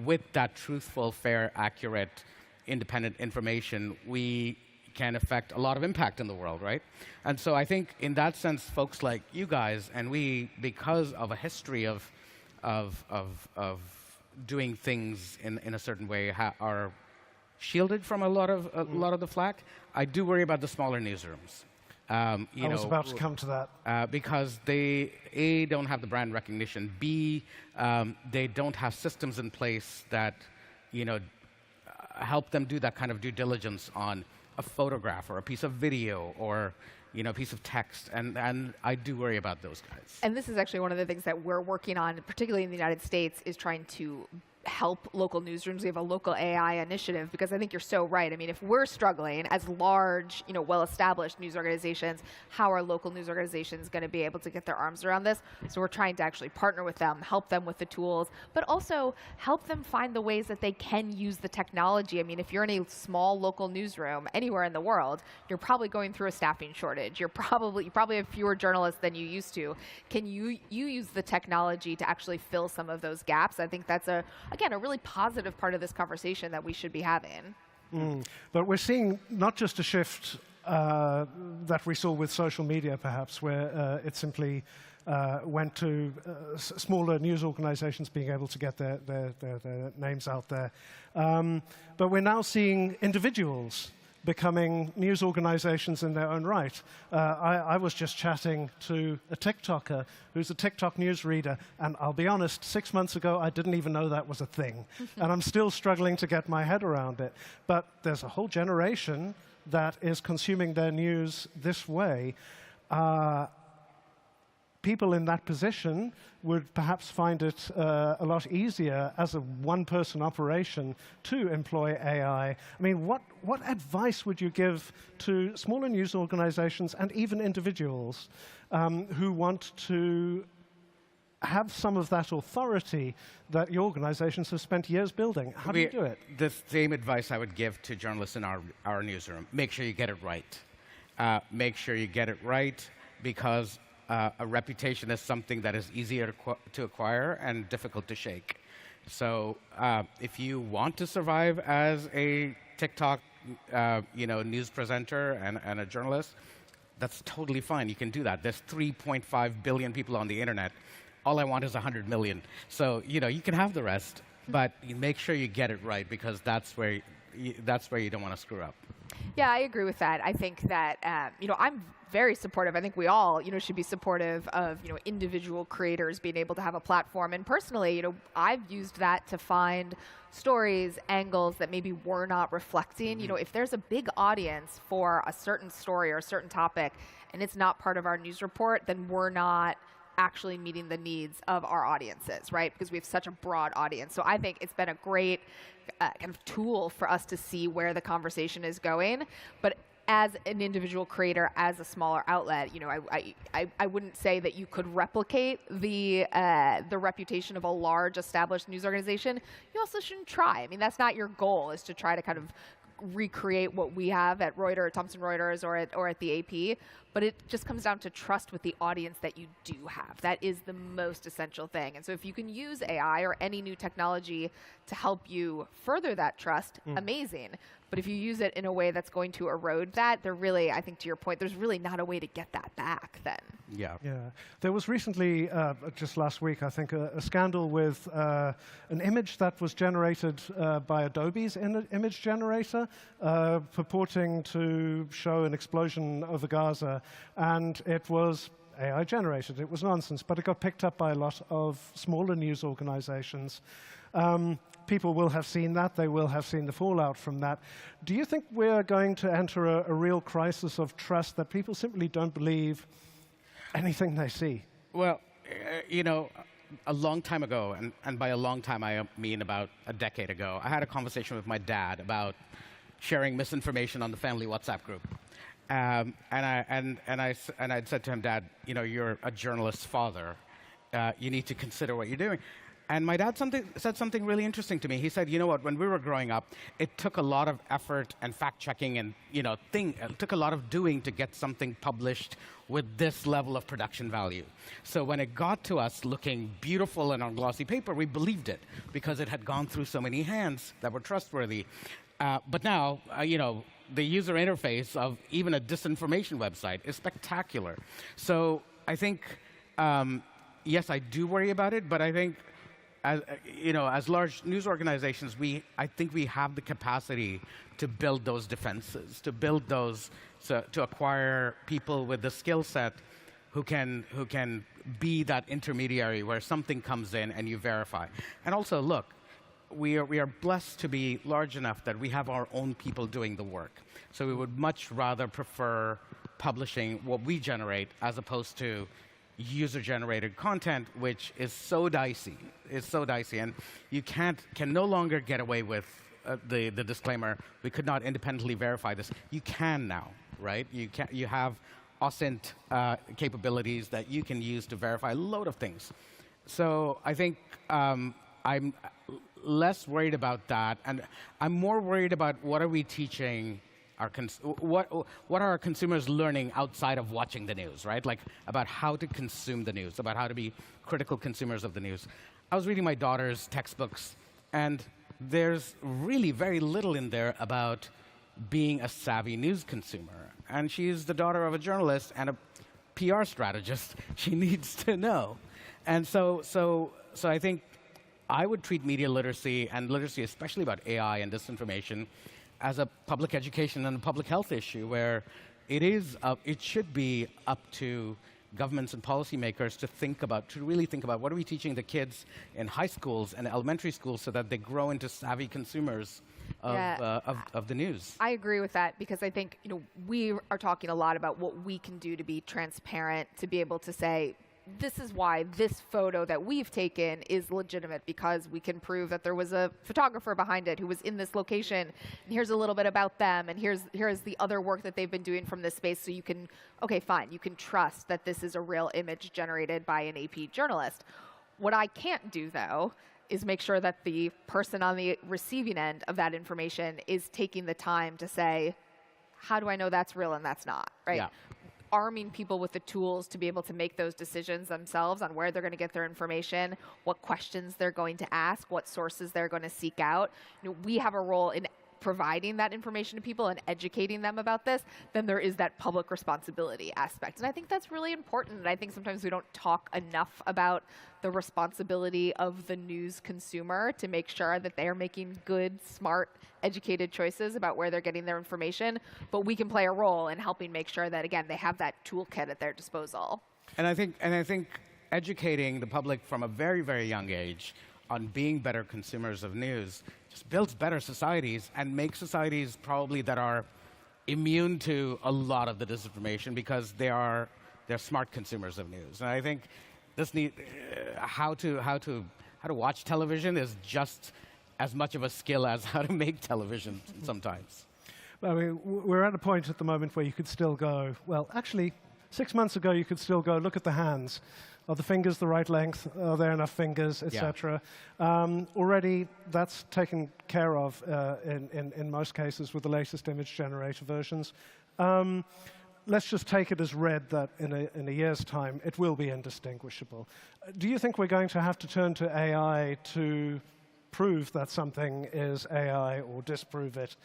with that truthful, fair, accurate, independent information, we can affect a lot of impact in the world, right? And so I think in that sense, folks like you guys and we, because of a history of doing things in a certain way, are shielded from a lot of the flack. I do worry about the smaller newsrooms. I was about to come to that. Because they, A, don't have the brand recognition, B, they don't have systems in place that help them do that kind of due diligence on a photograph or a piece of video or a piece of text, and I do worry about those guys. And this is actually one of the things that we're working on, particularly in the United States, is trying to help local newsrooms. We have a local AI initiative, because I think you're so right. I mean, if we're struggling as large, well-established news organizations, how are local news organizations going to be able to get their arms around this? So we're trying to actually partner with them, help them with the tools, but also help them find the ways that they can use the technology. I mean, if you're in a small local newsroom anywhere in the world, you're probably going through a staffing shortage. You probably have fewer journalists than you used to. Can you use the technology to actually fill some of those gaps? I think that's again, a really positive part of this conversation that we should be having. But we're seeing not just a shift that we saw with social media, perhaps, where it simply went to smaller news organizations being able to get their names out there. But we're now seeing individuals becoming news organizations in their own right. I was just chatting to a TikToker who's a TikTok news reader, and I'll be honest, 6 months ago, I didn't even know that was a thing. And I'm still struggling to get my head around it. But there's a whole generation that is consuming their news this way. People in that position would perhaps find it a lot easier as a one-person operation to employ AI. I mean, what advice would you give to smaller news organizations and even individuals who want to have some of that authority that your organizations have spent years building? How do you do it? The same advice I would give to journalists in our newsroom. Make sure you get it right. Make sure you get it right, because a reputation is something that is easier to acquire and difficult to shake. So if you want to survive as a TikTok news presenter and a journalist, that's totally fine. You can do that. There's 3.5 billion people on the internet. All I want is 100 million. So you can have the rest, but you make sure you get it right, because that's where you don't want to screw up. Yeah, I agree with that. I think that I'm very supportive. I think we all should be supportive of individual creators being able to have a platform. And personally, I've used that to find stories, angles that maybe we're not reflecting. If there's a big audience for a certain story or a certain topic, and it's not part of our news report, then we're not actually meeting the needs of our audiences, right? Because we have such a broad audience. So I think it's been a great kind of tool for us to see where the conversation is going. But as an individual creator, as a smaller outlet, I wouldn't say that you could replicate the reputation of a large established news organization. You also shouldn't try. I mean, that's not your goal, is to try to kind of recreate what we have at Reuters, Thomson Reuters, or at the AP. but it just comes down to trust with the audience that you do have. That is the most essential thing. And so if you can use AI or any new technology to help you further that trust, amazing. But if you use it in a way that's going to erode that, there really, I think to your point, there's really not a way to get that back then. Yeah. Yeah. There was recently, just last week, I think, a scandal with an image that was generated by Adobe's image generator, purporting to show an explosion over Gaza, and it was AI generated. It was nonsense, but it got picked up by a lot of smaller news organizations. People will have seen that. They will have seen the fallout from that. Do you think we're going to enter a real crisis of trust that people simply don't believe anything they see? Well, you know, a long time ago, and by a long time I mean about a decade ago, I had a conversation with my dad about sharing misinformation on the family WhatsApp group. And I'd said to him, Dad, you know, you're a journalist's father. You need to consider what you're doing. And my dad said something really interesting to me. He said, you know what, when we were growing up, it took a lot of effort and fact-checking and, you know, it took a lot of doing to get something published with this level of production value. So when it got to us looking beautiful and on glossy paper, we believed it because it had gone through so many hands that were trustworthy. But now, you know, the user interface of even a disinformation website is spectacular. So I think, yes, I do worry about it, but I think, you know, as large news organizations, I think we have the capacity to build those defenses, to build those, to acquire people with the skill set who can be that intermediary where something comes in and you verify. And also, look, we are blessed to be large enough that we have our own people doing the work. So we would much rather prefer publishing what we generate as opposed to user-generated content, which is so dicey. It's so dicey, and you can no longer get away with the disclaimer, we could not independently verify this. You can now, right? You have OSINT capabilities that you can use to verify a load of things. So I think I'm less worried about that, and I'm more worried about what are we teaching what are our consumers learning outside of watching the news, right? Like about how to consume the news, about how to be critical consumers of the news. I was reading my daughter's textbooks, and there's really very little in there about being a savvy news consumer. And she's the daughter of a journalist and a PR strategist. She needs to know. And so I think I would treat media literacy and literacy, especially about AI and disinformation, as a public education and a public health issue where it should be up to governments and policymakers to really think about what are we teaching the kids in high schools and elementary schools so that they grow into savvy consumers of the news. I agree with that because I think, you know, we are talking a lot about what we can do to be transparent, to be able to say, this is why this photo that we've taken is legitimate because we can prove that there was a photographer behind it who was in this location. And here's a little bit about them, and here's the other work that they've been doing from this space. So you can, okay, fine, you can trust that this is a real image generated by an AP journalist. What I can't do, though, is make sure that the person on the receiving end of that information is taking the time to say, how do I know that's real and that's not, right? Yeah. Arming people with the tools to be able to make those decisions themselves on where they're going to get their information, what questions they're going to ask, what sources they're going to seek out. You know, we have a role in providing that information to people and educating them about this. Then there is that public responsibility aspect. And I think that's really important. And I think sometimes we don't talk enough about the responsibility of the news consumer to make sure that they are making good, smart, educated choices about where they're getting their information. But we can play a role in helping make sure that, again, they have that toolkit at their disposal. And I think educating the public from a very, very young age on being better consumers of news just builds better societies and makes societies probably that are immune to a lot of the disinformation because they're smart consumers of news. And I think this how to watch television is just as much of a skill as how to make television sometimes. I mean, we're at a point at the moment where you could still go, well, actually, 6 months ago, you could still go, look at the hands. Are the fingers the right length? Are there enough fingers, etc.? Already, that's taken care of in most cases with the latest image generator versions. let's just take it as read that in a year's time, it will be indistinguishable. Do you think we're going to have to turn to AI to prove that something is AI or disprove it?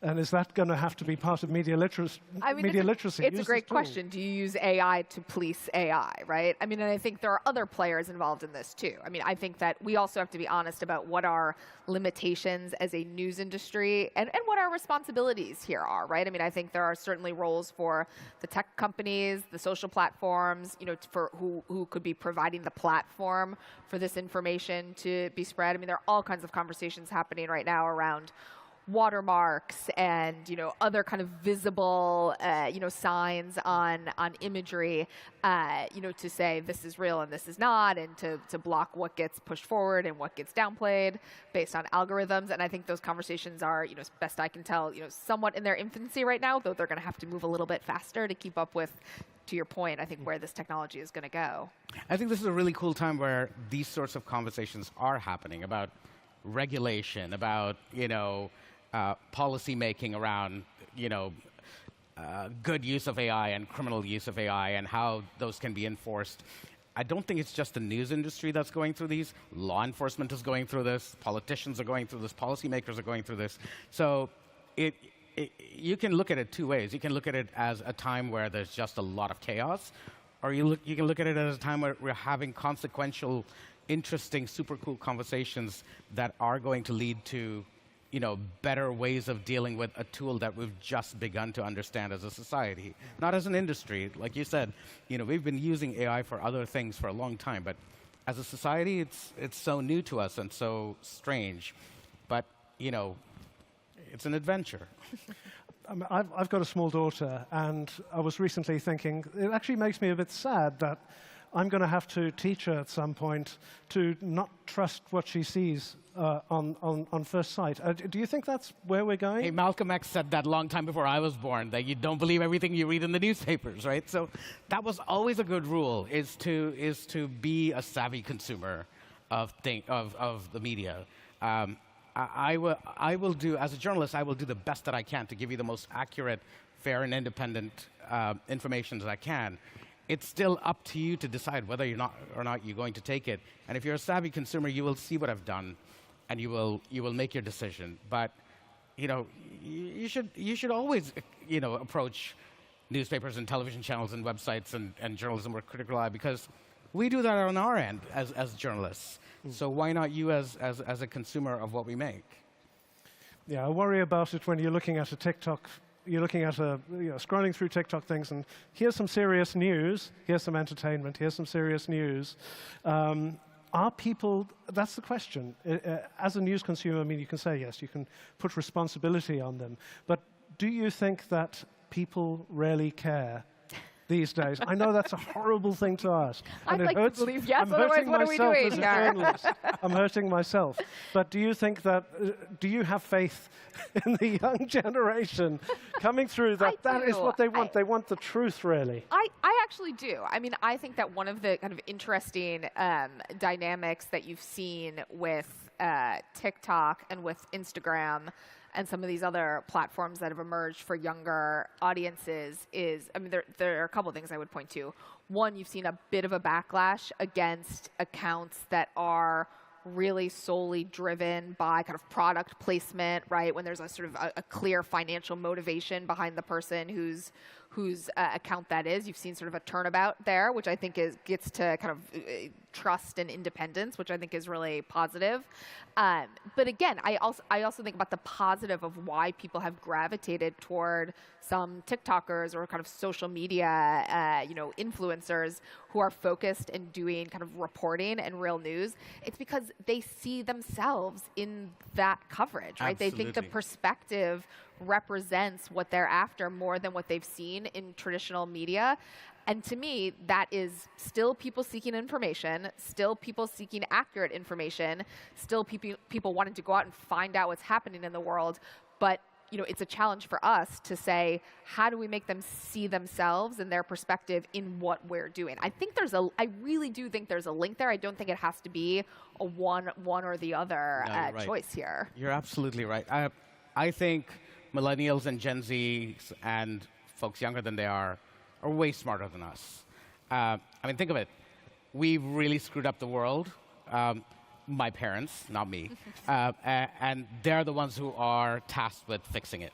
And is that going to have to be part of media literacy? It's a great question. Do you use AI to police AI, right? I mean, and I think there are other players involved in this too. I mean, I think that we also have to be honest about what our limitations as a news industry and what our responsibilities here are, right? I mean, I think there are certainly roles for the tech companies, the social platforms, you know, for who could be providing the platform for this information to be spread. I mean, there are all kinds of conversations happening right now around watermarks and, you know, other kind of visible, you know, signs on imagery, you know, to say this is real and this is not, and to block what gets pushed forward and what gets downplayed based on algorithms. And I think those conversations are, you know, as best I can tell, you know, somewhat in their infancy right now, though they're going to have to move a little bit faster to keep up with, to your point, I think where this technology is going to go. I think this is a really cool time where these sorts of conversations are happening about regulation, about, you know, policy making around, you know, good use of AI and criminal use of AI and how those can be enforced. I don't think it's just the news industry that's going through these. Law enforcement is going through this. Politicians are going through this. Policymakers are going through this. So you can look at it two ways. You can look at it as a time where there's just a lot of chaos, or you can look at it as a time where we're having consequential, interesting, super cool conversations that are going to lead to, you know, better ways of dealing with a tool that we've just begun to understand as a society, not as an industry. Like you said, you know, we've been using AI for other things for a long time, but as a society, it's so new to us and so strange. But, you know, it's an adventure. I've got a small daughter, and I was recently thinking, it actually makes me a bit sad that I'm going to have to teach her at some point to not trust what she sees on first sight. Do you think that's where we're going? Hey, Malcolm X said that a long time before I was born, that you don't believe everything you read in the newspapers, right? So that was always a good rule, is to be a savvy consumer of the media. I will do, as a journalist, I will do the best that I can to give you the most accurate, fair, and independent information that I can. It's still up to you to decide whether or not you're going to take it. And if you're a savvy consumer, you will see what I've done, and you will make your decision. But, you know, you should always, you know, approach newspapers and television channels and websites and journalism with critical eye, because we do that on our end as journalists. So why not you as a consumer of what we make? Yeah, I worry about it when you're looking at a TikTok. You're looking at scrolling through TikTok things, and here's some serious news, here's some entertainment, here's some serious news. Are people, that's the question. As a news consumer, I mean, you can say yes, you can put responsibility on them, but do you think that people really care these days? I know that's a horrible thing to ask. I'd like to believe yes, otherwise what are we doing here? I'm hurting myself. But do you think that, do you have faith in the young generation coming through that that is what they want? They want the truth, really. I actually do. I mean, I think that one of the kind of interesting dynamics that you've seen with TikTok and with Instagram and some of these other platforms that have emerged for younger audiences is, I mean, there are a couple of things I would point to. One, you've seen a bit of a backlash against accounts that are really solely driven by kind of product placement, right? When there's a sort of a clear financial motivation behind the person whose account that is. You've seen sort of a turnabout there, which I think gets to kind of trust and independence, which I think is really positive. But again, I also think about the positive of why people have gravitated toward some TikTokers or kind of social media, influencers who are focused and doing kind of reporting and real news. It's because they see themselves in that coverage, right? Absolutely. They think the perspective represents what they're after more than what they've seen in traditional media. And to me, that is still people seeking information, still people seeking accurate information, still people wanting to go out and find out what's happening in the world. But it's a challenge for us to say, how do we make them see themselves and their perspective in what we're doing? I really do think there's a link there. I don't think it has to be a one or the other choice here. You're absolutely right. I think millennials and Gen Z and folks younger than they are are way smarter than us. I mean, think of it. We've really screwed up the world. My parents, not me. And they're the ones who are tasked with fixing it.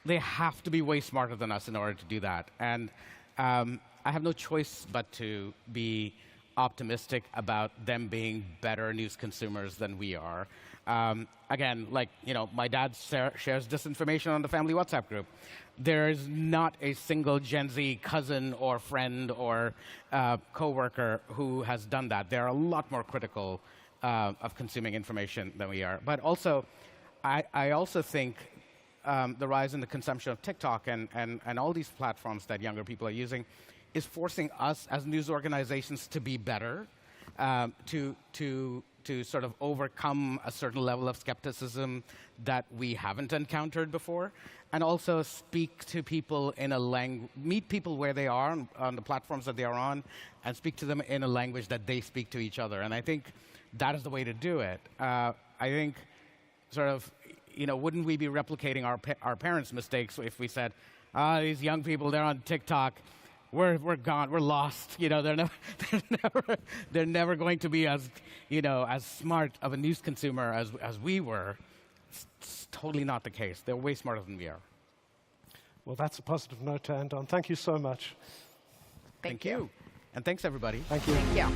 They have to be way smarter than us in order to do that. And I have no choice but to be optimistic about them being better news consumers than we are. Again, like, my dad shares disinformation on the family WhatsApp group. There's not a single Gen Z cousin or friend or coworker who has done that. They're a lot more critical of consuming information than we are. But also, I also think the rise in the consumption of TikTok and all these platforms that younger people are using is forcing us as news organizations to be better, to sort of overcome a certain level of skepticism that we haven't encountered before, and also speak to people in a meet people where they are on the platforms that they are on, and speak to them in a language that they speak to each other. And I think that is the way to do it. I think sort of, wouldn't we be replicating our parents' mistakes if we said, these young people, they're on TikTok, we're gone, we're lost. They're never going to be as smart of a news consumer as we were. It's totally not the case. They're way smarter than we are. Well, that's a positive note to end on. Thank you so much. Thank you. And thanks, everybody. Thank you. Thank you.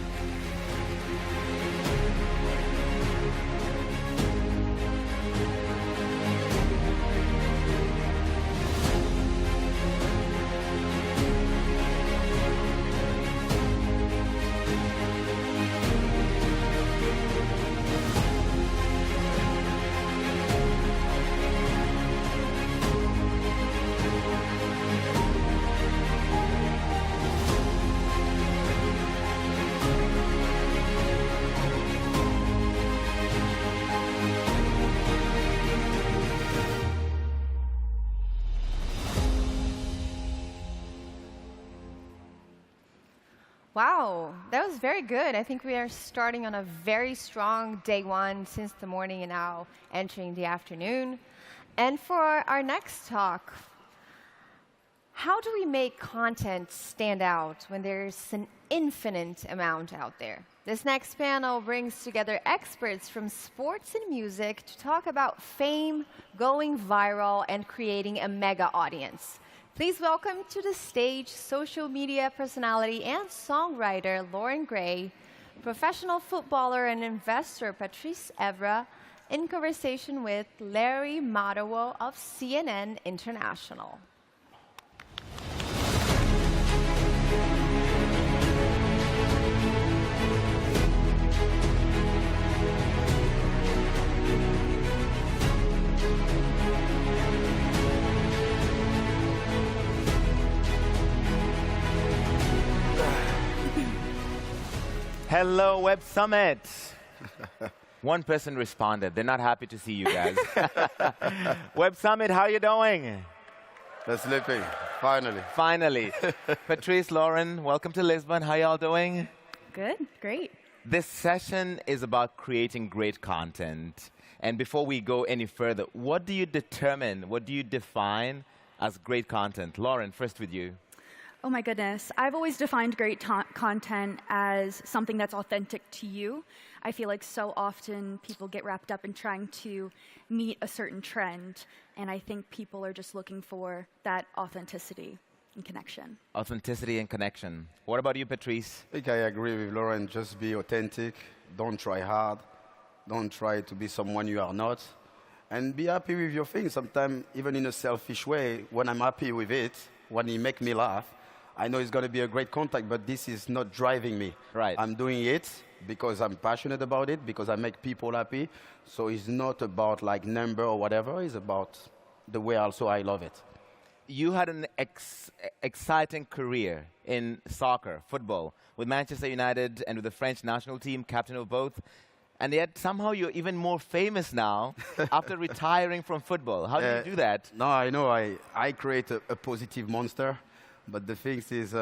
Wow, that was very good. I think we are starting on a very strong day one since the morning and now entering the afternoon. And for our next talk, how do we make content stand out when there's an infinite amount out there? This next panel brings together experts from sports and music to talk about fame, going viral, and creating a mega audience. Please welcome to the stage social media personality and songwriter Lauren Gray, professional footballer and investor Patrice Evra, in conversation with Larry Madowo of CNN International. Hello, Web Summit. One person responded. They're not happy to see you guys. Web Summit, how are you doing? Sleeping, finally. Finally. Patrice, Lauren, welcome to Lisbon. How y'all doing? Good, great. This session is about creating great content. And before we go any further, what do you define as great content? Lauren, first with you. Oh my goodness. I've always defined great content as something that's authentic to you. I feel like so often people get wrapped up in trying to meet a certain trend, and I think people are just looking for that authenticity and connection. Authenticity and connection. What about you, Patrice? I think I agree with Lauren. Just be authentic. Don't try hard. Don't try to be someone you are not. And be happy with your thing. Sometimes, even in a selfish way, when I'm happy with it, when it makes me laugh, I know it's going to be a great contact, but this is not driving me. Right. I'm doing it because I'm passionate about it, because I make people happy. So it's not about like number or whatever. It's about the way also I love it. You had an exciting career in soccer, football, with Manchester United and with the French national team, captain of both. And yet somehow you're even more famous now after retiring from football. How did you do that? No, I know. I create a positive monster. But the thing is,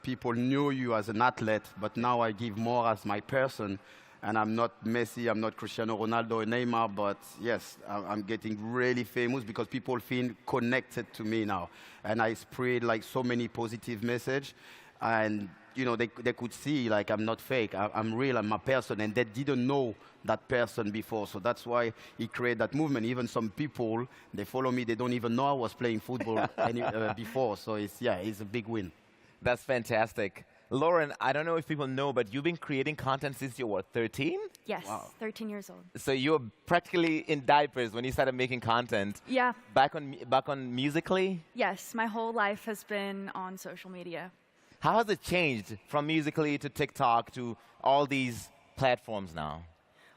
people knew you as an athlete, but now I give more as my person. And I'm not Messi, I'm not Cristiano Ronaldo or Neymar, but yes, I'm getting really famous because people feel connected to me now. And I spread like so many positive messages. And you know, they could see like I'm not fake, I'm real, I'm a person, and they didn't know that person before. So that's why he created that movement. Even some people, they follow me, they don't even know I was playing football before. So it's a big win. That's fantastic. Lauren, I don't know if people know, but you've been creating content since you were 13? Yes, 13 years old. So you were practically in diapers when you started making content. Yeah. Back on Musical.ly? Yes, my whole life has been on social media. How has it changed from Musical.ly to TikTok to all these platforms now?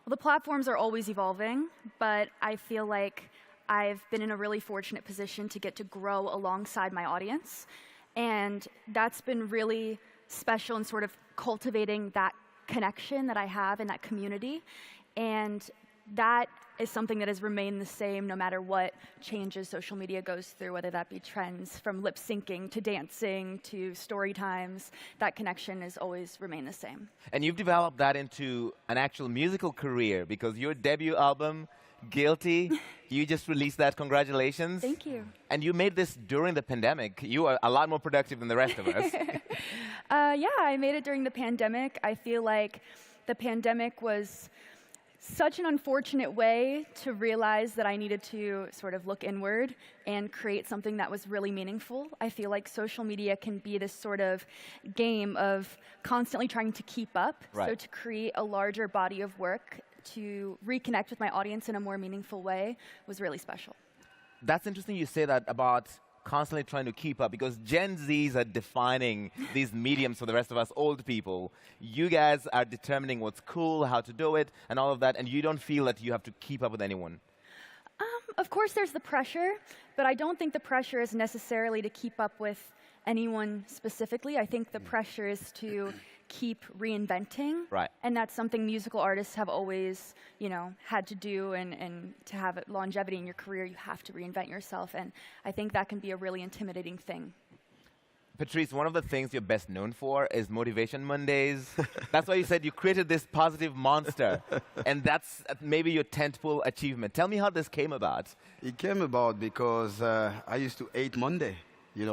Well, the platforms are always evolving, but I feel like I've been in a really fortunate position to get to grow alongside my audience. And that's been really special in sort of cultivating that connection that I have in that community. And that is something that has remained the same no matter what changes social media goes through, whether that be trends from lip syncing to dancing to story times. That connection has always remained the same. And you've developed that into an actual musical career because your debut album, Guilty, you just released that. Congratulations. Thank you. And you made this during the pandemic. You are a lot more productive than the rest of us. Yeah, I made it during the pandemic. I feel like the pandemic was such an unfortunate way to realize that I needed to sort of look inward and create something that was really meaningful. I feel like social media can be this sort of game of constantly trying to keep up. Right. So to create a larger body of work to reconnect with my audience in a more meaningful way was really special. That's interesting you say that about constantly trying to keep up because Gen Zs are defining these mediums for the rest of us old people. You guys are determining what's cool, how to do it, and all of that, and you don't feel that you have to keep up with anyone. Of course there's the pressure, but I don't think the pressure is necessarily to keep up with anyone specifically. I think the pressure is to keep reinventing. Right. And that's something musical artists have always, had to do, and to have longevity in your career, you have to reinvent yourself, and I think that can be a really intimidating thing. Patrice, one of the things you're best known for is Motivation Mondays. That's why you said you created this positive monster, and that's maybe your tentpole achievement. Tell me how this came about. It came about because I used to hate Monday. We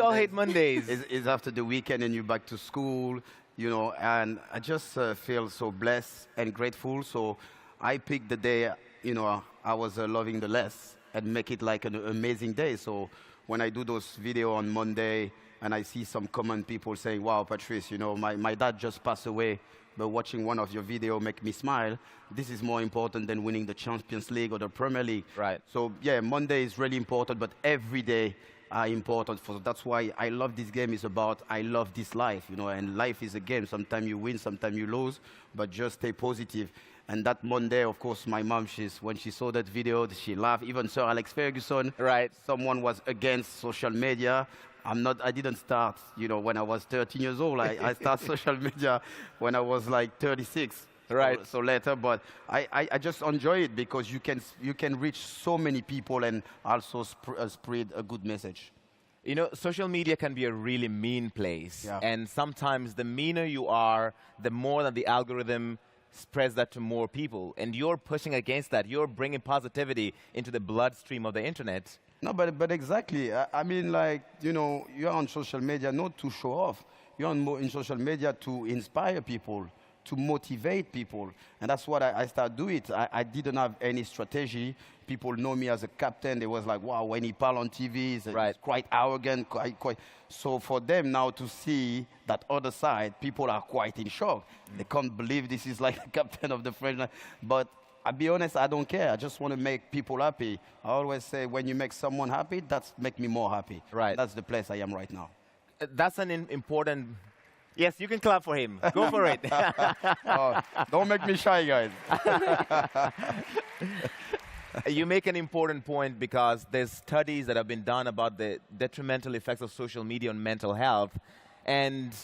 all hate Mondays. It's after the weekend and you're back to school, and I just feel so blessed and grateful. So I picked the day, I was loving the less and make it like an amazing day. So when I do those videos on Monday and I see some common people saying, wow, Patrice, my dad just passed away, but watching one of your videos make me smile. This is more important than winning the Champions League or the Premier League. Right. So yeah, Monday is really important, but every day are important. That's why I love this game. It's about I love this life, and life is a game. Sometimes you win, sometimes you lose, but just stay positive. And that Monday, of course, my mom, when she saw that video, she laughed. Even Sir Alex Ferguson, right? Someone was against social media. I didn't start, when I was 13 years old. I started social media when I was like 36. Right. So later, but I just enjoy it because you can reach so many people and also spread a good message. Social media can be a really mean place. Yeah. And sometimes the meaner you are, the more that the algorithm spreads that to more people. And you're pushing against that. You're bringing positivity into the bloodstream of the internet. No, but exactly. I mean, you're on social media not to show off. You're in social media to inspire people, to motivate people. And that's what I started doing. I didn't have any strategy. People know me as a captain. They was like, wow, when he parle on TV, he's quite arrogant. Quite. So for them now to see that other side, people are quite in shock. They can't believe this is like the captain of the French. But I'll be honest, I don't care. I just want to make people happy. I always say, when you make someone happy, that's make me more happy. Right. That's the place I am right now. That's an important... Yes, you can clap for him. Go for it. Don't make me shy, guys. You make an important point because there's studies that have been done about the detrimental effects of social media on mental health. And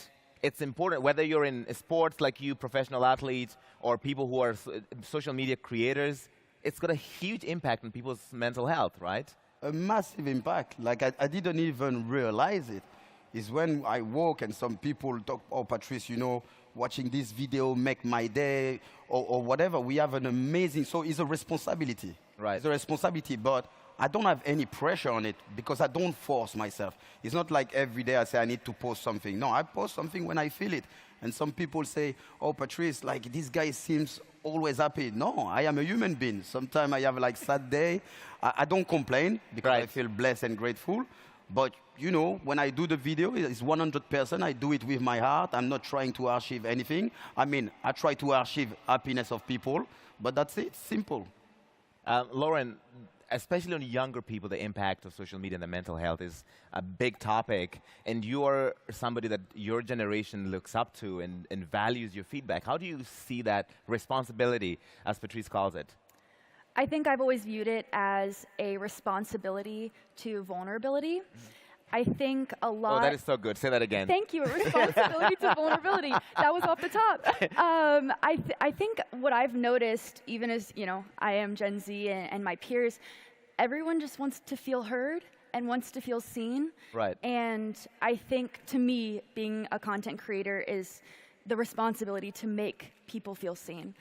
it's important, whether you're in sports like you, professional athletes, or people who are social media creators, it's got a huge impact on people's mental health, right? A massive impact. I didn't even realize it. Is when I walk and some people talk, oh, Patrice, watching this video make my day or whatever. We have an amazing, so it's a responsibility. Right. It's a responsibility, but I don't have any pressure on it because I don't force myself. It's not like every day I say I need to post something. No, I post something when I feel it. And some people say, oh, Patrice, like this guy seems always happy. No, I am a human being. Sometimes I have like sad day. I don't complain because I feel blessed and grateful. But, you know, when I do the video, it's 100%. I do it with my heart. I'm not trying to achieve anything. I mean, I try to achieve happiness of people, but that's it, simple. Lauren, especially on younger people, the impact of social media and the mental health is a big topic. And you are somebody that your generation looks up to and values your feedback. How do you see that responsibility, as Patrice calls it? I think I've always viewed it as a responsibility to vulnerability. I think a lot... Oh, that is so good. Say that again. Thank you. A responsibility to vulnerability. That was off the top. I think what I've noticed, even as, you know, I am Gen Z and my peers, everyone just wants to feel heard and wants to feel seen. Right. And I think, to me, being a content creator is the responsibility to make people feel seen.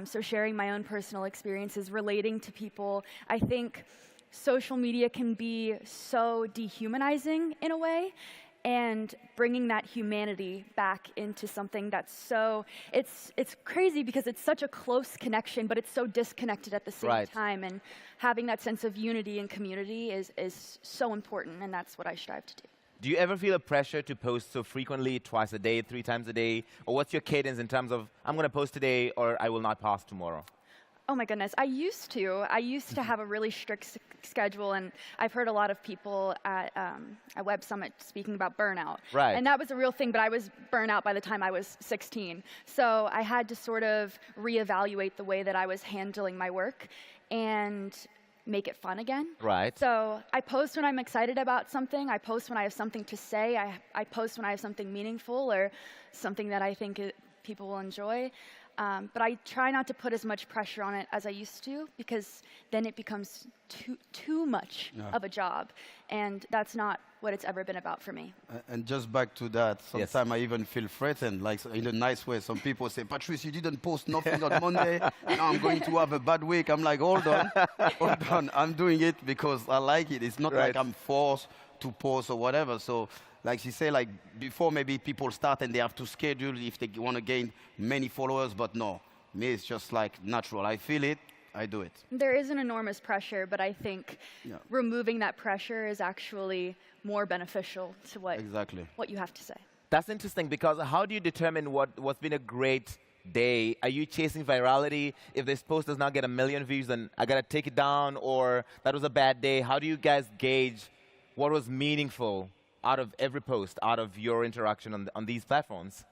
So sharing my own personal experiences, relating to people, I think social media can be so dehumanizing in a way, and bringing that humanity back into something that's so, it's crazy because it's such a close connection, but it's so disconnected at the same time, and having that sense of unity and community is so important, and that's what I strive to do. Do you ever feel a pressure to post so frequently, twice a day, 3 times a day? Or what's your cadence in terms of, I'm going to post today or I will not post tomorrow? Oh my goodness, I used to have a really strict schedule, and I've heard a lot of people at Web Summit speaking about burnout. Right. And that was a real thing, but I was burnt out by the time I was 16. So I had to sort of reevaluate the way that I was handling my work and make it fun again. Right. So I post when I'm excited about something. I post when I have something to say. I post when I have something meaningful or something that I think people will enjoy. But I try not to put as much pressure on it as I used to, because then it becomes too much of a job. And that's not what it's ever been about for me. And just back to that, sometimes I even feel threatened, like in a nice way. Some people say, Patrice, you didn't post nothing on Monday. Now I'm going to have a bad week. I'm like, hold on, hold on. I'm doing it because I like it. It's not like I'm forced to post or whatever. So, like she said, like before maybe people start and they have to schedule if they want to gain many followers, but no. Me, it's just like natural. I feel it, I do it. There is an enormous pressure, but I think removing that pressure is actually more beneficial to what you have to say. That's interesting, because how do you determine what's been a great day? Are you chasing virality? If this post does not get 1 million views, then I got to take it down, or that was a bad day? How do you guys gauge what was meaningful out of every post, out of your interaction on these platforms?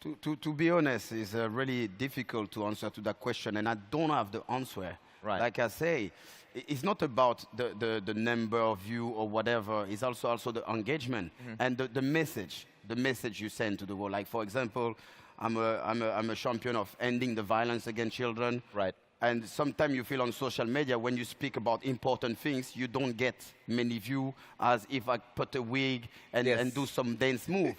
To be honest, it's really difficult to answer to that question, and I don't have the answer. Right. Like I say, it's not about the number of view or whatever. It's also the engagement and the message you send to the world. Like, for example, I'm a champion of ending the violence against children. Right. And sometimes you feel on social media, when you speak about important things, you don't get many views, as if I put a wig and do some dance move.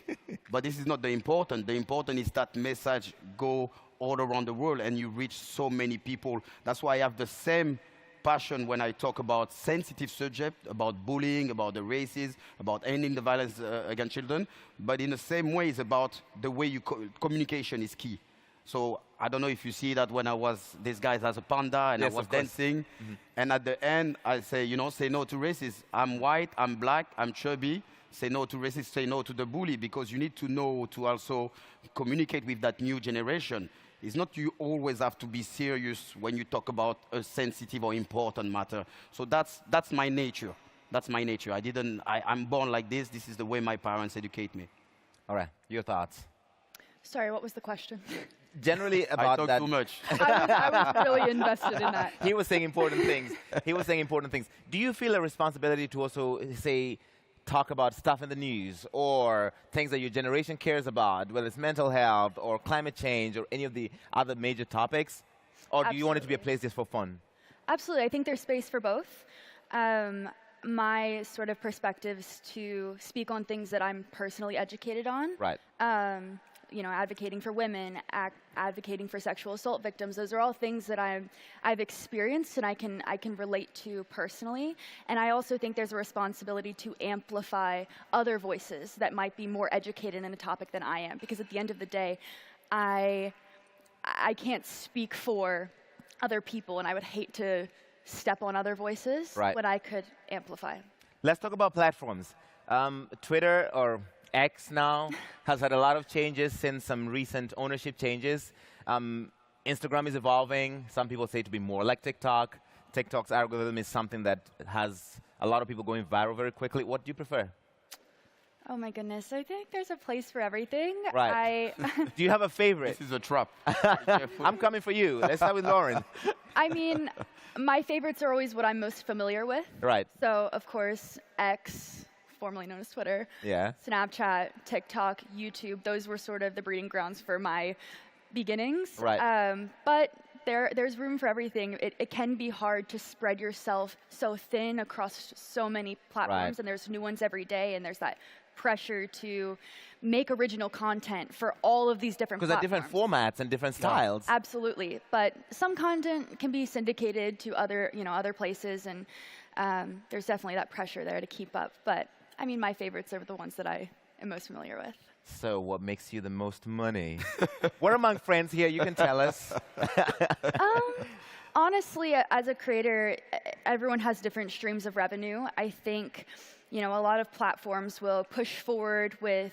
But this is not the important. The important is that message go all around the world and you reach so many people. That's why I have the same passion when I talk about sensitive subject, about bullying, about the racism, about ending the violence against children. But in the same way, it's about the way communication is key. So I don't know if you see that when I was this guy as a panda and I was dancing. And at the end, I say, you know, say no to racism. I'm white, I'm black, I'm chubby. Say no to racism, say no to the bully, because you need to know to also communicate with that new generation. It's not you always have to be serious when you talk about a sensitive or important matter. So that's my nature. That's my nature. I'm born like this. This is the way my parents educate me. All right, your thoughts? Sorry, what was the question? Generally about I that. talk too much. I was really invested in that. He was saying important things. He was saying important things. Do you feel a responsibility to also, say, talk about stuff in the news or things that your generation cares about, whether it's mental health or climate change or any of the other major topics? Or do you want it to be a place just for fun? Absolutely. I think there's space for both. My sort of perspective is to speak on things that I'm personally educated on. Right. advocating for women, advocating for sexual assault victims. Those are all things that I've experienced and I can relate to personally. And I also think there's a responsibility to amplify other voices that might be more educated in a topic than I am. Because at the end of the day, I can't speak for other people, and I would hate to step on other voices when I could amplify. Let's talk about platforms. Twitter, or X now, has had a lot of changes since some recent ownership changes. Instagram is evolving. Some people say to be more like TikTok. TikTok's algorithm is something that has a lot of people going viral very quickly. What do you prefer? Oh my goodness, I think there's a place for everything. Right. Do you have a favorite? This is a trap. I'm coming for you. Let's start with Lauren. I mean, my favorites are always what I'm most familiar with. Right. So, of course, X, formerly known as Twitter, Snapchat, TikTok, YouTube. Those were sort of the breeding grounds for my beginnings. Right. But there's room for everything. It can be hard to spread yourself so thin across so many platforms, and there's new ones every day, and there's that pressure to make original content for all of these different platforms. Because they're different formats and different styles. Absolutely. But some content can be syndicated to other places, and there's definitely that pressure there to keep up. But I mean, my favorites are the ones that I am most familiar with. So what makes you the most money? We're among friends here. You can tell us. Honestly, as a creator, everyone has different streams of revenue. I think, a lot of platforms will push forward with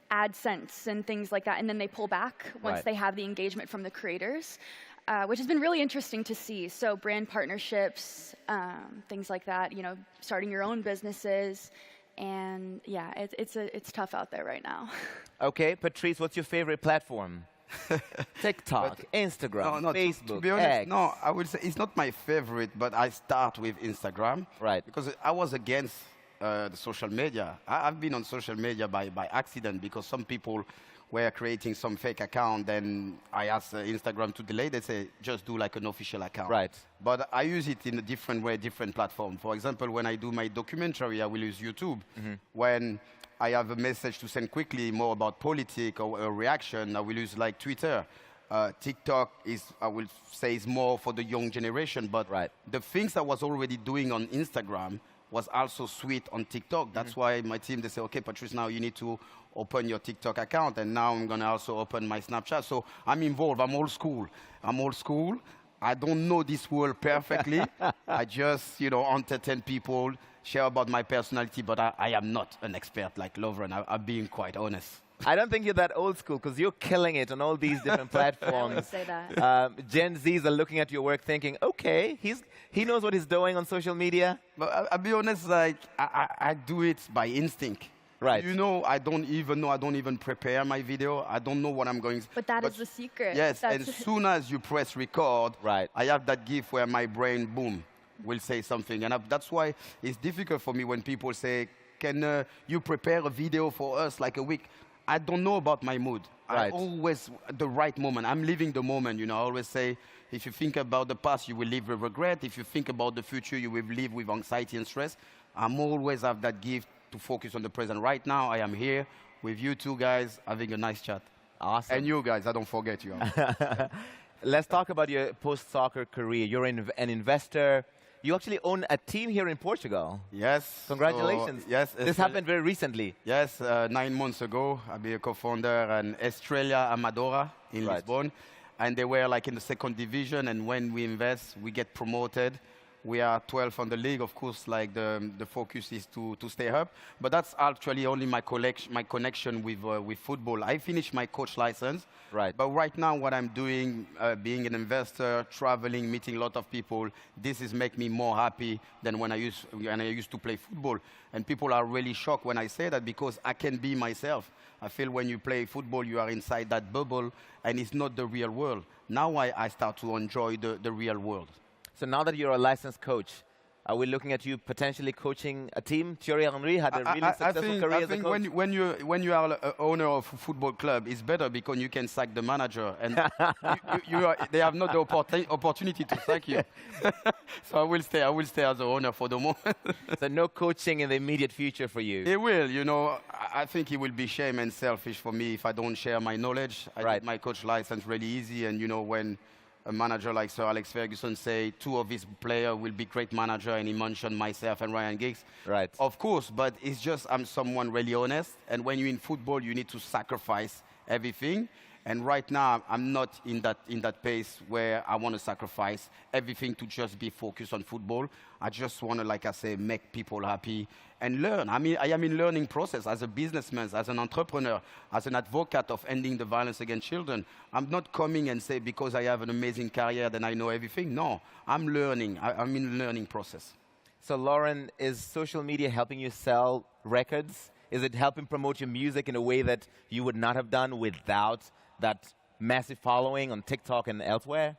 AdSense and things like that, and then they pull back once they have the engagement from the creators, which has been really interesting to see. So brand partnerships, things like that, starting your own businesses. And yeah, it's tough out there right now. Okay, Patrice, what's your favorite platform? TikTok, Instagram, Facebook, to be honest, X. No, I would say it's not my favorite, but I start with Instagram. Right. Because I was against the social media. I've been on social media by accident because some people were creating some fake account. Then I asked Instagram to delete. They say, just do like an official account. Right. But I use it in a different way, different platform. For example, when I do my documentary, I will use YouTube. When I have a message to send quickly more about politics or a reaction, I will use like Twitter. TikTok is, I will say, is more for the young generation. But the things I was already doing on Instagram was also sweet on TikTok. That's why my team, they say, okay, Patrice, now you need to open your TikTok account, and now I'm going to also open my Snapchat. So I'm involved. I'm old school. I don't know this world perfectly. I just, entertain people, share about my personality, but I am not an expert like Lovren. I'm being quite honest. I don't think you're that old school, because you're killing it on all these different platforms. I would say that. Gen Zs are looking at your work thinking, okay, he knows what he's doing on social media. But I'll be honest, like, I do it by instinct. Right. I don't even know. I don't even prepare my video. I don't know what I'm going to... But that is the secret. Yes, and as soon as you press record, I have that gift where my brain, boom, will say something. And that's why it's difficult for me when people say, can you prepare a video for us like a week? I don't know about my mood. I always, the right moment. I'm living the moment, I always say, if you think about the past, you will live with regret. If you think about the future, you will live with anxiety and stress. I'm always have that gift to focus on the present. Right now, I am here with you two guys having a nice chat. Awesome. And you guys, I don't forget you. Let's talk about your post-soccer career. You're an investor. You actually own a team here in Portugal. Yes. Congratulations. So, yes. This happened very recently. Yes, 9 months ago. I be a co-founder in Estrela Amadora in Lisbon. And they were like in the 2nd division. And when we invest, we get promoted. We are 12th on the league. Of course, like the focus is to stay up. But that's actually only my connection with football. I finished my coach license. Right. But right now, what I'm doing, being an investor, traveling, meeting a lot of people, this is make me more happy than when I used to play football. And people are really shocked when I say that, because I can be myself. I feel when you play football, you are inside that bubble, and it's not the real world. Now I start to enjoy the real world. So now that you're a licensed coach, Are we looking at you potentially coaching a team? Thierry Henry had a really successful career as a coach. When you are an owner of a football club, it's better because you can sack the manager, and they have not the opportunity to sack you. So I will stay as the owner for the moment. So no coaching in the immediate future for you. It will, you know. I think it will be shame and selfish for me if I don't share my knowledge. I did my coach license really easy, and you know when a manager like Sir Alex Ferguson say 2 of his players will be great manager, and he mentioned myself and Ryan Giggs. Right. Of course, but it's just I'm someone really honest, and when you're in football, you need to sacrifice everything. And right now, I'm not in that pace where I want to sacrifice everything to just be focused on football. I just want to, like I say, make people happy and learn. I mean, I am in learning process as a businessman, as an entrepreneur, as an advocate of ending the violence against children. I'm not coming and say because I have an amazing career, then I know everything. No, I'm learning. I'm in learning process. So, Lauren, is social media helping you sell records? Is it helping promote your music in a way that you would not have done without that massive following on TikTok and elsewhere?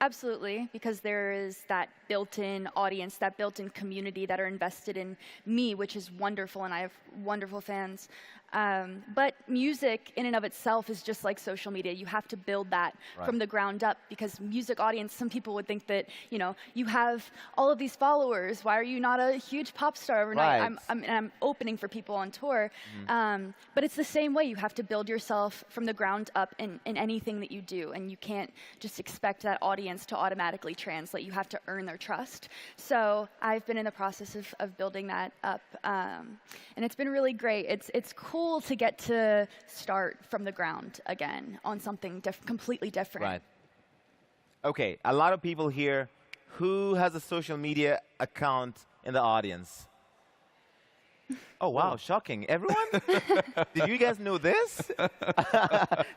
Absolutely, because there is that built-in audience, that built-in community that are invested in me, which is wonderful, and I have wonderful fans. But music in and of itself is just like social media. You have to build that from the ground up, because music audience, some people would think that, you know, you have all of these followers. Why are you not a huge pop star overnight? I'm opening for people on tour. But it's the same way. You have to build yourself from the ground up in anything that you do, and you can't just expect that audience to automatically translate. You have to earn their trust. So I've been in the process of building that up, and it's been really great. It's cool to get to start from the ground again on something completely different. Right. Okay, a lot of people here. Who has a social media account in the audience? Oh, wow, shocking. Everyone? Did you guys know this?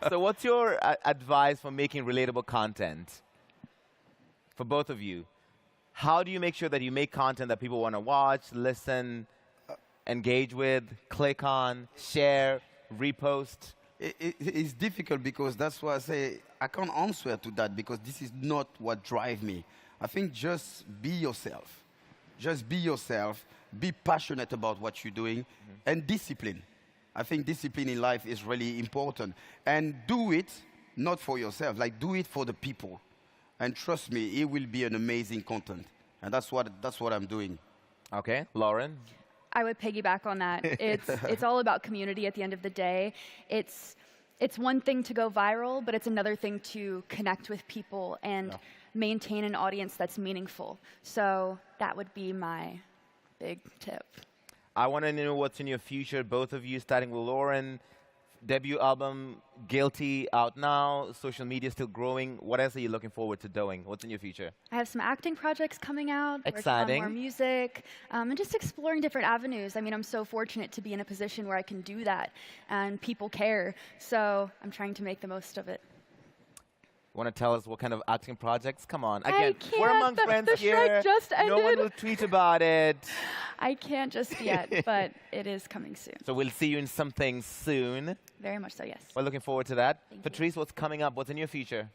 So what's your advice for making relatable content? For both of you. How do you make sure that you make content that people want to watch, listen, engage with, click on, share, repost? It's difficult because that's why I say I can't answer to that, because this is not what drives me. I think just be yourself. Just be yourself. Be passionate about what you're doing, and discipline. I think discipline in life is really important. And do it not for yourself, like do it for the people. And trust me, it will be an amazing content. And that's what I'm doing. Okay, Lauren? I would piggyback on that. It's all about community at the end of the day. It's one thing to go viral, but it's another thing to connect with people and maintain an audience that's meaningful. So that would be my big tip. I want to know what's in your future, both of you, starting with Lauren. Debut album, Guilty, out now. Social media still growing. What else are you looking forward to doing? What's in your future? I have some acting projects coming out. Exciting. Working on more music, and just exploring different avenues. I mean, I'm so fortunate to be in a position where I can do that, and people care. So I'm trying to make the most of it. Want to tell us what kind of acting projects? Come on. Again, I can't. We're among friends the here. Shrek just ended. No one will tweet about it. I can't just yet, but it is coming soon. So we'll see you in something soon. Very much so, yes. We're looking forward to that. Patrice, what's coming up? What's in your future?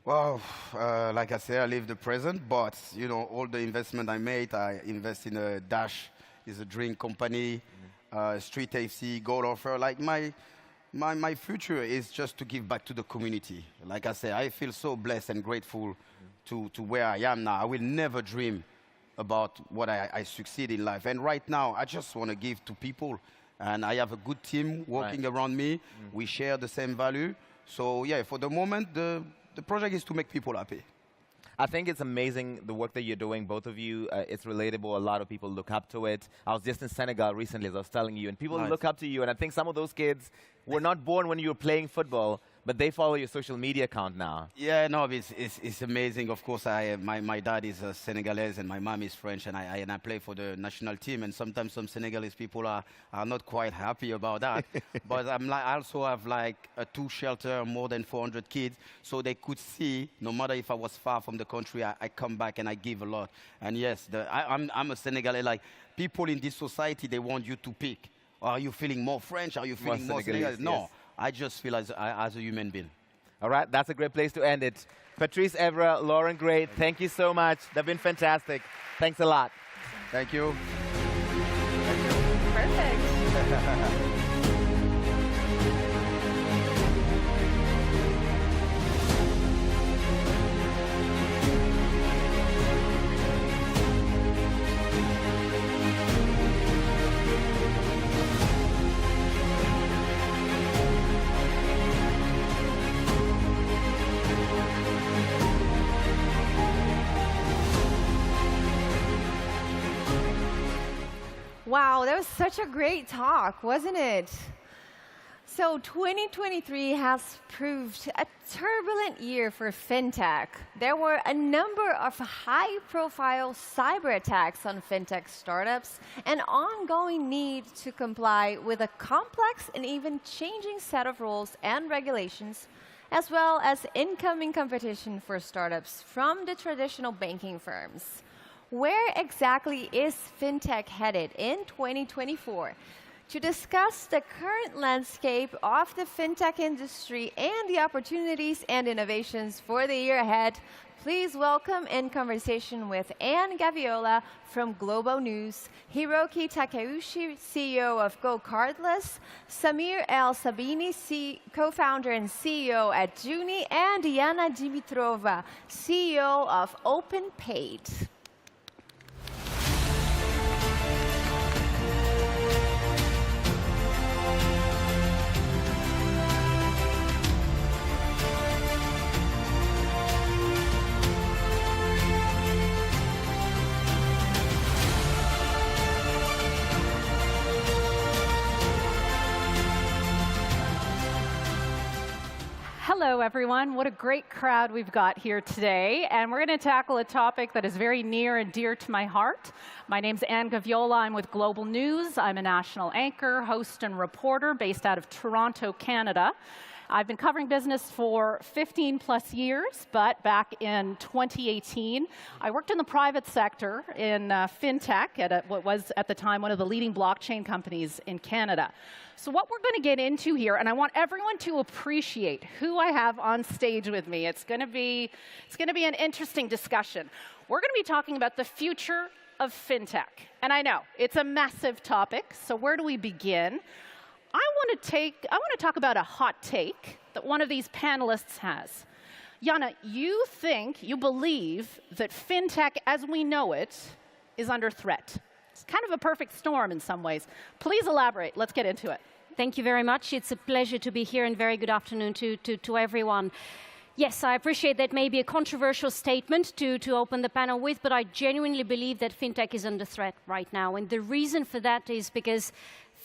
Well, like I say, I live the present, but you know, all the investment I made, I invest in a Dash, is a drink company, Street AFC, Goal Offer. Like my future is just to give back to the community. Like I say, I feel so blessed and grateful to where I am now. I will never dream about what I succeed in life. And right now, I just want to give to people. And I have a good team working around me. We share the same value. So yeah, for the moment, the project is to make people happy. I think it's amazing the work that you're doing, both of you. It's relatable. A lot of people look up to it. I was just in Senegal recently, as I was telling you, and people look up to you. And I think some of those kids were not born when you were playing football, but they follow your social media account now. Yeah, no, it's amazing. Of course, my dad is Senegalese and my mom is French, and I play for the national team. And sometimes some Senegalese people are not quite happy about that. But I also have like a 2 shelter, more than 400 kids, so they could see, no matter if I was far from the country, I come back and I give a lot. And yes, I'm a Senegalese. Like people in this society, they want you to pick. Are you feeling more French? Are you feeling more Senegalese? No. Yes. I just feel as a human being. All right, that's a great place to end it. Patrice Evra, Lauren Gray, thank you so much. They've been fantastic. Thanks a lot. Thank you. Perfect. Wow, that was such a great talk, wasn't it? So 2023 has proved a turbulent year for fintech. There were a number of high-profile cyber attacks on fintech startups, an ongoing need to comply with a complex and even changing set of rules and regulations, as well as incoming competition for startups from the traditional banking firms. Where exactly is fintech headed in 2024? To discuss the current landscape of the fintech industry and the opportunities and innovations for the year ahead, please welcome in conversation with Anne Gaviola from Globo News, Hiroki Takeuchi, CEO of Go Cardless, Samir El-Sabini, co-founder and CEO at Juni, and Yana Dimitrova, CEO of OpenPaid. Hello, everyone. What a great crowd we've got here today. And we're going to tackle a topic that is very near and dear to my heart. My name's Anne Gaviola. I'm with Global News. I'm a national anchor, host, and reporter based out of Toronto, Canada. I've been covering business for 15 plus years, but back in 2018, I worked in the private sector in fintech at what was at the time one of the leading blockchain companies in Canada. So what we're going to get into here, and I want everyone to appreciate who I have on stage with me. It's going to be an interesting discussion. We're going to be talking about the future of fintech. And I know, it's a massive topic, so where do we begin? I want to talk about a hot take that one of these panelists has. Yana, you believe that fintech as we know it is under threat. It's kind of a perfect storm in some ways. Please elaborate. Let's get into it. Thank you very much. It's a pleasure to be here, and very good afternoon to everyone. Yes, I appreciate that may be a controversial statement to open the panel with, but I genuinely believe that fintech is under threat right now. And the reason for that is because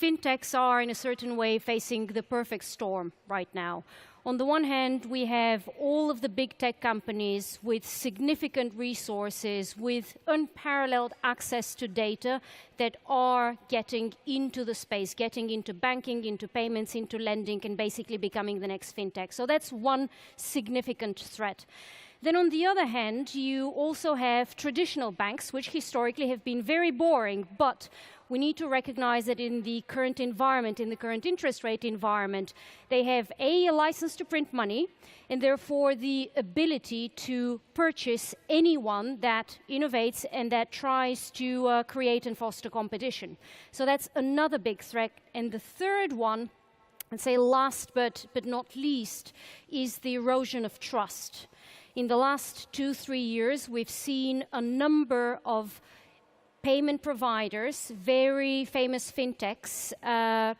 fintechs are, in a certain way, facing the perfect storm right now. On the one hand, we have all of the big tech companies with significant resources, with unparalleled access to data that are getting into the space, getting into banking, into payments, into lending, and basically becoming the next fintech. So that's one significant threat. Then on the other hand, you also have traditional banks, which historically have been very boring, but we need to recognize that in the current environment, in the current interest rate environment, they have a license to print money, and therefore the ability to purchase anyone that innovates and that tries to create and foster competition. So that's another big threat. And the third one, and say last but not least, is the erosion of trust. In the last 2-3 years, we've seen a number of payment providers, very famous fintechs,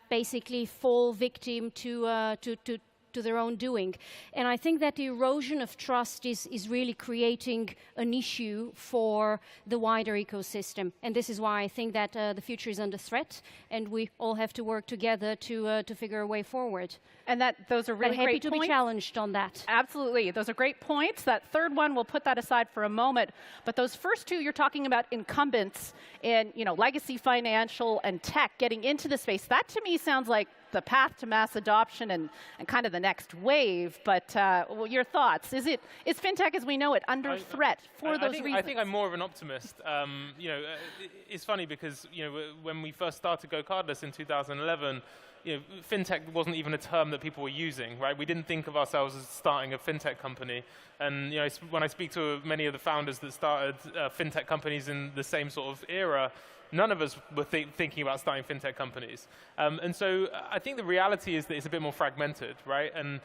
basically fall victim to their own doing. And I think that the erosion of trust is really creating an issue for the wider ecosystem. And this is why I think that the future is under threat, and we all have to work together to figure a way forward. And those are really great points. Happy to be challenged on that. Absolutely. Those are great points. That third one, we'll put that aside for a moment. But those first two, you're talking about incumbents in legacy financial and tech getting into the space. That to me sounds like the path to mass adoption and kind of the next wave. But your thoughts? Is fintech as we know it under threat for those reasons? I think I'm more of an optimist. It's funny because when we first started Go Cardless in 2011, fintech wasn't even a term that people were using, right? We didn't think of ourselves as starting a fintech company. And when I speak to many of the founders that started fintech companies in the same sort of era, none of us were thinking about starting fintech companies. And so I think the reality is that it's a bit more fragmented, right? And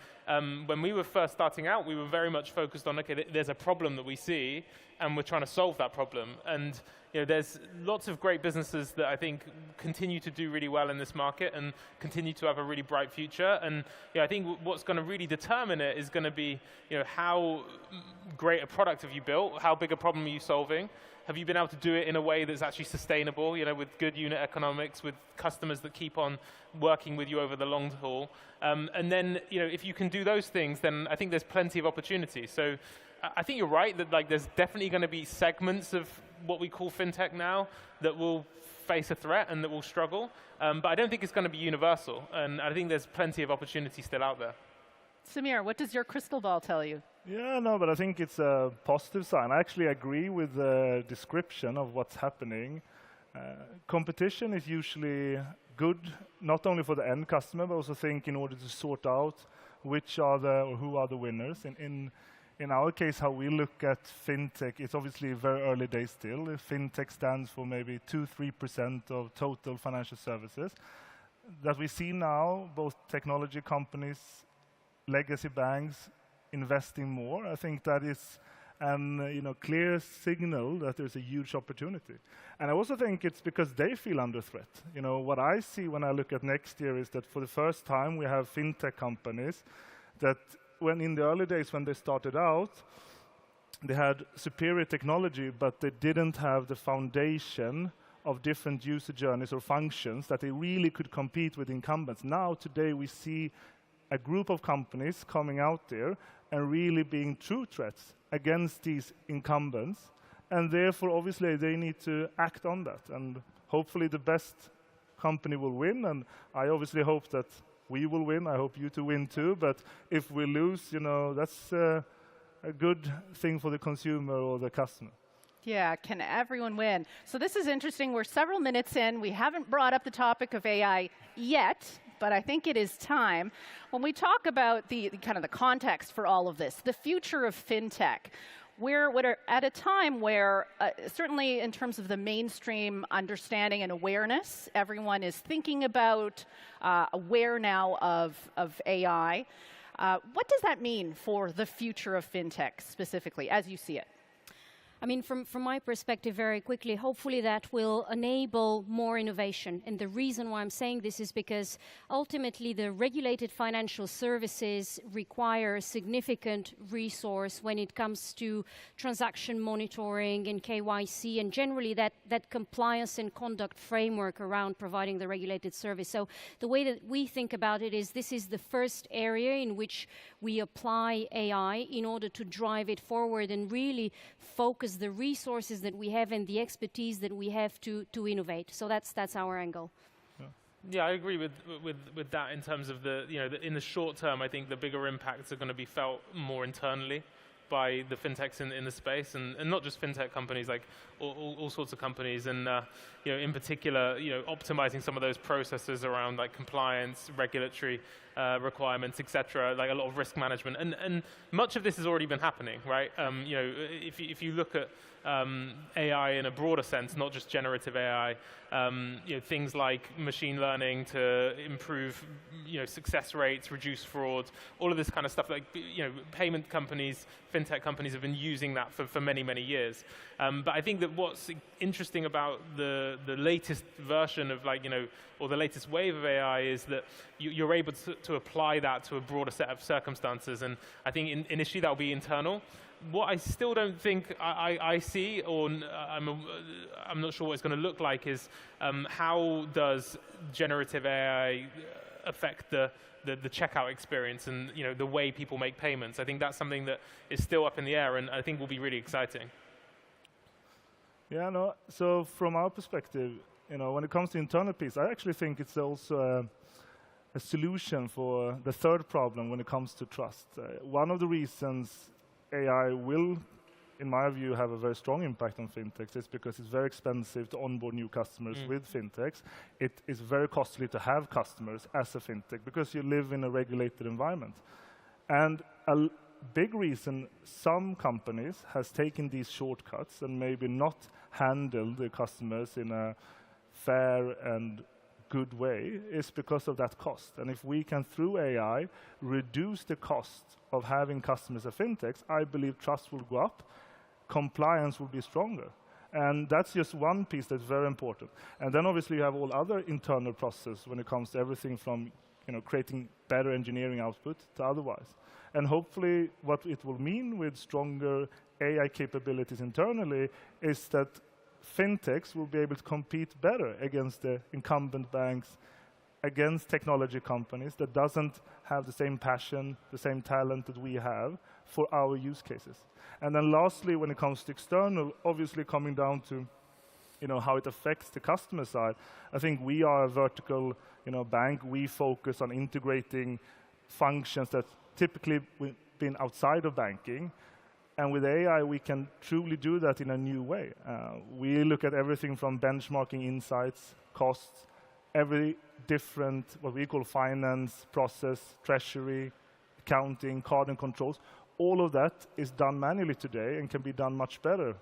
when we were first starting out, we were very much focused on, okay, there's a problem that we see, and we're trying to solve that problem. And there's lots of great businesses that I think continue to do really well in this market and continue to have a really bright future. And I think what's going to really determine it is going to be, how great a product have you built? How big a problem are you solving? Have you been able to do it in a way that's actually sustainable, with good unit economics, with customers that keep on working with you over the long haul? And then, if you can do those things, then I think there's plenty of opportunity. So I think you're right that there's definitely going to be segments of what we call fintech now that will face a threat and that will struggle. But I don't think it's going to be universal. And I think there's plenty of opportunity still out there. Samir, what does your crystal ball tell you? Yeah, no, but I think it's a positive sign. I actually agree with the description of what's happening. Competition is usually good, not only for the end customer, but also think in order to sort out which are who are the winners. In our case, how we look at fintech, it's obviously very early days still. Fintech stands for maybe 2-3% of total financial services. That we see now, both technology companies, legacy banks, investing more. I think that is a clear signal that there's a huge opportunity. And I also think it's because they feel under threat. What I see when I look at next year is that for the first time we have fintech companies that when in the early days when they started out, they had superior technology, but they didn't have the foundation of different user journeys or functions that they really could compete with incumbents. Now, today, we see a group of companies coming out there and really being true threats against these incumbents. And therefore, obviously, they need to act on that. And hopefully the best company will win. And I obviously hope that we will win. I hope you to win too. But if we lose, that's a good thing for the consumer or the customer. Yeah, can everyone win? So this is interesting. We're several minutes in. We haven't brought up the topic of AI yet, but I think it is time. When we talk about the kind of the context for all of this, the future of fintech, we're at a time where, certainly in terms of the mainstream understanding and awareness, everyone is thinking about, aware now of AI. What does that mean for the future of fintech specifically, as you see it? I mean, from my perspective, very quickly, hopefully that will enable more innovation. And the reason why I'm saying this is because ultimately the regulated financial services require a significant resource when it comes to transaction monitoring and KYC and generally that compliance and conduct framework around providing the regulated service. So the way that we think about it is this is the first area in which we apply AI in order to drive it forward and really focus the resources that we have and the expertise that we have to innovate. So that's our angle. Yeah, I agree with that in terms of in the short term, I think the bigger impacts are going to be felt more internally by the fintechs in the space, and not just fintech companies, like all sorts of companies, and in particular, optimizing some of those processes around like compliance, regulatory requirements, etc., like a lot of risk management, and much of this has already been happening, right? If you look at AI in a broader sense, not just generative AI, things like machine learning to improve, success rates, reduce fraud, all of this kind of stuff. Like, payment companies, fintech companies have been using that for many, many years. But I think that what's interesting about the latest version of or the latest wave of AI is that you're able to apply that to a broader set of circumstances. And I think initially that will be internal. What I still don't think I see, or I'm not sure what it's going to look like, is how does generative AI affect the checkout experience and the way people make payments. I think that's something that is still up in the air, and I think will be really exciting. Yeah, no. So from our perspective, when it comes to internal piece, I actually think it's also a solution for the third problem when it comes to trust. One of the reasons AI will, in my view, have a very strong impact on fintechs is because it's very expensive to onboard new customers with fintechs. It is very costly to have customers as a fintech because you live in a regulated environment. And a big reason some companies has taken these shortcuts and maybe not handled the customers in a fair and good way is because of that cost. And if we can, through AI, reduce the cost of having customers at fintechs, I believe trust will go up, compliance will be stronger. And that's just one piece that's very important. And then obviously you have all other internal processes when it comes to everything from creating better engineering output to otherwise. And hopefully what it will mean with stronger AI capabilities internally is that fintechs will be able to compete better against the incumbent banks, against technology companies that doesn't have the same passion, the same talent that we have for our use cases. And then lastly, when it comes to external, obviously coming down to how it affects the customer side, I think we are a vertical bank. We focus on integrating functions that typically been outside of banking. And with AI, we can truly do that in a new way. We look at everything from benchmarking insights, costs, every different, what we call finance, process, treasury, accounting, card and controls. All of that is done manually today and can be done much better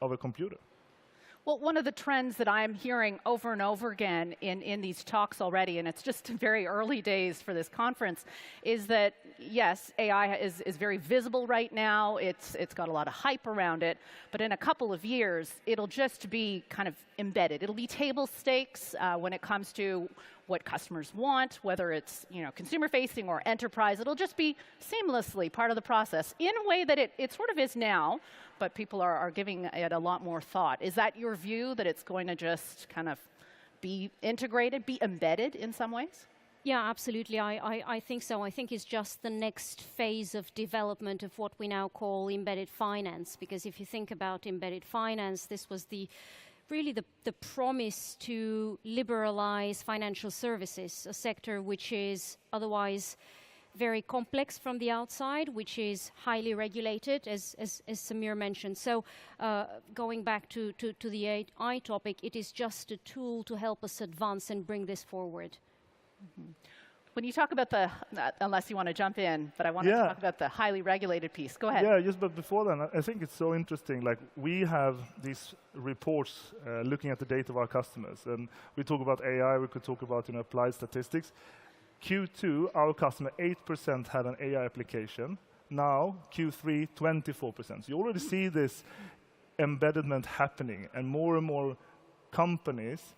of a computer. Well, one of the trends that I'm hearing over and over again in these talks already, and it's just very early days for this conference, is that, yes, AI is very visible right now. It's got a lot of hype around it. But in a couple of years, it'll just be kind of embedded. It'll be table stakes when it comes to what customers want, whether it's consumer-facing or enterprise. It'll just be seamlessly part of the process in a way that it sort of is now, but people are giving it a lot more thought. Is that your view, that it's going to just kind of be integrated, be embedded in some ways? Yeah, absolutely. I think so. I think it's just the next phase of development of what we now call embedded finance. Because if you think about embedded finance, this was really the promise to liberalize financial services, a sector which is otherwise very complex from the outside, which is highly regulated, as Samir mentioned. So going back to the AI topic, it is just a tool to help us advance and bring this forward. Mm-hmm. When you talk about unless you want to jump in, but I want to talk about the highly regulated piece. Go ahead. Yeah, just but before then, I think it's so interesting. Like, we have these reports looking at the data of our customers. And we talk about AI, we could talk about applied statistics. Q2, our customer, 8% had an AI application. Now, Q3, 24%. So you already see this embeddedment happening, and more companies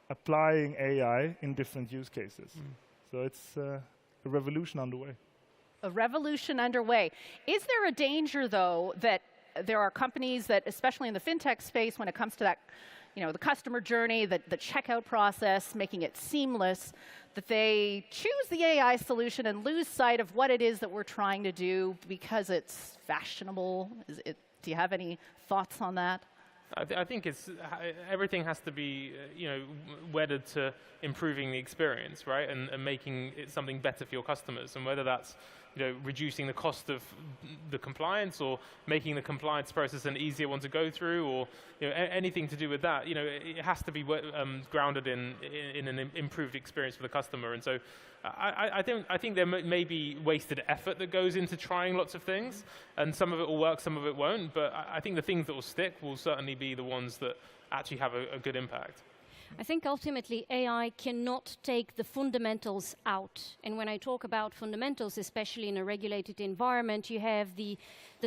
applying AI in different use cases. So it's a revolution underway. A revolution underway. Is there a danger, though, that there are companies that, especially in the fintech space, when it comes to that, the customer journey, the checkout process, making it seamless, that they choose the AI solution and lose sight of what it is that we're trying to do because it's fashionable? Do you have any thoughts on that? I think everything has to be, wedded to improving the experience, right, and making it something better for your customers, and whether that's reducing the cost of the compliance or making the compliance process an easier one to go through, or anything to do with that. It has to be grounded in an improved experience for the customer. And so I think there may be wasted effort that goes into trying lots of things, and some of it will work, some of it won't. But I think the things that will stick will certainly be the ones that actually have a good impact. I think ultimately AI cannot take the fundamentals out. And when I talk about fundamentals, especially in a regulated environment, you have the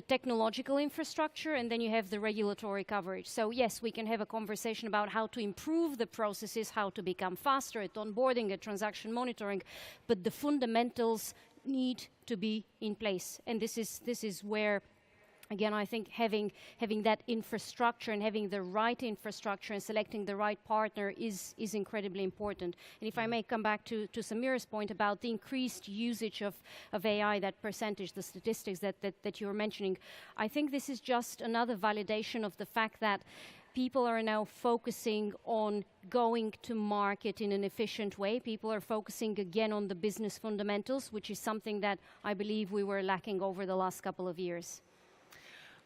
technological infrastructure, and then you have the regulatory coverage. So yes, we can have a conversation about how to improve the processes, how to become faster at onboarding, at transaction monitoring, but the fundamentals need to be in place. And this is where, again, I think having that infrastructure and having the right infrastructure and selecting the right partner is incredibly important. And if I may come back to Samir's point about the increased usage of AI, that percentage, the statistics that you were mentioning, I think this is just another validation of the fact that people are now focusing on going to market in an efficient way. People are focusing again on the business fundamentals, which is something that I believe we were lacking over the last couple of years.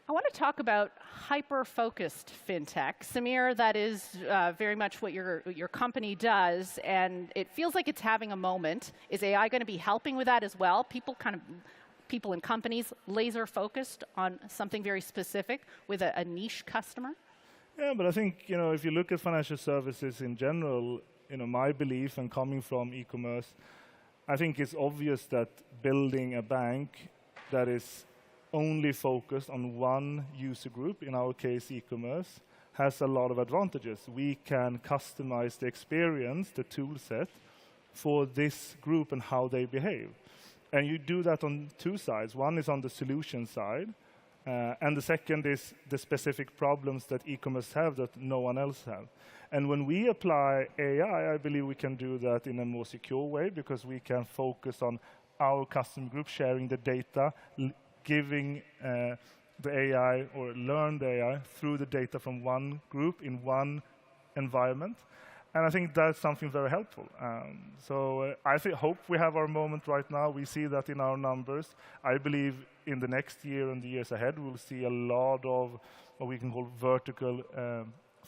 I want to talk about hyper-focused fintech. Samir, that is very much what your company does, and it feels like it's having a moment. Is AI going to be helping with that as well? People in companies laser-focused on something very specific with a niche customer? Yeah, but I think, if you look at financial services in general, my belief and coming from e-commerce, I think it's obvious that building a bank that is only focused on one user group, in our case e-commerce, has a lot of advantages. We can customize the experience, the tool set, for this group and how they behave. And you do that on two sides. One is on the solution side, and the second is the specific problems that e-commerce have that no one else has. And when we apply AI, I believe we can do that in a more secure way because we can focus on our customer group, sharing the data, giving the AI or learn the AI through the data from one group in one environment. And I think that's something very helpful. I hope we have our moment right now. We see that in our numbers. I believe in the next year and the years ahead, we'll see a lot of what we can call vertical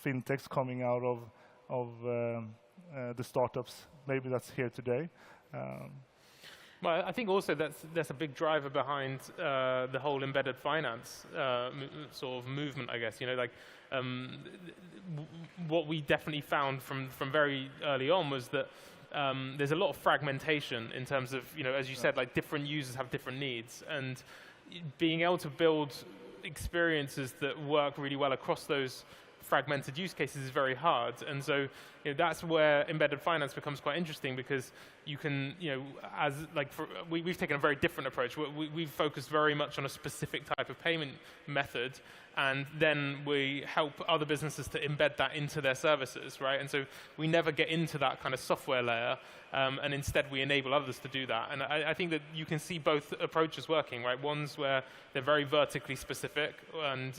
fintechs coming out of the startups. Maybe that's here today. Well, I think also that's a big driver behind the whole embedded finance sort of movement, I guess. What we definitely found from very early on was that there's a lot of fragmentation in terms of, as you said, like different users have different needs, and being able to build experiences that work really well across those fragmented use cases is very hard. And so that's where embedded finance becomes quite interesting, because you can, we've taken a very different approach. We've focused very much on a specific type of payment method, and then we help other businesses to embed that into their services, right? And so we never get into that kind of software layer, and instead we enable others to do that. And I think that you can see both approaches working, right? Ones where they're very vertically specific and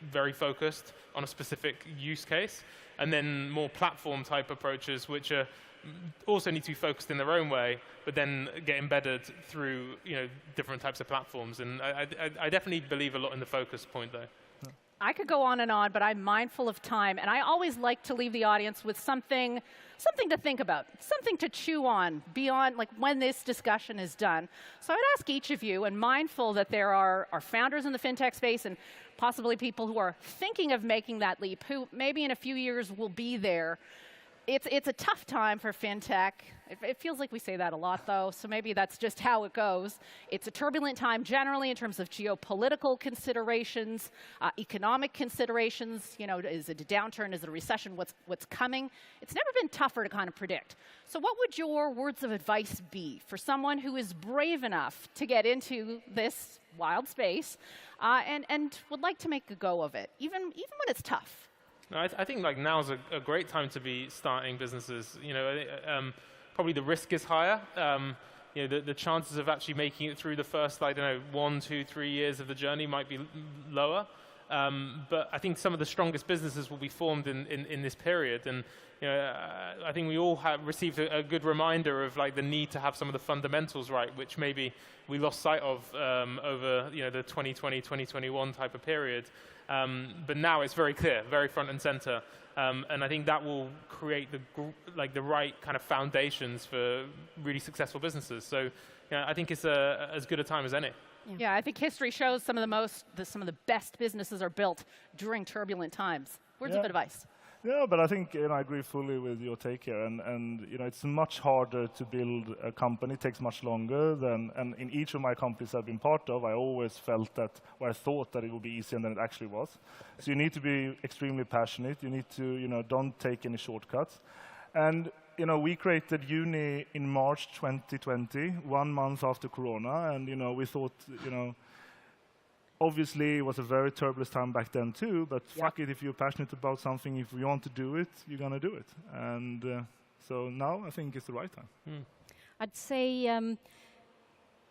very focused on a specific use case, and then more platform type approaches which are also need to be focused in their own way, but then get embedded through different types of platforms. And I definitely believe a lot in the focus point, though. I could go on, but I'm mindful of time, and I always like to leave the audience with something to think about, something to chew on beyond when this discussion is done. So I'd ask each of you, and mindful that there are founders in the fintech space and possibly people who are thinking of making that leap, who maybe in a few years will be there. It's a tough time for fintech. It feels like we say that a lot, though, so maybe that's just how it goes. It's a turbulent time generally in terms of geopolitical considerations, economic considerations. Is it a downturn? Is it a recession? What's coming? It's never been tougher to kind of predict. So what would your words of advice be for someone who is brave enough to get into this wild space and would like to make a go of it, even when it's tough? I think now's a great time to be starting businesses. Probably the risk is higher. The chances of actually making it through the first 1, 2, 3 years of the journey might be lower. But I think some of the strongest businesses will be formed in this period. And I think we all have received a good reminder of the need to have some of the fundamentals right, which maybe we lost sight of over the 2020, 2021 type of period. But now it's very clear, very front and center, and I think that will create the right kind of foundations for really successful businesses. So, I think it's as good a time as any. Yeah, I think history shows some of the best businesses are built during turbulent times. Words of advice. Yeah, but I think I agree fully with your take here, and it's much harder to build a company. It takes much longer and in each of my companies I've been part of, I always felt that, or I thought that it would be easier than it actually was. So you need to be extremely passionate. You need to don't take any shortcuts. And we created Uni in March 2020, 1 month after Corona, and we thought obviously, it was a very turbulent time back then too, but fuck it, if you're passionate about something, if you want to do it, you're going to do it. And so now I think it's the right time. I'd say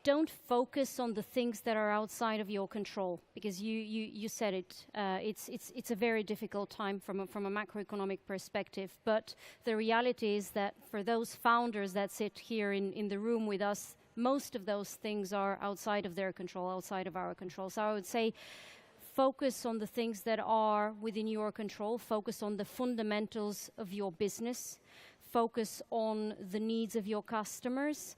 don't focus on the things that are outside of your control, because you said it. It's a very difficult time from a macroeconomic perspective, but the reality is that for those founders that sit here in the room with us, most of those things are outside of their control, outside of our control. So I would say focus on the things that are within your control, focus on the fundamentals of your business, focus on the needs of your customers,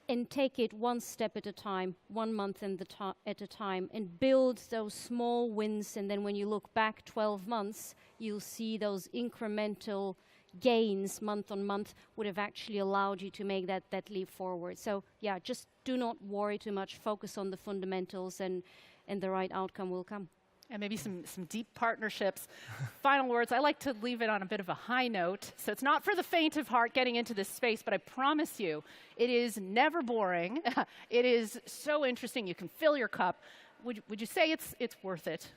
and take it one step at a time, 1 month at a time, and build those small wins. And then when you look back 12 months, you'll see those incremental gains month on month would have actually allowed you to make that leap forward. So yeah, just do not worry too much, focus on the fundamentals, and the right outcome will come. And maybe some deep partnerships. Final words, I like to leave it on a bit of a high note. So it's not for the faint of heart getting into this space, but I promise you, it is never boring. It is so interesting. You can fill your cup. Would you say it's worth it?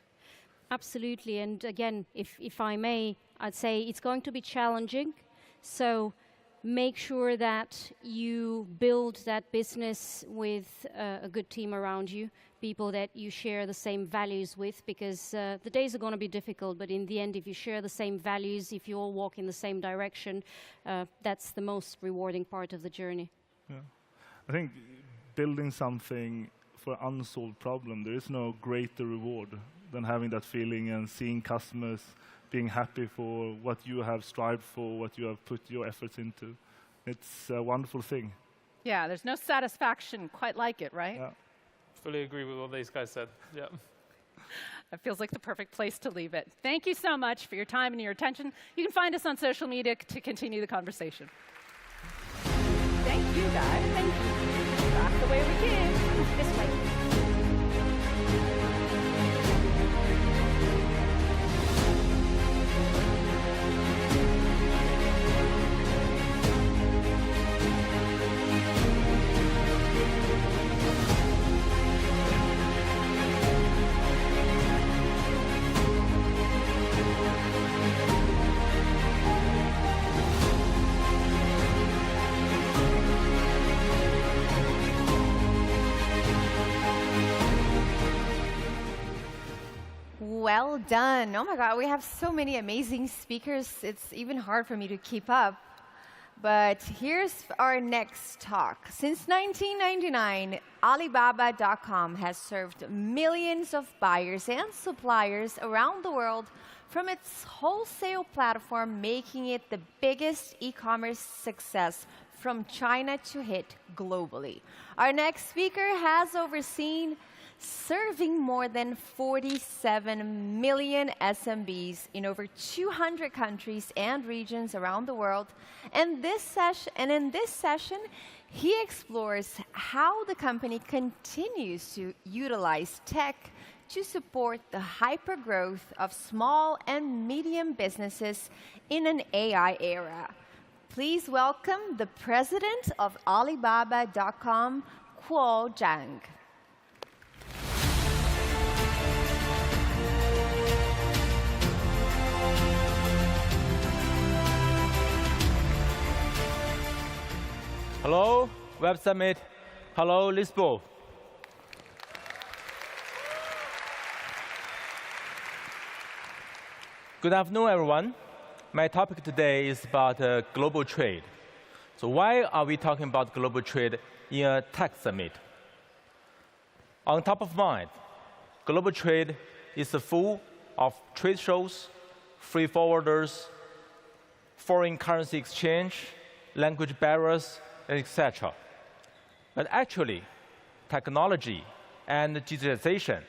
Absolutely. And again, if I may, I'd say it's going to be challenging. So make sure that you build that business with a good team around you, people that you share the same values with, because the days are going to be difficult, but in the end, if you share the same values, if you all walk in the same direction, that's the most rewarding part of the journey. Yeah. I think building something for an unsolved problem, there is no greater reward than having that feeling and seeing customers being happy for what you have strived for, what you have put your efforts into. It's a wonderful thing. Yeah, there's no satisfaction quite like it, right? Yeah. Fully agree with what these guys said. Yeah. That feels like the perfect place to leave it. Thank you so much for your time and your attention. You can find us on social media to continue the conversation. Thank you, guys. Thank you. Back the way we came. This way. Well done. Oh my God, we have so many amazing speakers. It's even hard for me to keep up. But here's our next talk. Since 1999, Alibaba.com has served millions of buyers and suppliers around the world from its wholesale platform, making it the biggest e-commerce success from China to hit globally. Our next speaker has overseen serving more than 47 million SMBs in over 200 countries and regions around the world. And in this session, he explores how the company continues to utilize tech to support the hypergrowth of small and medium businesses in an AI era. Please welcome the president of Alibaba.com, Kuo Zhang. Hello, Web Summit. Hello, Lisbon. Good afternoon, everyone. My topic today is about global trade. So why are we talking about global trade in a tech summit? On top of mind, global trade is full of trade shows, free forwarders, foreign currency exchange, language barriers, etc. But actually, technology and digitalization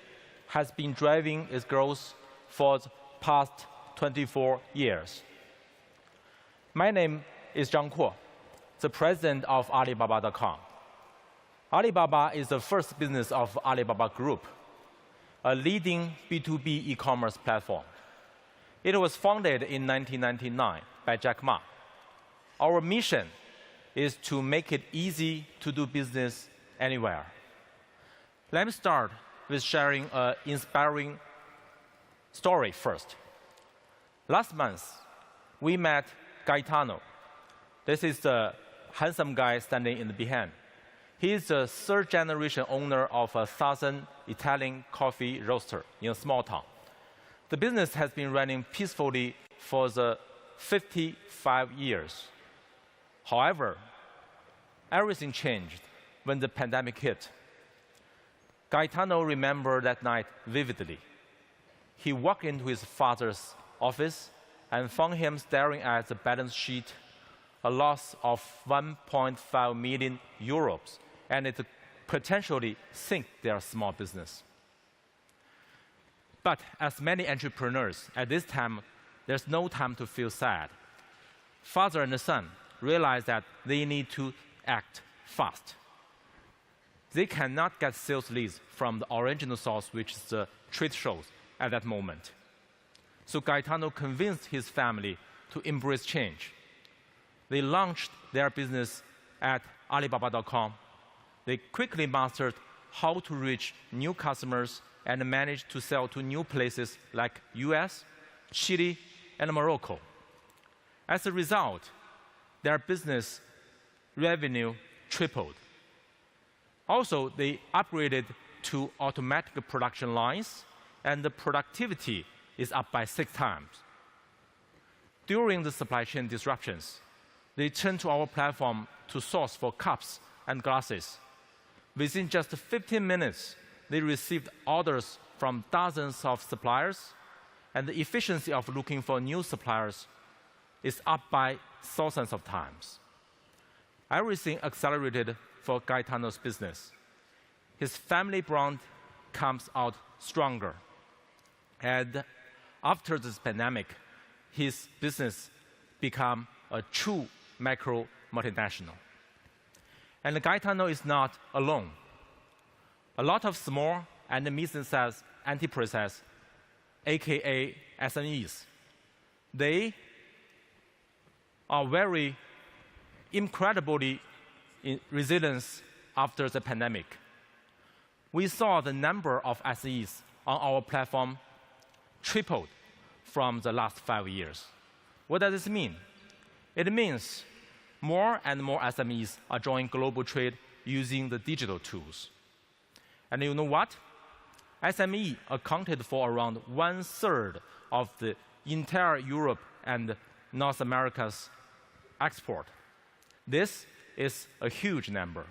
has been driving its growth for the past 24 years. My name is Zhang Kuo, the president of Alibaba.com. Alibaba is the first business of Alibaba Group, a leading B2B e-commerce platform. It was founded in 1999 by Jack Ma. Our mission is to make it easy to do business anywhere. Let me start with sharing an inspiring story first. Last month, we met Gaetano. This is the handsome guy standing in the behind. He is the third-generation owner of a southern Italian coffee roaster in a small town. The business has been running peacefully for the 55 years. However, everything changed when the pandemic hit. Gaetano remembered that night vividly. he walked into his father's office and found him staring at the balance sheet, a loss of 1.5 million euros, and it potentially sink their small business. But as many entrepreneurs, at this time, there's no time to feel sad. Father and son realize that they need to act fast. They cannot get sales leads from the original source, which is the trade shows at that moment. So Gaetano convinced his family to embrace change. They launched their business at Alibaba.com. They quickly mastered how to reach new customers and managed to sell to new places like US, Chile, and Morocco. As a result, their business revenue tripled. Also, they upgraded to automatic production lines, and the productivity is up by 6 times. During the supply chain disruptions, they turned to our platform to source for cups and glasses. Within just 15 minutes, they received orders from dozens of suppliers, and the efficiency of looking for new suppliers is up by thousands of times. Everything accelerated for Gaetano's business. His family brand comes out stronger. And after this pandemic, his business became a true macro multinational. And Gaetano is not alone. A lot of small and medium-sized enterprises, aka SMEs, they are very incredibly resilient after the pandemic. We saw the number of SMEs on our platform tripled from the last 5 years. What does this mean? It means more and more SMEs are joining global trade using the digital tools. And you know what? SME accounted for around 1/3 of the entire Europe and North America's export. This is a huge number.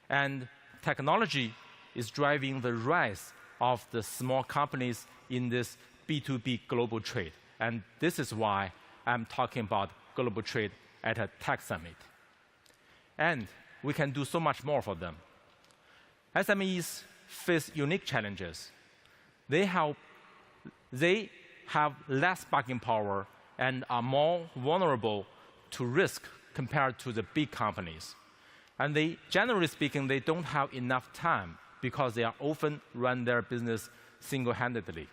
And technology is driving the rise of the small companies in this B2B global trade. And this is why I'm talking about global trade at a tech summit. And we can do so much more for them. SMEs face unique challenges. They have less bargaining power and are more vulnerable to risk compared to the big companies. And generally speaking, they don't have enough time because they are often run their business single-handedly.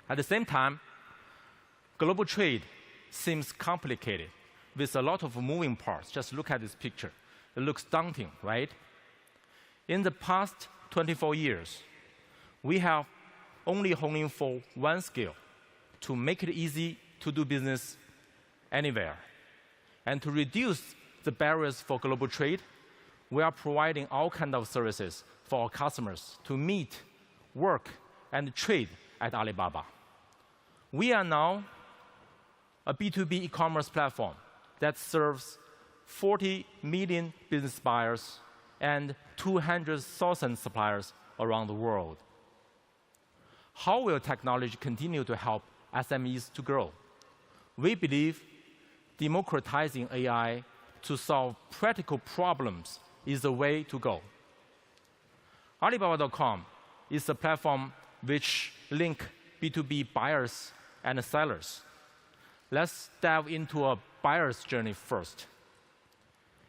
At the same time, global trade seems complicated with a lot of moving parts. Just look at this picture. It looks daunting, right? In the past 24 years, we have only honing for one skill, to make it easy to do business anywhere. And to reduce the barriers for global trade, we are providing all kinds of services for our customers to meet, work, and trade at Alibaba. We are now a B2B e-commerce platform that serves 40 million business buyers and 200,000 suppliers around the world. How will technology continue to help SMEs to grow? We believe democratizing AI to solve practical problems is the way to go. Alibaba.com is a platform which links B2B buyers and sellers. Let's dive into a buyer's journey first.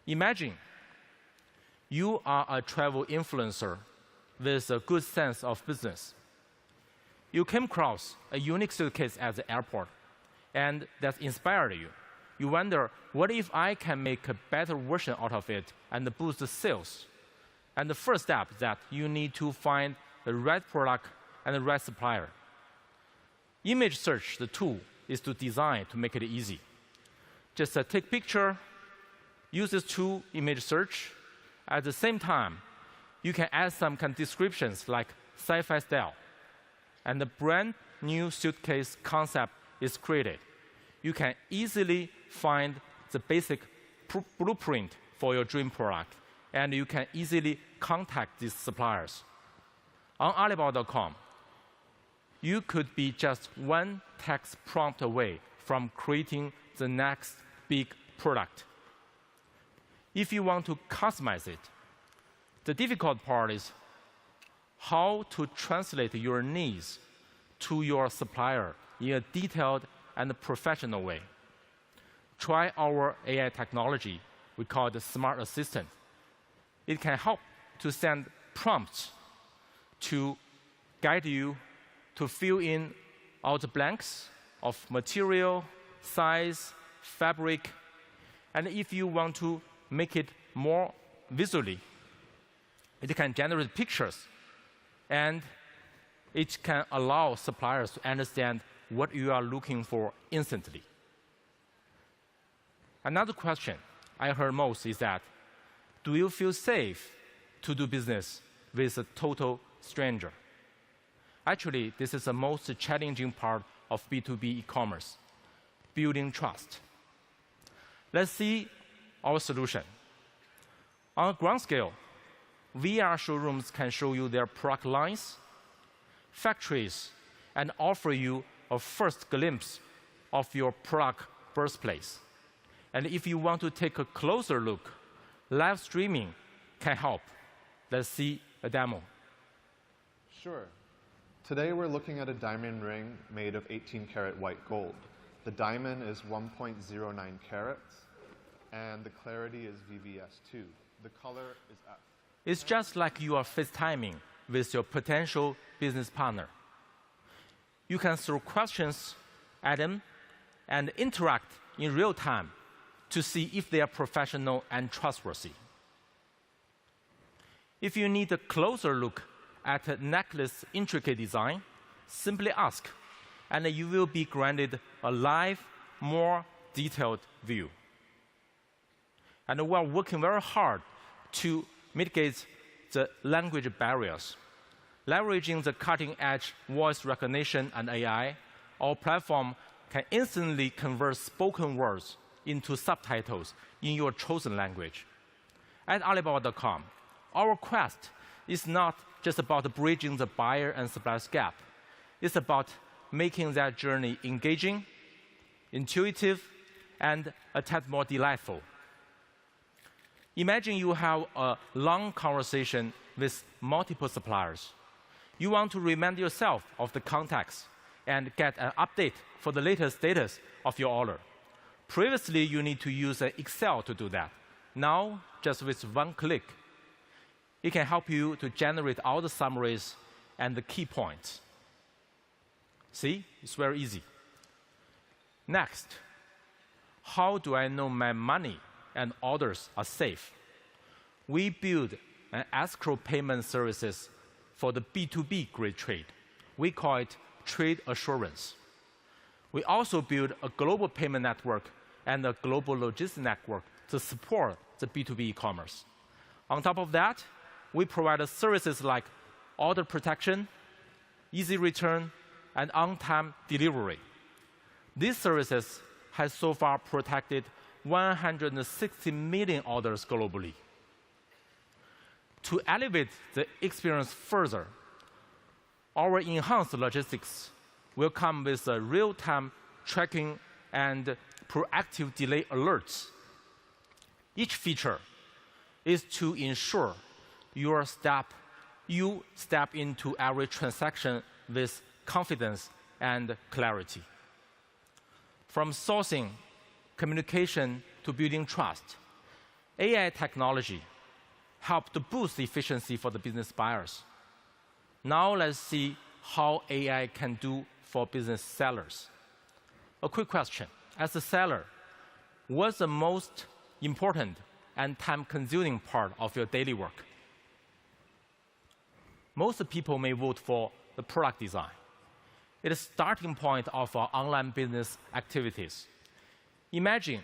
Imagine you are a travel influencer with a good sense of business. You came across a unique suitcase at the airport, and that inspired you. You wonder, what if I can make a better version out of it and boost the sales? And the first step is that you need to find the right product and the right supplier. Image search, the tool, is to design to make it easy. Just take picture, use this tool, image search. At the same time, you can add some kind of descriptions like sci-fi style. And the brand new suitcase concept is created. You can easily find the basic blueprint for your dream product, and you can easily contact these suppliers. On Alibaba.com, you could be just one text prompt away from creating the next big product. If you want to customize it, the difficult part is how to translate your needs to your supplier in a detailed and professional way. Try our AI technology. We call it Smart Assistant. It can help to send prompts to guide you to fill in all the blanks of material, size, fabric, and if you want to make it more visually, it can generate pictures, and it can allow suppliers to understand what you are looking for instantly. Another question I heard most is that, do you feel safe to do business with a total stranger? Actually, this is the most challenging part of B2B e-commerce, building trust. Let's see our solution. On a ground scale, VR showrooms can show you their product lines, factories, and offer you a first glimpse of your product birthplace. And if you want to take a closer look, live streaming can help. Let's see a demo. Sure. Today we're looking at a diamond ring made of 18-karat white gold. The diamond is 1.09 carats, and the clarity is VVS2. The color is F. It's just like you are FaceTiming with your potential business partner. You can throw questions at them and interact in real time to see if they are professional and trustworthy. If you need a closer look at a necklace intricate design, simply ask, and you will be granted a live, more detailed view. And we are working very hard to mitigate the language barriers. Leveraging the cutting-edge voice recognition and AI, our platform can instantly convert spoken words into subtitles in your chosen language. At Alibaba.com, our quest is not just about bridging the buyer and supplier's gap. It's about making that journey engaging, intuitive, and a tad more delightful. Imagine you have a long conversation with multiple suppliers. You want to remind yourself of the context and get an update for the latest status of your order. Previously, you need to use Excel to do that. Now, just with one click, it can help you to generate all the summaries and the key points. See, it's very easy. Next, how do I know my money and orders are safe? We build an escrow payment services for the B2B grade trade. We call it trade assurance. We also build a global payment network and a global logistics network to support the B2B e-commerce. On top of that, we provide services like order protection, easy return, and on-time delivery. These services have so far protected 160 million orders globally. To elevate the experience further, our enhanced logistics will come with a real-time tracking and proactive delay alerts. Each feature is to ensure you step into every transaction with confidence and clarity. From sourcing, communication, to building trust, AI technology helped to boost efficiency for the business buyers. Now let's see how AI can do for business sellers. A quick question. As a seller, what's the most important and time-consuming part of your daily work? Most people may vote for the product design. It is the starting point of our online business activities. Imagine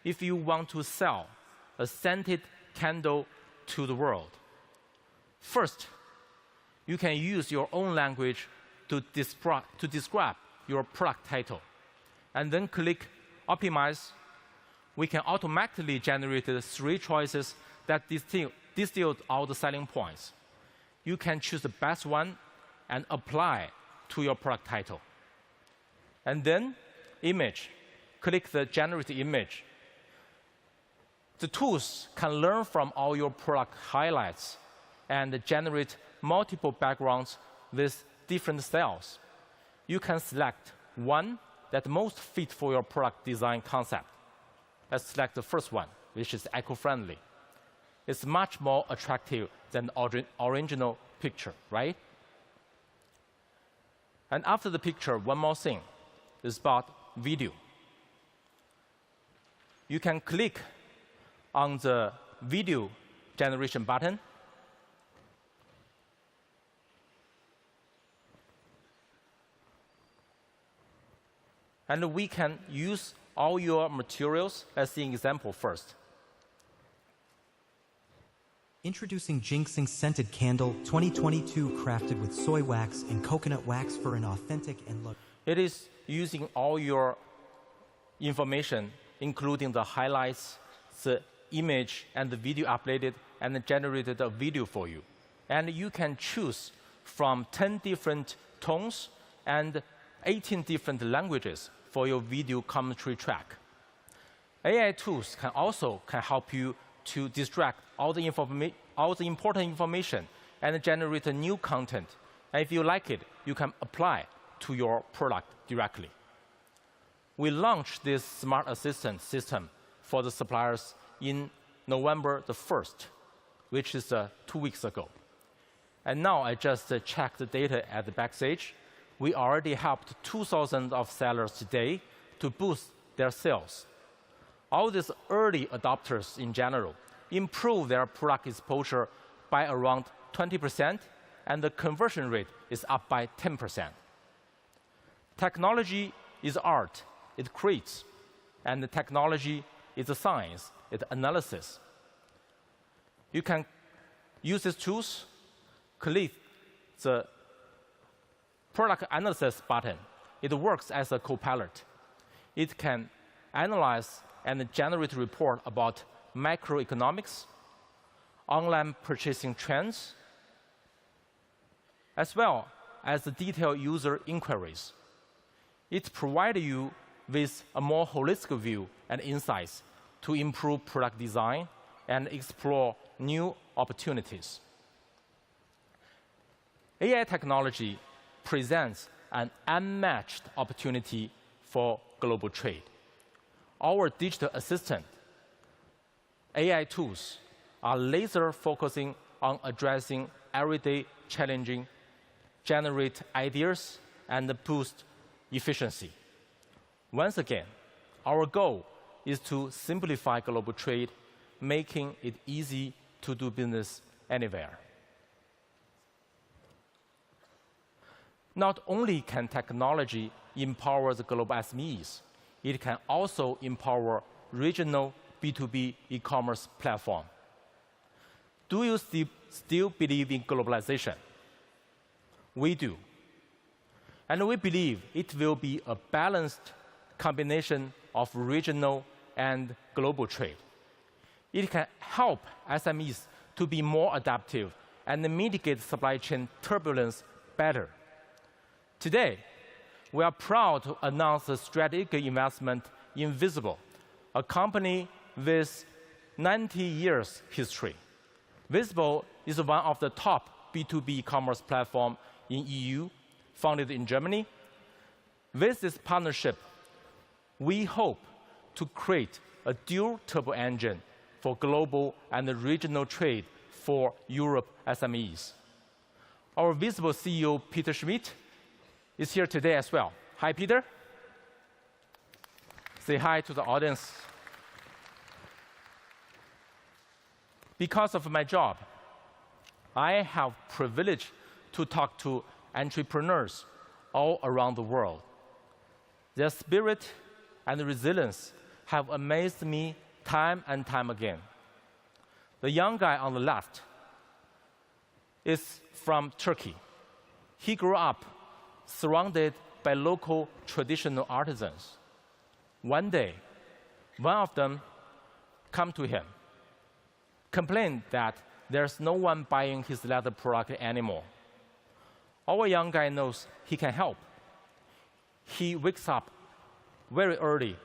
if you want to sell a scented candle to the world. First, you can use your own language to describe your product title, and then click Optimize. We can automatically generate 3 choices that distill all the selling points. You can choose the best one and apply to your product title. And then image, click the generate image. The tools can learn from all your product highlights and generate multiple backgrounds with different styles. You can select one that most fit for your product design concept. Let's select the first one, which is eco-friendly. It's much more attractive than the original picture, right? And after the picture, one more thing is about video. You can click on the video generation button. And we can use all your materials. Let's see an example first. Introducing Ginseng Scented Candle 2022, crafted with soy wax and coconut wax for an authentic and look. It is using all your information, including the highlights, the image, and the video uploaded, and generated a video for you. And you can choose from 10 different tones and 18 different languages for your video commentary track. AI tools can also help you to distract all the important information and generate a new content. And if you like it, you can apply to your product directly. We launched this smart assistant system for the suppliers in November the 1st, which is 2 weeks ago. And now I just checked the data at the backstage. We already helped 2,000 of sellers today to boost their sales. All these early adopters in general improve their product exposure by around 20%, and the conversion rate is up by 10%. Technology is art. It creates. And the technology is a science. It's analysis. You can use these tools, click the product analysis button. It works as a co-pilot. It can analyze and generate a report about macroeconomics, online purchasing trends, as well as the detailed user inquiries. It provides you with a more holistic view and insights to improve product design and explore new opportunities. AI technology presents an unmatched opportunity for global trade. Our digital assistant, AI tools, are laser focusing on addressing everyday challenges, generate ideas, and boost efficiency. Once again, our goal is to simplify global trade, making it easy to do business anywhere. Not only can technology empower the global SMEs, it can also empower regional B2B e-commerce platform. Do you still believe in globalization? We do. And we believe it will be a balanced combination of regional and global trade. It can help SMEs to be more adaptive and mitigate supply chain turbulence better. Today, we are proud to announce the strategic investment in Visible, a company with 90 years history. Visible is one of the top B2B commerce platforms in EU, founded in Germany. With this partnership, we hope to create a dual turbo engine for global and regional trade for Europe SMEs. Our Visible CEO, Peter Schmidt, is here today as well. Hi, Peter. Say hi to the audience. Because of my job, I have privilege to talk to entrepreneurs all around the world. Their spirit and resilience have amazed me time and time again. The young guy on the left is from Turkey. He grew up surrounded by local traditional artisans. One day, one of them came to him, complained that there's no one buying his leather product anymore. Our young guy knows he can help. He wakes up very early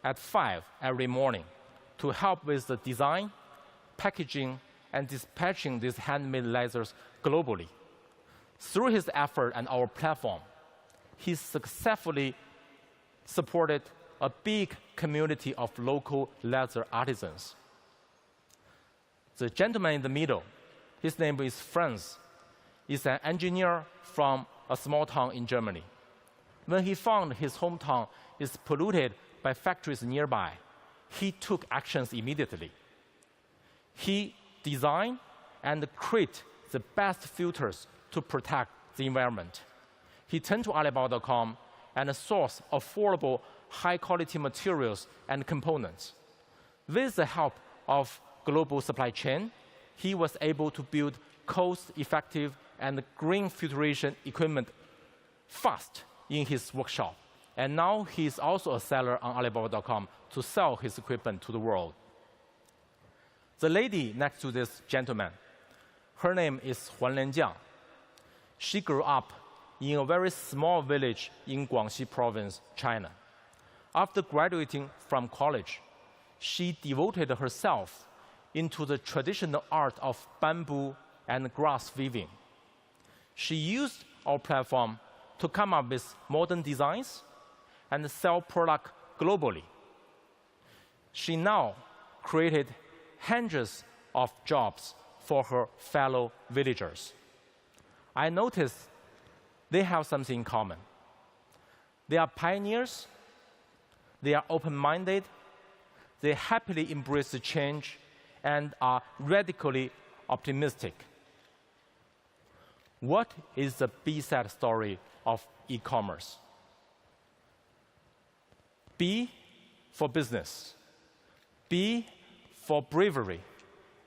at 5 every morning to help with the design, packaging, and dispatching these handmade leathers globally. Through his effort and our platform, he successfully supported a big community of local leather artisans. The gentleman in the middle, his name is Franz, is an engineer from a small town in Germany. When he found his hometown is polluted by factories nearby, he took actions immediately. He designed and created the best filters to protect the environment. He turned to Alibaba.com and sourced affordable, high-quality materials and components. With the help of global supply chain, he was able to build cost-effective and green filtration equipment fast in his workshop. And now he is also a seller on Alibaba.com to sell his equipment to the world. The lady next to this gentleman, her name is Huanlian Jiang. She grew up in a very small village in Guangxi province, China. After graduating from college, she devoted herself into the traditional art of bamboo and grass weaving. She used our platform to come up with modern designs and sell products globally. She now created hundreds of jobs for her fellow villagers. I noticed they have something in common. They are pioneers, they are open-minded, they happily embrace the change, and are radically optimistic. What is the B-side story of e-commerce? B for business, B for bravery,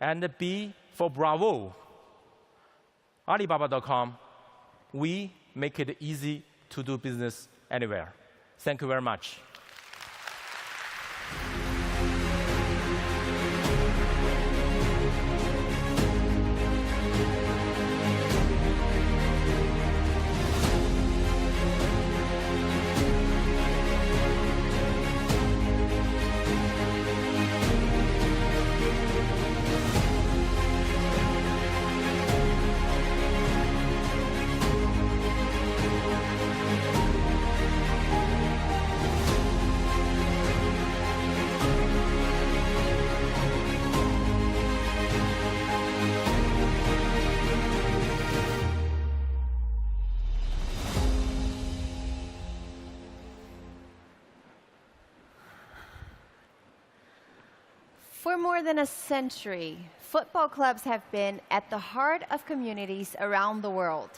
and B for bravo. Alibaba.com, we make it easy to do business anywhere. Thank you very much. For more than a century, football clubs have been at the heart of communities around the world,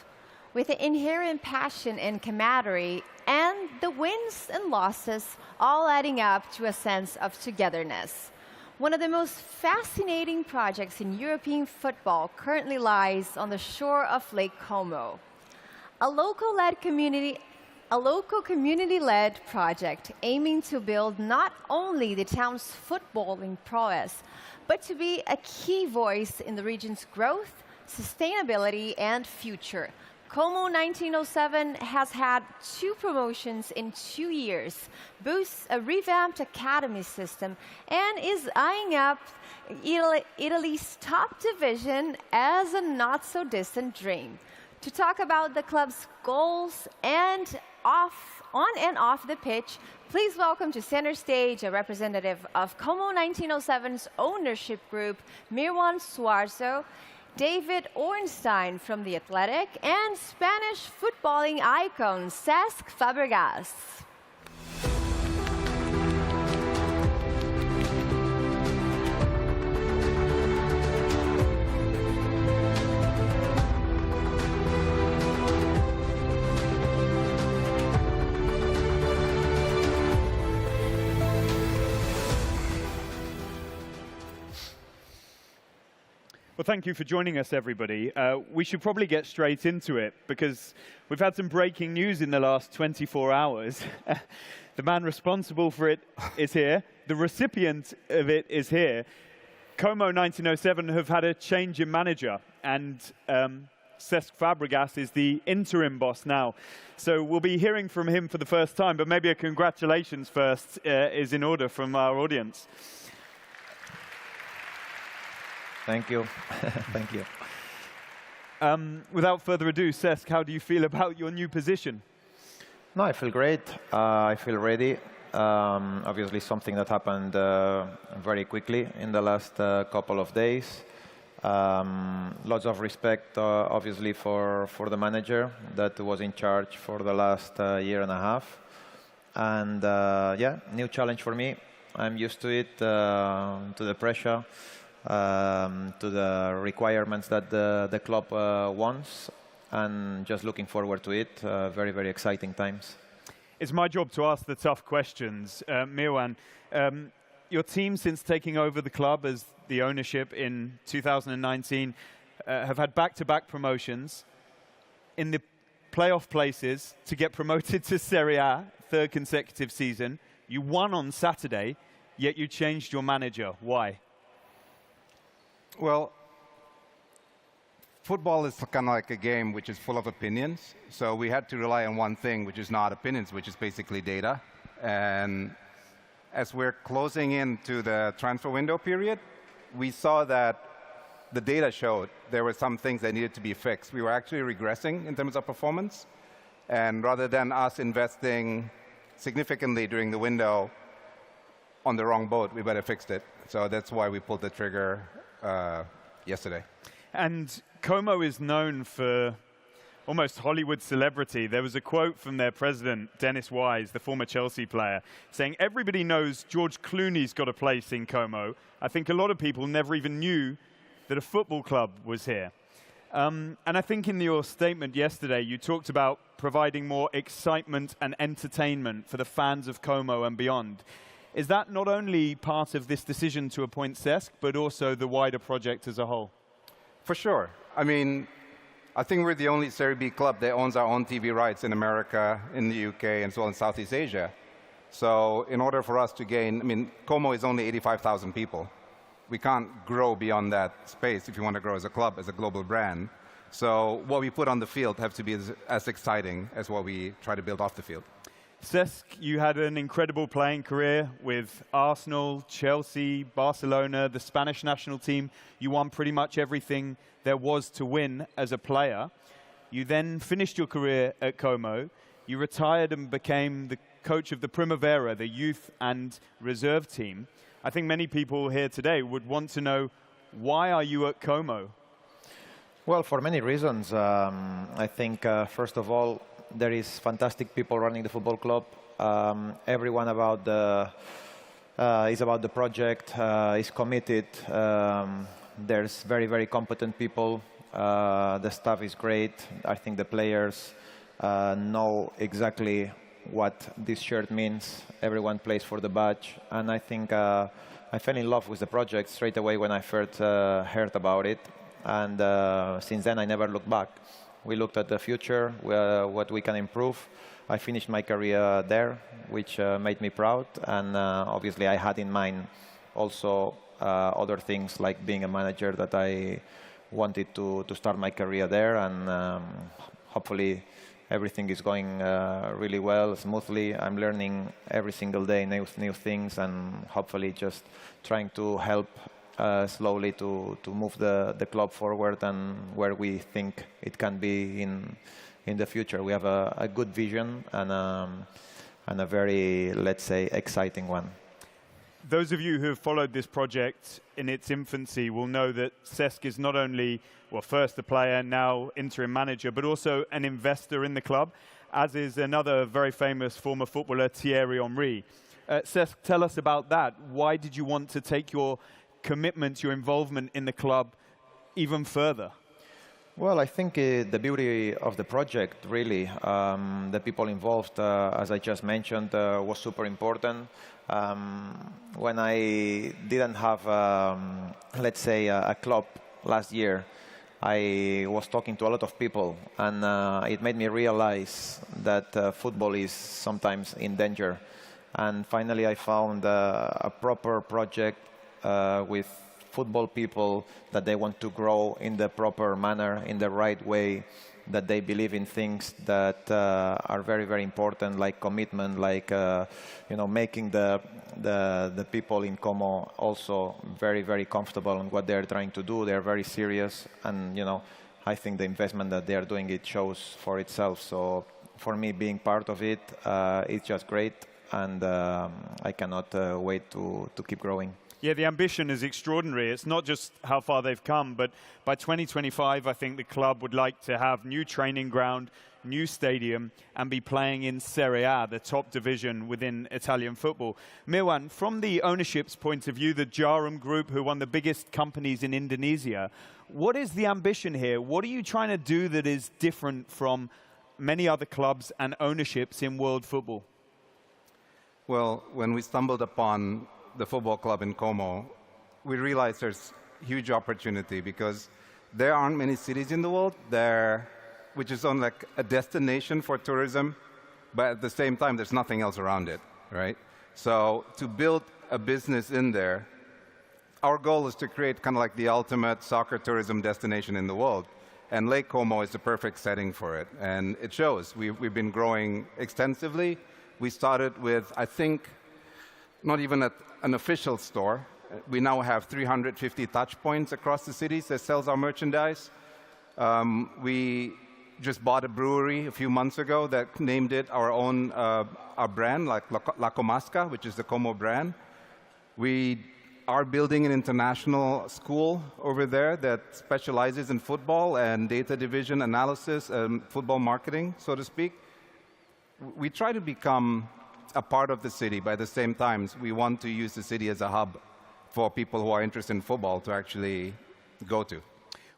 with the inherent passion and camaraderie and the wins and losses all adding up to a sense of togetherness. One of the most fascinating projects in European football currently lies on the shore of Lake Como. A local community-led project aiming to build not only the town's footballing prowess, but to be a key voice in the region's growth, sustainability, and future. Como 1907 has had 2 promotions in 2 years, boasts a revamped academy system, and is eyeing up Italy's top division as a not-so-distant dream. To talk about the club's goals and on and off the pitch, please welcome to center stage a representative of Como 1907's ownership group, Mirwan Suarzo, David Ornstein from The Athletic, and Spanish footballing icon Cesc Fabregas. Well, thank you for joining us, everybody. We should probably get straight into it, because we've had some breaking news in the last 24 hours. The man responsible for it is here. The recipient of it is here. Como 1907 have had a change in manager, and Cesc Fabregas is the interim boss now. So we'll be hearing from him for the first time, but maybe a congratulations first is in order from our audience. Thank you. Thank you. Without further ado, Cesc, how do you feel about your new position? No, I feel great. I feel ready. Obviously, something that happened very quickly in the last couple of days. Lots of respect, obviously, for the manager that was in charge for the last year and a half. And yeah, new challenge for me. I'm used to it, to the pressure, to the requirements that the club wants, and just looking forward to it. Very, very exciting times. It's my job to ask the tough questions. Mirwan, your team, since taking over the club as the ownership in 2019, have had back-to-back promotions in the playoff places to get promoted to Serie A, third consecutive season. You won on Saturday, yet you changed your manager. Why? Well, football is kind of like a game which is full of opinions. So we had to rely on one thing, which is not opinions, which is basically data. And as we're closing into the transfer window period, we saw that the data showed there were some things that needed to be fixed. We were actually regressing in terms of performance. And rather than us investing significantly during the window on the wrong boat, we better fix it. So that's why we pulled the trigger yesterday. And Como is known for almost Hollywood celebrity. There was a quote from their president, Dennis Wise, the former Chelsea player, saying, "Everybody knows George Clooney's got a place in Como. I think a lot of people never even knew that a football club was here." And I think in your statement yesterday, you talked about providing more excitement and entertainment for the fans of Como and beyond. Is that not only part of this decision to appoint Cesc, but also the wider project as a whole? For sure. I mean, I think we're the only Serie B club that owns our own TV rights in America, in the UK, and as well in Southeast Asia. So in order for us to gain, I mean, Como is only 85,000 people. We can't grow beyond that space if you want to grow as a club, as a global brand. So what we put on the field have to be as exciting as what we try to build off the field. Cesc, you had an incredible playing career with Arsenal, Chelsea, Barcelona, the Spanish national team. You won pretty much everything there was to win as a player. You then finished your career at Como. You retired and became the coach of the Primavera, the youth and reserve team. I think many people here today would want to know, why are you at Como? Well, for many reasons. I think, first of all, there is fantastic people running the football club. Everyone is about the project, is committed. There's very, very competent people. The staff is great. I think the players know exactly what this shirt means. Everyone plays for the badge. And I think I fell in love with the project straight away when I first heard about it. And since then, I never looked back. We looked at the future, what we can improve. I finished my career there, which made me proud. And obviously, I had in mind also other things like being a manager that I wanted to start my career there. And hopefully, everything is going really well, smoothly. I'm learning every single day new things, and hopefully just trying to help slowly to move the club forward and where we think it can be in the future. We have a good vision and a very, let's say, exciting one. Those of you who have followed this project in its infancy will know that Cesc is not only, well, first a player, now interim manager, but also an investor in the club, as is another very famous former footballer, Thierry Henry. Cesc, tell us about that. Why did you want to take your commitment, your involvement in the club even further? Well, I think the beauty of the project, really, the people involved, as I just mentioned, was super important. When I didn't have, let's say, a club last year, I was talking to a lot of people, and it made me realize that football is sometimes in danger. And finally, I found a proper project with football people, that they want to grow in the proper manner, in the right way, that they believe in things that are very, very important, like commitment, like making the people in Como also very, very comfortable in what they're trying to do. They're very serious, and I think the investment that they are doing, it shows for itself. So for me, being part of it, it's just great, and I cannot wait to keep growing. Yeah, the ambition is extraordinary. It's not just how far they've come, but by 2025, I think the club would like to have new training ground, new stadium, and be playing in Serie A, the top division within Italian football. Mirwan, from the ownership's point of view, the Jarum Group, who are one of the biggest companies in Indonesia, what is the ambition here? What are you trying to do that is different from many other clubs and ownerships in world football? Well, when we stumbled upon the football club in Como, we realized there's huge opportunity because there aren't many cities in the world which is on like a destination for tourism, but at the same time, there's nothing else around it, right? So to build a business in there, our goal is to create kind of like the ultimate soccer tourism destination in the world. And Lake Como is the perfect setting for it. And it shows. We've been growing extensively. We started with, I think, not even an official store. We now have 350 touch points across the cities that sells our merchandise. We just bought a brewery a few months ago that named it our own our brand, like La Comasca, which is the Como brand. We are building an international school over there that specializes in football and data division analysis and football marketing, so to speak. We try to become a part of the city, but at the same time, we want to use the city as a hub for people who are interested in football to actually go to.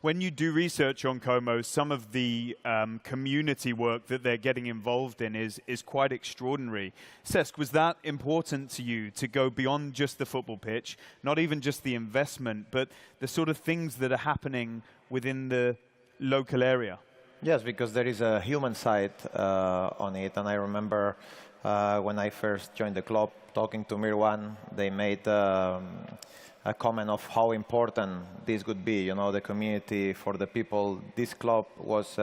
When you do research on Como, some of the community work that they're getting involved in is quite extraordinary. Cesc, was that important to you to go beyond just the football pitch, not even just the investment, but the sort of things that are happening within the local area? Yes, because there is a human side on it, and I remember when I first joined the club, talking to Mirwan, they made a comment of how important this would be, the community for the people. This club was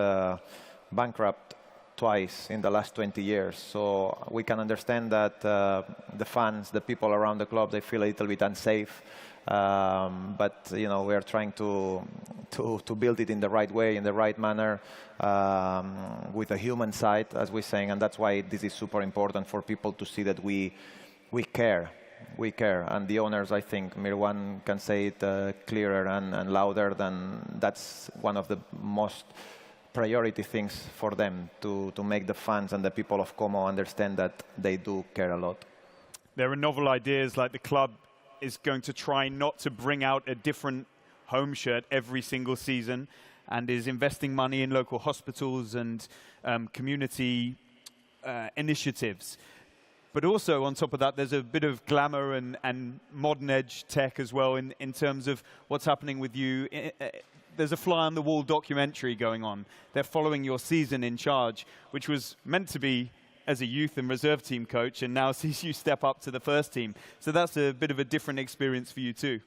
bankrupt twice in the last 20 years, so we can understand that the fans, the people around the club, they feel a little bit unsafe. But we are trying to build it in the right way, in the right manner, with a human side, as we're saying, and that's why this is super important for people to see that we care. We care, and the owners, I think, Mirwan can say it clearer and louder than that's one of the most priority things for them, to make the fans and the people of Como understand that they do care a lot. There are novel ideas, like the club is going to try not to bring out a different home shirt every single season, and is investing money in local hospitals and community initiatives. But also, on top of that, there's a bit of glamour and modern edge tech as well in terms of what's happening with you. There's a fly-on-the-wall documentary going on. They're following your season in charge, which was meant to be as a youth and reserve team coach, and now sees you step up to the first team. So that's a bit of a different experience for you too.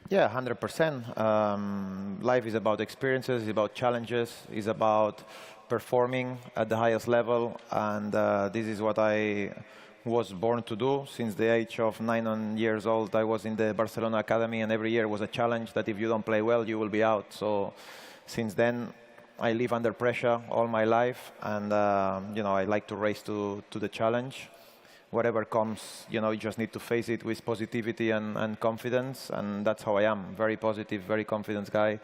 Yeah, 100%. Life is about experiences, it's about challenges, it's about performing at the highest level, and this is what I was born to do. Since the age of 9 years old, I was in the Barcelona Academy, and every year was a challenge that if you don't play well, you will be out. So since then, I live under pressure all my life, and I like to race to the challenge. Whatever comes, you just need to face it with positivity and confidence, and that's how I am. Very positive, very confident guy.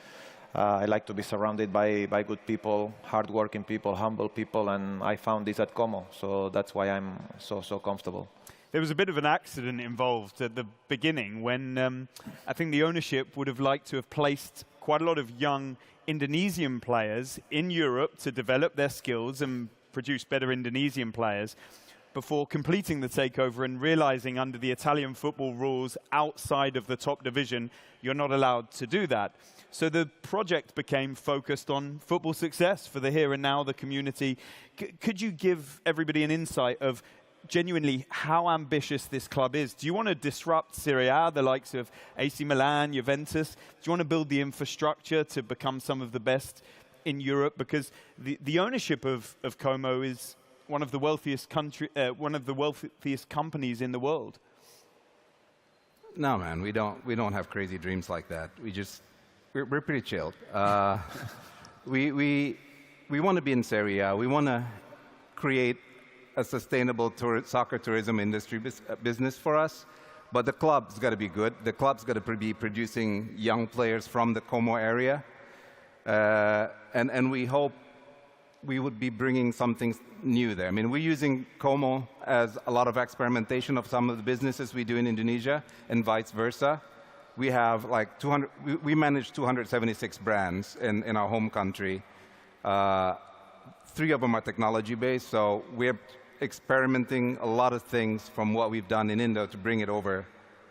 I like to be surrounded by good people, hardworking people, humble people, and I found this at Como, so that's why I'm so comfortable. There was a bit of an accident involved at the beginning when I think the ownership would have liked to have placed quite a lot of young Indonesian players in Europe to develop their skills and produce better Indonesian players before completing the takeover and realizing under the Italian football rules outside of the top division, you're not allowed to do that. So the project became focused on football success for the here and now, the community. Could you give everybody an insight of genuinely how ambitious this club is. Do you want to disrupt Serie A, the likes of AC Milan, Juventus? Do you want to build the infrastructure to become some of the best in Europe? Because the ownership of Como is one of the wealthiest companies in the world. No, man, we don't have crazy dreams like that. We're pretty chilled. We want to be in Serie A. We want to create a sustainable soccer tourism industry business for us. But the club's got to be good. The club's got to be producing young players from the Como area. And we hope we would be bringing something new there. I mean, we're using Como as a lot of experimentation of some of the businesses we do in Indonesia and vice versa. We have like we manage 276 brands in our home country. 3 of them are technology-based, so we're experimenting a lot of things from what we've done in Indo to bring it over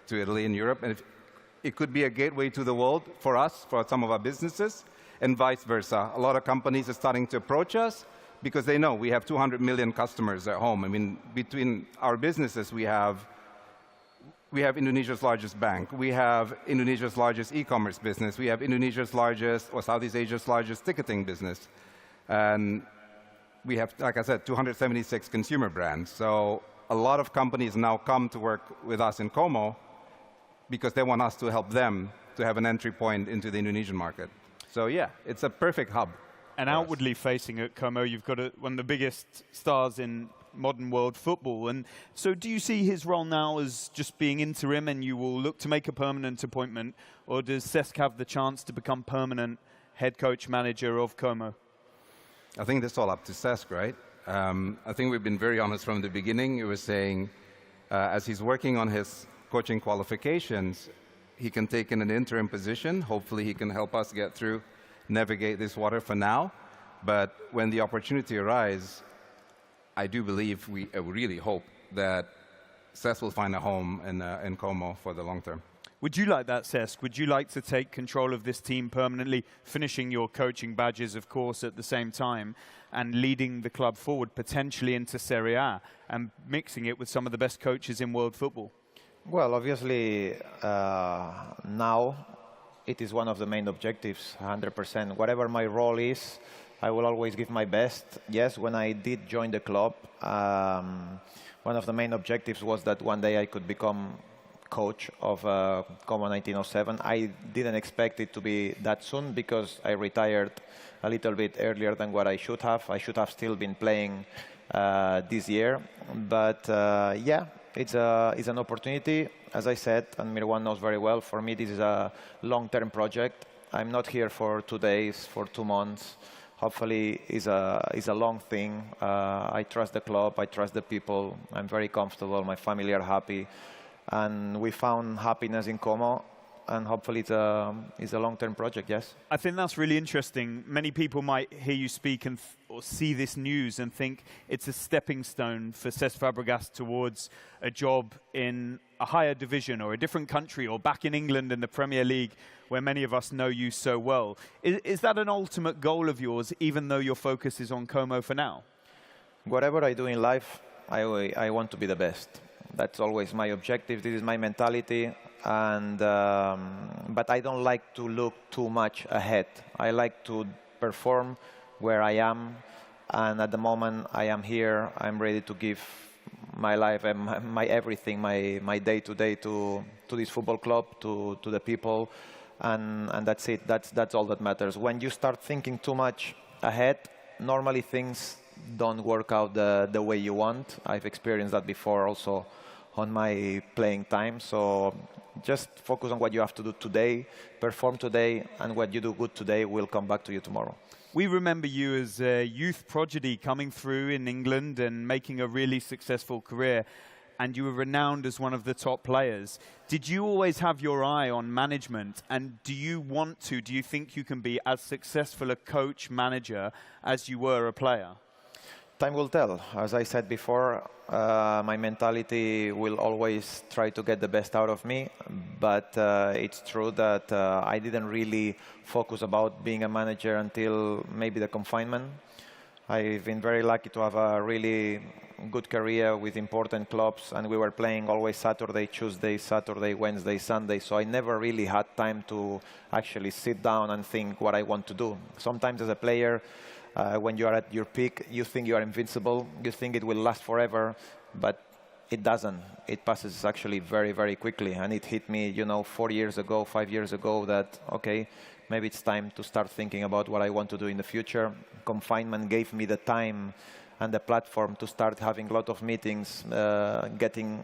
to Italy and Europe. And it could be a gateway to the world for us, for some of our businesses, and vice versa. A lot of companies are starting to approach us because they know we have 200 million customers at home. I mean, between our businesses, we have Indonesia's largest bank. We have Indonesia's largest e-commerce business. We have Indonesia's largest, or Southeast Asia's largest ticketing business. And we have, like I said, 276 consumer brands. So a lot of companies now come to work with us in Como because they want us to help them to have an entry point into the Indonesian market. So yeah, it's a perfect hub. And outwardly facing at Como, you've got one of the biggest stars in modern world football. And so do you see his role now as just being interim and you will look to make a permanent appointment, or does Cesc have the chance to become permanent head coach manager of Como? I think that's all up to Cesc, right? I think we've been very honest from the beginning. He was saying, as he's working on his coaching qualifications, he can take in an interim position. Hopefully he can help us get through, navigate this water for now. But when the opportunity arises, I do believe, we really hope that Cesc will find a home in Como for the long term. Would you like that, Cesc? Would you like to take control of this team permanently, finishing your coaching badges, of course, at the same time, and leading the club forward, potentially into Serie A, and mixing it with some of the best coaches in world football? Well, obviously, now it is one of the main objectives, 100%. Whatever my role is, I will always give my best. Yes, when I did join the club, one of the main objectives was that one day I could become coach of Como 1907. I didn't expect it to be that soon because I retired a little bit earlier than what I should have. I should have still been playing this year. But yeah, it's an opportunity. As I said, and Mirwan knows very well, for me this is a long-term project. I'm not here for 2 days, for 2 months. Hopefully it's a long thing. I trust the club, I trust the people. I'm very comfortable, my family are happy. And we found happiness in Como, and hopefully it's a long-term project, yes. I think that's really interesting. Many people might hear you speak or see this news and think it's a stepping stone for Cesc Fabregas towards a job in a higher division or a different country or back in England in the Premier League, where many of us know you so well. Is that an ultimate goal of yours, even though your focus is on Como for now? Whatever I do in life, I want to be the best. That's always my objective. This is my mentality. And but I don't like to look too much ahead. I like to perform where I am. And at the moment I am here, I'm ready to give my life and my everything, my day-to-day to this football club, to the people. And that's it. That's all that matters. When you start thinking too much ahead, normally things don't work out the way you want. I've experienced that before also on my playing time. So just focus on what you have to do today, perform today, and what you do good today will come back to you tomorrow. We remember you as a youth prodigy coming through in England and making a really successful career, and you were renowned as one of the top players. Did you always have your eye on management, and do you think you can be as successful a coach, manager, as you were a player? Time will tell. As I said before, my mentality will always try to get the best out of me, but it's true that I didn't really focus about being a manager until maybe the confinement. I've been very lucky to have a really good career with important clubs, and we were playing always Saturday, Tuesday, Saturday, Wednesday, Sunday, so I never really had time to actually sit down and think what I want to do. Sometimes as a player, when you are at your peak, you think you are invincible, you think it will last forever, but it doesn't. It passes actually very, very quickly, and it hit me, 4 years ago, 5 years ago, that, okay, maybe it's time to start thinking about what I want to do in the future. Confinement gave me the time and the platform to start having a lot of meetings, getting,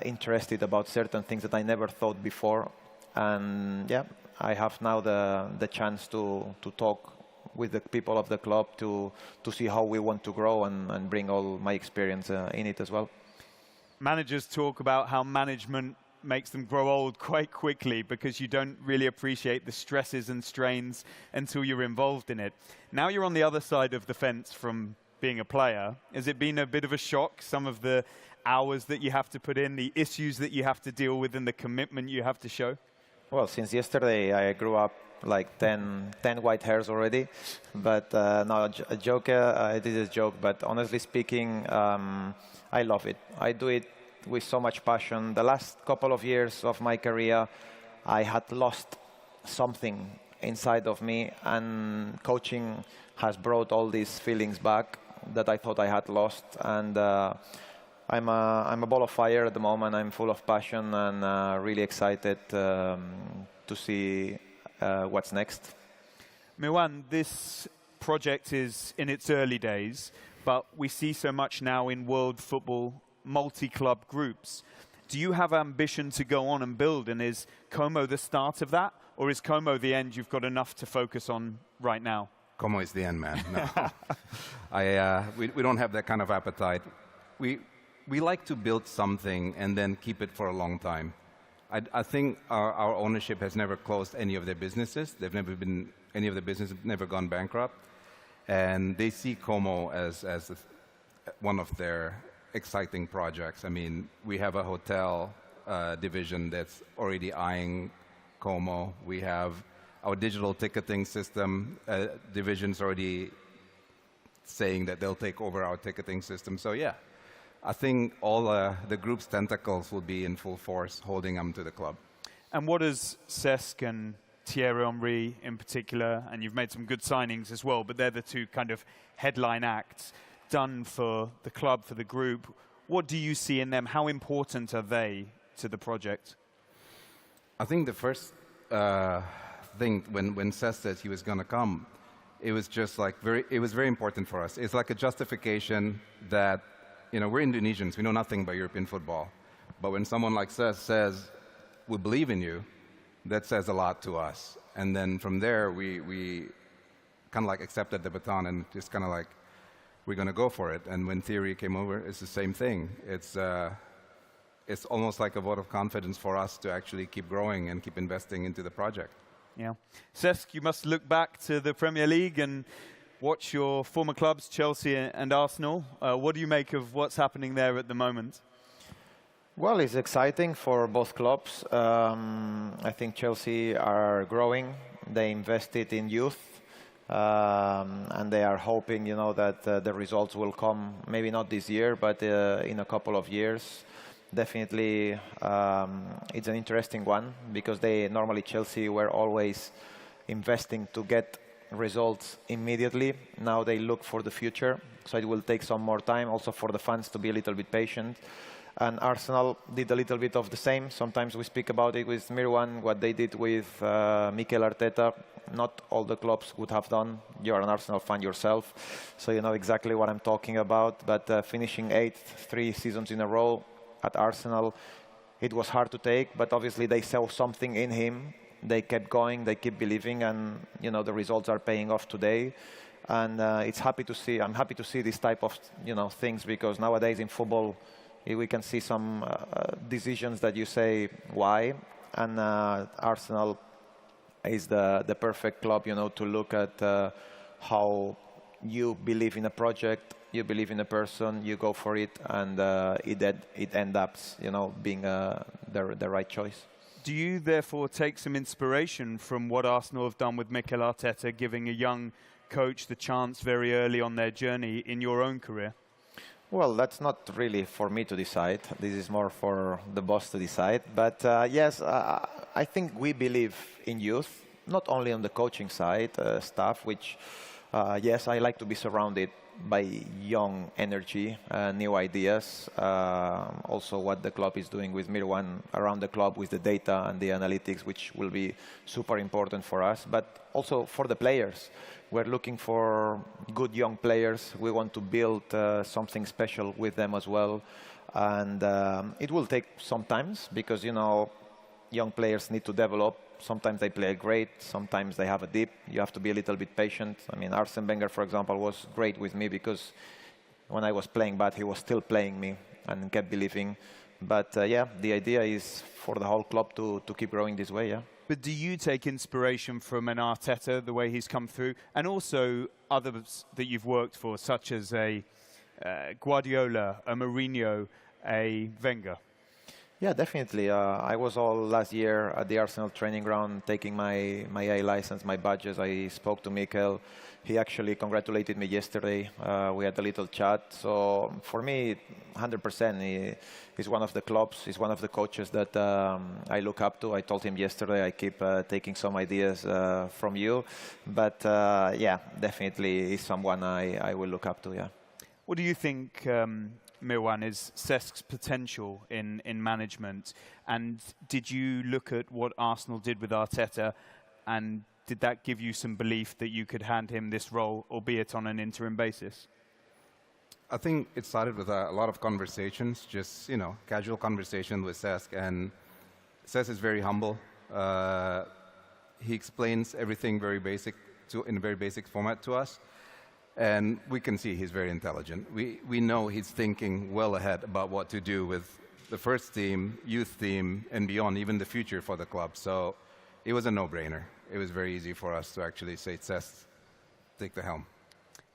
interested about certain things that I never thought before. And yeah, I have now the chance to talk with the people of the club to see how we want to grow and bring all my experience in it as well. Managers talk about how management makes them grow old quite quickly because you don't really appreciate the stresses and strains until you're involved in it. Now you're on the other side of the fence from being a player. Has it been a bit of a shock, some of the hours that you have to put in, the issues that you have to deal with, and the commitment you have to show? Well, since yesterday, I grew up like 10 white hairs already. But no, a joke, it is a joke. But honestly speaking, I love it. I do it with so much passion. The last couple of years of my career, I had lost something inside of me, and coaching has brought all these feelings back that I thought I had lost. And I'm a ball of fire at the moment. I'm full of passion and really excited to see what's next. Miwan, this project is in its early days, but we see so much now in world football, multi-club groups. Do you have ambition to go on and build, and is Como the start of that, or is Como the end you've got enough to focus on right now? Como is the end, man. No. We don't have that kind of appetite. We like to build something and then keep it for a long time. I think our ownership has never closed any of their businesses. Any of the businesses have never gone bankrupt. And they see Como as one of their exciting projects. I mean, we have a hotel division that's already eyeing Como. We have our digital ticketing system division's already saying that they'll take over our ticketing system. So yeah, I think all the group's tentacles will be in full force holding them to the club. And what does Cesc and Thierry Henry in particular, and you've made some good signings as well, but they're the two kind of headline acts, done for the club, for the group? What do you see in them? How important are they to the project? I think the first thing when Cesc said he was going to come, it was just like it was very important for us. It's like a justification that, we're Indonesians, we know nothing about European football. But when someone like Cesc says, we believe in you, that says a lot to us. And then from there, we kind of like accepted the baton and just kind of like, we're going to go for it. And when Thierry came over, it's the same thing. It's almost like a vote of confidence for us to actually keep growing and keep investing into the project. Yeah. Cesc, you must look back to the Premier League and watch your former clubs, Chelsea and Arsenal. What do you make of what's happening there at the moment? Well, it's exciting for both clubs. I think Chelsea are growing. They invested in youth, and they are hoping, that the results will come, maybe not this year, but in a couple of years. Definitely, it's an interesting one because normally Chelsea were always investing to get results immediately. Now they look for the future, so it will take some more time also for the fans to be a little bit patient. And Arsenal did a little bit of the same. Sometimes we speak about it with Mirwan, what they did with Mikel Arteta. Not all the clubs would have done. You're an Arsenal fan yourself, so you know exactly what I'm talking about. But finishing 8th, 3 seasons in a row at Arsenal, it was hard to take, but obviously they saw something in him. They kept going, they keep believing, and the results are paying off today. And it's happy to see. I'm happy to see this type of things, because nowadays in football we can see some decisions that you say why, and Arsenal is the perfect club to look at how you believe in a project, you believe in a person, you go for it, and it ends up being the right choice. Do you therefore take some inspiration from what Arsenal have done with Mikel Arteta, giving a young coach the chance very early on their journey in your own career? Well, that's not really for me to decide. This is more for the boss to decide. But yes, I think we believe in youth, not only on the coaching side, staff, which, yes, I like to be surrounded by young energy, new ideas. Also what the club is doing with Mirwan around the club with the data and the analytics, which will be super important for us, but also for the players. We're looking for good young players. We want to build something special with them as well. And it will take some time because, you know, young players need to develop. Sometimes they play great, sometimes they have a dip. You have to be a little bit patient. I mean, Arsene Wenger, for example, was great with me because when I was playing bad, he was still playing me and kept believing. But yeah, the idea is for the whole club to keep growing this way, yeah. But do you take inspiration from an Arteta, the way he's come through, and also others that you've worked for, such as a Guardiola, a Mourinho, a Wenger? Yeah, definitely. I was all last year at the Arsenal training ground taking my A license, my badges. I spoke to Mikel. He actually congratulated me yesterday. We had a little chat. So for me, 100%, he's one of the clubs. He's one of the coaches that I look up to. I told him yesterday I keep taking some ideas from you. But yeah, definitely he's someone I will look up to, yeah. What do you think, Mirwan, is Cesk's potential in management? And did you look at what Arsenal did with Arteta, and did that give you some belief that you could hand him this role, albeit on an interim basis? I think it started with a lot of conversations, just, you know, casual conversation with Cesk. And Cesk is very humble. He explains everything very basic in a very basic format to us. And we can see he's very intelligent. We know he's thinking well ahead about what to do with the first team, youth team, and beyond, even the future for the club. So it was a no-brainer. It was very easy for us to actually say, Cesc, take the helm.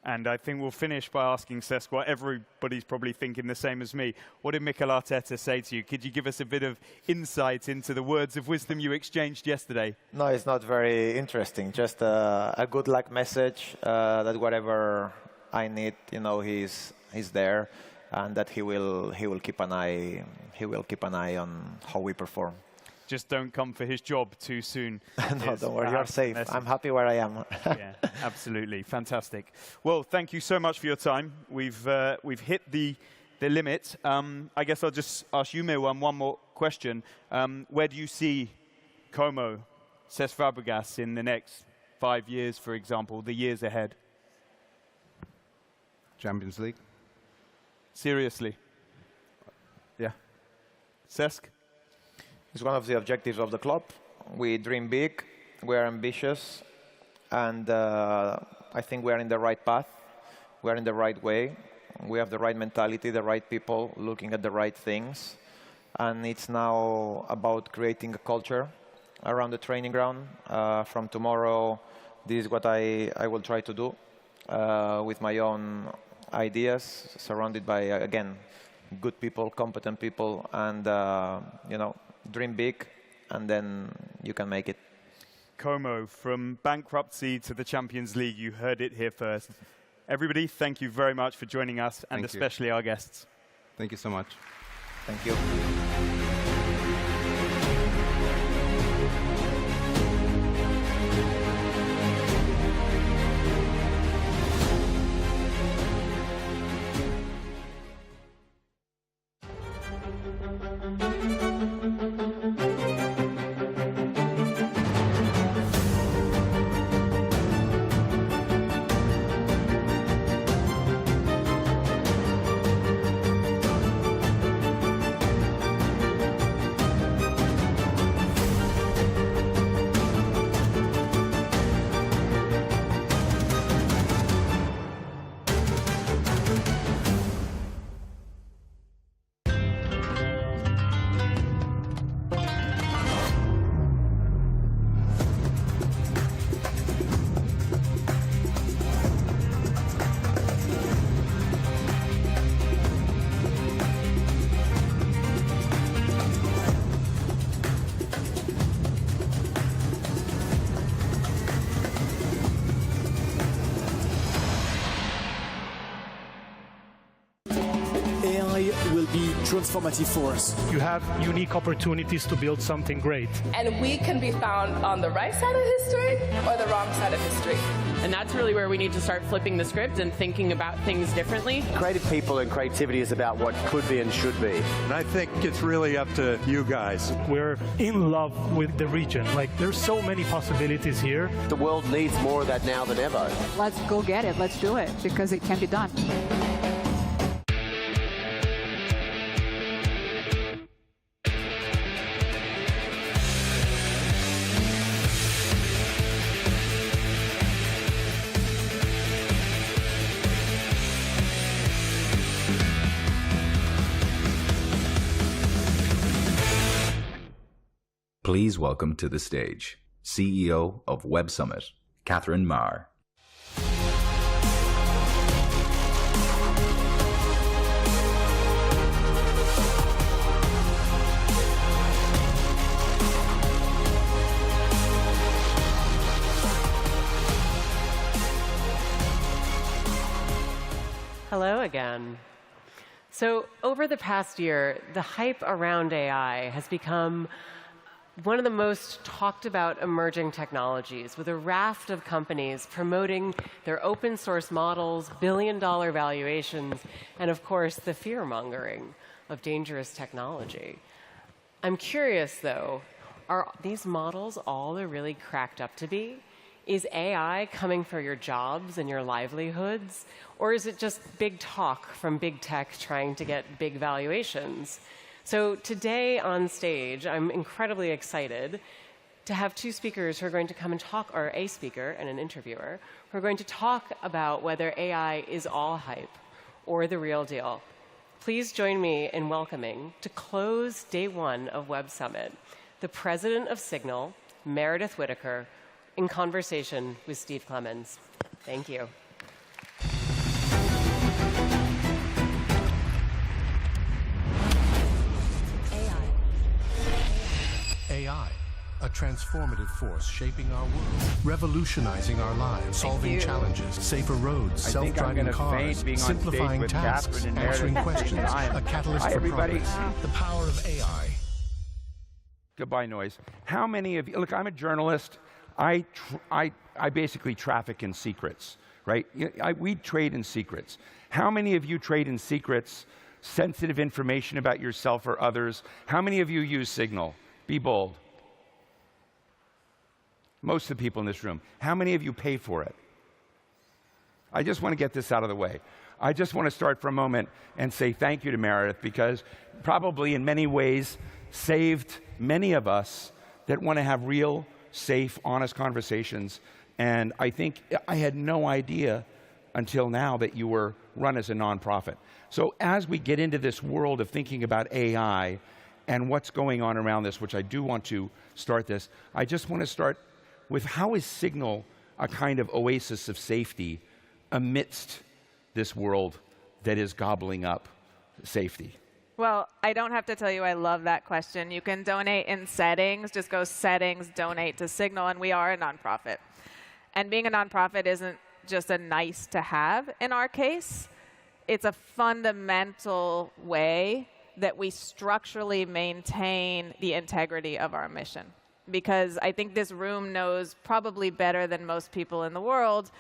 And I think we'll finish by asking Cesc what everybody's probably thinking the same as me. What did Mikel Arteta say to you? Could you give us a bit of insight into the words of wisdom you exchanged yesterday? No, it's not very interesting. Just a good luck message that whatever I need, you know, he's there, and that he will keep an eye on how we perform. Just don't come for his job too soon. No, don't worry, you're safe. I'm happy where I am. Yeah, absolutely. Fantastic. Well, thank you so much for your time. We've hit the limit. I guess I'll just ask you, Mirwan, one more question. Where do you see Como, Cesc Fabregas in the next 5 years, for example, the years ahead? Champions League. Seriously? Yeah. Cesc? It's one of the objectives of the club. We dream big, we're ambitious, and I think we're in the right path. We're in the right way. We have the right mentality, the right people, looking at the right things. And it's now about creating a culture around the training ground. From tomorrow, this is what I will try to do with my own ideas, surrounded by, again, good people, competent people, and, you know, dream big, and then you can make it. Como, from bankruptcy to the Champions League, you heard it here first. Everybody, thank you very much for joining us, and especially our guests. Thank you so much. Thank you. transformative for us. You have unique opportunities to build something great. And we can be found on the right side of history or the wrong side of history. And that's really where we need to start flipping the script and thinking about things differently. Creative people and creativity is about what could be and should be. And I think it's really up to you guys. We're in love with the region. Like, there's so many possibilities here. The world needs more of that now than ever. Let's go get it. Let's do it, because it can be done. Please welcome to the stage CEO of Web Summit, Catherine Marr. Hello again. So over the past year, the hype around AI has become one of the most talked about emerging technologies, with a raft of companies promoting their open source models, billion-dollar valuations, and of course, the fear-mongering of dangerous technology. I'm curious, though, are these models all they're really cracked up to be? Is AI coming for your jobs and your livelihoods? Or is it just big talk from big tech trying to get big valuations? So today on stage, I'm incredibly excited to have two speakers who are going to come and talk, or a speaker and an interviewer, who are going to talk about whether AI is all hype or the real deal. Please join me in welcoming, to close day one of Web Summit, the president of Signal, Meredith Whittaker, in conversation with Steve Clemons. Thank you. AI, a transformative force shaping our world, revolutionizing our lives, solving challenges, safer roads, self-driving cars, simplifying tasks, answering questions, a catalyst for progress. The power of AI. Goodbye noise. How many of you, look, I'm a journalist. I basically traffic in secrets, right? We trade in secrets. How many of you trade in secrets, sensitive information about yourself or others? How many of you use Signal? Be bold. Most of the people in this room. How many of you pay for it? I just want to get this out of the way. I just want to start for a moment and say thank you to Meredith, because probably in many ways saved many of us that want to have real, safe, honest conversations. And I think I had no idea until now that you were run as a nonprofit. So as we get into this world of thinking about AI and what's going on around this, which I do want to start this, I just want to start with, how is Signal a kind of oasis of safety amidst this world that is gobbling up safety? Well, I don't have to tell you I love that question. You can donate in settings. Just go settings, donate to Signal, and we are a nonprofit. And being a nonprofit isn't just a nice to have in our case. It's a fundamental way that we structurally maintain the integrity of our mission. Because I think this room knows probably better than most people in the world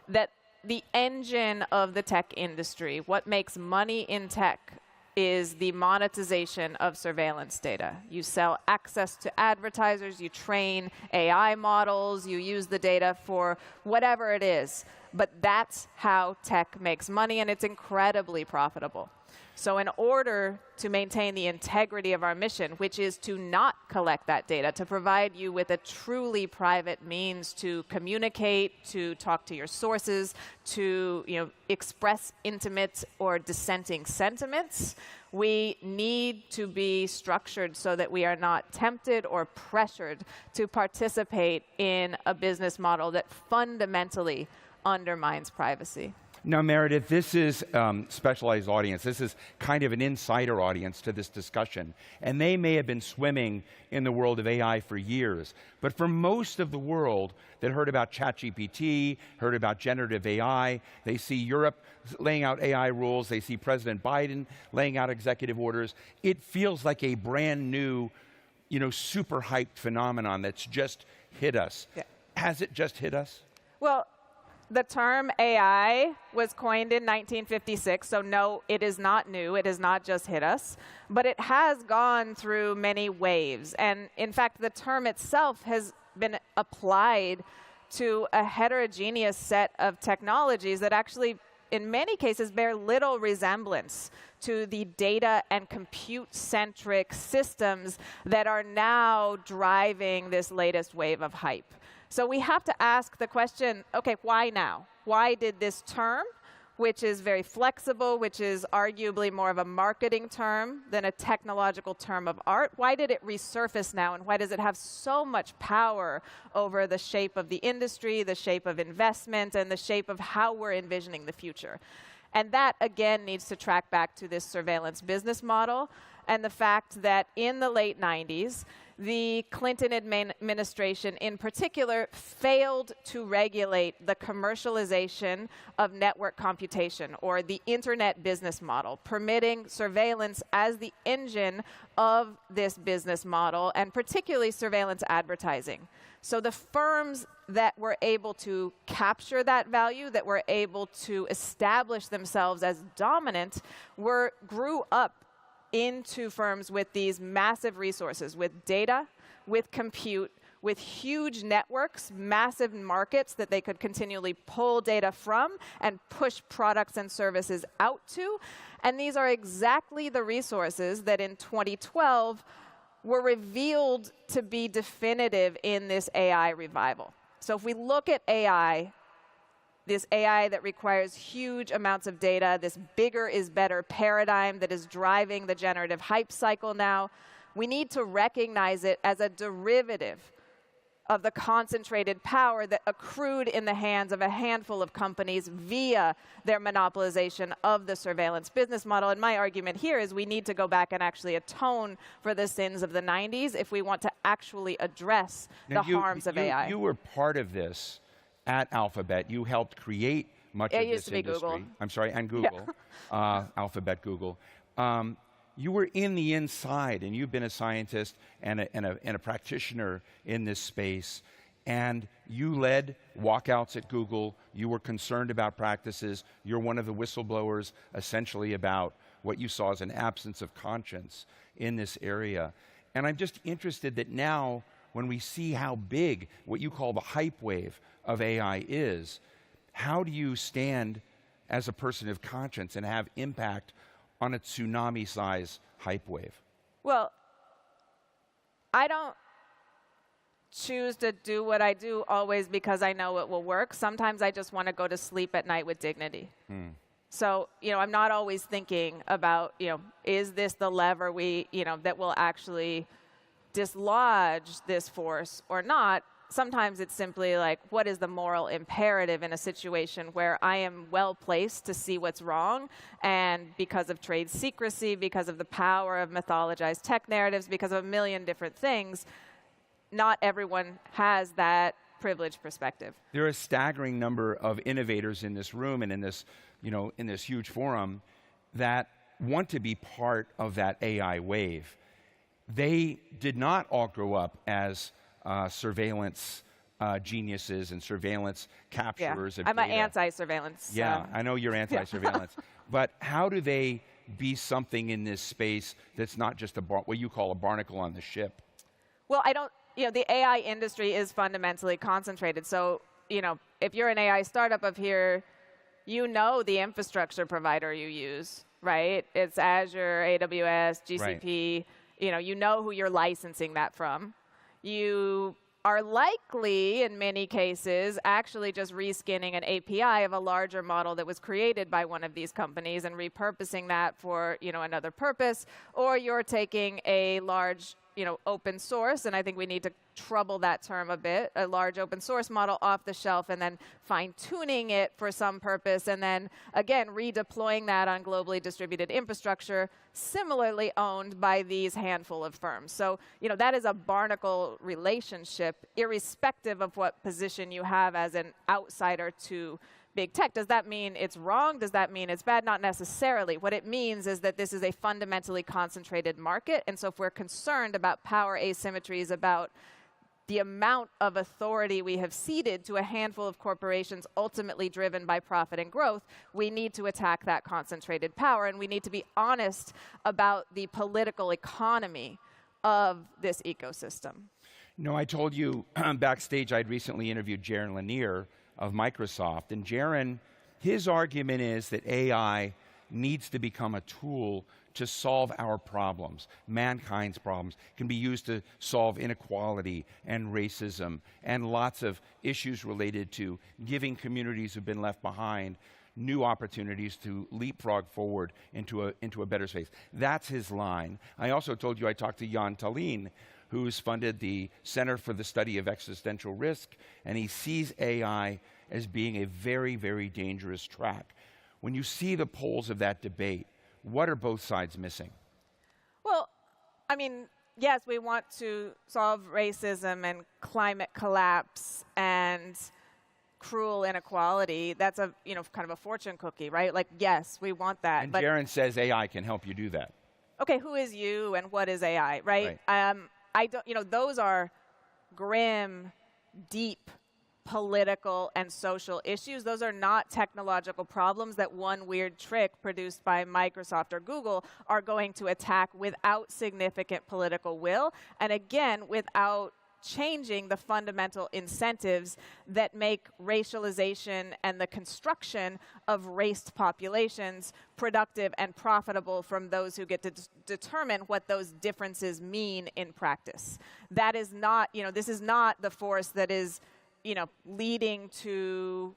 that the engine of the tech industry, what makes money in tech, is the monetization of surveillance data. You sell access to advertisers, you train AI models, you use the data for whatever it is. But that's how tech makes money, and it's incredibly profitable. So in order to maintain the integrity of our mission, which is to not collect that data, to provide you with a truly private means to communicate, to talk to your sources, to express intimate or dissenting sentiments, we need to be structured so that we are not tempted or pressured to participate in a business model that fundamentally undermines privacy. Now, Meredith, this is specialized audience. This is kind of an insider audience to this discussion. And they may have been swimming in the world of AI for years. But for most of the world that heard about ChatGPT, heard about generative AI, they see Europe laying out AI rules, they see President Biden laying out executive orders. It feels like a brand new, super hyped phenomenon that's just hit us. Yeah. Has it just hit us? Well, the term AI was coined in 1956, so no, it is not new. It has not just hit us. But it has gone through many waves. And in fact, the term itself has been applied to a heterogeneous set of technologies that actually, in many cases, bear little resemblance to the data and compute-centric systems that are now driving this latest wave of hype. So we have to ask the question, okay, why now? Why did this term, which is very flexible, which is arguably more of a marketing term than a technological term of art, why did it resurface now, and why does it have so much power over the shape of the industry, the shape of investment, and the shape of how we're envisioning the future? And that, again, needs to track back to this surveillance business model and the fact that in the late 90s, the Clinton administration in particular failed to regulate the commercialization of network computation, or the internet business model, permitting surveillance as the engine of this business model, and particularly surveillance advertising. So the firms that were able to capture that value, that were able to establish themselves as dominant, grew up into firms with these massive resources, with data, with compute, with huge networks, massive markets that they could continually pull data from and push products and services out to. And these are exactly the resources that in 2012 were revealed to be definitive in this AI revival. So if we look at AI, this AI that requires huge amounts of data, this bigger is better paradigm that is driving the generative hype cycle now, we need to recognize it as a derivative of the concentrated power that accrued in the hands of a handful of companies via their monopolization of the surveillance business model. And my argument here is we need to go back and actually atone for the sins of the 90s if we want to actually address the harms of AI. You were part of this at Alphabet. You helped create much of this industry. It used to be Google. I'm sorry, and Google, yeah. Alphabet, Google. You were in the inside, and you've been a scientist and a practitioner in this space. And you led walkouts at Google. You were concerned about practices. You're one of the whistleblowers, essentially, about what you saw as an absence of conscience in this area. And I'm just interested that now, when we see how big what you call the hype wave of AI is, how do you stand as a person of conscience and have impact on a tsunami-size hype wave? Well, I don't choose to do what I do always because I know it will work. Sometimes I just want to go to sleep at night with dignity. So, I'm not always thinking about, is this the lever that will actually dislodge this force or not? Sometimes it's simply like, what is the moral imperative in a situation where I am well placed to see what's wrong, and because of trade secrecy, because of the power of mythologized tech narratives, because of a million different things, not everyone has that privileged perspective. There are a staggering number of innovators in this room and in this, in this huge forum that want to be part of that AI wave. They did not all grow up as surveillance geniuses and surveillance capturers of I'm data. an anti-surveillance. Yeah, I know you're anti-surveillance. But how do they be something in this space that's not just what you call a barnacle on the ship? Well, the AI industry is fundamentally concentrated. So, if you're an AI startup up here, the infrastructure provider you use, right? It's Azure, AWS, GCP. Right. You know who you're licensing that from. You are likely, in many cases, actually just reskinning an API of a larger model that was created by one of these companies and repurposing that for, another purpose. Or you're taking a large open source, and I think we need to trouble that term a bit, a large open source model off the shelf and then fine-tuning it for some purpose, and then, again, redeploying that on globally distributed infrastructure, similarly owned by these handful of firms. So, that is a barnacle relationship, irrespective of what position you have as an outsider to big tech. Does that mean it's wrong? Does that mean it's bad? Not necessarily. What it means is that this is a fundamentally concentrated market, and so if we're concerned about power asymmetries, about the amount of authority we have ceded to a handful of corporations ultimately driven by profit and growth, we need to attack that concentrated power, and we need to be honest about the political economy of this ecosystem. I told you backstage I'd recently interviewed Jaron Lanier of Microsoft, and Jaron, his argument is that AI needs to become a tool to solve our problems, mankind's problems. It can be used to solve inequality and racism and lots of issues related to giving communities who've been left behind new opportunities to leapfrog forward into a better space. That's his line. I also told you I talked to Jan Tallinn, who's funded the Center for the Study of Existential Risk, and he sees AI as being a very, very dangerous track. When you see the polls of that debate, what are both sides missing? Well, I mean, yes, we want to solve racism and climate collapse and cruel inequality. That's a, kind of a fortune cookie, right? Like, yes, we want that. And Jaron says AI can help you do that. Okay, who is you and what is AI, right? I don't, those are grim, deep political and social issues. Those are not technological problems that one weird trick produced by Microsoft or Google are going to attack without significant political will, and again, without changing the fundamental incentives that make racialization and the construction of raced populations productive and profitable from those who get to determine what those differences mean in practice. That is not, this is not the force that is, leading to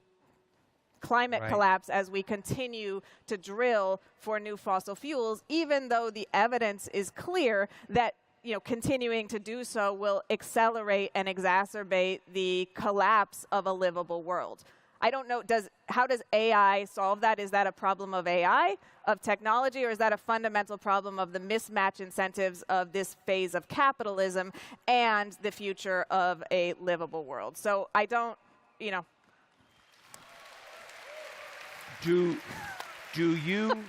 climate collapse as we continue to drill for new fossil fuels, even though the evidence is clear that continuing to do so will accelerate and exacerbate the collapse of a livable world. I don't know, how does AI solve that? Is that a problem of AI, of technology, or is that a fundamental problem of the mismatch incentives of this phase of capitalism and the future of a livable world? So I don't, Do you...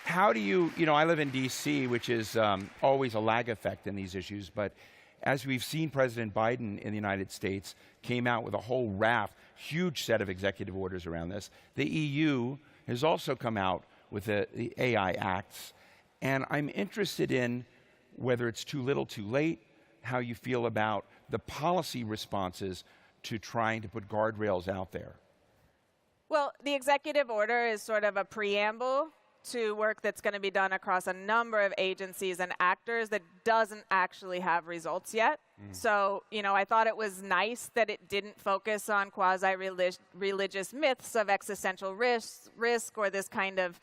How do you, I live in D.C., which is always a lag effect in these issues, but as we've seen, President Biden in the United States came out with a whole raft, huge set of executive orders around this. The EU has also come out with the AI Acts, and I'm interested in whether it's too little, too late, how you feel about the policy responses to trying to put guardrails out there. Well, the executive order is sort of a preamble to work that's going to be done across a number of agencies and actors that doesn't actually have results yet. So, I thought it was nice that it didn't focus on quasi-religious myths of existential risk or this kind of,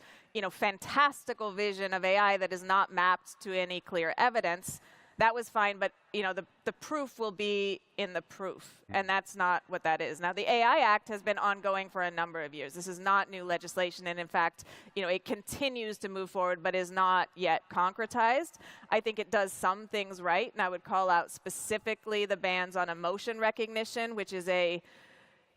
fantastical vision of AI that is not mapped to any clear evidence. That was fine, but the proof will be in the proof, and that's not what that is. Now, the AI Act has been ongoing for a number of years. This is not new legislation, and in fact, it continues to move forward, but is not yet concretized. I think it does some things right, and I would call out specifically the bans on emotion recognition, which is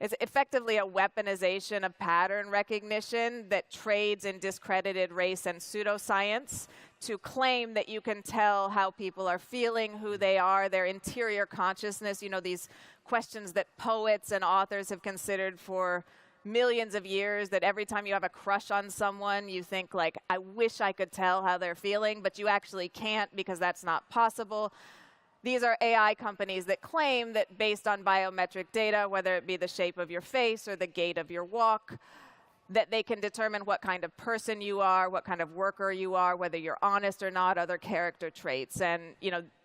it's effectively a weaponization of pattern recognition that trades in discredited race and pseudoscience to claim that you can tell how people are feeling, who they are, their interior consciousness, these questions that poets and authors have considered for millions of years, that every time you have a crush on someone, you think like, I wish I could tell how they're feeling, but you actually can't because that's not possible. These are AI companies that claim that based on biometric data, whether it be the shape of your face or the gait of your walk, that they can determine what kind of person you are, what kind of worker you are, whether you're honest or not, other character traits. And,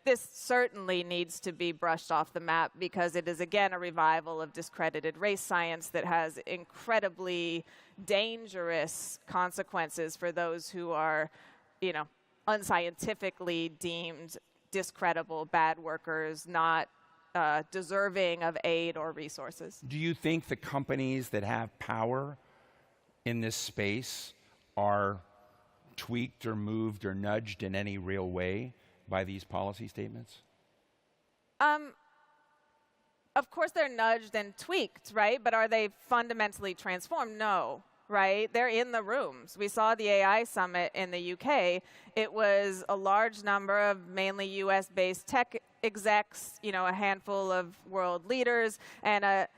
this certainly needs to be brushed off the map because it is, again, a revival of discredited race science that has incredibly dangerous consequences for those who are, unscientifically deemed discreditable, bad workers, not deserving of aid or resources. Do you think the companies that have power in this space are tweaked or moved or nudged in any real way by these policy statements? Of course they're nudged and tweaked, right? But are they fundamentally transformed? No, right? They're in the rooms. We saw the AI summit in the UK. It was a large number of mainly US-based tech execs, a handful of world leaders, and a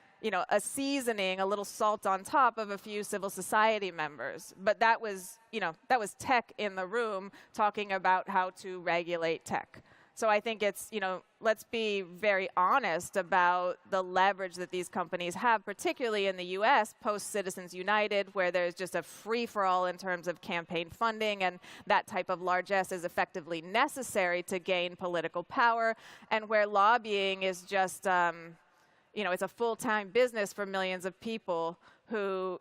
seasoning, a little salt on top of a few civil society members. But that was tech in the room talking about how to regulate tech. So I think it's, let's be very honest about the leverage that these companies have, particularly in the US, post-Citizens United, where there's just a free-for-all in terms of campaign funding, and that type of largesse is effectively necessary to gain political power, and where lobbying is just, it's a full-time business for millions of people who,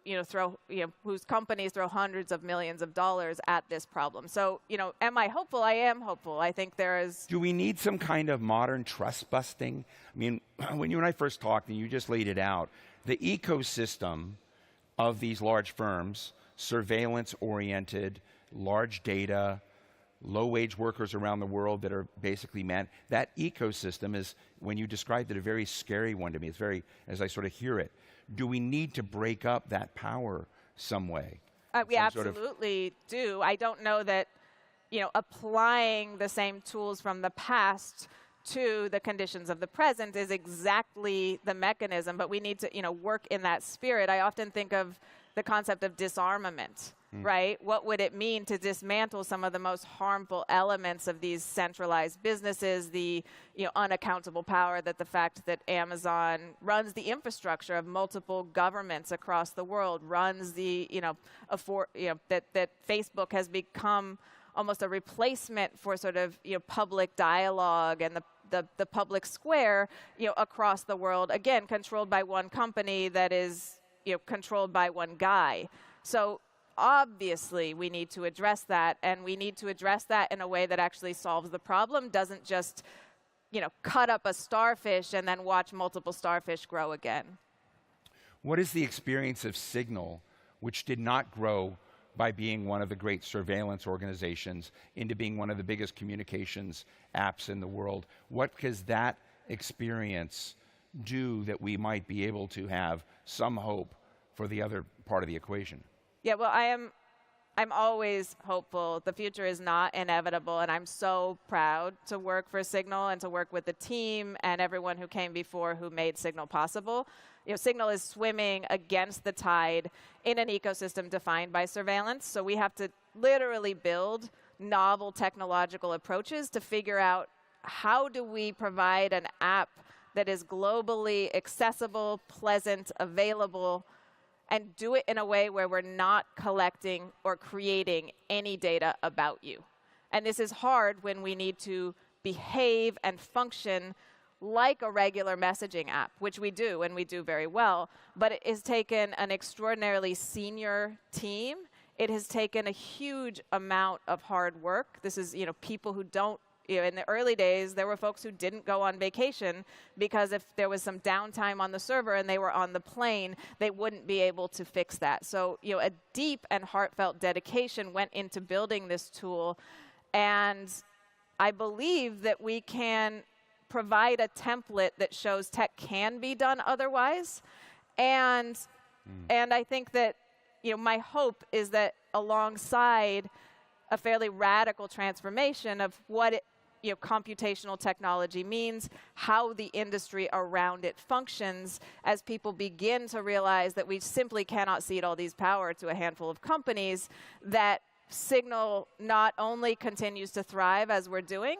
whose companies throw hundreds of millions of dollars at this problem. So, am I hopeful? I am hopeful. I think there is. Do we need some kind of modern trust busting? I mean, when you and I first talked, and you just laid it out, the ecosystem of these large firms, surveillance-oriented, large data, low-wage workers around the world that are basically that ecosystem is, when you described it, a very scary one to me. It's very, as I sort of hear it. Do we need to break up that power some way? We absolutely do. I don't know that, applying the same tools from the past to the conditions of the present is exactly the mechanism, but we need to, work in that spirit. I often think of the concept of disarmament. Right? What would it mean to dismantle some of the most harmful elements of these centralized businesses, the unaccountable power, that the fact that Amazon runs the infrastructure of multiple governments across the world, runs the, that Facebook has become almost a replacement for sort of, public dialogue and the public square, across the world, again, controlled by one company that is, controlled by one guy. So obviously, we need to address that, and we need to address that in a way that actually solves the problem, doesn't just, cut up a starfish and then watch multiple starfish grow again. What is the experience of Signal, which did not grow by being one of the great surveillance organizations into being one of the biggest communications apps in the world? What does that experience do that we might be able to have some hope for the other part of the equation? Yeah, well, I'm always hopeful. The future is not inevitable, and I'm so proud to work for Signal and to work with the team and everyone who came before who made Signal possible. Signal is swimming against the tide in an ecosystem defined by surveillance, so we have to literally build novel technological approaches to figure out how do we provide an app that is globally accessible, pleasant, available, and do it in a way where we're not collecting or creating any data about you. And this is hard when we need to behave and function like a regular messaging app, which we do, and we do very well. But it has taken an extraordinarily senior team. It has taken a huge amount of hard work. This is, people who don't, in the early days, there were folks who didn't go on vacation because if there was some downtime on the server and they were on the plane, they wouldn't be able to fix that. So, a deep and heartfelt dedication went into building this tool. And I believe that we can provide a template that shows tech can be done otherwise. And I think that, my hope is that alongside a fairly radical transformation of what computational technology means, how the industry around it functions, as people begin to realize that we simply cannot cede all these power to a handful of companies, that Signal not only continues to thrive as we're doing,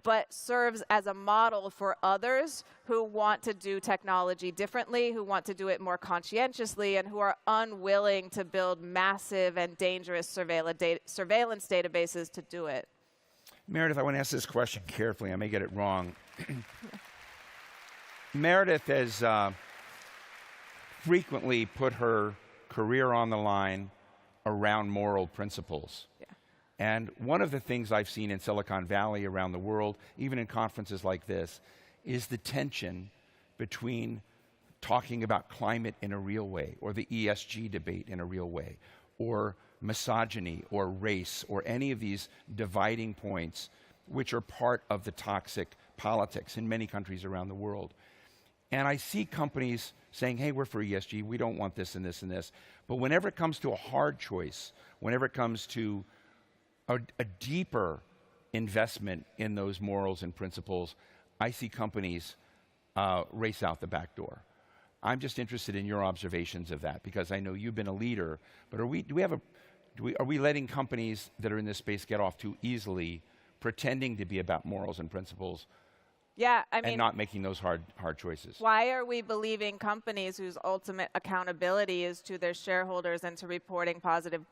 but serves as a model for others who want to do technology differently, who want to do it more conscientiously, and who are unwilling to build massive and dangerous surveillance databases to do it. Meredith, I want to ask this question carefully. I may get it wrong. Meredith has frequently put her career on the line around moral principles. And one of the things I've seen in Silicon Valley around the world, even in conferences like this, is the tension between talking about climate in a real way, or the ESG debate in a real way, or misogyny, or race, or any of these dividing points, which are part of the toxic politics in many countries around the world. And I see companies saying, hey, we're for ESG, we don't want this and this and this. But whenever it comes to a hard choice, whenever it comes to a deeper investment in those morals and principles, I see companies race out the back door. I'm just interested in your observations of that, because I know you've been a leader, but are we letting companies that are in this space get off too easily, pretending to be about morals and principles, yeah, I mean, and not making those hard choices? Why are we believing companies whose ultimate accountability is to their shareholders and to reporting positive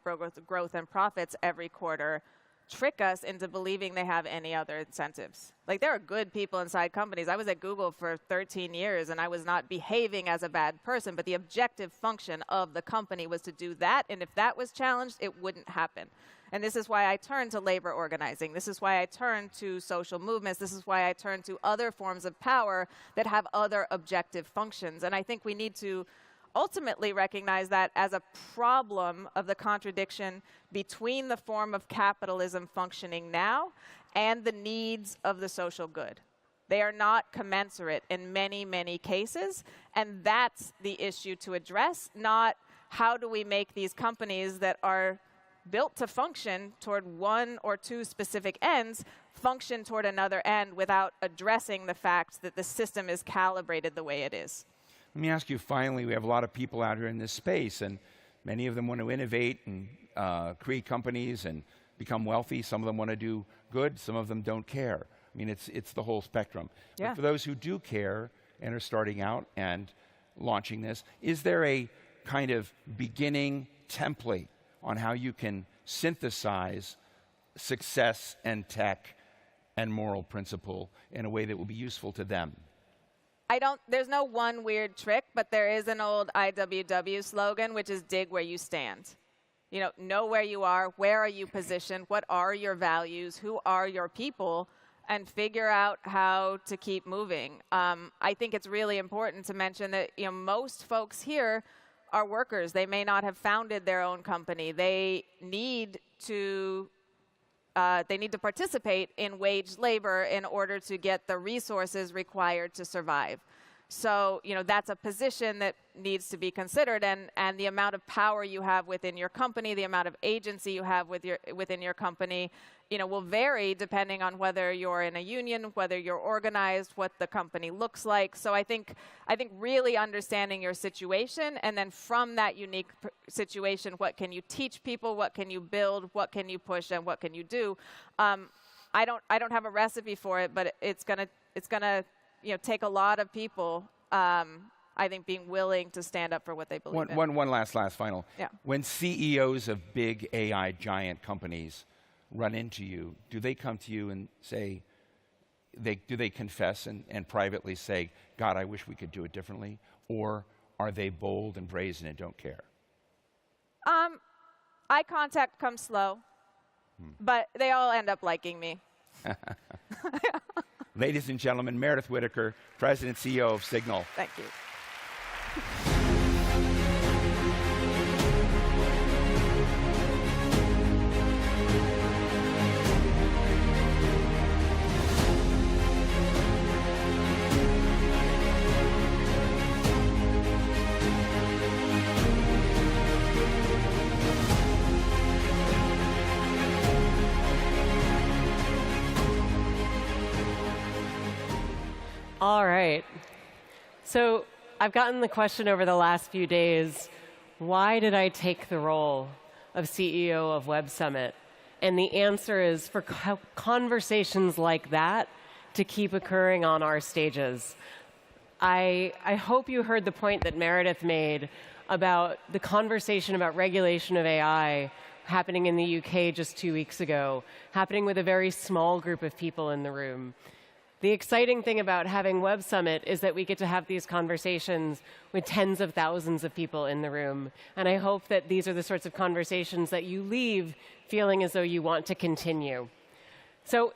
growth and profits every quarter trick us into believing they have any other incentives? Like, there are good people inside companies. I was at Google for 13 years, and I was not behaving as a bad person, but the objective function of the company was to do that, and if that was challenged, it wouldn't happen. And this is why I turn to labor organizing. This is why I turn to social movements. This is why I turn to other forms of power that have other objective functions. And I think we need to ultimately recognize that as a problem of the contradiction between the form of capitalism functioning now and the needs of the social good. They are not commensurate in many, many cases, and that's the issue to address, not how do we make these companies that are built to function toward one or two specific ends function toward another end without addressing the fact that the system is calibrated the way it is. Let me ask you finally, we have a lot of people out here in this space, and many of them want to innovate and create companies and become wealthy. Some of them want to do good, some of them don't care. I mean, it's the whole spectrum. Yeah. But for those who do care and are starting out and launching this, is there a kind of beginning template on how you can synthesize success and tech and moral principle in a way that will be useful to them? There's no one weird trick, but there is an old IWW slogan, which is dig where you stand. You know where you are, where are you positioned, what are your values, who are your people, and figure out how to keep moving. I think it's really important to mention that most folks here are workers. They may not have founded their own company. They need to participate in wage labor in order to get the resources required to survive. So, that's a position that needs to be considered, and the amount of power you have within your company, the amount of agency you have within your company, will vary depending on whether you're in a union, whether you're organized, what the company looks like. So I think really understanding your situation, and then from that unique situation, what can you teach people, what can you build, what can you push, and what can you do? I don't have a recipe for it, but it's gonna take a lot of people, I think, being willing to stand up for what they believe in. One last final. Yeah. When CEOs of big AI giant companies run into you, do they come to you and say, do they confess and privately say, God, I wish we could do it differently? Or are they bold and brazen and don't care? Eye contact comes slow, but they all end up liking me. Ladies and gentlemen, Meredith Whittaker, President and CEO of Signal. Thank you. All right. So I've gotten the question over the last few days, why did I take the role of CEO of Web Summit? And the answer is for conversations like that to keep occurring on our stages. I hope you heard the point that Meredith made about the conversation about regulation of AI happening in the UK just 2 weeks ago, happening with a very small group of people in the room. The exciting thing about having Web Summit is that we get to have these conversations with tens of thousands of people in the room. And I hope that these are the sorts of conversations that you leave feeling as though you want to continue. So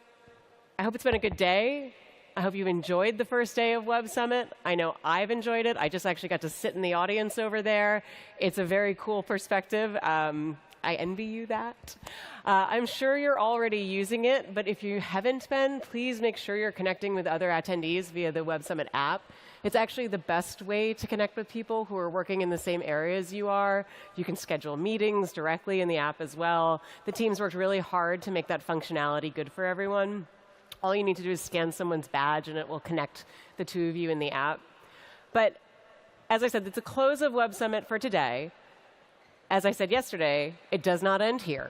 I hope it's been a good day. I hope you enjoyed the first day of Web Summit. I know I've enjoyed it. I just actually got to sit in the audience over there. It's a very cool perspective. I envy you that. I'm sure you're already using it, but if you haven't been, please make sure you're connecting with other attendees via the Web Summit app. It's actually the best way to connect with people who are working in the same areas you are. You can schedule meetings directly in the app as well. The team's worked really hard to make that functionality good for everyone. All you need to do is scan someone's badge, and it will connect the two of you in the app. But as I said, it's the close of Web Summit for today. As I said yesterday, it does not end here.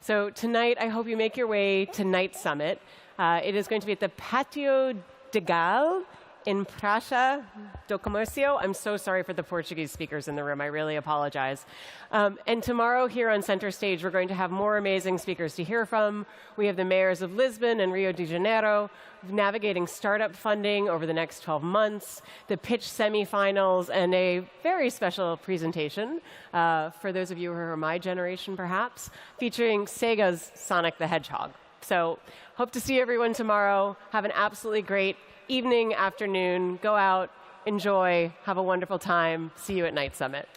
So tonight, I hope you make your way to Night Summit. It is going to be at the Patio de Gal in Praça do Comércio. I'm so sorry for the Portuguese speakers in the room. I really apologize. And tomorrow here on Center Stage, we're going to have more amazing speakers to hear from. We have the mayors of Lisbon and Rio de Janeiro navigating startup funding over the next 12 months, the pitch semifinals, and a very special presentation for those of you who are my generation, perhaps, featuring Sega's Sonic the Hedgehog. So hope to see everyone tomorrow. Have an absolutely great evening, afternoon. Go out, enjoy, have a wonderful time. See you at Night Summit.